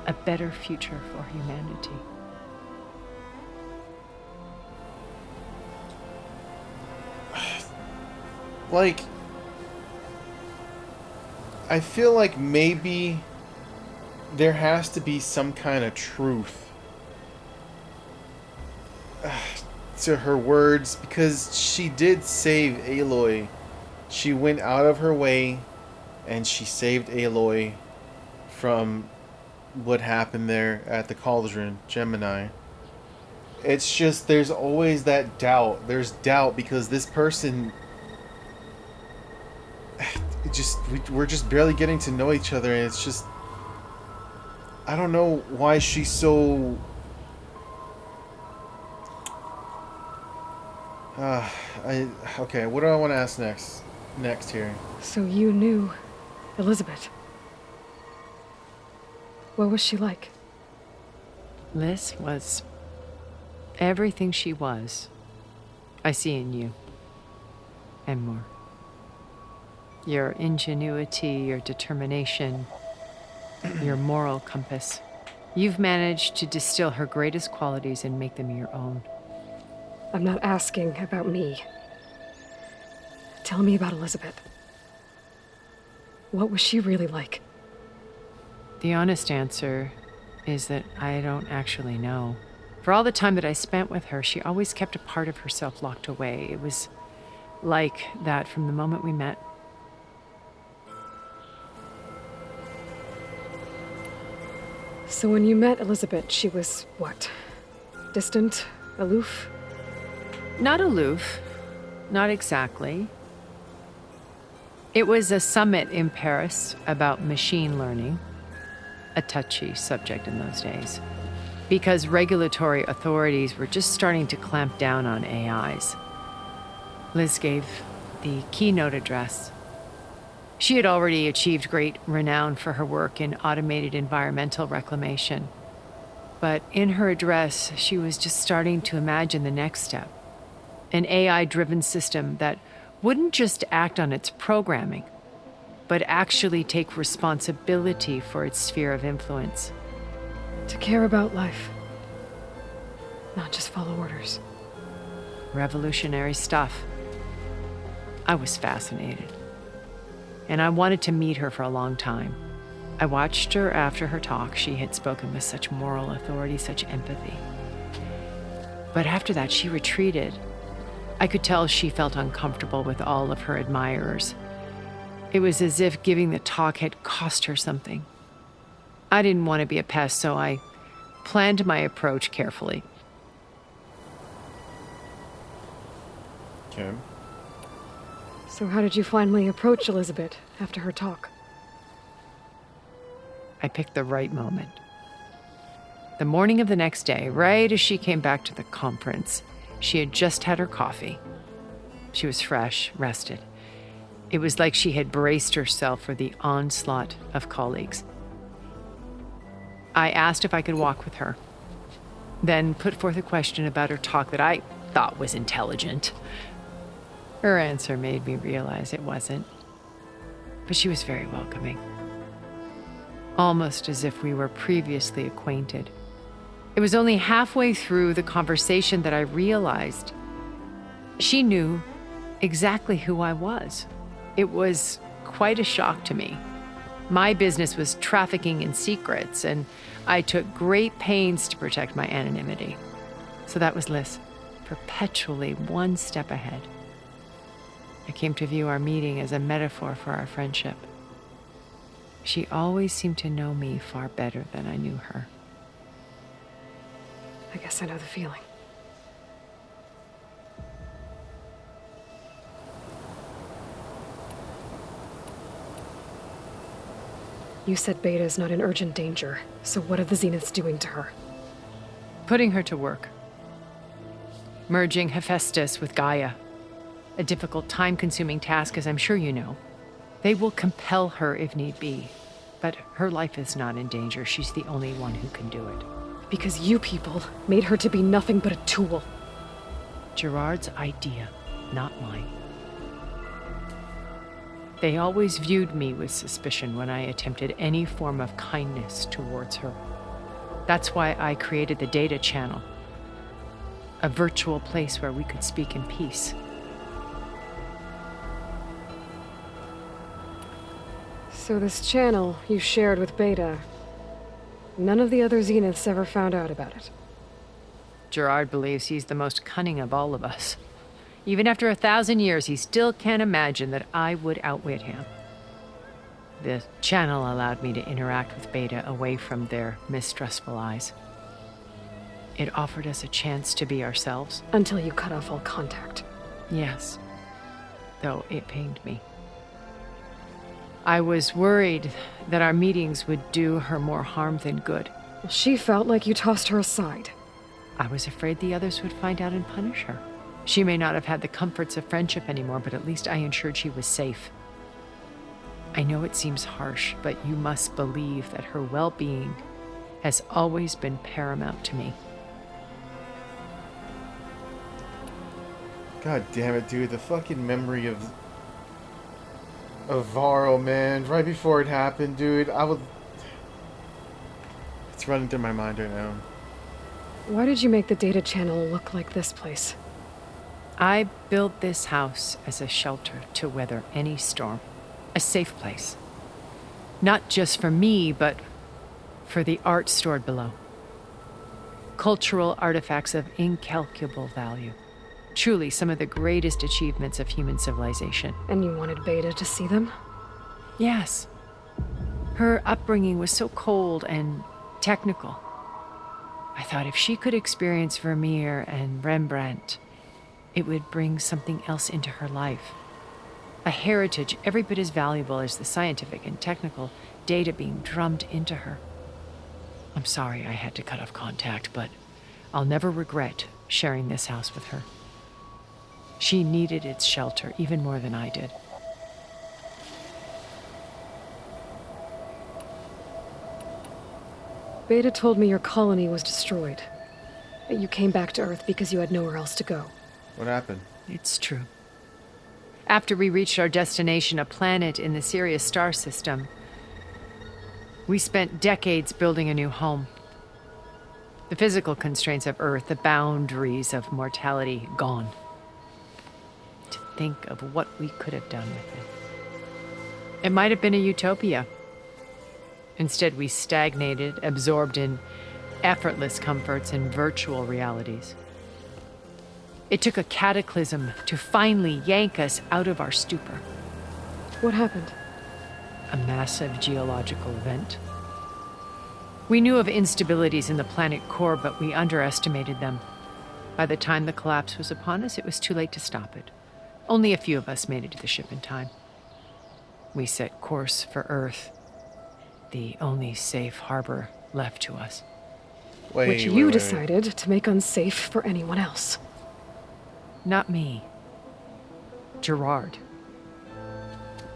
Speaker 16: A better future for humanity.
Speaker 3: Like, I feel like maybe there has to be some kind of truth to her words, because she did save Aloy. She went out of her way and she saved Aloy from what happened there at the Cauldron, Gemini. It's just, there's always that doubt. There's doubt because this person, we're just barely getting to know each other, and it's just, I don't know why she's so okay, what do I want to ask next here?
Speaker 18: So you knew Elizabeth. What was she like?
Speaker 16: Liz was everything she was. I see in you. And more. Your ingenuity, your determination, your moral compass. You've managed to distill her greatest qualities and make them your own.
Speaker 18: I'm not asking about me. Tell me about Elizabeth. What was she really like?
Speaker 16: The honest answer is that I don't actually know. For all the time that I spent with her, she always kept a part of herself locked away. It was like that from the moment we met.
Speaker 18: So when you met Elizabeth, she was what? Distant? Aloof?
Speaker 16: Not aloof. Not exactly. It was a summit in Paris about machine learning. A touchy subject in those days, because regulatory authorities were just starting to clamp down on AIs. Liz gave the keynote address. She had already achieved great renown for her work in automated environmental reclamation. But in her address, she was just starting to imagine the next step. An AI-driven system that wouldn't just act on its programming, but actually take responsibility for its sphere of influence.
Speaker 18: To care about life. Not just follow orders.
Speaker 16: Revolutionary stuff. I was fascinated. And I wanted to meet her for a long time. I watched her after her talk. She had spoken with such moral authority, such empathy. But after that, she retreated. I could tell she felt uncomfortable with all of her admirers. It was as if giving the talk had cost her something. I didn't want to be a pest, so I planned my approach carefully.
Speaker 3: Okay.
Speaker 18: So how did you finally approach Elizabeth after her talk?
Speaker 16: I picked the right moment. The morning of the next day, right as she came back to the conference, she had just had her coffee. She was fresh, rested. It was like she had braced herself for the onslaught of colleagues. I asked if I could walk with her, then put forth a question about her talk that I thought was intelligent. Her answer made me realize it wasn't, but she was very welcoming. Almost as if we were previously acquainted. It was only halfway through the conversation that I realized she knew exactly who I was. It was quite a shock to me. My business was trafficking in secrets, and I took great pains to protect my anonymity. So that was Liz, perpetually one step ahead. I came to view our meeting as a metaphor for our friendship. She always seemed to know me far better than I knew her.
Speaker 18: I guess I know the feeling. You said Beta is not in urgent danger, so what are the Zeniths doing to her?
Speaker 16: Putting her to work. Merging Hephaestus with Gaia. A difficult, time-consuming task, as I'm sure you know. They will compel her if need be, but her life is not in danger. She's the only one who can do it.
Speaker 18: Because you people made her to be nothing but a tool.
Speaker 16: Gerard's idea, not mine. They always viewed me with suspicion when I attempted any form of kindness towards her. That's why I created the data channel. A virtual place where we could speak in peace.
Speaker 18: So this channel you shared with Beta, none of the other Zeniths ever found out about it.
Speaker 16: Gerard believes he's the most cunning of all of us. Even after 1,000 years, he still can't imagine that I would outwit him. The channel allowed me to interact with Beta away from their mistrustful eyes. It offered us a chance to be ourselves.
Speaker 18: Until you cut off all contact.
Speaker 16: Yes, though it pained me. I was worried that our meetings would do her more harm than good.
Speaker 18: Well, she felt like you tossed her aside.
Speaker 16: I was afraid the others would find out and punish her. She may not have had the comforts of friendship anymore, but at least I ensured she was safe. I know it seems harsh, but you must believe that her well-being has always been paramount to me.
Speaker 3: God damn it, dude. The fucking memory of Varro, man. Right before it happened, dude. It's running through my mind right now.
Speaker 18: Why did you make the data channel look like this place?
Speaker 16: I built this house as a shelter to weather any storm. A safe place. Not just for me, but for the art stored below. Cultural artifacts of incalculable value. Truly some of the greatest achievements of human civilization.
Speaker 18: And you wanted Beta to see them?
Speaker 16: Yes. Her upbringing was so cold and technical. I thought if she could experience Vermeer and Rembrandt, it would bring something else into her life. A heritage every bit as valuable as the scientific and technical data being drummed into her. I'm sorry I had to cut off contact, but I'll never regret sharing this house with her. She needed its shelter even more than I did.
Speaker 18: Beta told me your colony was destroyed. That you came back to Earth because you had nowhere else to go.
Speaker 3: What happened?
Speaker 16: It's true. After we reached our destination, a planet in the Sirius star system, we spent decades building a new home. The physical constraints of Earth, the boundaries of mortality, gone. To think of what we could have done with it. It might have been a utopia. Instead, we stagnated, absorbed in effortless comforts and virtual realities. It took a cataclysm to finally yank us out of our stupor.
Speaker 18: What happened?
Speaker 16: A massive geological event. We knew of instabilities in the planet core, but we underestimated them. By the time the collapse was upon us, it was too late to stop it. Only a few of us made it to the ship in time. We set course for Earth, the only safe harbor left to us.
Speaker 18: Which you decided to make unsafe for anyone else.
Speaker 16: Not me. Gerard.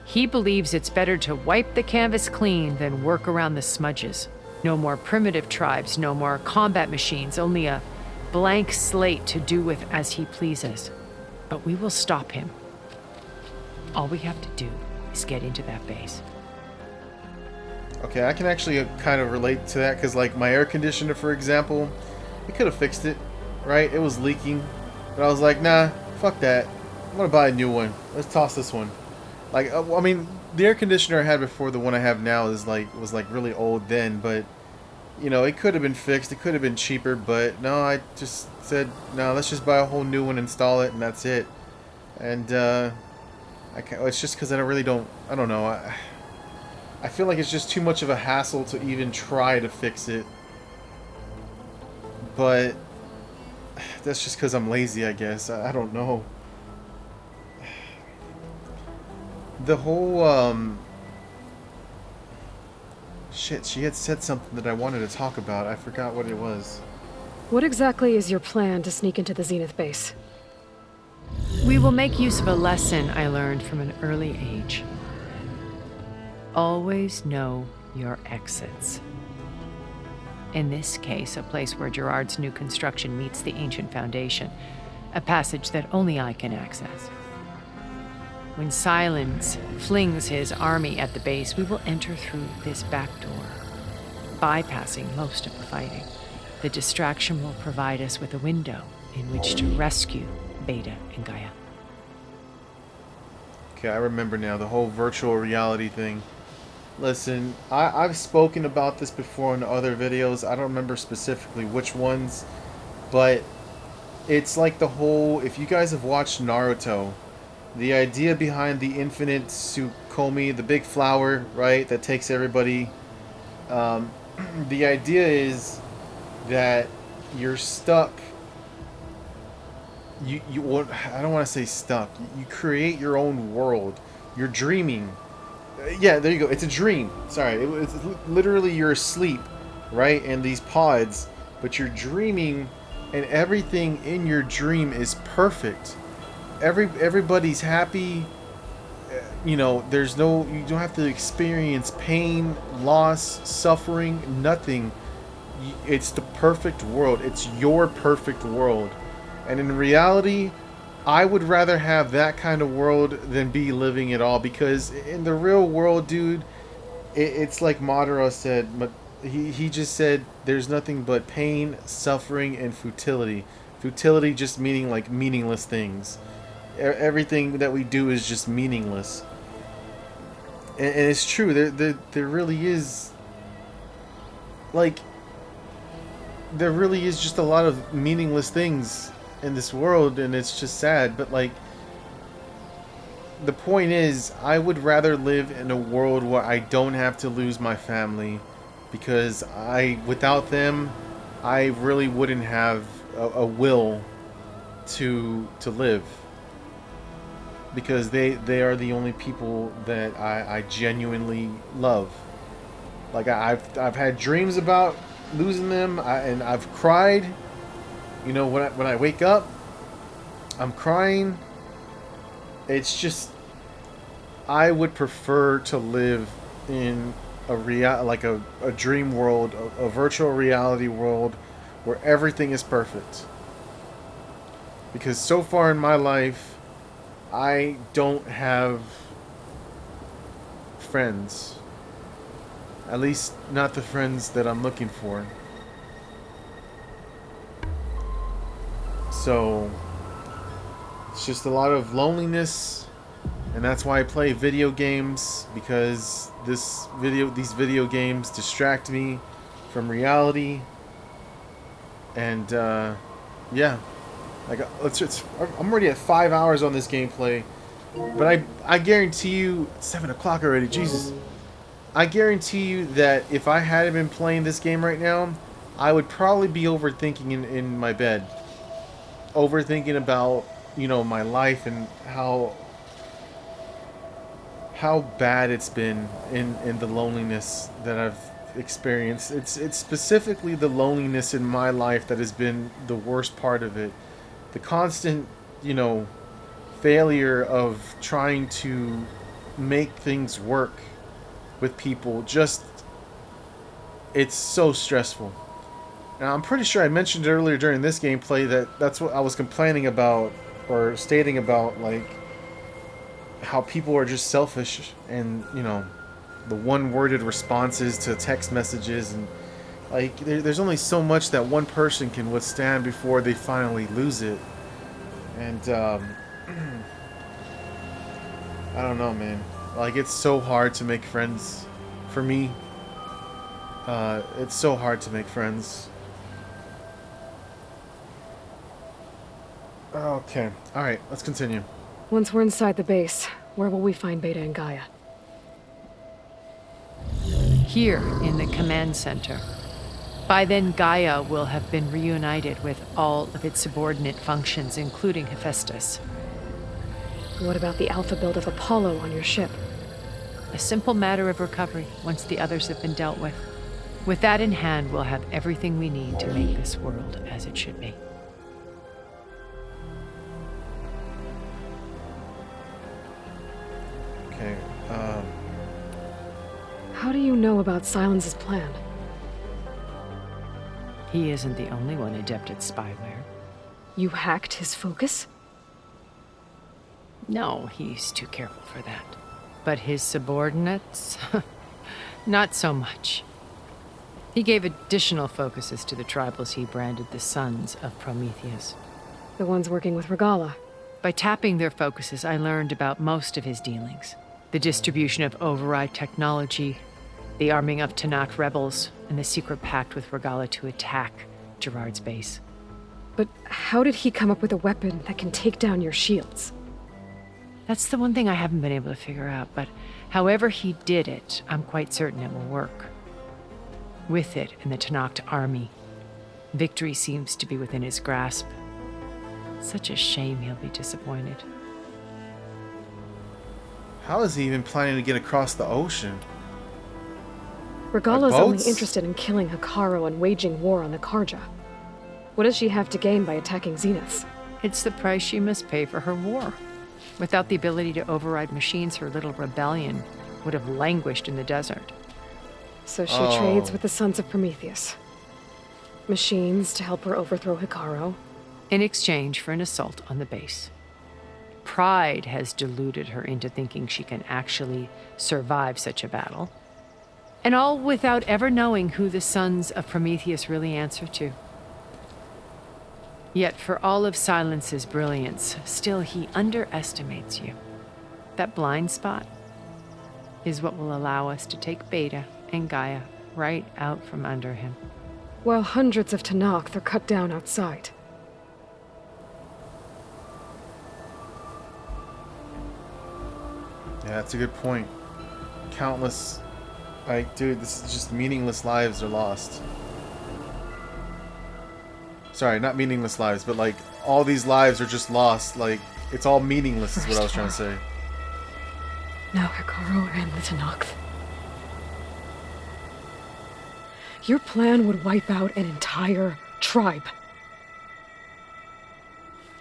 Speaker 16: He believes it's better to wipe the canvas clean than work around the smudges. No more primitive tribes, no more combat machines, only a blank slate to do with as he pleases. But we will stop him. All we have to do is get into that base.
Speaker 3: Okay, I can actually kind of relate to that, because like my air conditioner, for example, we could have fixed it, right? It was leaking. But I was like, nah, fuck that. I'm gonna buy a new one. Let's toss this one. Like, I mean, the air conditioner I had before, the one I have now, was like really old then. But you know, it could have been fixed. It could have been cheaper. But no, I just said, no, let's just buy a whole new one, install it, and that's it. And it's just because I don't know. I feel like it's just too much of a hassle to even try to fix it. But that's just because I'm lazy, I guess. I don't know. The whole, shit, she had said something that I wanted to talk about. I forgot what it was.
Speaker 18: What exactly is your plan to sneak into the Zenith base?
Speaker 16: We will make use of a lesson I learned from an early age. Always know your exits. In this case, a place where Gerard's new construction meets the ancient foundation, a passage that only I can access. When Silence flings his army at the base, we will enter through this back door, bypassing most of the fighting. The distraction will provide us with a window in which to rescue Beta and Gaia.
Speaker 3: Okay, I remember now, the whole virtual reality thing. Listen, I've spoken about this before in other videos. I don't remember specifically which ones, but it's like the whole, if you guys have watched Naruto, the idea behind the infinite Tsukuyomi, the big flower, right, that takes everybody, the idea is that you're stuck. I don't want to say stuck. You create your own world. You're dreaming. Yeah, there you go. It's a dream. Sorry, it's literally you're asleep, right? In these pods, but you're dreaming, and everything in your dream is perfect. Everybody's happy. You know, you don't have to experience pain, loss, suffering, nothing. It's the perfect world. It's your perfect world. And in reality, I would rather have that kind of world than be living it all, because in the real world, dude, it's like Madara said. He just said there's nothing but pain, suffering, and futility. Futility just meaning like meaningless things. Everything that we do is just meaningless. And it's true. There really is, like, there really is just a lot of meaningless things in this world, and it's just sad. But like, the point is, I would rather live in a world where I don't have to lose my family, because without them, I really wouldn't have a will to live, because they are the only people that I genuinely love. Like, I've had dreams about losing them, and I've cried. You know, when I wake up, I'm crying. It's just, I would prefer to live in a dream world, a virtual reality world where everything is perfect. Because so far in my life, I don't have friends. At least not the friends that I'm looking for. So it's just a lot of loneliness, and that's why I play video games, because these video games distract me from reality. And yeah, like I'm already at 5 hours on this gameplay, but I guarantee you, it's 7 o'clock already. Jesus, I guarantee you that if I hadn't been playing this game right now, I would probably be overthinking in my bed, overthinking about, you know, my life and how bad it's been in the loneliness that I've experienced. It's specifically the loneliness in my life that has been the worst part of it. The constant, you know, failure of trying to make things work with people. Just, it's so stressful. Now, I'm pretty sure I mentioned earlier during this gameplay that's what I was complaining about, or stating about, like, how people are just selfish, and, you know, the one-worded responses to text messages, and, like, there's only so much that one person can withstand before they finally lose it. And, I don't know, man. Like, it's so hard to make friends. For me, it's so hard to make friends. Okay. Alright, let's continue.
Speaker 18: Once we're inside the base, where will we find Beta and Gaia?
Speaker 16: Here, in the command center. By then, Gaia will have been reunited with all of its subordinate functions, including Hephaestus.
Speaker 18: What about the Alpha build of Apollo on your ship?
Speaker 16: A simple matter of recovery once the others have been dealt with. With that in hand, we'll have everything we need to make this world as it should be.
Speaker 3: Okay,
Speaker 18: How do you know about Silence's plan?
Speaker 16: He isn't the only one adept at spyware.
Speaker 18: You hacked his focus?
Speaker 16: No, he's too careful for that. But his subordinates? Not so much. He gave additional focuses to the tribals he branded the Sons of Prometheus.
Speaker 18: The ones working with Regalla.
Speaker 16: By tapping their focuses, I learned about most of his dealings. The distribution of override technology, the arming of Tanakh rebels, and the secret pact with Regalla to attack Gerard's base.
Speaker 18: But how did he come up with a weapon that can take down your shields?
Speaker 16: That's the one thing I haven't been able to figure out, but however he did it, I'm quite certain it will work. With it and the Tanakh army, victory seems to be within his grasp. Such a shame he'll be disappointed.
Speaker 3: how is he even planning to get across the ocean?
Speaker 18: Regalla's only
Speaker 3: boats?
Speaker 18: interested in killing Hekarro and waging war on the Karja. What does she have to gain by attacking Zeniths?
Speaker 16: It's the price she must pay for her war. Without the ability to override machines, her little rebellion would have languished in the desert.
Speaker 18: So she trades with the Sons of Prometheus. Machines to help her overthrow Hekarro.
Speaker 16: In exchange for an assault on the base. Pride has deluded her into thinking she can actually survive such a battle. And all without ever knowing who the Sons of Prometheus really answer to. Yet for all of Silence's brilliance, still he underestimates you. That blind spot is what will allow us to take Beta and Gaia right out from under him.
Speaker 18: While hundreds of Tanakh are cut down outside.
Speaker 3: Yeah, that's a good point. Countless, like, dude, this is just meaningless lives are lost. Sorry, not meaningless lives, but like, all these lives are just lost. Like, it's all meaningless is what I was trying to say.
Speaker 18: Now Hekarro and the Tanakh. Your plan would wipe out an entire tribe.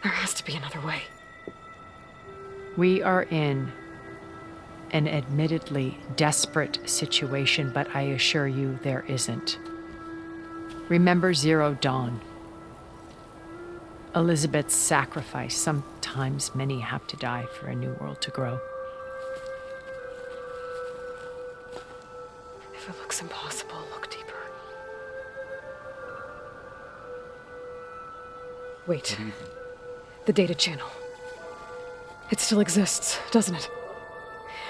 Speaker 18: There has to be another way.
Speaker 16: We are in an admittedly desperate situation, but I assure you there isn't. Remember Zero Dawn. Elizabeth's sacrifice. Sometimes many have to die for a new world to grow.
Speaker 18: If it looks impossible, look deeper. Wait. The data channel. It still exists, doesn't it?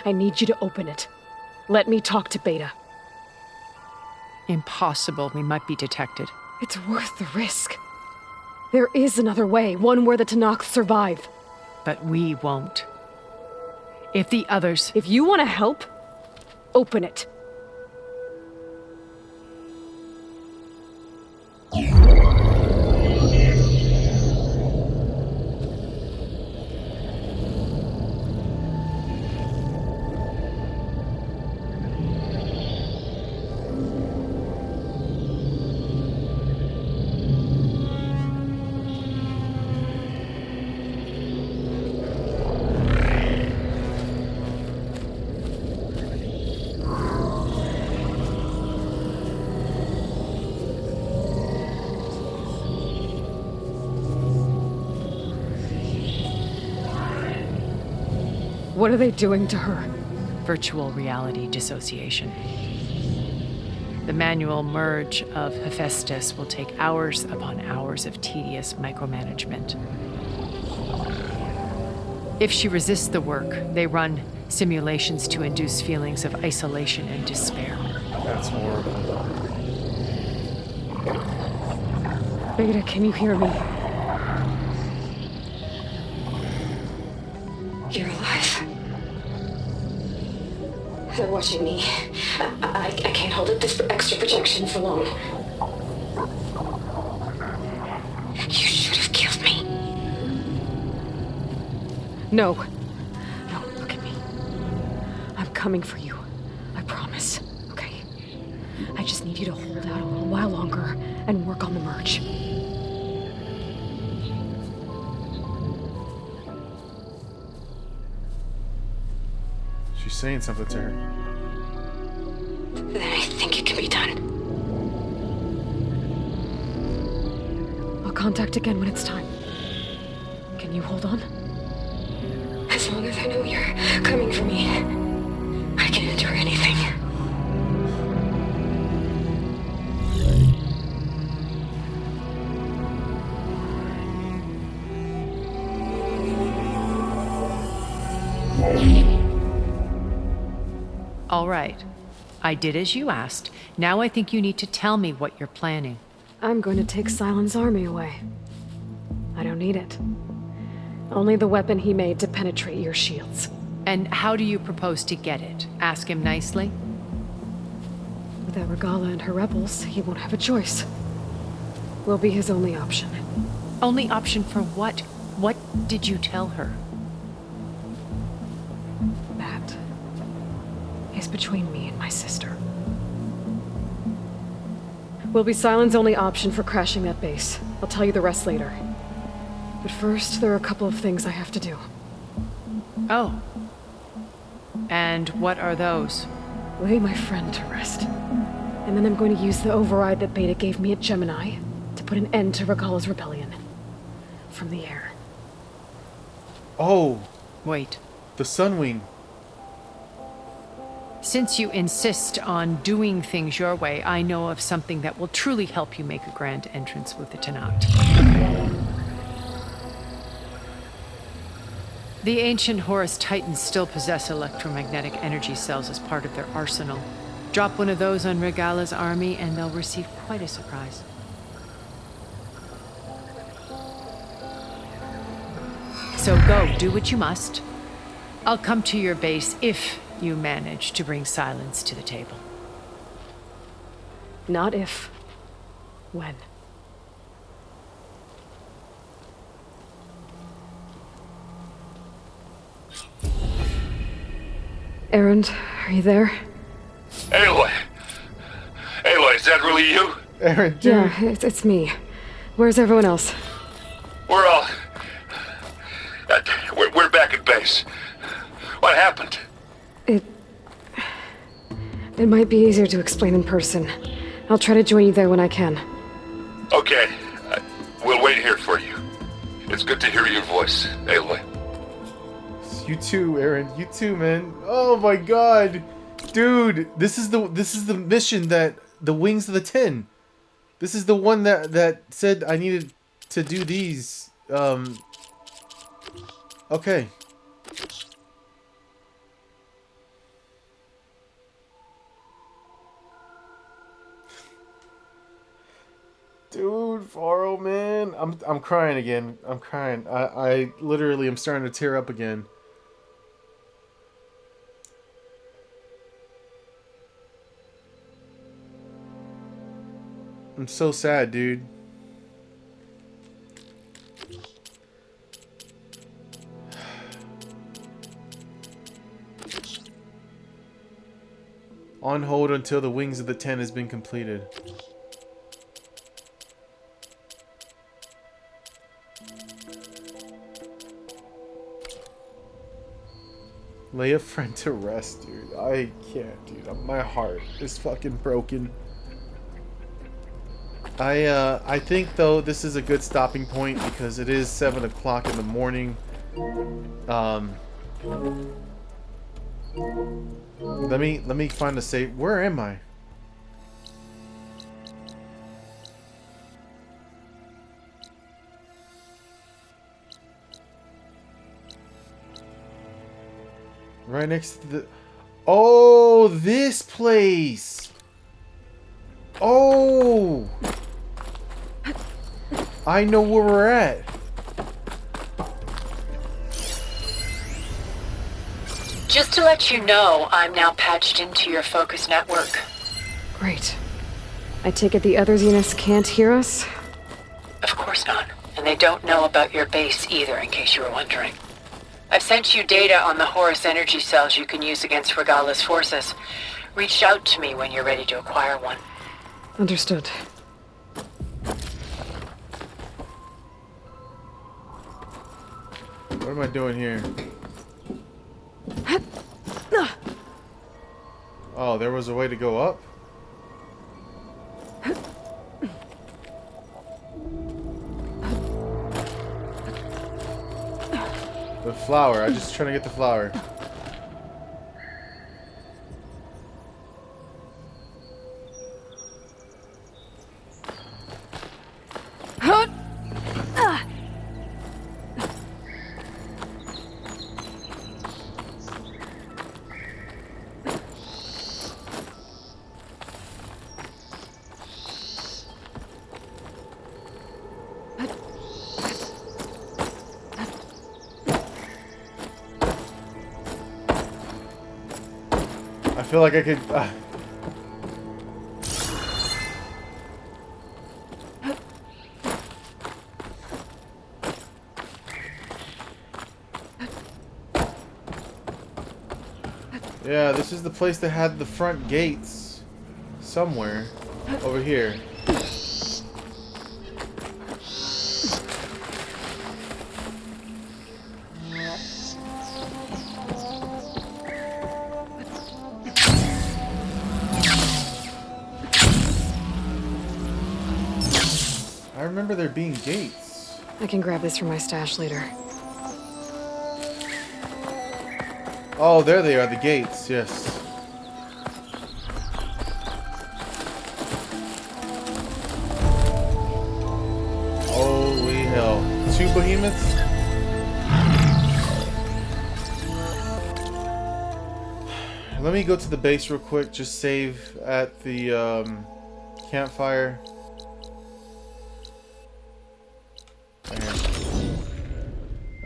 Speaker 18: I need you to open it. Let me talk to Beta.
Speaker 16: Impossible. We might be detected.
Speaker 18: It's worth the risk. There is another way, one where the Tenakth survive.
Speaker 16: But we won't. If the others...
Speaker 18: If you want to help, open it. What are they doing to her?
Speaker 16: Virtual reality dissociation. The manual merge of Hephaestus will take hours upon hours of tedious micromanagement. If she resists the work, they run simulations to induce feelings of isolation and despair.
Speaker 3: That's horrible.
Speaker 18: Beta, can you hear me?
Speaker 19: You're alive. They're watching me. I can't hold up this extra projection for long. You should have killed me.
Speaker 18: No. No, look at me. I'm coming for you. I promise. Okay? I just need you to hold out a little while longer and work on the merge.
Speaker 3: She's saying something to her.
Speaker 19: Then I think it can be done.
Speaker 18: I'll contact again when it's time. Can you hold on?
Speaker 19: As long as I know you're coming for me, I can endure anything.
Speaker 16: All right. I did as you asked. Now I think you need to tell me what you're planning.
Speaker 18: I'm going to take Sylens' army away. I don't need it. Only the weapon he made to penetrate your shields.
Speaker 16: And how do you propose to get it? Ask him nicely?
Speaker 18: Without Regalla and her rebels, he won't have a choice. We'll be his only option.
Speaker 16: Only option for what? What did you tell her?
Speaker 18: That is between me and my sister. Will be Sylens' only option for crashing that base. I'll tell you the rest later. But first, there are a couple of things I have to do.
Speaker 16: Oh. And what are those?
Speaker 18: Lay my friend to rest. And then I'm going to use the override that Beta gave me at Gemini to put an end to Regalla's rebellion. From the air.
Speaker 3: Oh!
Speaker 16: Wait.
Speaker 3: The Sunwing.
Speaker 16: Since you insist on doing things your way, I know of something that will truly help you make a grand entrance with the Tenakth. The ancient Horus Titans still possess electromagnetic energy cells as part of their arsenal. Drop one of those on Regalla's army and they'll receive quite a surprise. So go, do what you must. I'll come to your base if you manage to bring Sylens to the table.
Speaker 18: Not if. When. Erend, are you there?
Speaker 4: Aloy! Aloy, is that really you?
Speaker 3: Erend,
Speaker 18: yeah, it's me. Where's everyone else?
Speaker 4: We're all... we're back at base. What happened?
Speaker 18: It might be easier to explain in person. I'll try to join you there when I can.
Speaker 4: Okay. We'll wait here for you. It's good to hear your voice, Aloy.
Speaker 3: You too, Aaron. You too, man. Oh my god. Dude, this is the mission that the Wings of the Ten. This is the one that said I needed to do these. Okay. Dude, Faro, man, I'm crying again. I'm crying. I literally am starting to tear up again. I'm so sad, dude. On hold until the Wings of the Ten has been completed. Lay a friend to rest, dude. I can't, dude. My heart is fucking broken. I think though this is a good stopping point because it is 7 o'clock in the morning. Let me find a save. Where am I? Right next to the... Oh, this place! Oh! I know where we're at.
Speaker 9: Just to let you know, I'm now patched into your focus network.
Speaker 18: Great. I take it the other Zeniths can't hear us?
Speaker 9: Of course not. And they don't know about your base either, in case you were wondering. I've sent you data on the Horus energy cells you can use against Regala's forces. Reach out to me when you're ready to acquire one.
Speaker 18: Understood.
Speaker 3: What am I doing here? Oh, there was a way to go up? The flower. I'm just trying to get the flower. I feel like I could... Yeah, this is the place that had the front gates. Somewhere. Over here. I remember there being gates.
Speaker 18: I can grab this from my stash later.
Speaker 3: Oh, there they are, the gates, yes. Holy hell. 2 behemoths? Let me go to the base real quick, just save at the campfire.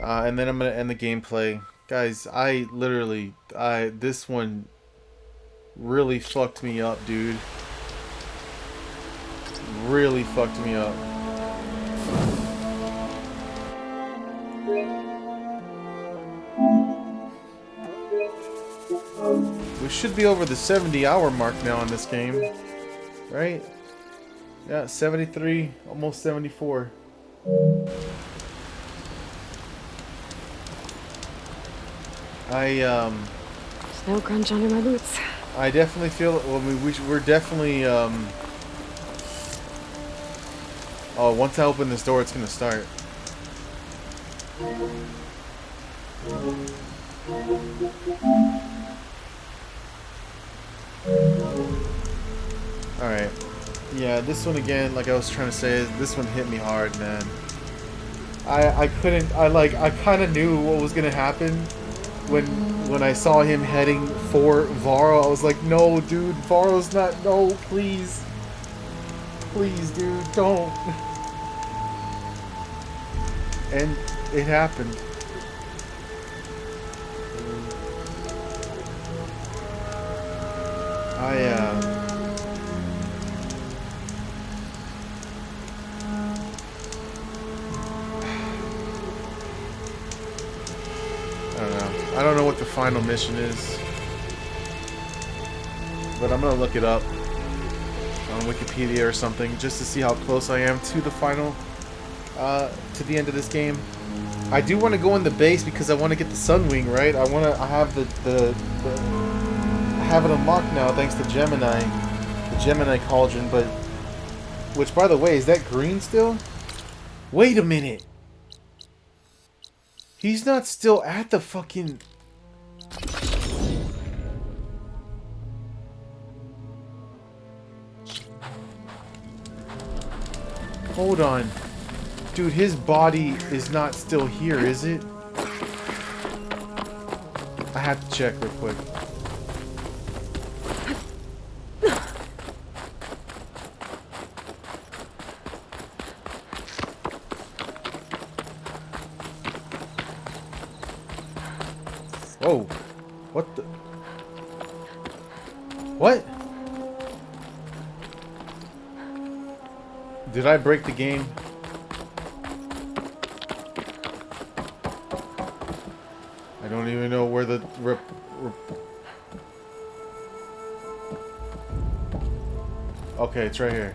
Speaker 3: And then I'm gonna end the gameplay. Guys, I literally, this one really fucked me up, dude. Really fucked me up. We should be over the 70-hour mark now in this game, right? Yeah, 73, almost 74.
Speaker 18: No crunch under my boots.
Speaker 3: I definitely feel. Well, we're definitely. Oh, once I open this door, it's gonna start. All right. Yeah, this one again. Like I was trying to say, this one hit me hard, man. I couldn't. I kind of knew what was gonna happen when I saw him heading for Varro. I was like, no, dude, Varro's not. No, please, please, dude, don't. And it happened. I don't know what the final mission is, but I'm gonna look it up on Wikipedia or something just to see how close I am to the final, to the end of this game. I do want to go in the base because I want to get the Sunwing, right? I have I have it unlocked now thanks to Gemini, the Gemini Cauldron. But which, by the way, is that green still? Wait a minute. He's not still at the fucking... Hold on. Dude, his body is not still here, is it? I have to check real quick. Whoa. What the... What? Did I break the game? I don't even know where the... Okay, it's right here.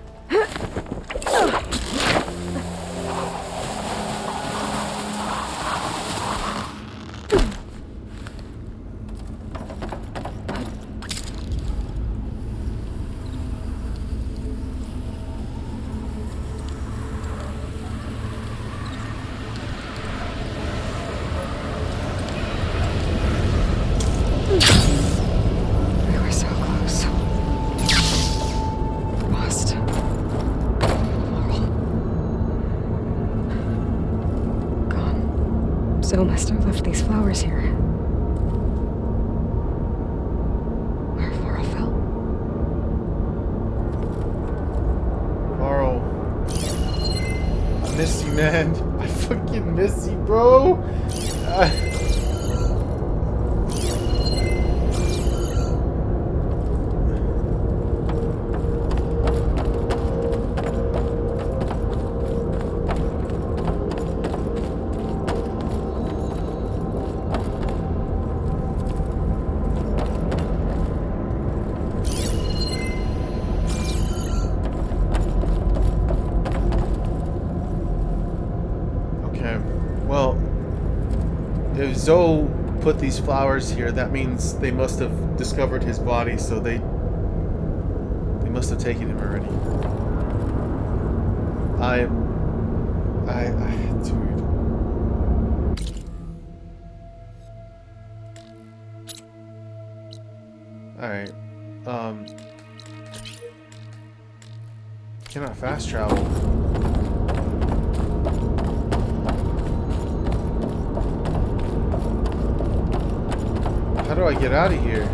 Speaker 18: So must have left these flowers here. Where Varro fell.
Speaker 3: Varro. I miss you, man. I fucking miss you, bro. If Zoe put these flowers here, that means they must have discovered his body, so they must have taken him already. Dude. Alright. Cannot fast travel. How do I get out of here?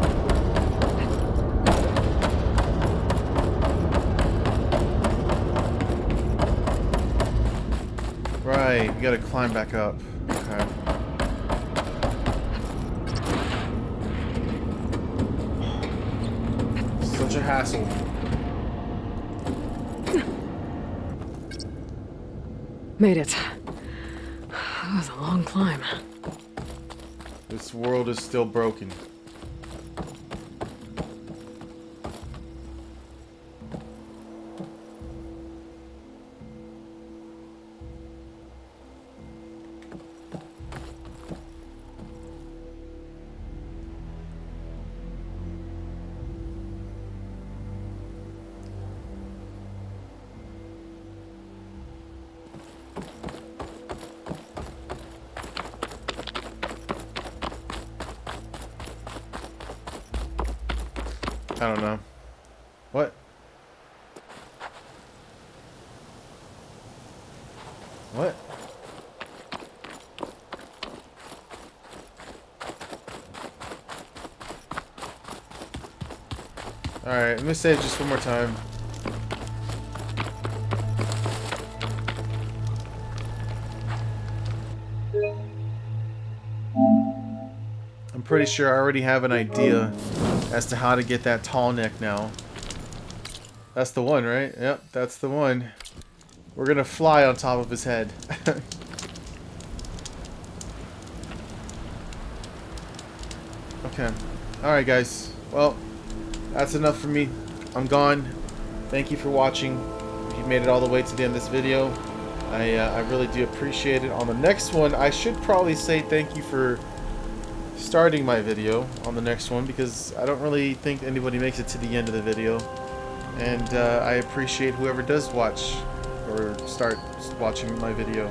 Speaker 3: Right, we gotta climb back up. Okay. Such a hassle.
Speaker 18: Made it. That was a long climb.
Speaker 3: This world is still broken. I don't know. What? What? Alright, let me say it just one more time. I'm pretty sure I already have an idea as to how to get that tall neck now. That's the one, right? Yep, that's the one. We're gonna fly on top of his head. Okay. Alright, guys. Well, that's enough for me. I'm gone. Thank you for watching. If you made it all the way to the end of this video, I really do appreciate it. On the next one, I should probably say thank you for starting my video on the next one, because I don't really think anybody makes it to the end of the video. And I appreciate whoever does watch or start watching my video.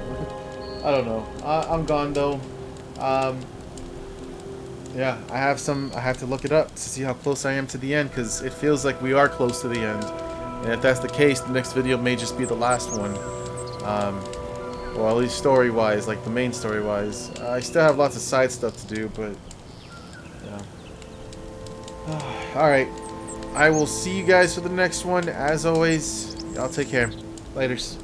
Speaker 3: I don't know. I'm gone though. Yeah, I have to look it up to see how close I am to the end, because it feels like we are close to the end. And if that's the case, the next video may just be the last one. Well, at least story-wise, like the main story-wise. I still have lots of side stuff to do, but yeah. Alright, I will see you guys for the next one. As always, y'all take care. Laters.